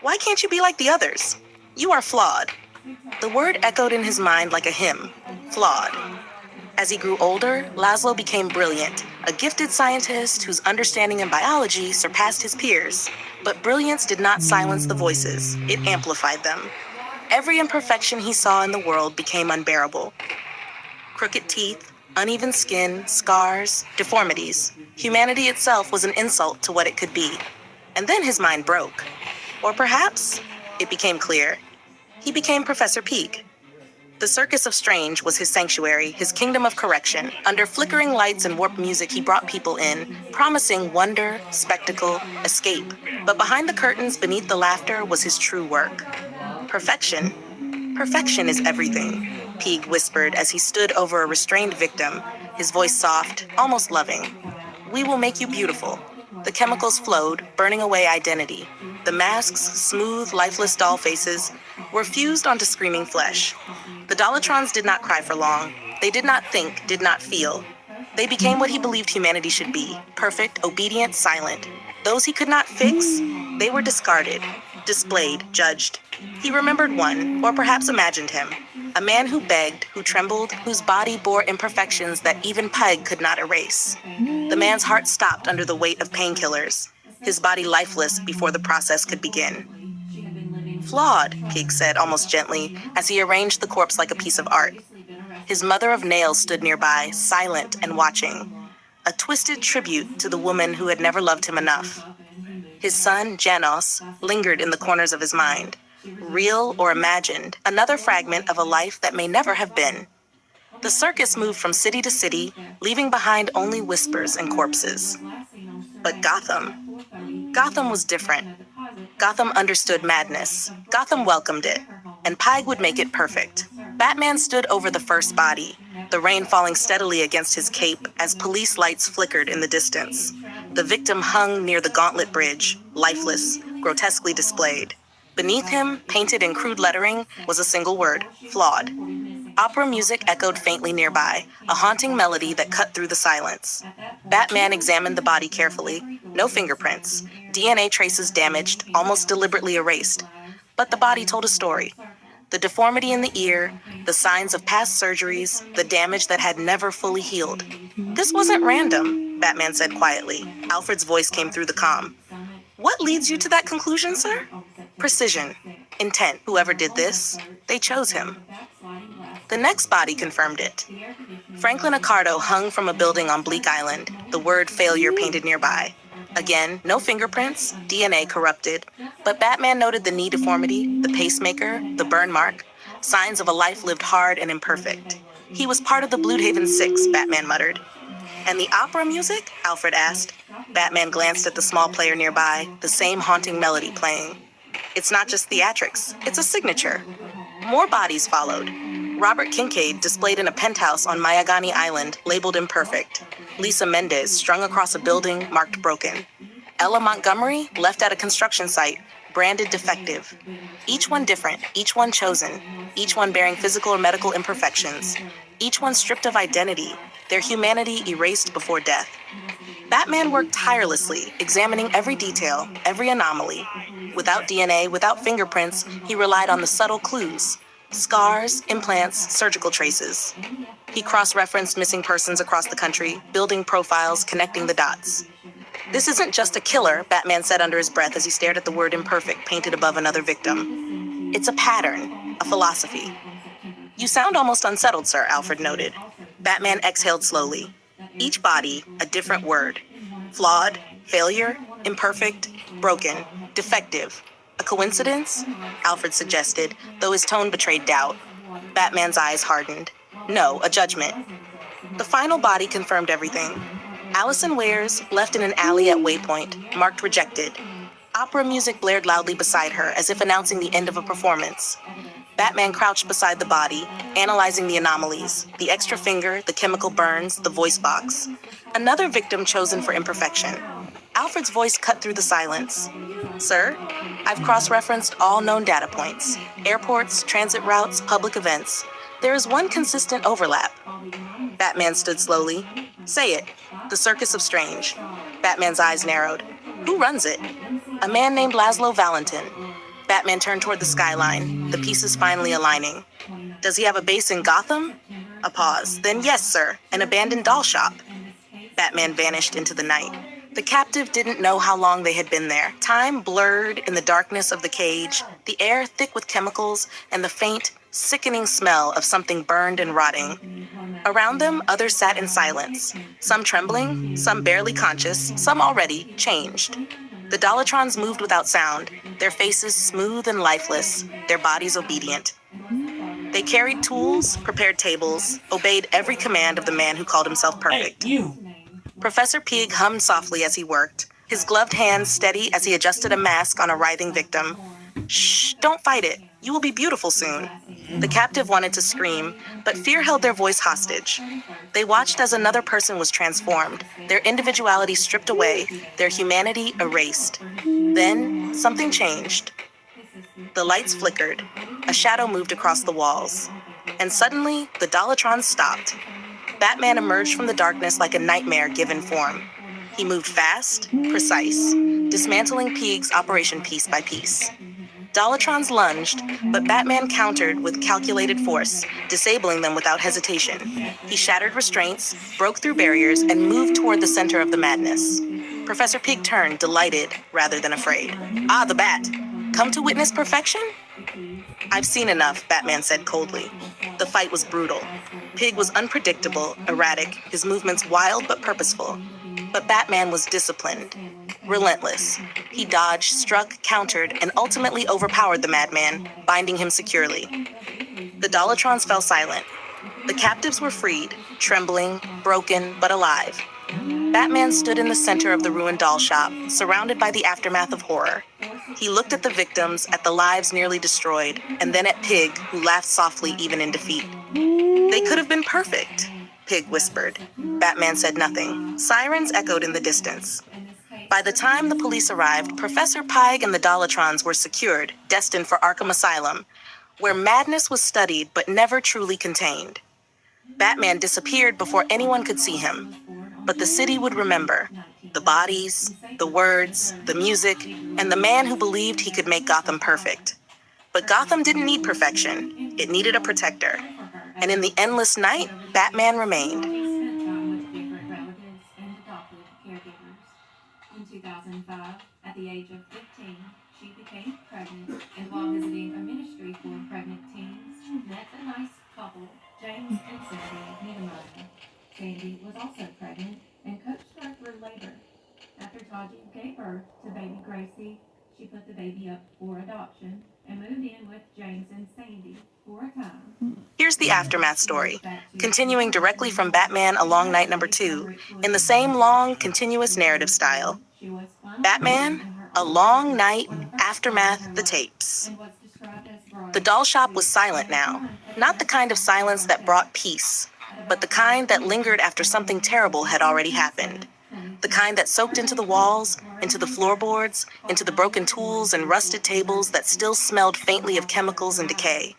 Why can't you be like the others? You are flawed. The word echoed in his mind like a hymn, flawed. As he grew older, Laszlo became brilliant, a gifted scientist whose understanding in biology surpassed his peers. But brilliance did not silence the voices, it amplified them. Every imperfection he saw in the world became unbearable. Crooked teeth, uneven skin, scars, deformities. Humanity itself was an insult to what it could be. And then his mind broke. Or perhaps it became clear. He became Professor Peak. The Circus of Strange was his sanctuary, his kingdom of correction. Under flickering lights and warped music, he brought people in, promising wonder, spectacle, escape. But behind the curtains, beneath the laughter, was his true work. Perfection. Perfection is everything, Peak whispered as he stood over a restrained victim, his voice soft, almost loving. We will make you beautiful. The chemicals flowed, burning away identity. The masks, smooth, lifeless doll faces, were fused onto screaming flesh. The Dollatrons did not cry for long. They did not think, did not feel. They became what he believed humanity should be, perfect, obedient, silent. Those he could not fix, they were discarded, displayed, judged. He remembered one, or perhaps imagined him. A man who begged, who trembled, whose body bore imperfections that even Peg could not erase. The man's heart stopped under the weight of painkillers, his body lifeless before the process could begin. Flawed, Peak said almost gently, as he arranged the corpse like a piece of art. His mother of nails stood nearby, silent and watching, a twisted tribute to the woman who had never loved him enough. His son, Janos, lingered in the corners of his mind, real or imagined, another fragment of a life that may never have been. The circus moved from city to city, leaving behind only whispers and corpses. But Gotham was different. Gotham understood madness. Gotham welcomed it. And Pike would make it perfect. Batman stood over the first body, the rain falling steadily against his cape as police lights flickered in the distance. The victim hung near the Gauntlet Bridge, lifeless, grotesquely displayed. Beneath him, painted in crude lettering, was a single word: flawed. Opera music echoed faintly nearby, a haunting melody that cut through the silence. Batman examined the body carefully. No fingerprints. DNA traces damaged, almost deliberately erased. But the body told a story. The deformity in the ear, the signs of past surgeries, the damage that had never fully healed. This wasn't random, Batman said quietly. Alfred's voice came through the comm. What leads you to that conclusion, sir? Precision. Intent. Whoever did this, they chose him. The next body confirmed it. Franklin Accardo hung from a building on Bleak Island, the word failure painted nearby. Again, no fingerprints, DNA corrupted, but Batman noted the knee deformity, the pacemaker, the burn mark, signs of a life lived hard and imperfect. He was part of the Bloodhaven Six, Batman muttered. And the opera music? Alfred asked. Batman glanced at the small player nearby, the same haunting melody playing. It's not just theatrics, it's a signature. More bodies followed. Robert Kincaid displayed in a penthouse on Mayagani Island, labeled imperfect. Lisa Mendez strung across a building marked broken. Ella Montgomery left at a construction site, branded defective. Each one different, each one chosen, each one bearing physical or medical imperfections, each one stripped of identity, their humanity erased before death. Batman worked tirelessly, examining every detail, every anomaly. Without DNA, without fingerprints, he relied on the subtle clues. Scars, implants, surgical traces. He cross-referenced missing persons across the country, building profiles, connecting the dots. This isn't just a killer, Batman said under his breath as he stared at the word imperfect painted above another victim. It's a pattern, a philosophy. You sound almost unsettled, sir, Alfred noted. Batman exhaled slowly. Each body, a different word. Flawed, failure, imperfect, broken, defective. A coincidence? Alfred suggested, though his tone betrayed doubt. Batman's eyes hardened. No, a judgment. The final body confirmed everything. Allison Wares, left in an alley at Waypoint, marked rejected. Opera music blared loudly beside her, as if announcing the end of a performance. Batman crouched beside the body, analyzing the anomalies, the extra finger, the chemical burns, the voice box. Another victim chosen for imperfection. Alfred's voice cut through the silence. Sir, I've cross-referenced all known data points. Airports, transit routes, public events. There is one consistent overlap. Batman stood slowly. Say it. The Circus of Strange. Batman's eyes narrowed. Who runs it? A man named Laszlo Valentin. Batman turned toward the skyline, the pieces finally aligning. Does he have a base in Gotham? A pause. Then yes, sir, an abandoned doll shop. Batman vanished into the night. The captive didn't know how long they had been there. Time blurred in the darkness of the cage, the air thick with chemicals, and the faint, sickening smell of something burned and rotting. Around them, others sat in silence, some trembling, some barely conscious, some already changed. The Dolatrons moved without sound, their faces smooth and lifeless, their bodies obedient. They carried tools, prepared tables, obeyed every command of the man who called himself perfect. Hey, you! Professor Peig hummed softly as he worked, his gloved hands steady as he adjusted a mask on a writhing victim. Shh, don't fight it. You will be beautiful soon. The captive wanted to scream, but fear held their voice hostage. They watched as another person was transformed, their individuality stripped away, their humanity erased. Then, something changed. The lights flickered, a shadow moved across the walls, and suddenly, the Dolatrons stopped. Batman emerged from the darkness like a nightmare given form. He moved fast, precise, dismantling Peig's operation piece by piece. Dolatrons lunged, but Batman countered with calculated force, disabling them without hesitation. He shattered restraints, broke through barriers, and moved toward the center of the madness. Professor Peig turned, delighted rather than afraid. Ah, the Bat! Come to witness perfection? I've seen enough, Batman said coldly. The fight was brutal. Peig was unpredictable, erratic, his movements wild but purposeful. But Batman was disciplined. relentless. He dodged, struck, countered, and ultimately overpowered the madman, binding him securely. The Dolatrons fell silent. The captives were freed, trembling, broken, but alive. Batman stood in the center of the ruined doll shop, surrounded by the aftermath of horror. He looked at the victims, at the lives nearly destroyed, and then at Pig, who laughed softly even in defeat. They could have been perfect, Pig whispered. Batman said nothing. Sirens echoed in the distance. By the time the police arrived, Professor Pyke and the Dolatrons were secured, destined for Arkham Asylum, where madness was studied but never truly contained. Batman disappeared before anyone could see him, but the city would remember the bodies, the words, the music, and the man who believed he could make Gotham perfect. But Gotham didn't need perfection. It needed a protector. And in the endless night, Batman remained. In 2005, at the age of 15, she became pregnant, and while visiting a ministry for pregnant teens, met a nice couple, James and Sandy Niedermeyer. Sandy was also pregnant and coached her through labor. After Taji gave birth to baby Gracie, she put the baby up for adoption and moved in with James and Sandy for a time. Here's the aftermath story, continuing directly from Batman A Long Night Number 2, in the same long, continuous narrative style. Batman, A Long Night, Aftermath, the tapes. The doll shop was silent now, not the kind of silence that brought peace, but the kind that lingered after something terrible had already happened. The kind that soaked into the walls, into the floorboards, into the broken tools and rusted tables that still smelled faintly of chemicals and decay.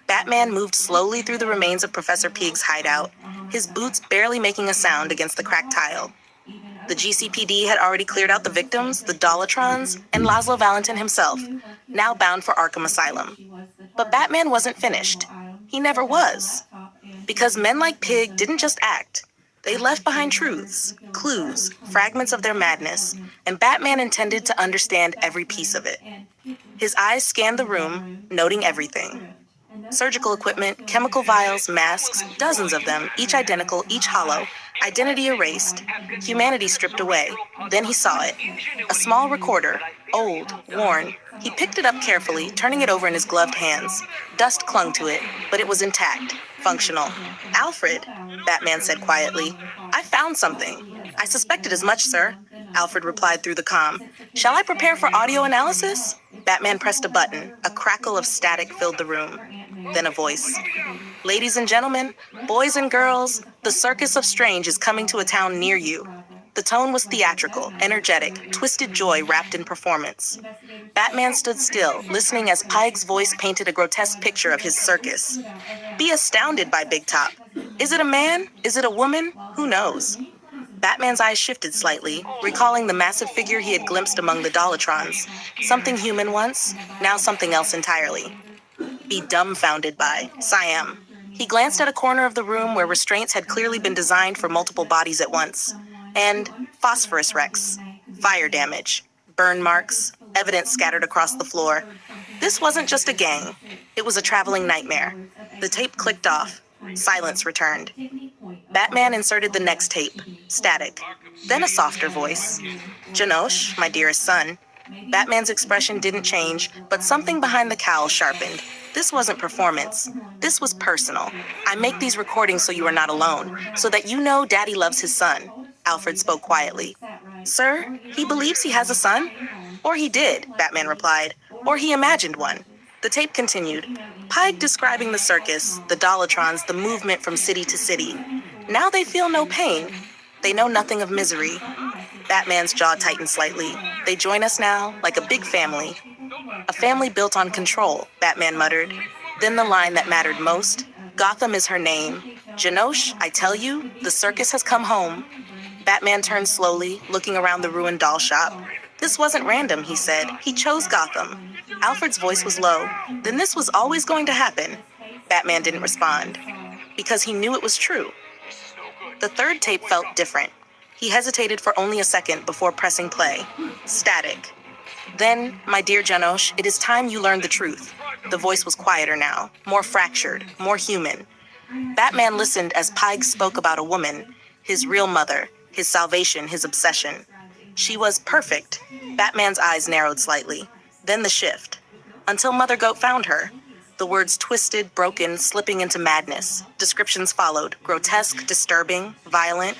Batman moved slowly through the remains of Professor Pyg's hideout, his boots barely making a sound against the cracked tile. The GCPD had already cleared out the victims, the Dolatrons, and Laszlo Valentin himself, now bound for Arkham Asylum. But Batman wasn't finished. He never was. Because men like Pyg didn't just act. They left behind truths, clues, fragments of their madness, and Batman intended to understand every piece of it. His eyes scanned the room, noting everything. Surgical equipment, chemical vials, masks, dozens of them, each identical, each hollow, identity erased, humanity stripped away. Then he saw it. A small recorder, old, worn. He picked it up carefully, turning it over in his gloved hands. Dust clung to it, but it was intact, functional. Alfred, Batman said quietly, I found something. I suspected as much, sir, Alfred replied through the comm. Shall I prepare for audio analysis? Batman pressed a button. A crackle of static filled the room. Then a voice. Ladies and gentlemen, boys and girls, the Circus of Strange is coming to a town near you. The tone was theatrical, energetic, twisted joy wrapped in performance. Batman stood still, listening as Pyke's voice painted a grotesque picture of his circus. Be astounded by Big Top. Is it a man? Is it a woman? Who knows? Batman's eyes shifted slightly, recalling the massive figure he had glimpsed among the Dolatrons. Something human once, now something else entirely. Be dumbfounded by Siam. He glanced at a corner of the room where restraints had clearly been designed for multiple bodies at once. And phosphorus wrecks, fire damage, burn marks, evidence scattered across the floor. This wasn't just a gang. It was a traveling nightmare. The tape clicked off. Silence returned. Batman inserted the next tape. Static. Then a softer voice. Janosh, my dearest son. Batman's expression didn't change, but something behind the cowl sharpened. This wasn't performance. This was personal. I make these recordings so you are not alone, so that you know Daddy loves his son. Alfred spoke quietly. Sir, he believes he has a son? Or he did, Batman replied. Or he imagined one. The tape continued. Pyke describing the circus, the Dolatrons, the movement from city to city. Now they feel no pain. They know nothing of misery. Batman's jaw tightened slightly. They join us now, like a big family. A family built on control, Batman muttered. Then the line that mattered most. Gotham is her name. Janosh, I tell you, the circus has come home. Batman turned slowly, looking around the ruined doll shop. This wasn't random, he said. He chose Gotham. Alfred's voice was low. Then this was always going to happen. Batman didn't respond. Because he knew it was true. The third tape felt different. He hesitated for only a second before pressing play. Static. Then, my dear Janosh, it is time you learned the truth. The voice was quieter now, more fractured, more human. Batman listened as Pyke spoke about a woman, his real mother, his salvation, his obsession. She was perfect. Batman's eyes narrowed slightly. Then the shift. Until Mother Goat found her. The words twisted, broken, slipping into madness. Descriptions followed. Grotesque, disturbing, violent.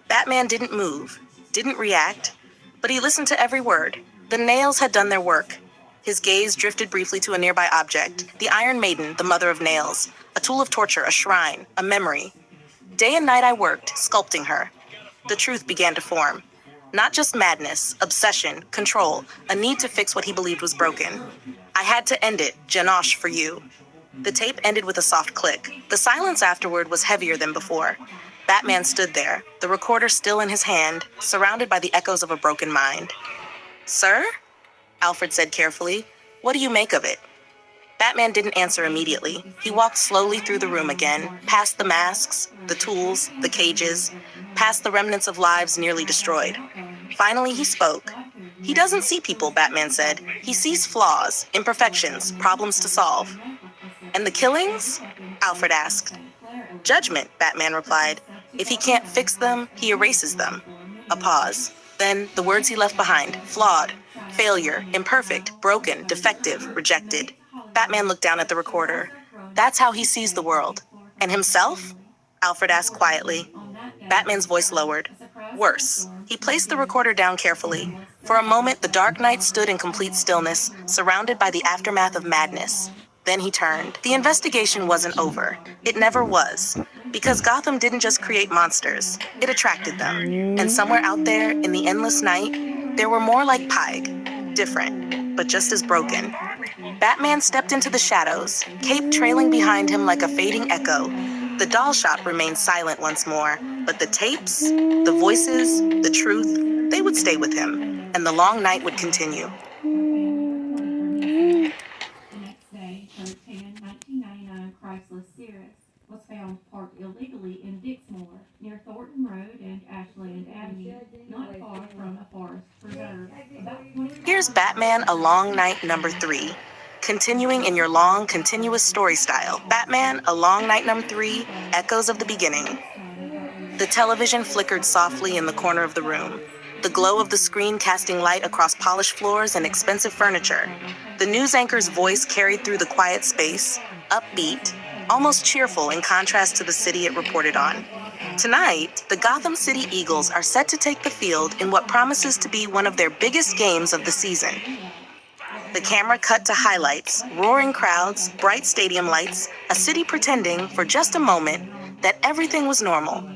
Batman didn't move, didn't react, but he listened to every word. The nails had done their work. His gaze drifted briefly to a nearby object. The Iron Maiden, the mother of nails. A tool of torture, a shrine, a memory. Day and night I worked, sculpting her. The truth began to form. Not just madness, obsession, control, a need to fix what he believed was broken. I had to end it, Janosh, for you. The tape ended with a soft click. The silence afterward was heavier than before. Batman stood there, the recorder still in his hand, surrounded by the echoes of a broken mind. Sir? Alfred said carefully. What do you make of it? Batman didn't answer immediately. He walked slowly through the room again, past the masks, the tools, the cages, past the remnants of lives nearly destroyed. Finally, he spoke. He doesn't see people, Batman said. He sees flaws, imperfections, problems to solve. And the killings? Alfred asked. Judgment, Batman replied. If he can't fix them, he erases them. A pause. Then the words he left behind. Flawed, failure, imperfect, broken, defective, rejected. Batman looked down at the recorder. That's how he sees the world. And himself? Alfred asked quietly. Batman's voice lowered. Worse. He placed the recorder down carefully. For a moment, the Dark Knight stood in complete stillness, surrounded by the aftermath of madness. Then he turned. The investigation wasn't over. It never was. Because Gotham didn't just create monsters. It attracted them. And somewhere out there, in the endless night, there were more like Pike. Different, but just as broken. Batman stepped into the shadows, cape trailing behind him like a fading echo. The doll shop remained silent once more, but the tapes, the voices, the truth, they would stay with him, and the long night would continue. The next day, her tan 1999 Chrysler Cirrus was found parked illegally in Dixmoor, near Thornton Road and Ashland Avenue, not far from a forest preserve. Here's Batman A Long Night number 3. Continuing in your long, continuous story style. Batman, A Long Night number 3, Echoes of the Beginning. The television flickered softly in the corner of the room. The glow of the screen casting light across polished floors and expensive furniture. The news anchor's voice carried through the quiet space, upbeat, almost cheerful in contrast to the city it reported on. Tonight, the Gotham City Eagles are set to take the field in what promises to be one of their biggest games of the season. The camera cut to highlights, roaring crowds, bright stadium lights, a city pretending, for just a moment, that everything was normal.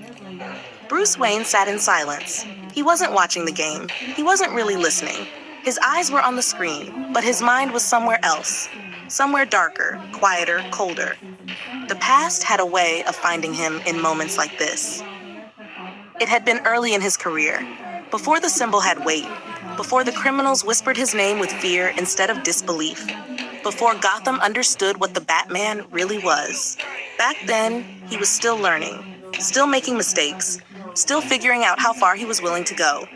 Bruce Wayne sat in silence. He wasn't watching the game. He wasn't really listening. His eyes were on the screen, but his mind was somewhere else. Somewhere darker, quieter, colder. The past had a way of finding him in moments like this. It had been early in his career, before the symbol had weight, before the criminals whispered his name with fear instead of disbelief, before Gotham understood what the Batman really was. Back then, he was still learning, still making mistakes, still figuring out how far he was willing to go.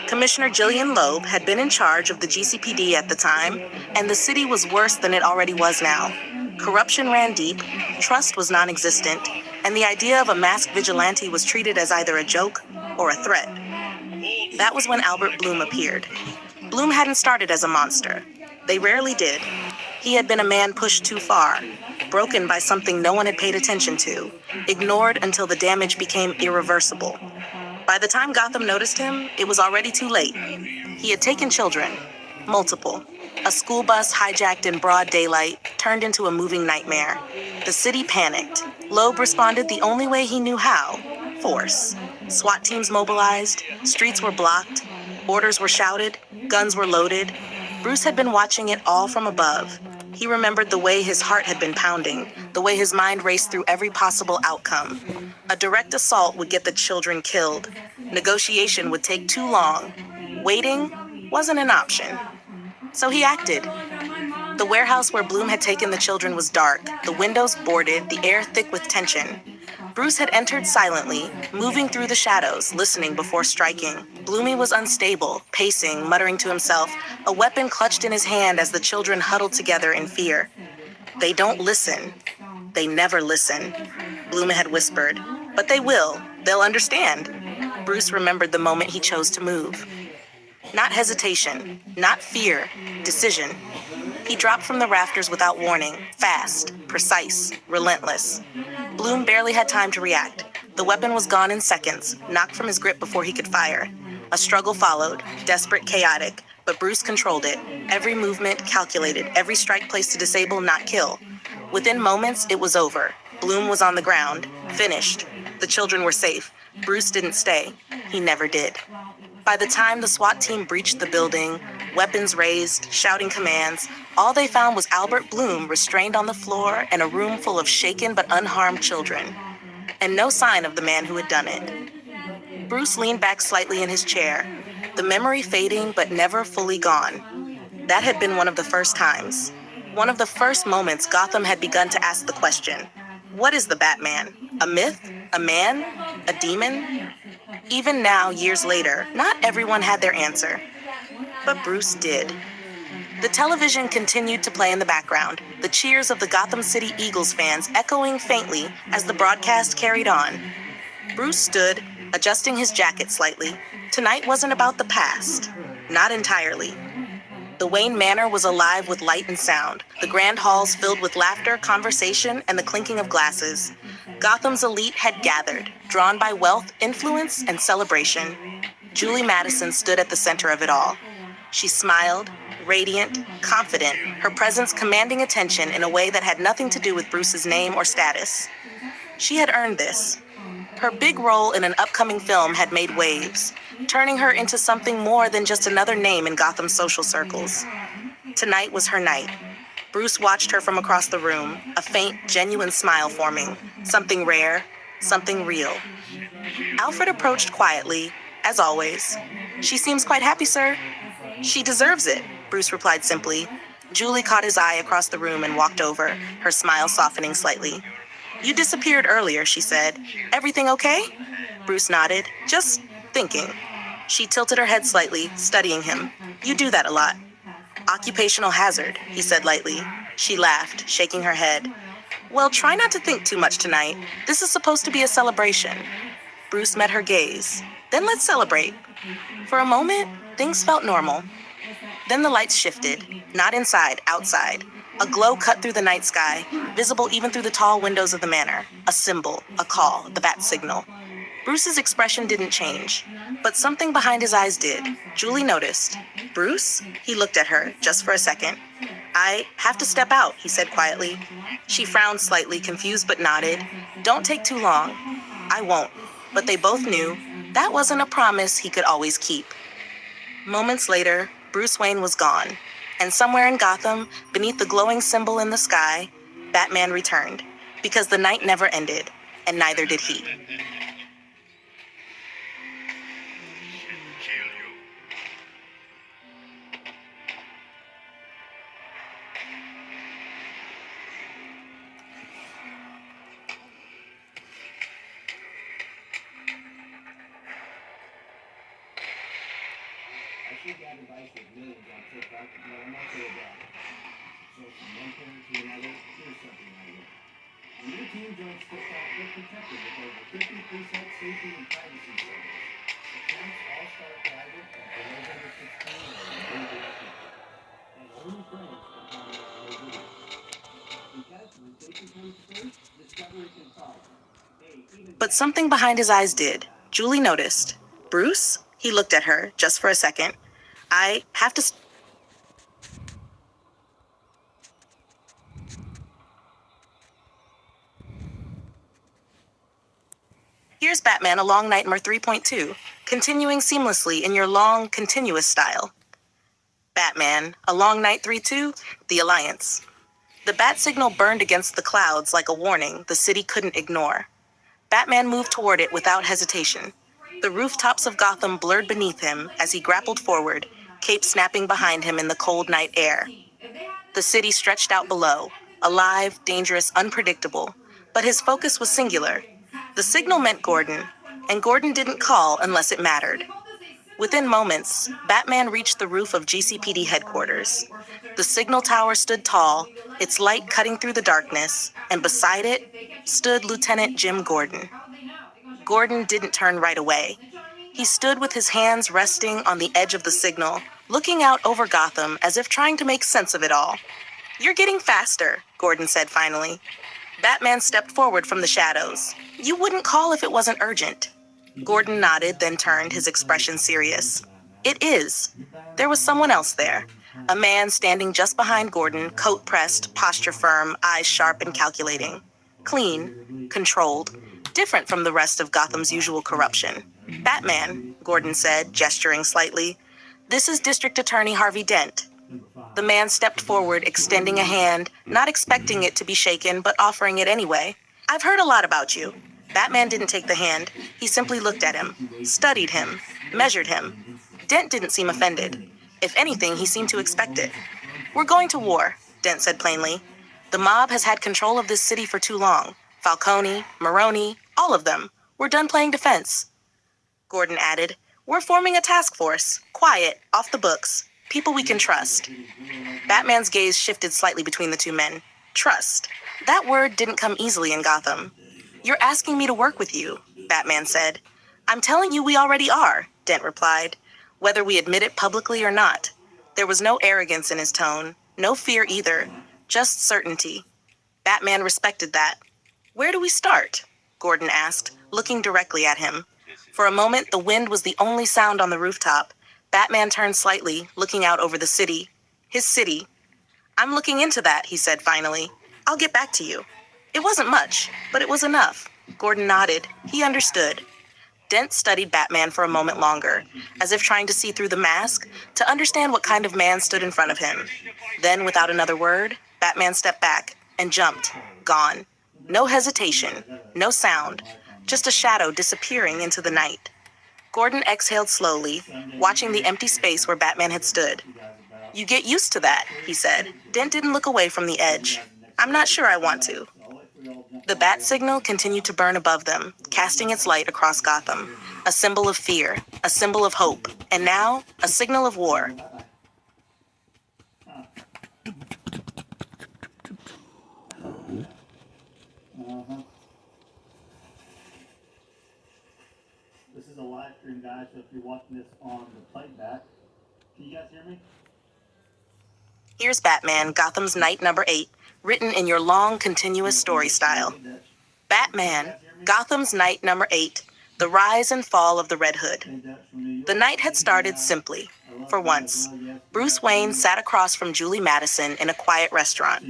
Commissioner Jillian Loeb had been in charge of the GCPD at the time, and the city was worse than it already was now. Corruption ran deep, trust was non-existent, and the idea of a masked vigilante was treated as either a joke or a threat. That was when Albert Bloom appeared. Bloom hadn't started as a monster. They rarely did. He had been a man pushed too far, broken by something no one had paid attention to, ignored until the damage became irreversible. By the time Gotham noticed him, it was already too late. He had taken children, multiple. A school bus hijacked in broad daylight turned into a moving nightmare. The city panicked. Loeb responded the only way he knew how: force. SWAT teams mobilized, streets were blocked, orders were shouted, guns were loaded. Bruce had been watching it all from above. He remembered the way his heart had been pounding, the way his mind raced through every possible outcome. A direct assault would get the children killed. Negotiation would take too long. Waiting wasn't an option. So he acted. The warehouse where Bloom had taken the children was dark, the windows boarded, the air thick with tension. Bruce had entered silently, moving through the shadows, listening before striking. Bloomy was unstable, pacing, muttering to himself, a weapon clutched in his hand as the children huddled together in fear. They don't listen. They never listen, Bloomy had whispered. But they will. They'll understand. Bruce remembered the moment he chose to move. Not hesitation, not fear, decision. He dropped from the rafters without warning, fast, precise, relentless. Bloom barely had time to react. The weapon was gone in seconds, knocked from his grip before he could fire. A struggle followed, desperate, chaotic, but Bruce controlled it. Every movement calculated, every strike placed to disable, not kill. Within moments, it was over. Bloom was on the ground, finished. The children were safe. Bruce didn't stay. He never did. By the time the SWAT team breached the building, weapons raised, shouting commands, all they found was Albert Bloom restrained on the floor and a room full of shaken but unharmed children. And no sign of the man who had done it. Bruce leaned back slightly in his chair, the memory fading but never fully gone. That had been one of the first times. One of the first moments Gotham had begun to ask the question, what is the Batman? A myth? A man? A demon? Even now, years later, not everyone had their answer. But Bruce did. The television continued to play in the background, the cheers of the Gotham City Eagles fans echoing faintly as the broadcast carried on. Bruce stood, adjusting his jacket slightly. Tonight wasn't about the past. Not entirely. The Wayne Manor was alive with light and sound, the grand halls filled with laughter, conversation, and the clinking of glasses. Gotham's elite had gathered, drawn by wealth, influence, and celebration. Julie Madison stood at the center of it all. She smiled, radiant, confident, her presence commanding attention in a way that had nothing to do with Bruce's name or status. She had earned this. Her big role in an upcoming film had made waves, turning her into something more than just another name in Gotham's social circles. Tonight was her night. Bruce watched her from across the room, a faint, genuine smile forming, something rare, something real. Alfred approached quietly, as always. She seems quite happy, sir. She deserves it, Bruce replied simply. Julie caught his eye across the room and walked over, her smile softening slightly. You disappeared earlier, she said. Everything okay? Bruce nodded. Just thinking. She tilted her head slightly, studying him. You do that a lot. Occupational hazard, he said lightly. She laughed, shaking her head. Well, try not to think too much tonight. This is supposed to be a celebration. Bruce met her gaze. Then let's celebrate. For a moment, things felt normal. Then the lights shifted, not inside, outside. A glow cut through the night sky, visible even through the tall windows of the manor. A symbol, a call, the bat signal. Bruce's expression didn't change, but something behind his eyes did. Julie noticed. Bruce? He looked at her, just for a second. I have to step out, he said quietly. She frowned slightly, confused but nodded. Don't take too long. I won't. But they both knew that wasn't a promise he could always keep. Moments later, Bruce Wayne was gone, and somewhere in Gotham, beneath the glowing symbol in the sky, Batman returned, because the night never ended, and neither did he. Got advice with millions on TikTok, but I'm not sure about it. So from one parent to another, here's something I learned. When your team joins TikTok, they're protected with over 50 preset safety and privacy settings. Accounts all start private, and for those under 16, they're redirected. And only friends can comment on their videos. Because when safety comes first, discovery can follow. But something behind his eyes did. Julie noticed. Bruce? He looked at her, just for a second. I have to... Here's Batman: A Long Nightmare 3.2, continuing seamlessly in your long, continuous style. Batman: A Long Night 3.2, The Alliance. The bat signal burned against the clouds like a warning the city couldn't ignore. Batman moved toward it without hesitation. The rooftops of Gotham blurred beneath him as he grappled forward, cape snapping behind him in the cold night air. The city stretched out below, alive, dangerous, unpredictable, but his focus was singular. The signal meant Gordon, and Gordon didn't call unless it mattered. Within moments, Batman reached the roof of GCPD headquarters. The signal tower stood tall, its light cutting through the darkness, and beside it stood Lieutenant Jim Gordon. Gordon didn't turn right away. He stood with his hands resting on the edge of the signal, looking out over Gotham as if trying to make sense of it all. "You're getting faster," Gordon said finally. Batman stepped forward from the shadows. "You wouldn't call if it wasn't urgent." Gordon nodded, then turned, his expression serious. "It is." There was someone else there. A man standing just behind Gordon, coat pressed, posture firm, eyes sharp and calculating. Clean, controlled, different from the rest of Gotham's usual corruption. "Batman," Gordon said, gesturing slightly. "This is District Attorney Harvey Dent." The man stepped forward, extending a hand, not expecting it to be shaken, but offering it anyway. "I've heard a lot about you." Batman didn't take the hand. He simply looked at him, studied him, measured him. Dent didn't seem offended. If anything, he seemed to expect it. "We're going to war," Dent said plainly. "The mob has had control of this city for too long. Falcone, Maroni, all of them. We're done playing defense." Gordon added, "We're forming a task force. Quiet, off the books. People we can trust." Batman's gaze shifted slightly between the two men. Trust. That word didn't come easily in Gotham. "You're asking me to work with you," Batman said. "I'm telling you we already are," Dent replied, "whether we admit it publicly or not." There was no arrogance in his tone, no fear either, just certainty. Batman respected that. "Where do we start?" Gordon asked, looking directly at him. For a moment, the wind was the only sound on the rooftop. Batman turned slightly, looking out over the city. His city. "I'm looking into that," he said finally. "I'll get back to you." It wasn't much, but it was enough. Gordon nodded. He understood. Dent studied Batman for a moment longer, as if trying to see through the mask, to understand what kind of man stood in front of him. Then, without another word, Batman stepped back and jumped, gone. No hesitation, no sound, just a shadow disappearing into the night. Gordon exhaled slowly, watching the empty space where Batman had stood. "You get used to that," he said. Dent didn't look away from the edge. "I'm not sure I want to." The bat signal continued to burn above them, casting its light across Gotham, a symbol of fear, a symbol of hope, and now a signal of war. This is a live stream, guys, so if you're watching this on the playback, can you guys hear me? Here's Batman, Gotham's Night number 8, written in your long, continuous story style. Batman, Gotham's Night number 8, the rise and fall of the Red Hood. The night had started simply. For once, Bruce Wayne sat across from Julie Madison in a quiet restaurant,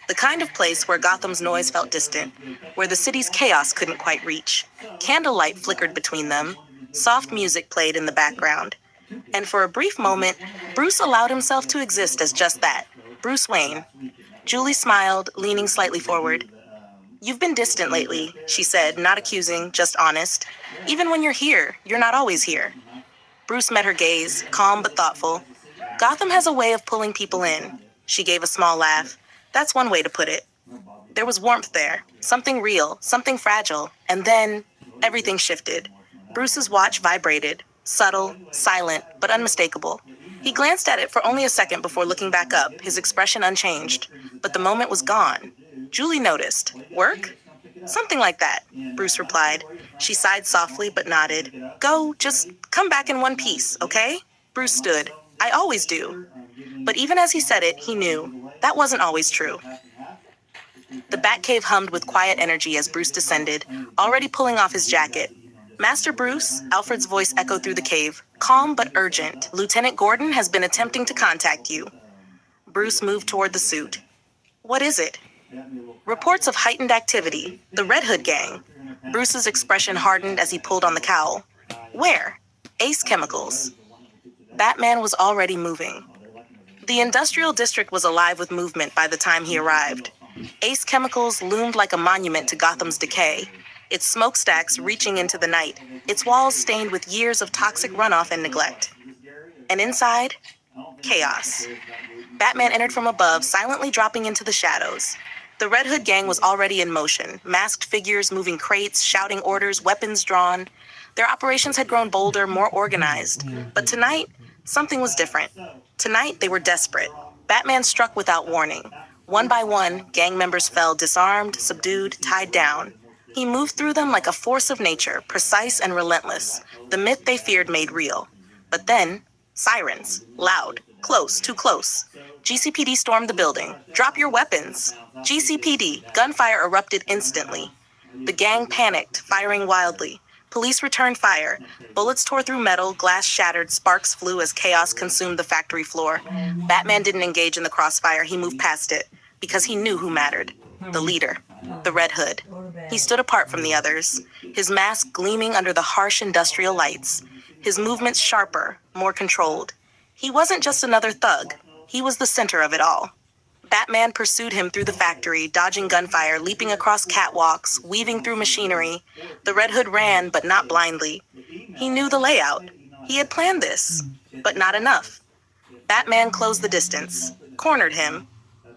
the kind of place where Gotham's noise felt distant, where the city's chaos couldn't quite reach. Candlelight flickered between them, soft music played in the background. And for a brief moment, Bruce allowed himself to exist as just that, Bruce Wayne. Julie smiled, leaning slightly forward. "You've been distant lately," she said, not accusing, just honest. "Even when you're here, you're not always here." Bruce met her gaze, calm but thoughtful. "Gotham has a way of pulling people in." She gave a small laugh. That's one way to put it. There was warmth there, something real, something fragile, and then everything shifted. Bruce's watch vibrated, subtle, silent, but unmistakable. He glanced at it for only a second before looking back up, his expression unchanged. But the moment was gone. Julie noticed. "Work?" "Something like that," Bruce replied. She sighed softly but nodded. "Go, just come back in one piece, okay?" Bruce stood. "I always do." But even as he said it, he knew that wasn't always true. The Batcave hummed with quiet energy as Bruce descended, already pulling off his jacket. "Master Bruce," Alfred's voice echoed through the cave, calm but urgent. "Lieutenant Gordon has been attempting to contact you." Bruce moved toward the suit. "What is it?" "Reports of heightened activity. The Red Hood gang." Bruce's expression hardened as he pulled on the cowl. "Where?" "Ace Chemicals." Batman was already moving. The industrial district was alive with movement by the time he arrived. Ace Chemicals loomed like a monument to Gotham's decay, its smokestacks reaching into the night, its walls stained with years of toxic runoff and neglect. And inside, chaos. Batman entered from above, silently dropping into the shadows. The Red Hood gang was already in motion, masked figures moving crates, shouting orders, weapons drawn. Their operations had grown bolder, more organized. But tonight, something was different. Tonight, they were desperate. Batman struck without warning. One by one, gang members fell disarmed, subdued, tied down. He moved through them like a force of nature, precise and relentless, the myth they feared made real. But then, sirens, loud, close, too close. GCPD stormed the building. Drop your weapons. GCPD, gunfire erupted instantly. The gang panicked, firing wildly. Police returned fire. Bullets tore through metal, glass shattered, sparks flew as chaos consumed the factory floor. Batman didn't engage in the crossfire, he moved past it, because he knew who mattered. The leader, the Red Hood. He stood apart from the others, his mask gleaming under the harsh industrial lights, his movements sharper, more controlled. He wasn't just another thug, he was the center of it all. Batman pursued him through the factory, dodging gunfire, leaping across catwalks, weaving through machinery. The Red Hood ran, but not blindly. He knew the layout. He had planned this, but not enough. Batman closed the distance, cornered him.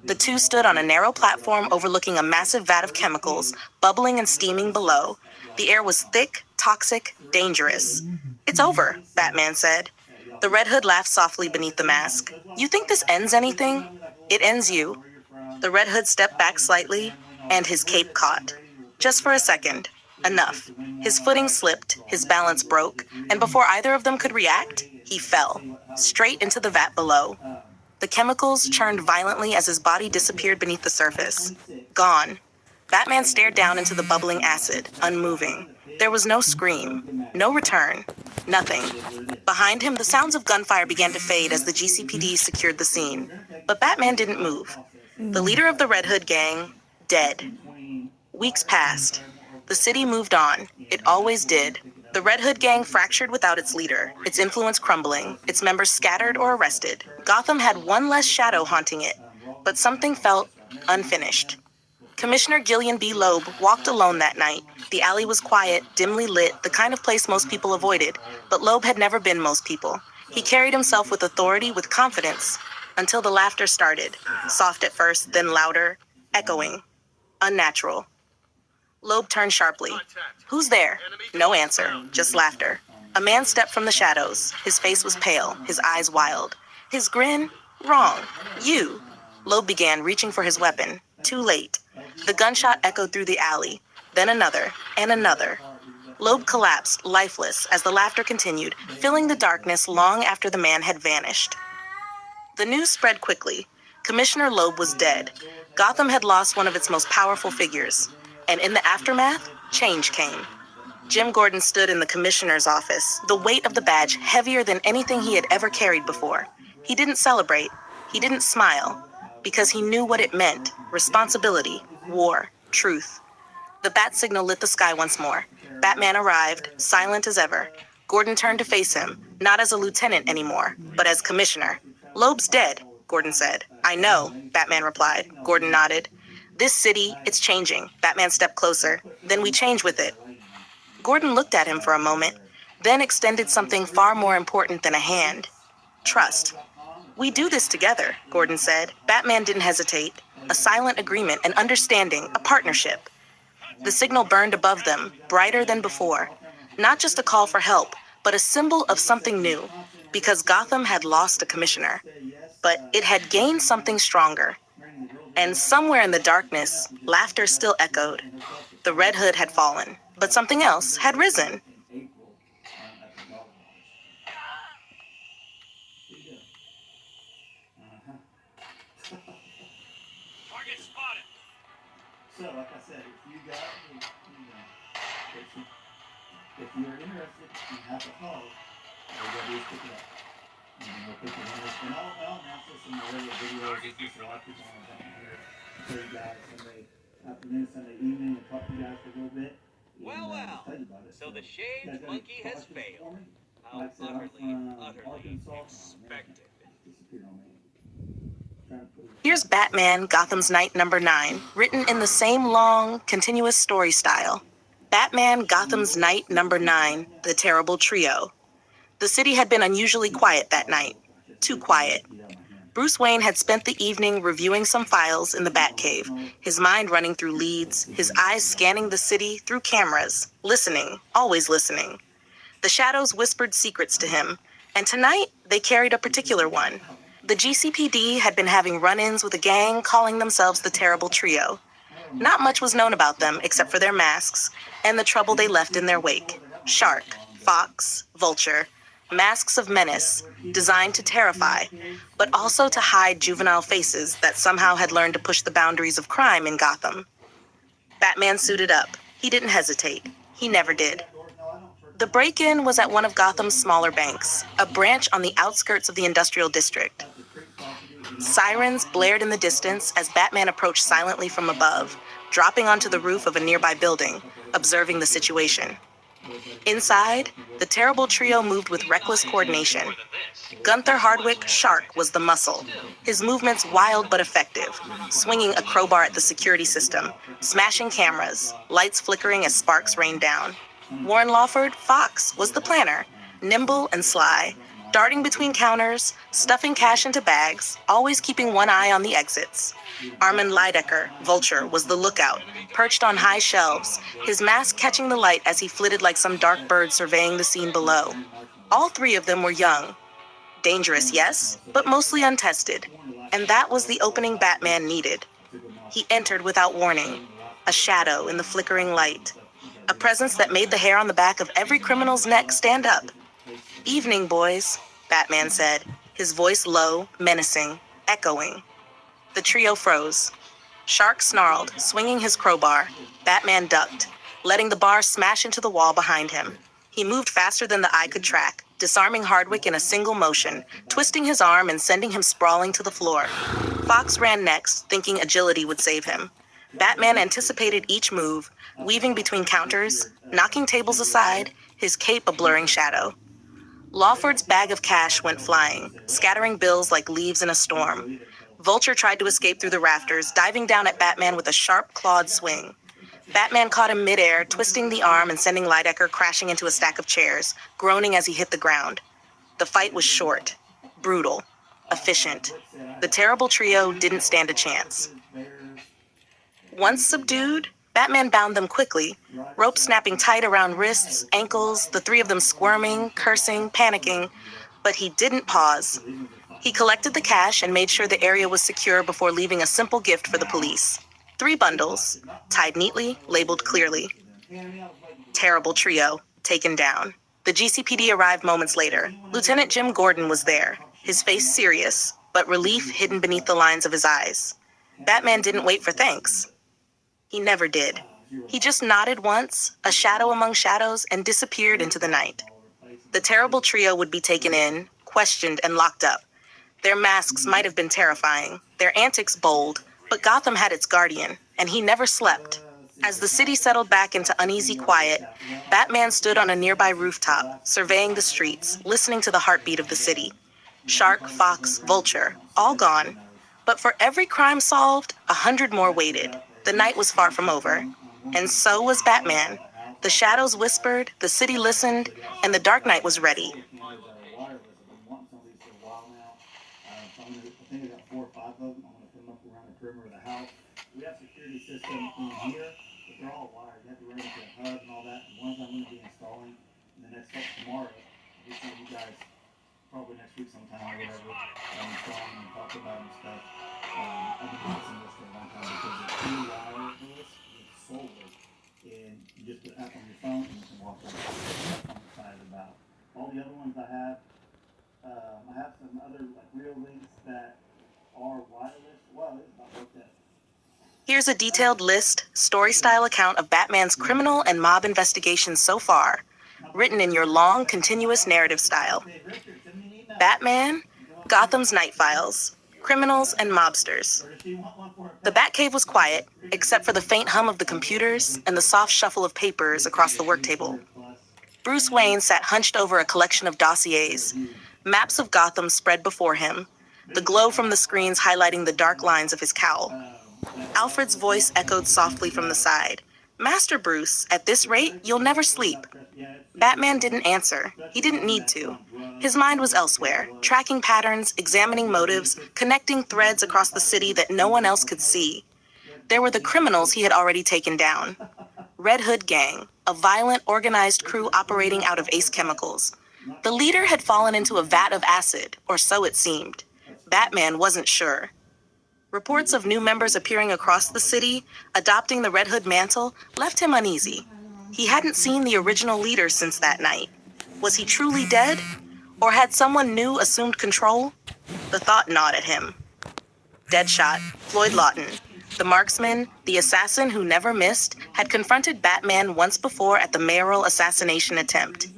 The two stood on a narrow platform overlooking a massive vat of chemicals, bubbling and steaming below. The air was thick, toxic, dangerous. "It's over," Batman said. The Red Hood laughed softly beneath the mask. "You think this ends anything? It ends you." The Red Hood stepped back slightly, and his cape caught. Just for a second. Enough. His footing slipped, his balance broke, and before either of them could react, he fell, straight into the vat below. The chemicals churned violently as his body disappeared beneath the surface. Gone. Batman stared down into the bubbling acid, unmoving. There was no scream, no return, nothing. Behind him, the sounds of gunfire began to fade as the GCPD secured the scene. But Batman didn't move. The leader of the Red Hood gang, dead. Weeks passed. The city moved on. It always did. The Red Hood gang fractured without its leader, its influence crumbling, its members scattered or arrested. Gotham had one less shadow haunting it, but something felt unfinished. Commissioner Gillian B. Loeb walked alone that night. The alley was quiet, dimly lit, the kind of place most people avoided, but Loeb had never been most people. He carried himself with authority, with confidence, until the laughter started. Soft at first, then louder, echoing, unnatural. Loeb turned sharply. "Who's there?" No answer, just laughter. A man stepped from the shadows. His face was pale, his eyes wild. His grin? Wrong. "You." Loeb began, reaching for his weapon. Too late. The gunshot echoed through the alley, then another, and another. Loeb collapsed, lifeless, as the laughter continued, filling the darkness long after the man had vanished. The news spread quickly. Commissioner Loeb was dead. Gotham had lost one of its most powerful figures. And in the aftermath, change came. Jim Gordon stood in the commissioner's office, the weight of the badge heavier than anything he had ever carried before. He didn't celebrate. He didn't smile. Because he knew what it meant. Responsibility, war, truth. The bat signal lit the sky once more. Batman arrived, silent as ever. Gordon turned to face him, not as a lieutenant anymore, but as commissioner. "Loeb's dead," Gordon said. "I know," Batman replied. Gordon nodded. "This city, it's changing." Batman stepped closer. "Then we change with it." Gordon looked at him for a moment, then extended something far more important than a hand. Trust. "We do this together," Gordon said. Batman didn't hesitate. A silent agreement, an understanding, a partnership. The signal burned above them, brighter than before. Not just a call for help, but a symbol of something new. Because Gotham had lost a commissioner. But it had gained something stronger. And somewhere in the darkness, laughter still echoed. The Red Hood had fallen, but something else had risen. Target spotted. So, like I said, if you got, if you're interested, you have to call. We'll do is pick it up. And then we'll pick it up. And I'll announce this in the radio videos. It's just a lot of people want to come here, show you guys Sunday afternoon, Sunday evening, and talk to you guys for a little bit. Well, Tell you about it. so the shaved monkey has failed. How utterly expected. Disappeared on me. Here's Batman, Gotham's Night Number 9, written in the same long, continuous story style. Batman, Gotham's Night Number 9, The Terrible Trio. The city had been unusually quiet that night. Too quiet. Bruce Wayne had spent the evening reviewing some files in the Batcave, his mind running through leads, his eyes scanning the city through cameras, listening, always listening. The shadows whispered secrets to him, and tonight they carried a particular one. The GCPD had been having run-ins with a gang calling themselves the Terrible Trio. Not much was known about them except for their masks and the trouble they left in their wake. Shark, fox, vulture, masks of menace, designed to terrify, but also to hide juvenile faces that somehow had learned to push the boundaries of crime in Gotham. Batman suited up. He didn't hesitate. He never did. The break-in was at one of Gotham's smaller banks, a branch on the outskirts of the industrial district. Sirens blared in the distance as Batman approached silently from above, dropping onto the roof of a nearby building, observing the situation. Inside, the terrible trio moved with reckless coordination. Gunther Hardwick, Shark, was the muscle, his movements wild but effective, swinging a crowbar at the security system, smashing cameras, lights flickering as sparks rained down. Warren Lawford, Fox, was the planner, nimble and sly, darting between counters, stuffing cash into bags, always keeping one eye on the exits. Armand Lydecker, Vulture, was the lookout, perched on high shelves, his mask catching the light as he flitted like some dark bird surveying the scene below. All three of them were young. Dangerous, yes, but mostly untested. And that was the opening Batman needed. He entered without warning, a shadow in the flickering light, a presence that made the hair on the back of every criminal's neck stand up. "Evening, boys," Batman said, his voice low, menacing, echoing. The trio froze. Shark snarled, swinging his crowbar. Batman ducked, letting the bar smash into the wall behind him. He moved faster than the eye could track, disarming Hardwick in a single motion, twisting his arm and sending him sprawling to the floor. Fox ran next, thinking agility would save him. Batman anticipated each move, weaving between counters, knocking tables aside, his cape a blurring shadow. Lawford's bag of cash went flying, scattering bills like leaves in a storm. Vulture tried to escape through the rafters, diving down at Batman with a sharp, clawed swing. Batman caught him midair, twisting the arm and sending Lydecker crashing into a stack of chairs, groaning as he hit the ground. The fight was short, brutal, efficient. The terrible trio didn't stand a chance. Once subdued, Batman bound them quickly, rope snapping tight around wrists, ankles, the three of them squirming, cursing, panicking. But he didn't pause. He collected the cash and made sure the area was secure before leaving a simple gift for the police. 3 bundles, tied neatly, labeled clearly. Terrible trio, taken down. The GCPD arrived moments later. Lieutenant Jim Gordon was there, his face serious, but relief hidden beneath the lines of his eyes. Batman didn't wait for thanks. He never did. He just nodded once, a shadow among shadows, and disappeared into the night. The terrible trio would be taken in, questioned, and locked up. Their masks might have been terrifying, their antics bold, but Gotham had its guardian, and he never slept. As the city settled back into uneasy quiet, Batman stood on a nearby rooftop, surveying the streets, listening to the heartbeat of the city. Shark, Fox, Vulture, all gone. But for every crime solved, 100 more waited. The night was far from over. And so was Batman. The shadows whispered, the city listened, and the Dark Knight was ready. We have security system in here, but they're all wired. You have to run into a hub and all that. And ones I'm going to be installing in the next couple tomorrow. We'll show you guys probably next week sometime or whatever. Installing and talk about and stuff. I've been using this for a long time because it's really wireless with solar. And you just put an app on your phone and you can walk around. That's what I'm excited about. All the other ones I have some other like real links that are wireless. Well, it's not like that. Here's a detailed list, story-style account of Batman's criminal and mob investigations so far, written in your long, continuous narrative style. Batman, Gotham's Night Files, Criminals and Mobsters. The Batcave was quiet, except for the faint hum of the computers and the soft shuffle of papers across the work table. Bruce Wayne sat hunched over a collection of dossiers, maps of Gotham spread before him, the glow from the screens highlighting the dark lines of his cowl. Alfred's voice echoed softly from the side. "Master Bruce, at this rate, you'll never sleep." Batman didn't answer. He didn't need to. His mind was elsewhere, tracking patterns, examining motives, connecting threads across the city that no one else could see. There were the criminals he had already taken down. Red Hood Gang, a violent, organized crew operating out of Ace Chemicals. The leader had fallen into a vat of acid, or so it seemed. Batman wasn't sure. Reports of new members appearing across the city, adopting the Red Hood mantle, left him uneasy. He hadn't seen the original leader since that night. Was he truly dead? Or had someone new assumed control? The thought gnawed at him. Deadshot, Floyd Lawton, the marksman, the assassin who never missed, had confronted Batman once before at the mayoral assassination attempt.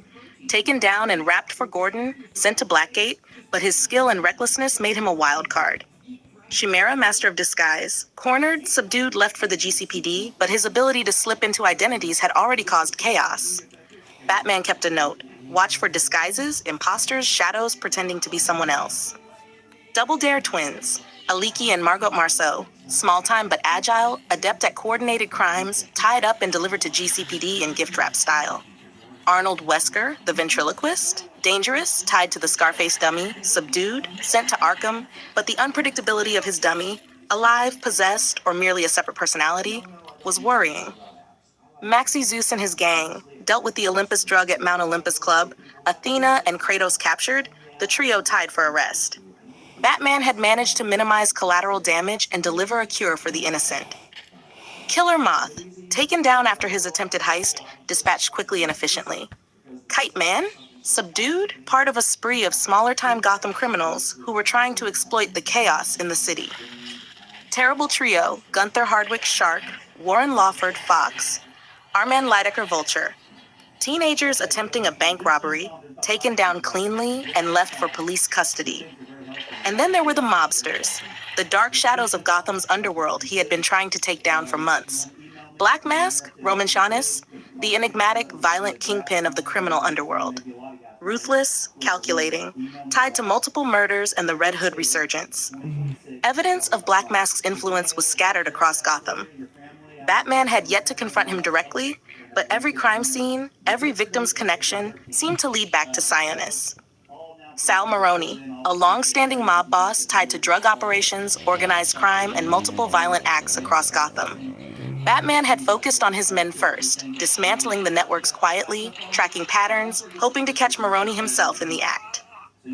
Taken down and wrapped for Gordon, sent to Blackgate, but his skill and recklessness made him a wild card. Chimera, Master of Disguise, cornered, subdued, left for the GCPD, but his ability to slip into identities had already caused chaos. Batman kept a note. Watch for disguises, imposters, shadows pretending to be someone else. Double Dare twins, Aliki and Margot Marceau, small-time but agile, adept at coordinated crimes, tied up and delivered to GCPD in gift wrap style. Arnold Wesker, the ventriloquist, dangerous, tied to the Scarface dummy, subdued, sent to Arkham, but the unpredictability of his dummy, alive, possessed, or merely a separate personality, was worrying. Maxie Zeus and his gang dealt with the Olympus drug at Mount Olympus Club, Athena and Kratos captured, the trio tied for arrest. Batman had managed to minimize collateral damage and deliver a cure for the innocent. Killer Moth, taken down after his attempted heist, dispatched quickly and efficiently. Kite Man, subdued, part of a spree of smaller-time Gotham criminals who were trying to exploit the chaos in the city. Terrible Trio, Gunther Hardwick Shark, Warren Lawford Fox, Armand Lydecker Vulture. Teenagers attempting a bank robbery, taken down cleanly and left for police custody. And then there were the mobsters, the dark shadows of Gotham's underworld he had been trying to take down for months. Black Mask, Roman Shanis, the enigmatic, violent kingpin of the criminal underworld. Ruthless, calculating, tied to multiple murders and the Red Hood resurgence. Evidence of Black Mask's influence was scattered across Gotham. Batman had yet to confront him directly, but every crime scene, every victim's connection, seemed to lead back to Sionis. Sal Maroni, a long-standing mob boss tied to drug operations, organized crime, and multiple violent acts across Gotham. Batman had focused on his men first, dismantling the networks quietly, tracking patterns, hoping to catch Maroni himself in the act.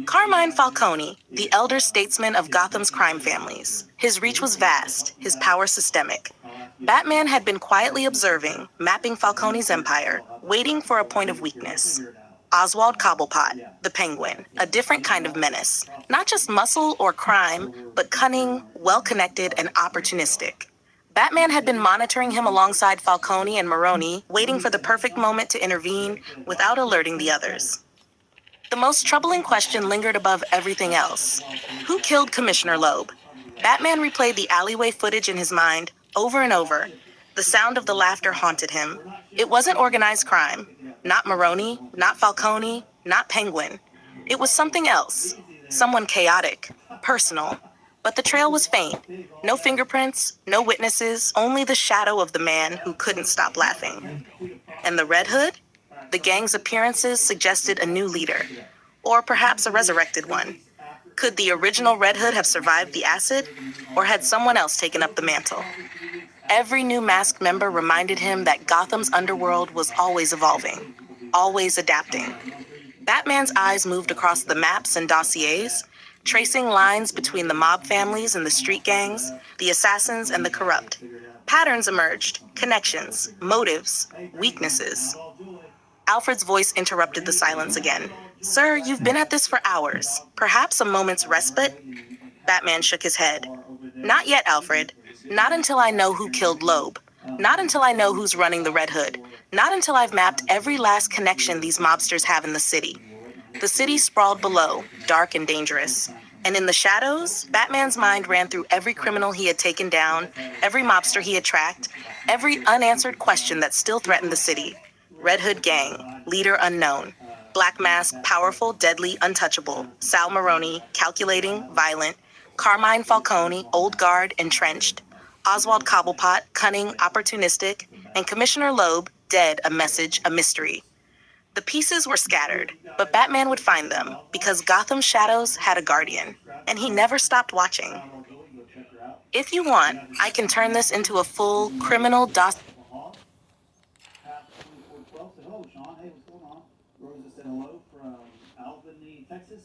Carmine Falcone, the elder statesman of Gotham's crime families. His reach was vast, his power systemic. Batman had been quietly observing, mapping Falcone's empire, waiting for a point of weakness. Oswald Cobblepot, the Penguin, a different kind of menace. Not just muscle or crime, but cunning, well-connected, and opportunistic. Batman had been monitoring him alongside Falcone and Maroni, waiting for the perfect moment to intervene without alerting the others. The most troubling question lingered above everything else. Who killed Commissioner Loeb? Batman replayed the alleyway footage in his mind over and over. The sound of the laughter haunted him. It wasn't organized crime. Not Maroni, not Falcone, not Penguin. It was something else. Someone chaotic, personal. But the trail was faint. No fingerprints, no witnesses, only the shadow of the man who couldn't stop laughing. And the Red Hood? The gang's appearances suggested a new leader. Or perhaps a resurrected one. Could the original Red Hood have survived the acid? Or had someone else taken up the mantle? Every new masked member reminded him that Gotham's underworld was always evolving, always adapting. Batman's eyes moved across the maps and dossiers, tracing lines between the mob families and the street gangs, the assassins and the corrupt. Patterns emerged, connections, motives, weaknesses. Alfred's voice interrupted the silence again. Sir, you've been at this for hours. Perhaps a moment's respite? Batman shook his head. Not yet, Alfred. Not until I know who killed Loeb. Not until I know who's running the Red Hood. Not until I've mapped every last connection these mobsters have in the city. The city sprawled below, dark and dangerous. And in the shadows, Batman's mind ran through every criminal he had taken down, every mobster he had tracked, every unanswered question that still threatened the city. Red Hood gang, leader unknown. Black Mask, powerful, deadly, untouchable. Sal Maroni, calculating, violent. Carmine Falcone, old guard, entrenched. Oswald Cobblepot, cunning, opportunistic. And Commissioner Loeb, dead, a message, a mystery. The pieces were scattered, but Batman would find them, because Gotham's shadows had a guardian, and he never stopped watching. If you want, I can turn this into a full criminal dossier. Hello, Sean. Hey, what's going on? Rosa said hello from Albany, Texas.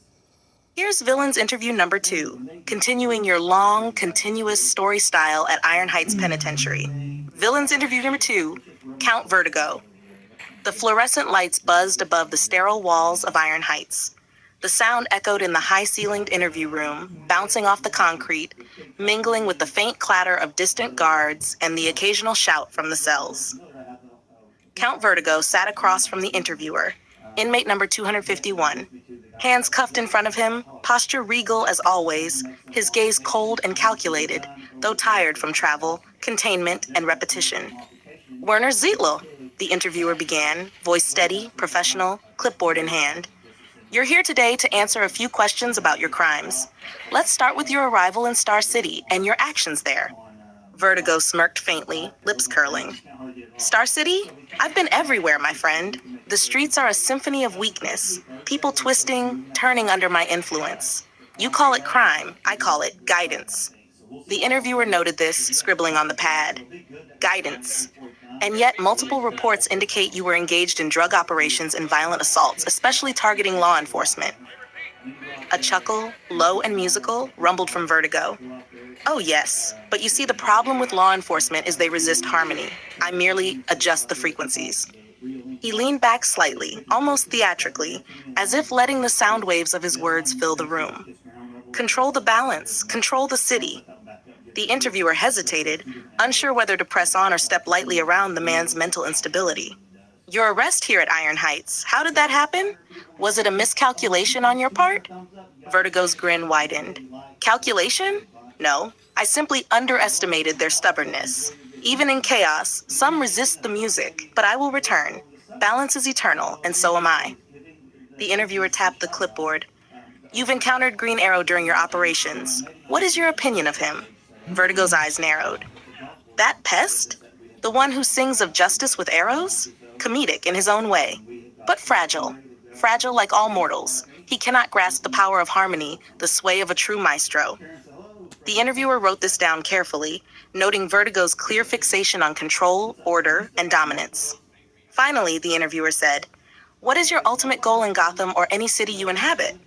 Here's Villains Interview number 2, continuing your long, continuous story style at Iron Heights Penitentiary. Villains Interview number 2, Count Vertigo. The fluorescent lights buzzed above the sterile walls of Iron Heights. The sound echoed in the high-ceilinged interview room, bouncing off the concrete, mingling with the faint clatter of distant guards and the occasional shout from the cells. Count Vertigo sat across from the interviewer, inmate number 251. Hands cuffed in front of him, posture regal as always, his gaze cold and calculated, though tired from travel, containment, and repetition. Werner Zietlow, the interviewer began, voice steady, professional, clipboard in hand. You're here today to answer a few questions about your crimes. Let's start with your arrival in Star City and your actions there. Vertigo smirked faintly, lips curling. Star City? I've been everywhere, my friend. The streets are a symphony of weakness, people twisting, turning under my influence. You call it crime, I call it guidance. The interviewer noted this, scribbling on the pad. Guidance. And yet, multiple reports indicate you were engaged in drug operations and violent assaults, especially targeting law enforcement. A chuckle, low and musical, rumbled from Vertigo. Oh yes, but you see the problem with law enforcement is they resist harmony. I merely adjust the frequencies. He leaned back slightly, almost theatrically, as if letting the sound waves of his words fill the room. Control the balance, control the city. The interviewer hesitated, unsure whether to press on or step lightly around the man's mental instability. Your arrest here at Iron Heights, how did that happen? Was it a miscalculation on your part? Vertigo's grin widened. Calculation? No, I simply underestimated their stubbornness. Even in chaos, some resist the music, but I will return. Balance is eternal, and so am I. The interviewer tapped the clipboard. You've encountered Green Arrow during your operations. What is your opinion of him? Vertigo's eyes narrowed. That pest? The one who sings of justice with arrows? Comedic in his own way, but fragile. Fragile like all mortals. He cannot grasp the power of harmony, the sway of a true maestro. The interviewer wrote this down carefully, noting Vertigo's clear fixation on control, order, and dominance. Finally, the interviewer said, what is your ultimate goal in Gotham or any city you inhabit?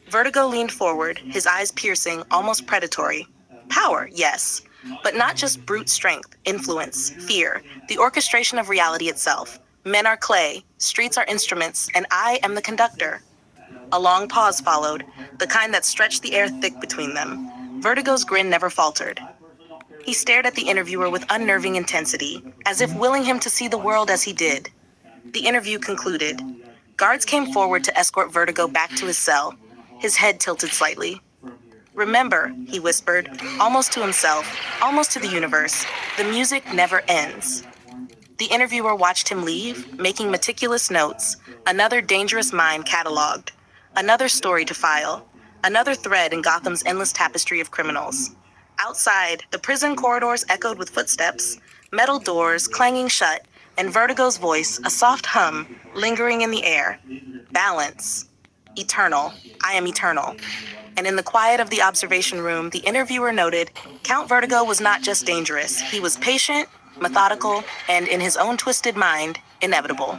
Vertigo leaned forward, his eyes piercing, almost predatory. Power, yes, but not just brute strength, influence, fear, the orchestration of reality itself. Men are clay, streets are instruments, and I am the conductor. A long pause followed, the kind that stretched the air thick between them. Vertigo's grin never faltered. He stared at the interviewer with unnerving intensity, as if willing him to see the world as he did. The interview concluded. Guards came forward to escort Vertigo back to his cell, his head tilted slightly. Remember, he whispered, almost to himself, almost to the universe, the music never ends. The interviewer watched him leave, making meticulous notes, another dangerous mind cataloged, another story to file, another thread in Gotham's endless tapestry of criminals. Outside, the prison corridors echoed with footsteps, metal doors clanging shut, and Vertigo's voice, a soft hum, lingering in the air. Balance. Eternal. I am eternal. And in the quiet of the observation room, the interviewer noted, Count Vertigo was not just dangerous. He was patient, methodical, and in his own twisted mind, inevitable.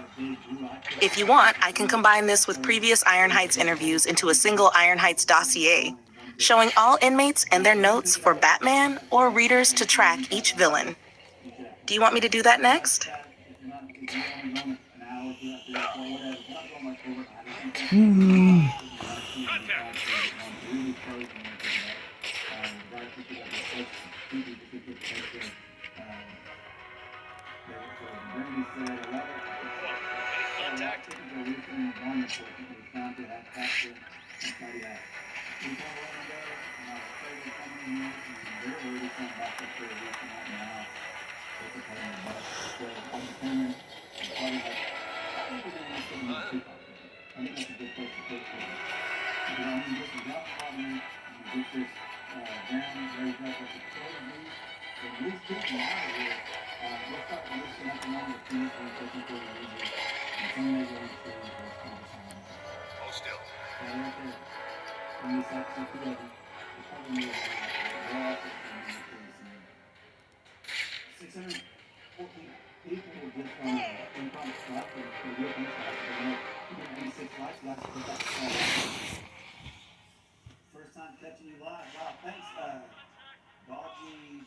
If you want, I can combine this with previous Iron Heights interviews into a single Iron Heights dossier, showing all inmates and their notes for Batman or readers to track each villain. Do you want me to do that next?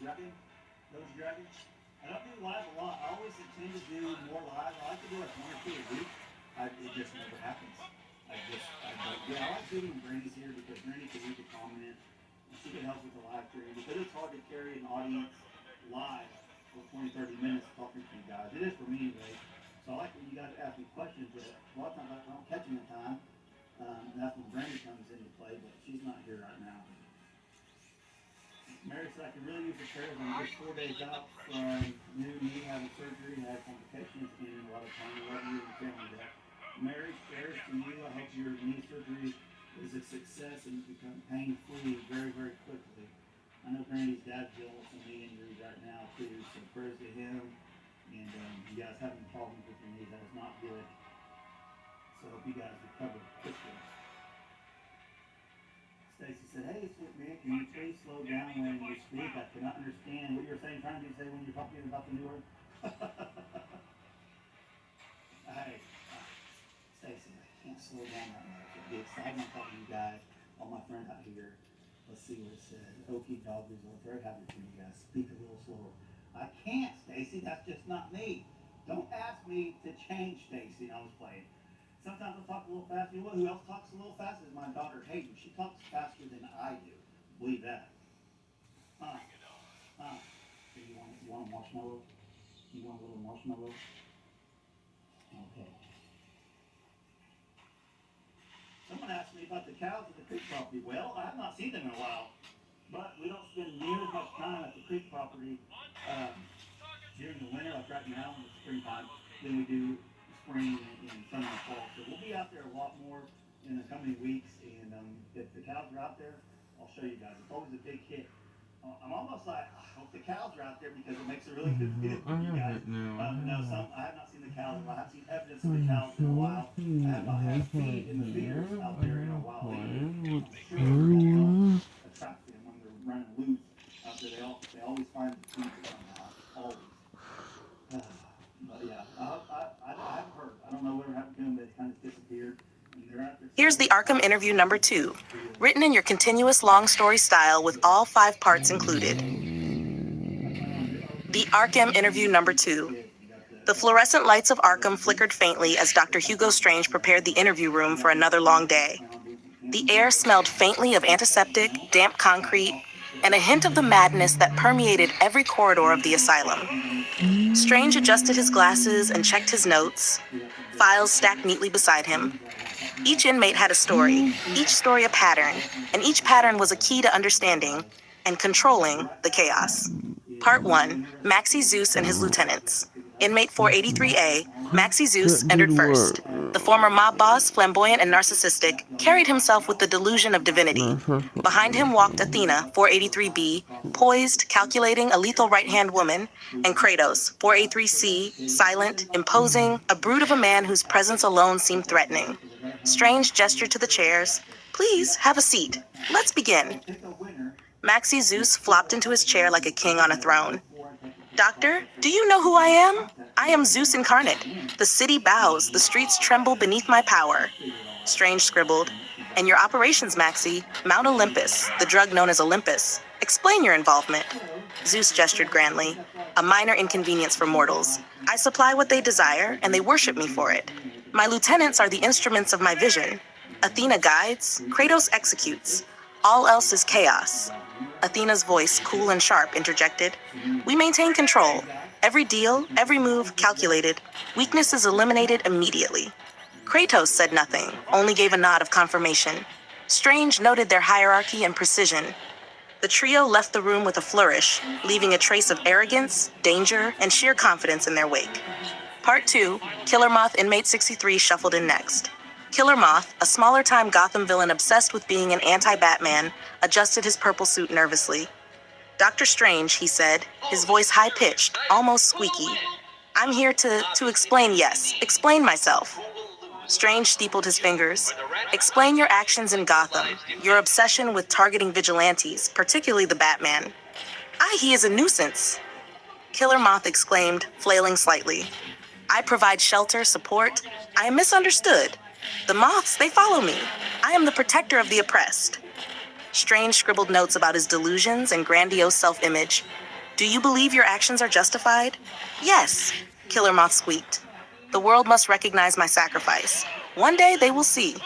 Those dragons. I don't do live a lot. I always intend to do more live. I like to do like 1 or 2 a week. It just never happens. I like doing Brandy's here because Brandy can read the comment. She can help with the live stream because it's hard to carry an audience live for 20, 30 minutes talking to you guys. It is for me anyway. So I like when you guys ask me questions, but a lot of times I don't catch them in time. And that's when Brandy comes into play, but she's not here right now. Mary said I could really use the prayers. I'm just 4 days out from new knee having surgery, had complications, and a lot of time. I love you and family there. Mary, prayers to you. I hope your knee surgery is a success and you become pain-free very, very quickly. I know Brandy's dad's dealing with some knee injuries right now too, so prayers to him. And you guys having problems with your knee, that is not good. So I hope you guys recover quickly. Stacy said, hey, sweet man, can you please slow down when you speak? I cannot understand what you're saying, trying to say when you're talking about the new word. Hey, Stacy, I can't slow down that much. It gets excited. I'm talking to you guys, all my friends out here. Let's see what it says. Okie dog result. Very happy for you guys. Speak a little slower. I can't, Stacy. That's just not me. Don't ask me to change, Stacy. I was playing. Sometimes I talk a little fast. You know who else talks a little fast is my daughter Hayden. She talks faster than I do. Believe that. So you want a marshmallow? You want a little marshmallow? Okay. Someone asked me about the cows at the creek property. Well, I have not seen them in a while, but we don't spend near as much time at the creek property during the winter, like right now in the springtime, than we do spring and summer and fall. So we'll be out there a lot more in the coming weeks, and if the cows are out there, I'll show you guys. It's always a big hit. I'm almost like, I hope the cows are out there because it makes a really good hit for you guys. No, I have not seen the cows. I have seen evidence of the cows in a while. I have not had feed in the feeders out there in a while. I'm sure the cows attract them when they're running loose out there. They always find the feed somehow. Always. But yeah, I haven't heard. I don't know what happened to them. They kind of disappeared. Here's the Arkham interview number 2, written in your continuous long story style with all 5 parts included. The Arkham interview number 2. The fluorescent lights of Arkham flickered faintly as Dr. Hugo Strange prepared the interview room for another long day. The air smelled faintly of antiseptic, damp concrete, and a hint of the madness that permeated every corridor of the asylum. Strange adjusted his glasses and checked his notes, files stacked neatly beside him. Each inmate had a story, each story a pattern, and each pattern was a key to understanding and controlling the chaos. Part 1, Maxie Zeus and his lieutenants. Inmate 483A, Maxie Zeus entered first. The former mob boss, flamboyant and narcissistic, carried himself with the delusion of divinity. Behind him walked Athena, 483B, poised, calculating, a lethal right-hand woman, and Kratos, 483C, silent, imposing, a brute of a man whose presence alone seemed threatening. Strange gestured to the chairs. Please, have a seat. Let's begin. Maxie Zeus flopped into his chair like a king on a throne. Doctor, do you know who I am? I am Zeus incarnate. The city bows, the streets tremble beneath my power. Strange scribbled. And your operations, Maxie, Mount Olympus, the drug known as Olympus. Explain your involvement. Zeus gestured grandly. A minor inconvenience for mortals. I supply what they desire, and they worship me for it. My lieutenants are the instruments of my vision. Athena guides, Kratos executes. All else is chaos. Athena's voice, cool and sharp, interjected. We maintain control. Every deal, every move, calculated. Weakness is eliminated immediately. Kratos said nothing, only gave a nod of confirmation. Strange noted their hierarchy and precision. The trio left the room with a flourish, leaving a trace of arrogance, danger, and sheer confidence in their wake. Part 2, Killer Moth Inmate 63 shuffled in next. Killer Moth, a smaller-time Gotham villain obsessed with being an anti-Batman, adjusted his purple suit nervously. Dr. Strange, he said, his voice high-pitched, almost squeaky. I'm here to explain, yes, explain myself. Strange steepled his fingers. Explain your actions in Gotham, your obsession with targeting vigilantes, particularly the Batman. He is a nuisance. Killer Moth exclaimed, flailing slightly. I provide shelter, support. I am misunderstood. The moths, they follow me. I am the protector of the oppressed. Strange scribbled notes about his delusions and grandiose self-image. Do you believe your actions are justified? Yes, Killer Moth squeaked. The world must recognize my sacrifice. One day they will see.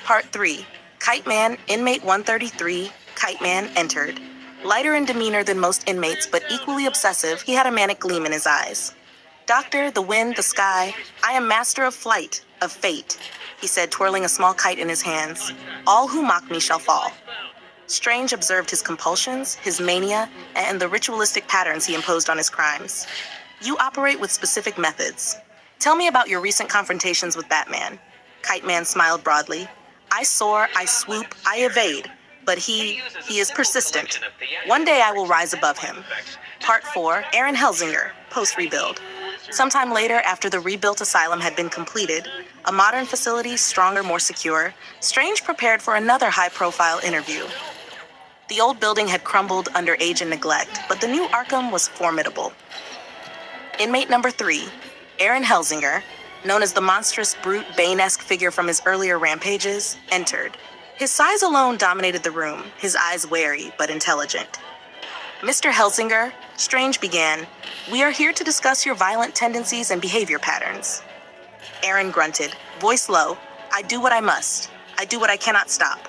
Part 3. Kite Man, inmate 133, Kite Man entered. Lighter in demeanor than most inmates, but equally obsessive, he had a manic gleam in his eyes. Doctor, the wind, the sky, I am master of flight, of fate, he said, twirling a small kite in his hands. All who mock me shall fall. Strange observed his compulsions, his mania, and the ritualistic patterns he imposed on his crimes. You operate with specific methods. Tell me about your recent confrontations with Batman. Kite Man smiled broadly. I soar, I swoop, I evade, but he is persistent. One day I will rise above him. Part 4, Aaron Helsinger, post-rebuild. Sometime later, after the rebuilt asylum had been completed, a modern facility, stronger, more secure, Strange prepared for another high-profile interview. The old building had crumbled under age and neglect, but the new Arkham was formidable. Inmate number 3, Aaron Helsinger, known as the monstrous, brute, Bane-esque figure from his earlier rampages, entered. His size alone dominated the room, his eyes wary but intelligent. Mr. Helsinger, Strange began, we are here to discuss your violent tendencies and behavior patterns. Aaron grunted, voice low, I do what I must. I do what I cannot stop.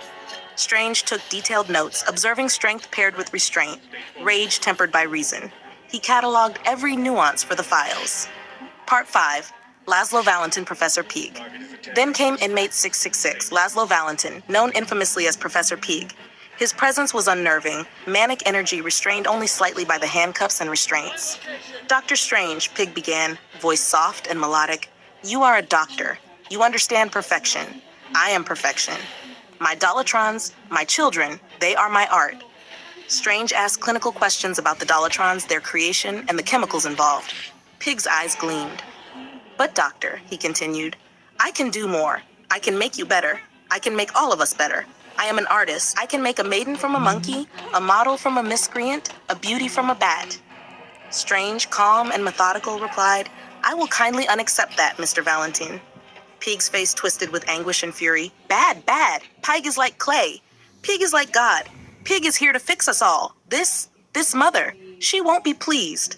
Strange took detailed notes, observing strength paired with restraint, rage tempered by reason. He cataloged every nuance for the files. Part 5, Laszlo Valentin, Professor Peeg. Then came inmate 666, Laszlo Valentin, known infamously as Professor Peeg. His presence was unnerving, manic energy restrained only slightly by the handcuffs and restraints. Dr. Strange, Pig began, voice soft and melodic. You are a doctor. You understand perfection. I am perfection. My Dolatrons, my children, they are my art. Strange asked clinical questions about the Dolatrons, their creation, and the chemicals involved. Pig's eyes gleamed. But doctor, he continued, I can do more. I can make you better. I can make all of us better. I am an artist. I can make a maiden from a monkey, a model from a miscreant, a beauty from a bat. Strange, calm, and methodical replied, I will kindly unaccept that, Mr. Valentin. Pig's face twisted with anguish and fury. Bad, bad. Pig is like clay. Pig is like God. Pig is here to fix us all. This mother, she won't be pleased.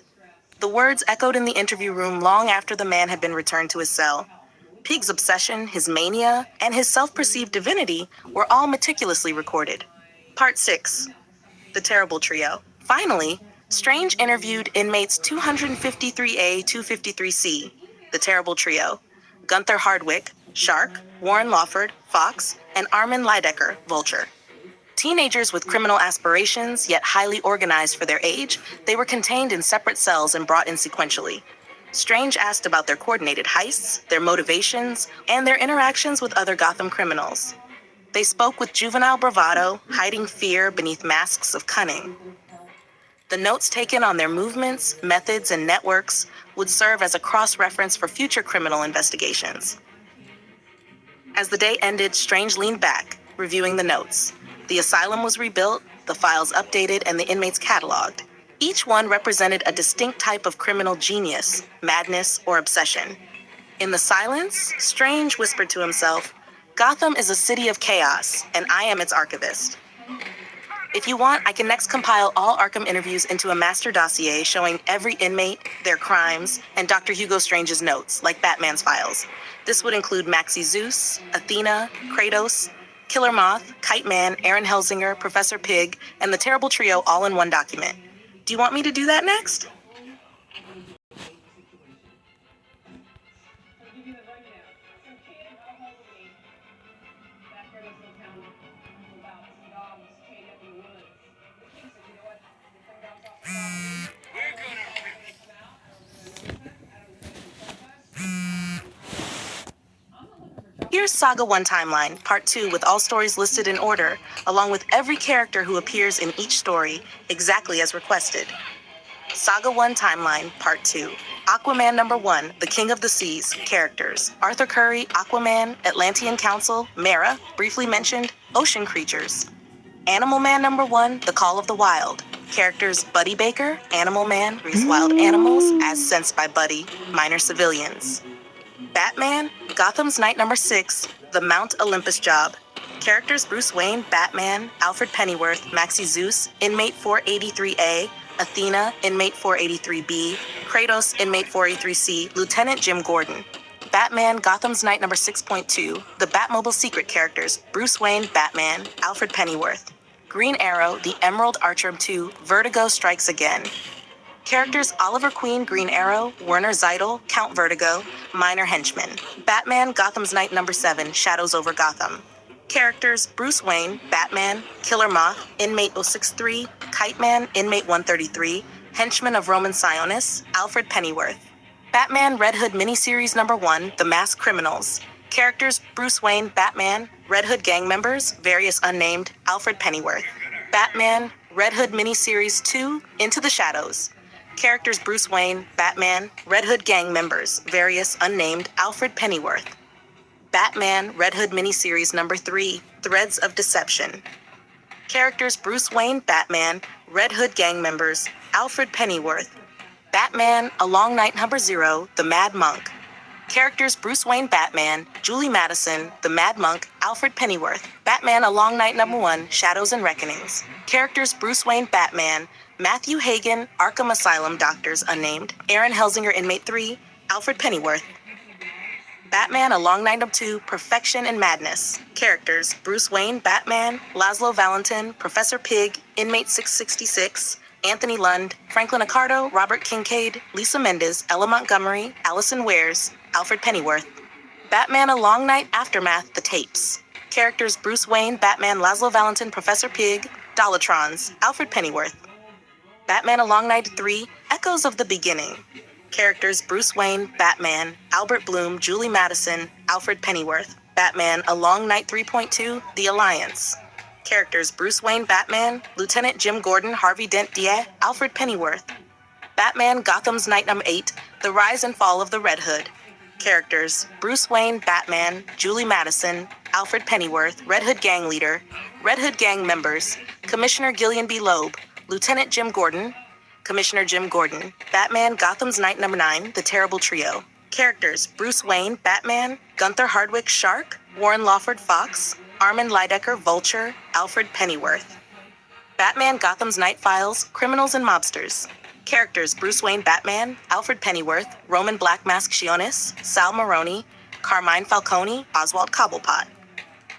The words echoed in the interview room long after the man had been returned to his cell. Pig's obsession, his mania, and his self-perceived divinity were all meticulously recorded. Part 6, The Terrible Trio. Finally, Strange interviewed inmates 253A, 253C, The Terrible Trio, Gunther Hardwick, Shark, Warren Lawford, Fox, and Armin Lidecker, Vulture. Teenagers with criminal aspirations, yet highly organized for their age, they were contained in separate cells and brought in sequentially. Strange asked about their coordinated heists, their motivations, and their interactions with other Gotham criminals. They spoke with juvenile bravado, hiding fear beneath masks of cunning. The notes taken on their movements, methods, and networks would serve as a cross-reference for future criminal investigations. As the day ended, Strange leaned back, reviewing the notes. The asylum was rebuilt, the files updated, and the inmates cataloged. Each one represented a distinct type of criminal genius, madness, or obsession. In the silence, Strange whispered to himself, Gotham is a city of chaos, and I am its archivist. If you want, I can next compile all Arkham interviews into a master dossier showing every inmate, their crimes, and Dr. Hugo Strange's notes, like Batman's files. This would include Maxie Zeus, Athena, Kratos, Killer Moth, Kite Man, Aaron Helsinger, Professor Pig, and the Terrible Trio all in one document. Do you want me to do that next? Here's Saga 1 Timeline, Part 2 with all stories listed in order, along with every character who appears in each story, exactly as requested. Saga 1 Timeline, Part 2. Aquaman number 1, The King of the Seas, characters. Arthur Curry, Aquaman, Atlantean Council, Mera, briefly mentioned, ocean creatures. Animal Man number 1, The Call of the Wild. Characters Buddy Baker, Animal Man, raise wild animals, as sensed by Buddy, minor civilians. Batman, Gotham's Night number 6, The Mount Olympus Job. Characters Bruce Wayne, Batman, Alfred Pennyworth, Maxie Zeus, Inmate 483A, Athena, Inmate 483B, Kratos, Inmate 483C, Lieutenant Jim Gordon. Batman, Gotham's Night number 6.2, the Batmobile secret characters, Bruce Wayne, Batman, Alfred Pennyworth. Green Arrow, The Emerald Archer 2, Vertigo Strikes Again. Characters Oliver Queen, Green Arrow, Werner Zeidel, Count Vertigo, Minor Henchman. Batman, Gotham's Night number 7, Shadows over Gotham. Characters Bruce Wayne, Batman, Killer Moth, Inmate 063, Kite Man, Inmate 133, Henchman of Roman Sionis, Alfred Pennyworth. Batman Red Hood miniseries number 1, The Masked Criminals. Characters Bruce Wayne, Batman, Red Hood gang members, various unnamed, Alfred Pennyworth. Batman Red Hood miniseries 2, Into the Shadows. Characters Bruce Wayne, Batman, Red Hood gang members, various unnamed, Alfred Pennyworth. Batman Red Hood miniseries number 3, Threads of Deception. Characters Bruce Wayne, Batman, Red Hood gang members, Alfred Pennyworth. Batman A Long Night number 0, The Mad Monk. Characters Bruce Wayne, Batman, Julie Madison, The Mad Monk, Alfred Pennyworth. Batman A Long Night number 1, Shadows and Reckonings. Characters Bruce Wayne, Batman, Matthew Hagen, Arkham Asylum Doctors Unnamed, Aaron Helsinger, Inmate 3, Alfred Pennyworth. Batman A Long Night number 2, Perfection and Madness. Characters Bruce Wayne, Batman, Laszlo Valentin, Professor Pig, Inmate 666, Anthony Lund, Franklin Accardo, Robert Kincaid, Lisa Mendez, Ella Montgomery, Allison Wares, Alfred Pennyworth. Batman A Long Night Aftermath, The Tapes. Characters Bruce Wayne, Batman, Laszlo Valentin, Professor Pig, Dolatrons, Alfred Pennyworth. Batman A Long Night 3, Echoes of the Beginning. Characters Bruce Wayne, Batman, Albert Bloom, Julie Madison, Alfred Pennyworth. Batman A Long Night 3.2, The Alliance. Characters Bruce Wayne, Batman, Lieutenant Jim Gordon, Harvey Dent Diaz, Alfred Pennyworth. Batman Gotham's Night number 8, The Rise and Fall of the Red Hood. Characters Bruce Wayne, Batman, Julie Madison, Alfred Pennyworth, Red Hood gang leader, Red Hood gang members, Commissioner Gillian B. Loeb, Lieutenant Jim Gordon, Commissioner Jim Gordon. Batman Gotham's Night number 9, The Terrible Trio. Characters Bruce Wayne, Batman, Gunther Hardwick Shark, Warren Lawford Fox, Armin Lidecker Vulture, Alfred Pennyworth. Batman Gotham's Night Files, Criminals and Mobsters. Characters Bruce Wayne, Batman, Alfred Pennyworth, Roman Black Mask Shionis, Sal Maroni, Carmine Falcone, Oswald Cobblepot.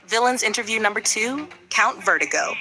Villains Interview number 2, Count Vertigo.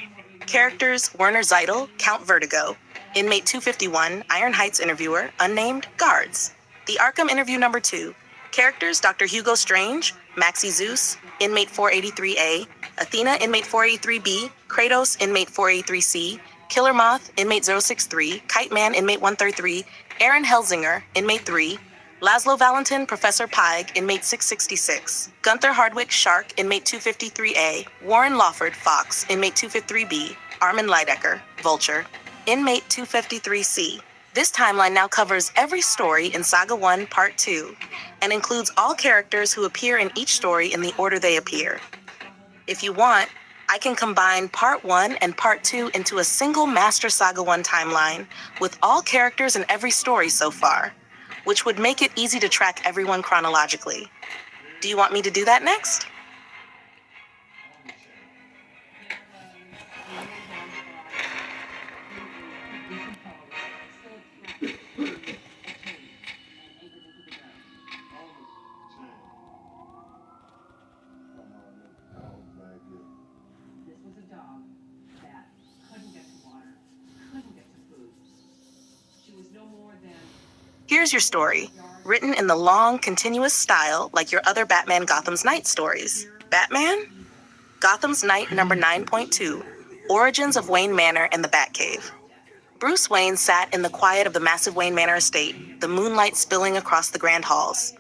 Characters Werner Zeidel, Count Vertigo. Inmate 251, Iron Heights Interviewer, Unnamed, Guards. The Arkham Interview number 2. Characters Dr. Hugo Strange, Maxie Zeus, Inmate 483A, Athena, Inmate 483B, Kratos, Inmate 483C, Killer Moth, Inmate 063, Kite Man, Inmate 133, Aaron Helsinger, Inmate 3, Laszlo Valentin, Professor Pike, Inmate 666, Gunther Hardwick Shark, Inmate 253A, Warren Lawford Fox, Inmate 253B, Armin Lidecker, Vulture, Inmate 253C. This timeline now covers every story in Saga 1, Part 2, and includes all characters who appear in each story in the order they appear. If you want, I can combine Part 1 and Part 2 into a single Master Saga 1 timeline with all characters in every story so far, which would make it easy to track everyone chronologically. Do you want me to do that next? Here's your story, written in the long, continuous style like your other Batman Gotham's Night stories. Batman? Gotham's Night number 9.2, Origins of Wayne Manor and the Batcave. Bruce Wayne sat in the quiet of the massive Wayne Manor estate, the moonlight spilling across the grand halls.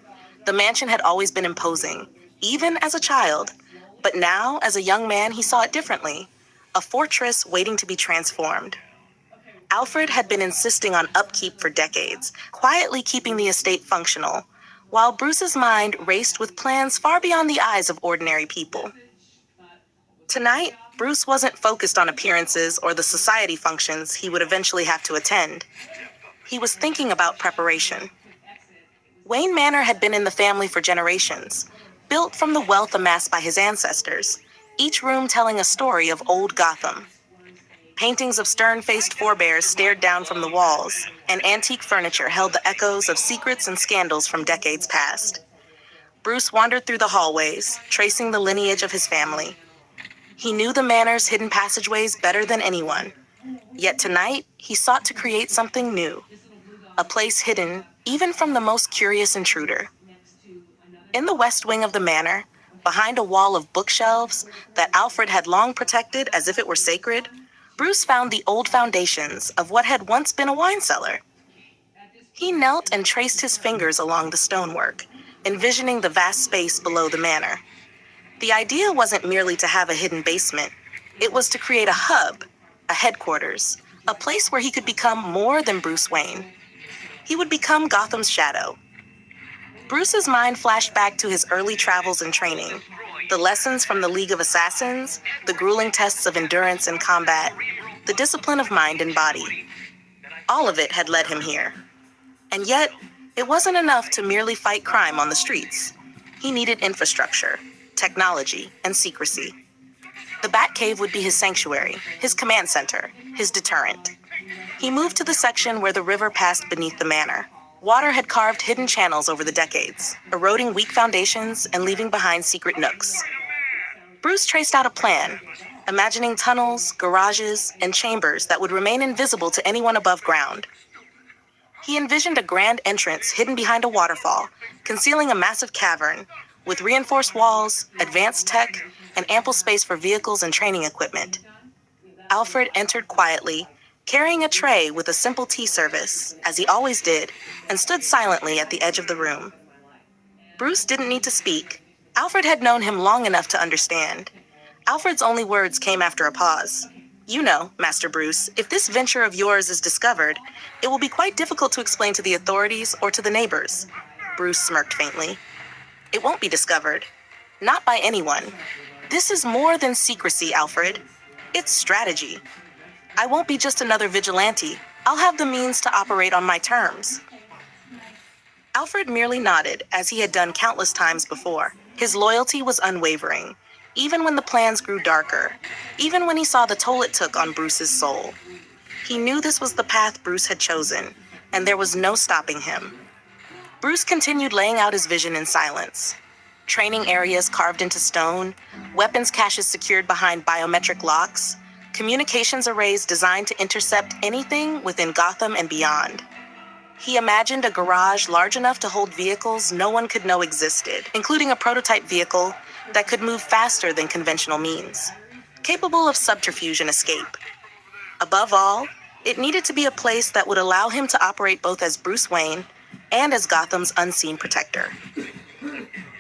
The mansion had always been imposing, even as a child, but now, as a young man, he saw it differently, a fortress waiting to be transformed. Alfred had been insisting on upkeep for decades, quietly keeping the estate functional, while Bruce's mind raced with plans far beyond the eyes of ordinary people. Tonight, Bruce wasn't focused on appearances or the society functions he would eventually have to attend. He was thinking about preparation. Wayne Manor had been in the family for generations, built from the wealth amassed by his ancestors, each room telling a story of old Gotham. Paintings of stern-faced forebears stared down from the walls, and antique furniture held the echoes of secrets and scandals from decades past. Bruce wandered through the hallways, tracing the lineage of his family. He knew the manor's hidden passageways better than anyone. Yet tonight, he sought to create something new, a place hidden even from the most curious intruder. In the west wing of the manor, behind a wall of bookshelves that Alfred had long protected as if it were sacred, Bruce found the old foundations of what had once been a wine cellar. He knelt and traced his fingers along the stonework, envisioning the vast space below the manor. The idea wasn't merely to have a hidden basement. It was to create a hub, a headquarters, a place where he could become more than Bruce Wayne. He would become Gotham's shadow. Bruce's mind flashed back to his early travels and training, the lessons from the League of Assassins, the grueling tests of endurance and combat, the discipline of mind and body. All of it had led him here. And yet, it wasn't enough to merely fight crime on the streets. He needed infrastructure, technology, and secrecy. The Batcave would be his sanctuary, his command center, his deterrent. He moved to the section where the river passed beneath the manor. Water had carved hidden channels over the decades, eroding weak foundations and leaving behind secret nooks. Bruce traced out a plan, imagining tunnels, garages, and chambers that would remain invisible to anyone above ground. He envisioned a grand entrance hidden behind a waterfall, concealing a massive cavern with reinforced walls, advanced tech, and ample space for vehicles and training equipment. Alfred entered quietly, carrying a tray with a simple tea service, as he always did, and stood silently at the edge of the room. Bruce didn't need to speak. Alfred had known him long enough to understand. Alfred's only words came after a pause. "You know, Master Bruce, if this venture of yours is discovered, it will be quite difficult to explain to the authorities or to the neighbors." Bruce smirked faintly. "It won't be discovered. Not by anyone. This is more than secrecy, Alfred. It's strategy. I won't be just another vigilante. I'll have the means to operate on my terms." Alfred merely nodded, as he had done countless times before. His loyalty was unwavering, even when the plans grew darker, even when he saw the toll it took on Bruce's soul. He knew this was the path Bruce had chosen, and there was no stopping him. Bruce continued laying out his vision in silence. Training areas carved into stone, weapons caches secured behind biometric locks, communications arrays designed to intercept anything within Gotham and beyond. He imagined a garage large enough to hold vehicles no one could know existed, including a prototype vehicle that could move faster than conventional means, capable of subterfuge and escape. Above all, it needed to be a place that would allow him to operate both as Bruce Wayne and as Gotham's unseen protector.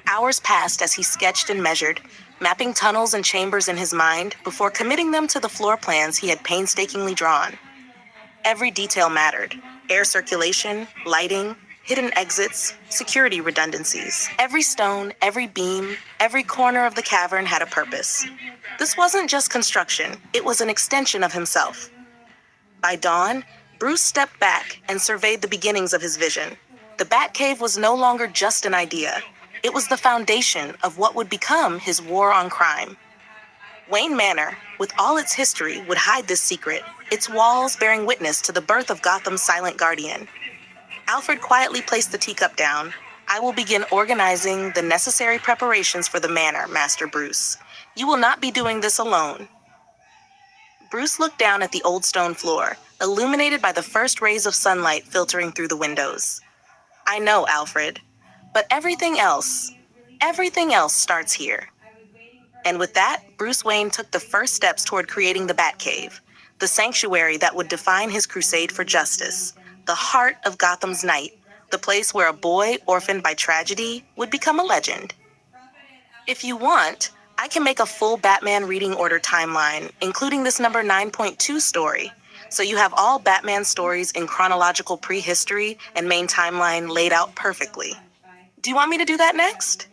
Hours passed as he sketched and measured, mapping tunnels and chambers in his mind before committing them to the floor plans he had painstakingly drawn. Every detail mattered: air circulation, lighting, hidden exits, security redundancies. Every stone, every beam, every corner of the cavern had a purpose. This wasn't just construction, it was an extension of himself. By dawn, Bruce stepped back and surveyed the beginnings of his vision. The Batcave was no longer just an idea. It was the foundation of what would become his war on crime. Wayne Manor, with all its history, would hide this secret, its walls bearing witness to the birth of Gotham's silent guardian. Alfred quietly placed the teacup down. "I will begin organizing the necessary preparations for the manor, Master Bruce. You will not be doing this alone." Bruce looked down at the old stone floor, illuminated by the first rays of sunlight filtering through the windows. "I know, Alfred. But everything else starts here." And with that, Bruce Wayne took the first steps toward creating the Batcave, the sanctuary that would define his crusade for justice, the heart of Gotham's night, the place where a boy orphaned by tragedy would become a legend. If you want, I can make a full Batman reading order timeline, including this number 9.2 story, so you have all Batman stories in chronological prehistory and main timeline laid out perfectly. Do you want me to do that next?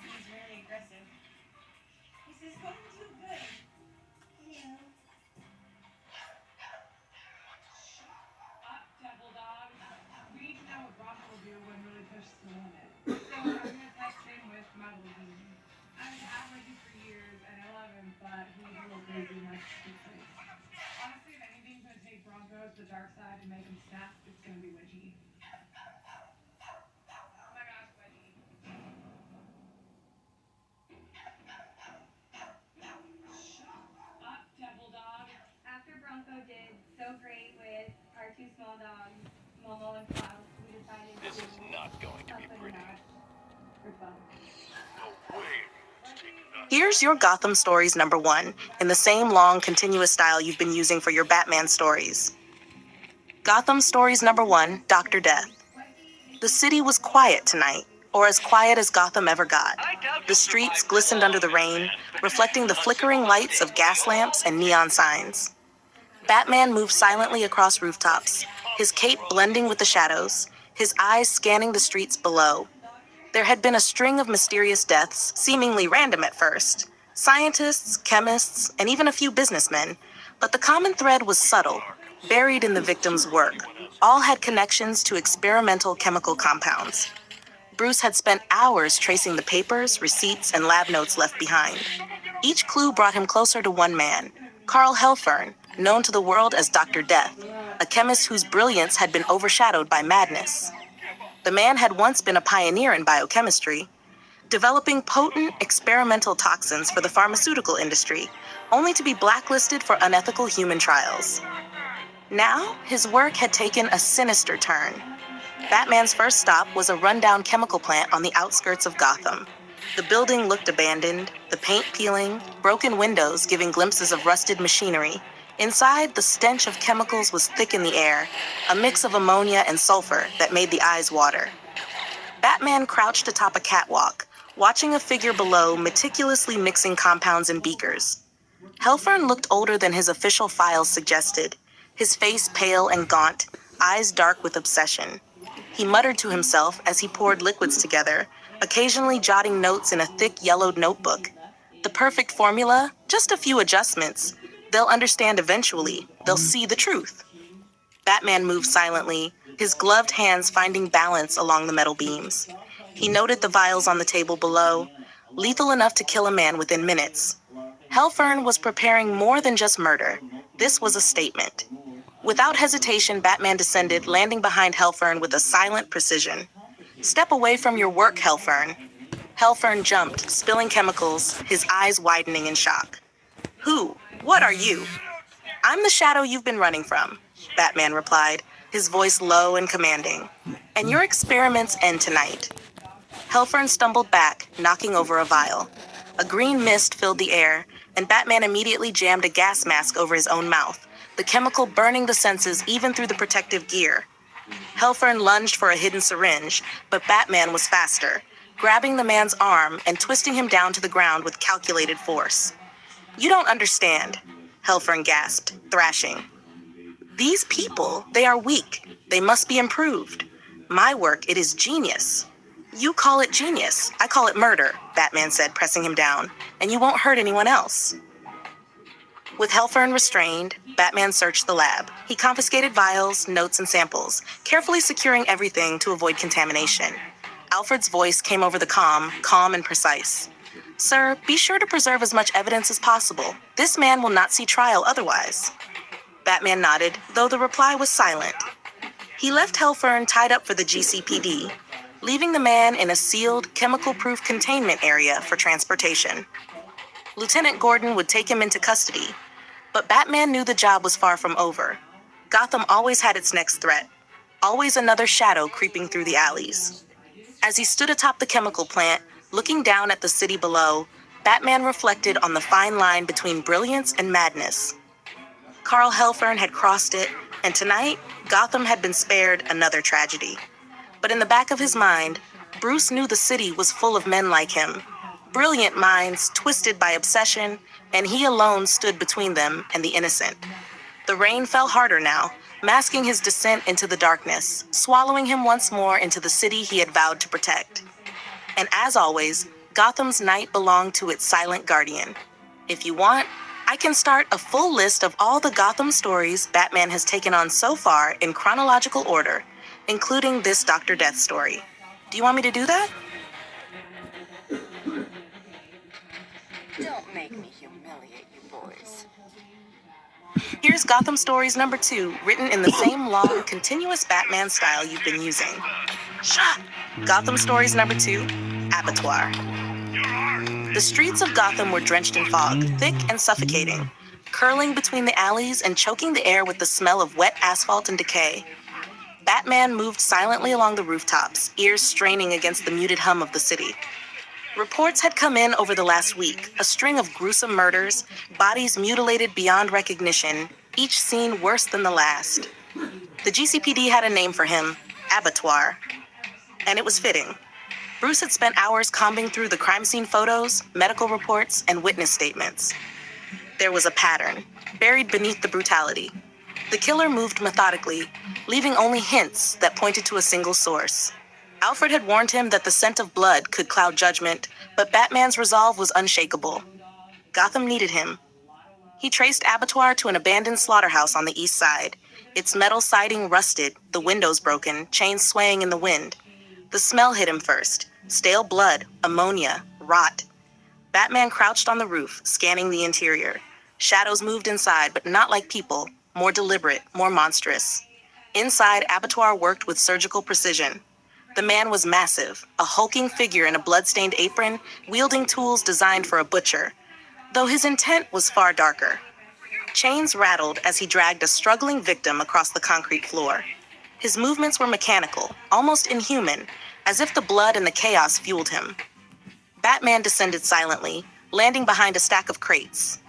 He's very aggressive. He says, "Come and do good." Yeah. the dark side and make him snap, it's gonna be Wedgie. Oh my gosh, Wedgie. Shut up, devil dog. After Bronco did so great with our two small dogs, Momo and Klaus, we decided This is not going to be pretty. for fun. No way. Here's your Gotham Stories number 1, in the same long, continuous style you've been using for your Batman stories. Gotham Stories number 1, Dr. Death. The city was quiet tonight, or as quiet as Gotham ever got. The streets glistened under the rain, reflecting the flickering lights of gas lamps and neon signs. Batman moved silently across rooftops, his cape blending with the shadows, his eyes scanning the streets below. There had been a string of mysterious deaths, seemingly random at first. Scientists, chemists, and even a few businessmen. But the common thread was subtle, buried in the victims' work. All had connections to experimental chemical compounds. Bruce had spent hours tracing the papers, receipts, and lab notes left behind. Each clue brought him closer to one man, Carl Helfern, known to the world as Dr. Death, a chemist whose brilliance had been overshadowed by madness. The man had once been a pioneer in biochemistry, developing potent experimental toxins for the pharmaceutical industry, only to be blacklisted for unethical human trials. Now, his work had taken a sinister turn. Batman's first stop was a rundown chemical plant on the outskirts of Gotham. The building looked abandoned, the paint peeling, broken windows giving glimpses of rusted machinery. Inside, the stench of chemicals was thick in the air, a mix of ammonia and sulfur that made the eyes water. Batman crouched atop a catwalk, watching a figure below meticulously mixing compounds in beakers. Helfern looked older than his official files suggested, his face pale and gaunt, eyes dark with obsession. He muttered to himself as he poured liquids together, occasionally jotting notes in a thick yellowed notebook. The perfect formula, just a few adjustments. They'll understand eventually. They'll see the truth. Batman moved silently, his gloved hands finding balance along the metal beams. He noted the vials on the table below, lethal enough to kill a man within minutes. Helfern was preparing more than just murder. This was a statement. Without hesitation, Batman descended, landing behind Helfern with a silent precision. "Step away from your work, Helfern." Helfern jumped, spilling chemicals, his eyes widening in shock. "Who? What are you?" "I'm the shadow you've been running from," Batman replied, his voice low and commanding. "And your experiments end tonight." Helfern stumbled back, knocking over a vial. A green mist filled the air, and Batman immediately jammed a gas mask over his own mouth, the chemical burning the senses even through the protective gear. Helfern lunged for a hidden syringe, but Batman was faster, grabbing the man's arm and twisting him down to the ground with calculated force. "You don't understand," Helfern gasped, thrashing. "These people, they are weak. They must be improved. My work, it is genius." "You call it genius. I call it murder," Batman said, pressing him down. "And you won't hurt anyone else." With Helfern restrained, Batman searched the lab. He confiscated vials, notes, and samples, carefully securing everything to avoid contamination. Alfred's voice came over the comm, calm and precise. "Sir, be sure to preserve as much evidence as possible. This man will not see trial otherwise." Batman nodded, though the reply was silent. He left Helfern tied up for the GCPD, leaving the man in a sealed, chemical-proof containment area for transportation. Lieutenant Gordon would take him into custody, but Batman knew the job was far from over. Gotham always had its next threat, always another shadow creeping through the alleys. As he stood atop the chemical plant, looking down at the city below, Batman reflected on the fine line between brilliance and madness. Carl Helfern had crossed it, and tonight, Gotham had been spared another tragedy. But in the back of his mind, Bruce knew the city was full of men like him, brilliant minds twisted by obsession, and he alone stood between them and the innocent. The rain fell harder now, masking his descent into the darkness, swallowing him once more into the city he had vowed to protect. And as always, Gotham's night belonged to its silent guardian. If you want, I can start a full list of all the Gotham stories Batman has taken on so far in chronological order, including this Dr. Death story. Do you want me to do that? Don't make me humiliate you boys. Here's Gotham Stories number 2, written in the same long, continuous Batman style you've been using. Shut! Gotham Stories number 2, Abattoir. The streets of Gotham were drenched in fog, thick and suffocating, curling between the alleys and choking the air with the smell of wet asphalt and decay. Batman moved silently along the rooftops, ears straining against the muted hum of the city. Reports had come in over the last week, a string of gruesome murders, bodies mutilated beyond recognition, each scene worse than the last. The GCPD had a name for him, Abattoir, and it was fitting. Bruce had spent hours combing through the crime scene photos, medical reports, and witness statements. There was a pattern, buried beneath the brutality. The killer moved methodically, leaving only hints that pointed to a single source. Alfred had warned him that the scent of blood could cloud judgment, but Batman's resolve was unshakable. Gotham needed him. He traced Abattoir to an abandoned slaughterhouse on the east side, its metal siding rusted, the windows broken, chains swaying in the wind. The smell hit him first. Stale blood, ammonia, rot. Batman crouched on the roof, scanning the interior. Shadows moved inside, but not like people, more deliberate, more monstrous. Inside, Abattoir worked with surgical precision. The man was massive, a hulking figure in a blood-stained apron, wielding tools designed for a butcher, though his intent was far darker. Chains rattled as he dragged a struggling victim across the concrete floor. His movements were mechanical, almost inhuman, as if the blood and the chaos fueled him. Batman descended silently, landing behind a stack of crates.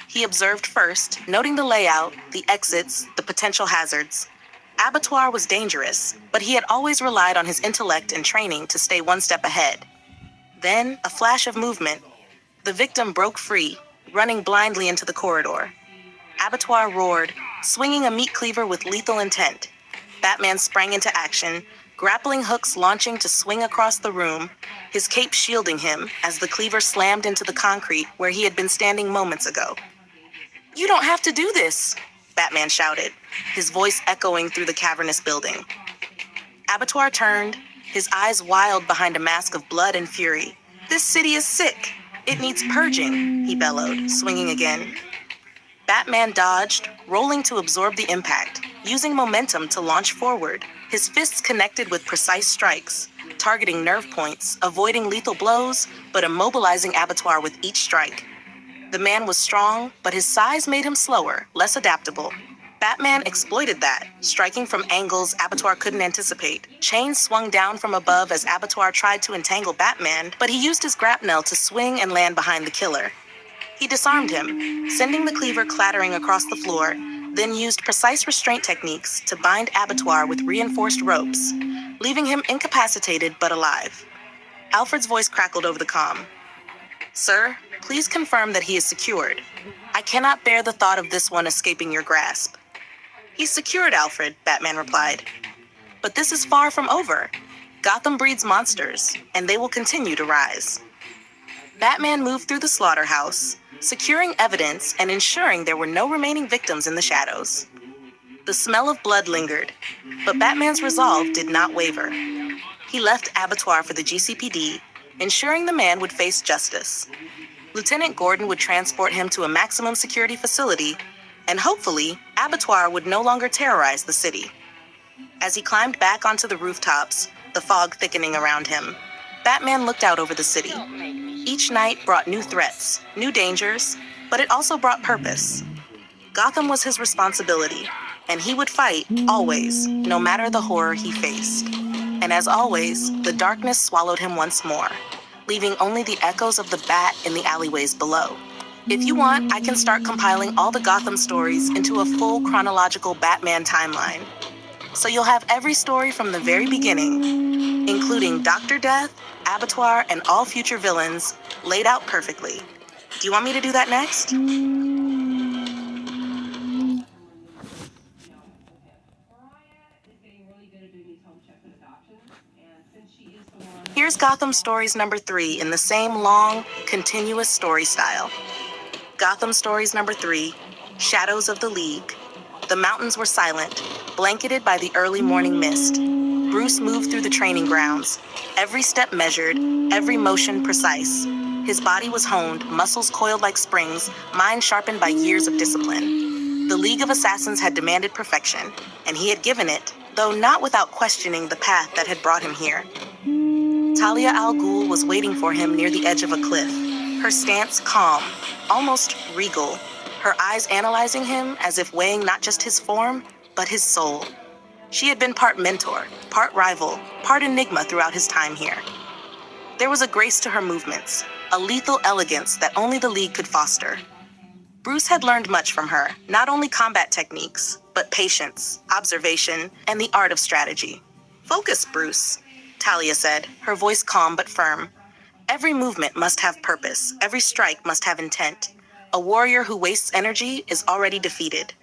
He observed first, noting the layout, the exits, the potential hazards. Abattoir was dangerous, but he had always relied on his intellect and training to stay one step ahead. Then, a flash of movement. The victim broke free, running blindly into the corridor. Abattoir roared, swinging a meat cleaver with lethal intent. Batman sprang into action, grappling hooks launching to swing across the room, his cape shielding him as the cleaver slammed into the concrete where he had been standing moments ago. "You don't have to do this," Batman shouted, his voice echoing through the cavernous building. Abattoir turned, his eyes wild behind a mask of blood and fury. "This city is sick. It needs purging," he bellowed, swinging again. Batman dodged, rolling to absorb the impact, using momentum to launch forward, his fists connected with precise strikes, targeting nerve points, avoiding lethal blows, but immobilizing Abattoir with each strike. The man was strong, but his size made him slower, less adaptable. Batman exploited that, striking from angles Abattoir couldn't anticipate. Chains swung down from above as Abattoir tried to entangle Batman, but he used his grapnel to swing and land behind the killer. He disarmed him, sending the cleaver clattering across the floor, then used precise restraint techniques to bind Abattoir with reinforced ropes, leaving him incapacitated but alive. Alfred's voice crackled over the comm. "Sir, please confirm that he is secured. I cannot bear the thought of this one escaping your grasp." "He's secured, Alfred," Batman replied. "But this is far from over. Gotham breeds monsters, and they will continue to rise." Batman moved through the slaughterhouse, securing evidence and ensuring there were no remaining victims in the shadows. The smell of blood lingered, but Batman's resolve did not waver. He left Abattoir for the GCPD, ensuring the man would face justice. Lieutenant Gordon would transport him to a maximum security facility, and hopefully, Abattoir would no longer terrorize the city. As he climbed back onto the rooftops, the fog thickening around him, Batman looked out over the city. Each night brought new threats, new dangers, but it also brought purpose. Gotham was his responsibility, and he would fight, always, no matter the horror he faced. And as always, the darkness swallowed him once more, leaving only the echoes of the bat in the alleyways below. If you want, I can start compiling all the Gotham stories into a full chronological Batman timeline. So you'll have every story from the very beginning, including Dr. Death, Abattoir, and all future villains, laid out perfectly. Do you want me to do that next? Here's Gotham Stories number 3 in the same long, continuous story style. Gotham Stories number 3, Shadows of the League. The mountains were silent, blanketed by the early morning mist. Bruce moved through the training grounds, every step measured, every motion precise. His body was honed, muscles coiled like springs, mind sharpened by years of discipline. The League of Assassins had demanded perfection, and he had given it, though not without questioning the path that had brought him here. Talia al Ghul was waiting for him near the edge of a cliff, her stance calm, almost regal, her eyes analyzing him as if weighing not just his form, but his soul. She had been part mentor, part rival, part enigma throughout his time here. There was a grace to her movements, a lethal elegance that only the League could foster. Bruce had learned much from her, not only combat techniques, but patience, observation, and the art of strategy. "Focus, Bruce," Talia said, her voice calm but firm. "Every movement must have purpose, every strike must have intent. A warrior who wastes energy is already defeated."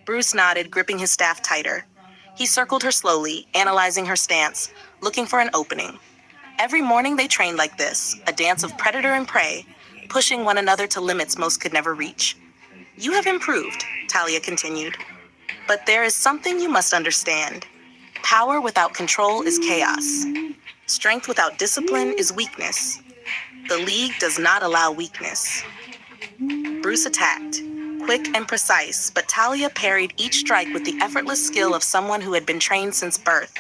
Bruce nodded, gripping his staff tighter. He circled her slowly, analyzing her stance, looking for an opening. Every morning they trained like this, a dance of predator and prey, pushing one another to limits most could never reach. "You have improved," Talia continued. "But there is something you must understand. Power without control is chaos. Strength without discipline is weakness. The League does not allow weakness." Bruce attacked, quick and precise, but Talia parried each strike with the effortless skill of someone who had been trained since birth.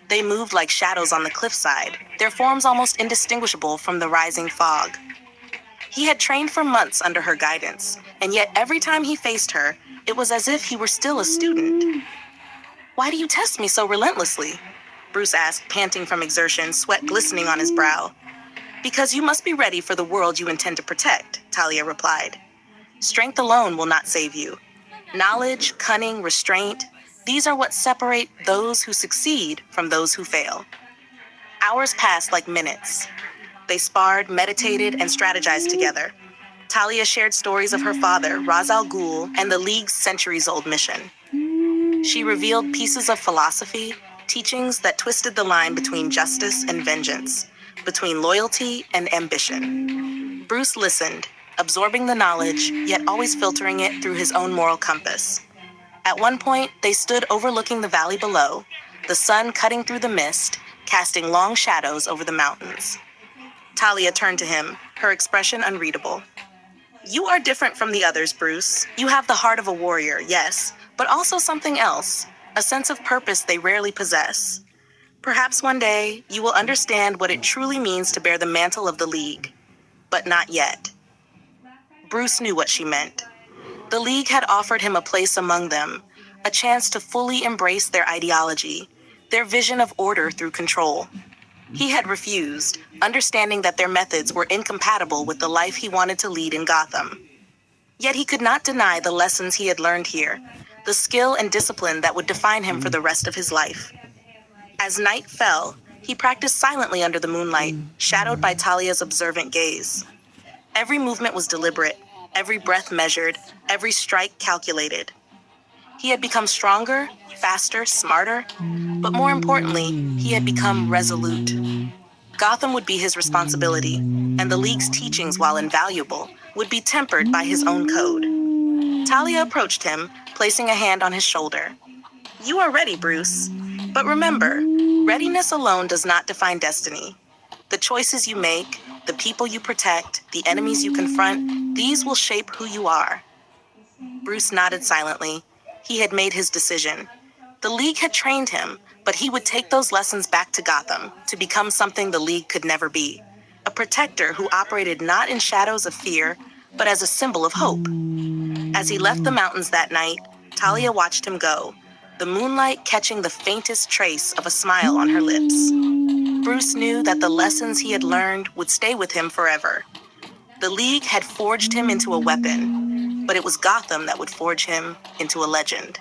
They moved like shadows on the cliffside, their forms almost indistinguishable from the rising fog. He had trained for months under her guidance, and yet every time he faced her, it was as if he were still a student. "Why do you test me so relentlessly?" Bruce asked, panting from exertion, sweat glistening on his brow. "Because you must be ready for the world you intend to protect," Talia replied. "Strength alone will not save you. Knowledge, cunning, restraint, these are what separate those who succeed from those who fail." Hours passed like minutes. They sparred, meditated, and strategized together. Talia shared stories of her father, Ra's al Ghul, and the League's centuries-old mission. She revealed pieces of philosophy, teachings that twisted the line between justice and vengeance, between loyalty and ambition. Bruce listened, absorbing the knowledge, yet always filtering it through his own moral compass. At one point, they stood overlooking the valley below, the sun cutting through the mist, casting long shadows over the mountains. Talia turned to him, her expression unreadable. "You are different from the others, Bruce. You have the heart of a warrior, yes, but also something else, a sense of purpose they rarely possess. Perhaps one day you will understand what it truly means to bear the mantle of the League, but not yet." Bruce knew what she meant. The League had offered him a place among them, a chance to fully embrace their ideology, their vision of order through control. He had refused, understanding that their methods were incompatible with the life he wanted to lead in Gotham. Yet he could not deny the lessons he had learned here, the skill and discipline that would define him for the rest of his life. As night fell, he practiced silently under the moonlight, shadowed by Talia's observant gaze. Every movement was deliberate, every breath measured, every strike calculated. He had become stronger, faster, smarter, but more importantly, he had become resolute. Gotham would be his responsibility, and the League's teachings, while invaluable, would be tempered by his own code. Talia approached him, placing a hand on his shoulder. "You are ready, Bruce. But remember, readiness alone does not define destiny. The choices you make, the people you protect, the enemies you confront, these will shape who you are." Bruce nodded silently. He had made his decision. The League had trained him, but he would take those lessons back to Gotham to become something the League could never be. A protector who operated not in shadows of fear, but as a symbol of hope. As he left the mountains that night, Talia watched him go, the moonlight catching the faintest trace of a smile on her lips. Bruce knew that the lessons he had learned would stay with him forever. The League had forged him into a weapon, but it was Gotham that would forge him into a legend.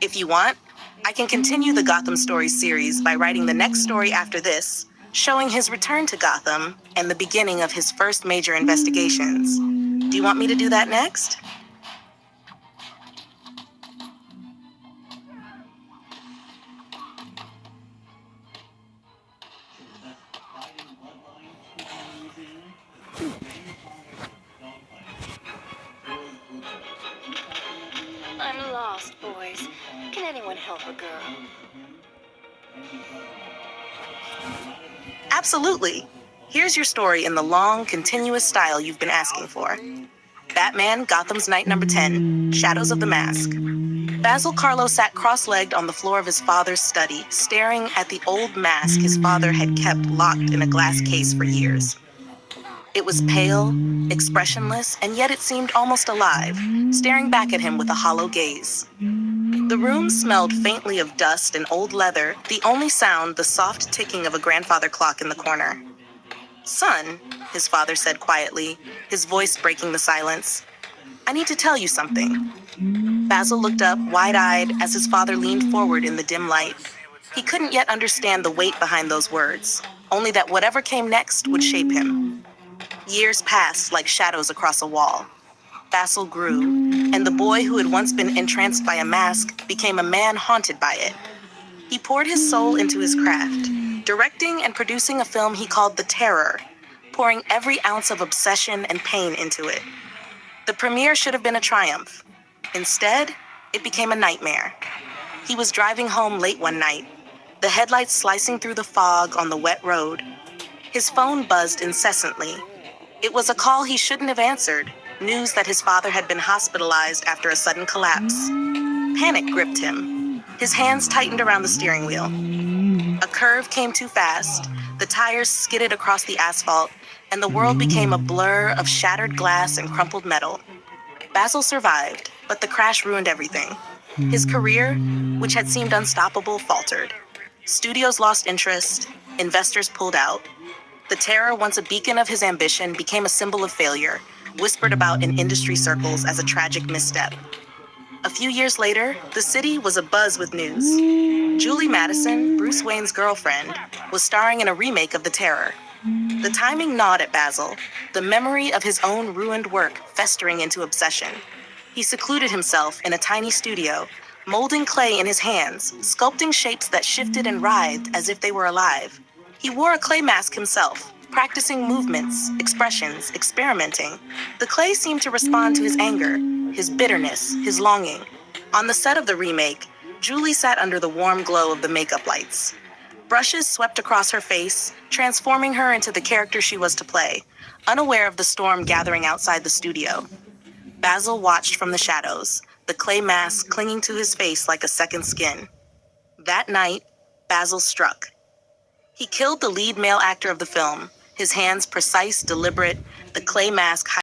If you want, I can continue the Gotham Stories series by writing the next story after this, showing his return to Gotham and the beginning of his first major investigations. Do you want me to do that next? I'm lost, boys. Can anyone help a girl? Absolutely. Here's your story in the long, continuous style you've been asking for. Batman, Gotham's Night Number 10, Shadows of the Mask. Basil Karlo sat cross-legged on the floor of his father's study, staring at the old mask his father had kept locked in a glass case for years. It was pale, expressionless, and yet it seemed almost alive, staring back at him with a hollow gaze. The room smelled faintly of dust and old leather, the only sound the soft ticking of a grandfather clock in the corner. "Son," his father said quietly, his voice breaking the silence, "I need to tell you something." Basil looked up, wide-eyed, as his father leaned forward in the dim light. He couldn't yet understand the weight behind those words, only that whatever came next would shape him. Years passed like shadows across a wall. Basil grew, and the boy who had once been entranced by a mask became a man haunted by it. He poured his soul into his craft, directing and producing a film he called The Terror, pouring every ounce of obsession and pain into it. The premiere should have been a triumph. Instead, it became a nightmare. He was driving home late one night, the headlights slicing through the fog on the wet road. His phone buzzed incessantly. It was a call he shouldn't have answered, news that his father had been hospitalized after a sudden collapse. Panic gripped him. His hands tightened around the steering wheel. A curve came too fast, the tires skidded across the asphalt, and the world became a blur of shattered glass and crumpled metal. Basil survived, but the crash ruined everything. His career, which had seemed unstoppable, faltered. Studios lost interest, investors pulled out. The Terror, once a beacon of his ambition, became a symbol of failure, whispered about in industry circles as a tragic misstep. A few years later, the city was abuzz with news. Julie Madison, Bruce Wayne's girlfriend, was starring in a remake of The Terror. The timing gnawed at Basil, the memory of his own ruined work festering into obsession. He secluded himself in a tiny studio, molding clay in his hands, sculpting shapes that shifted and writhed as if they were alive. He wore a clay mask himself, practicing movements, expressions, experimenting. The clay seemed to respond to his anger, his bitterness, his longing. On the set of the remake, Julie sat under the warm glow of the makeup lights. Brushes swept across her face, transforming her into the character she was to play, unaware of the storm gathering outside the studio. Basil watched from the shadows, the clay mask clinging to his face like a second skin. That night, Basil struck. He killed the lead male actor of the film, his hands precise, deliberate, the clay mask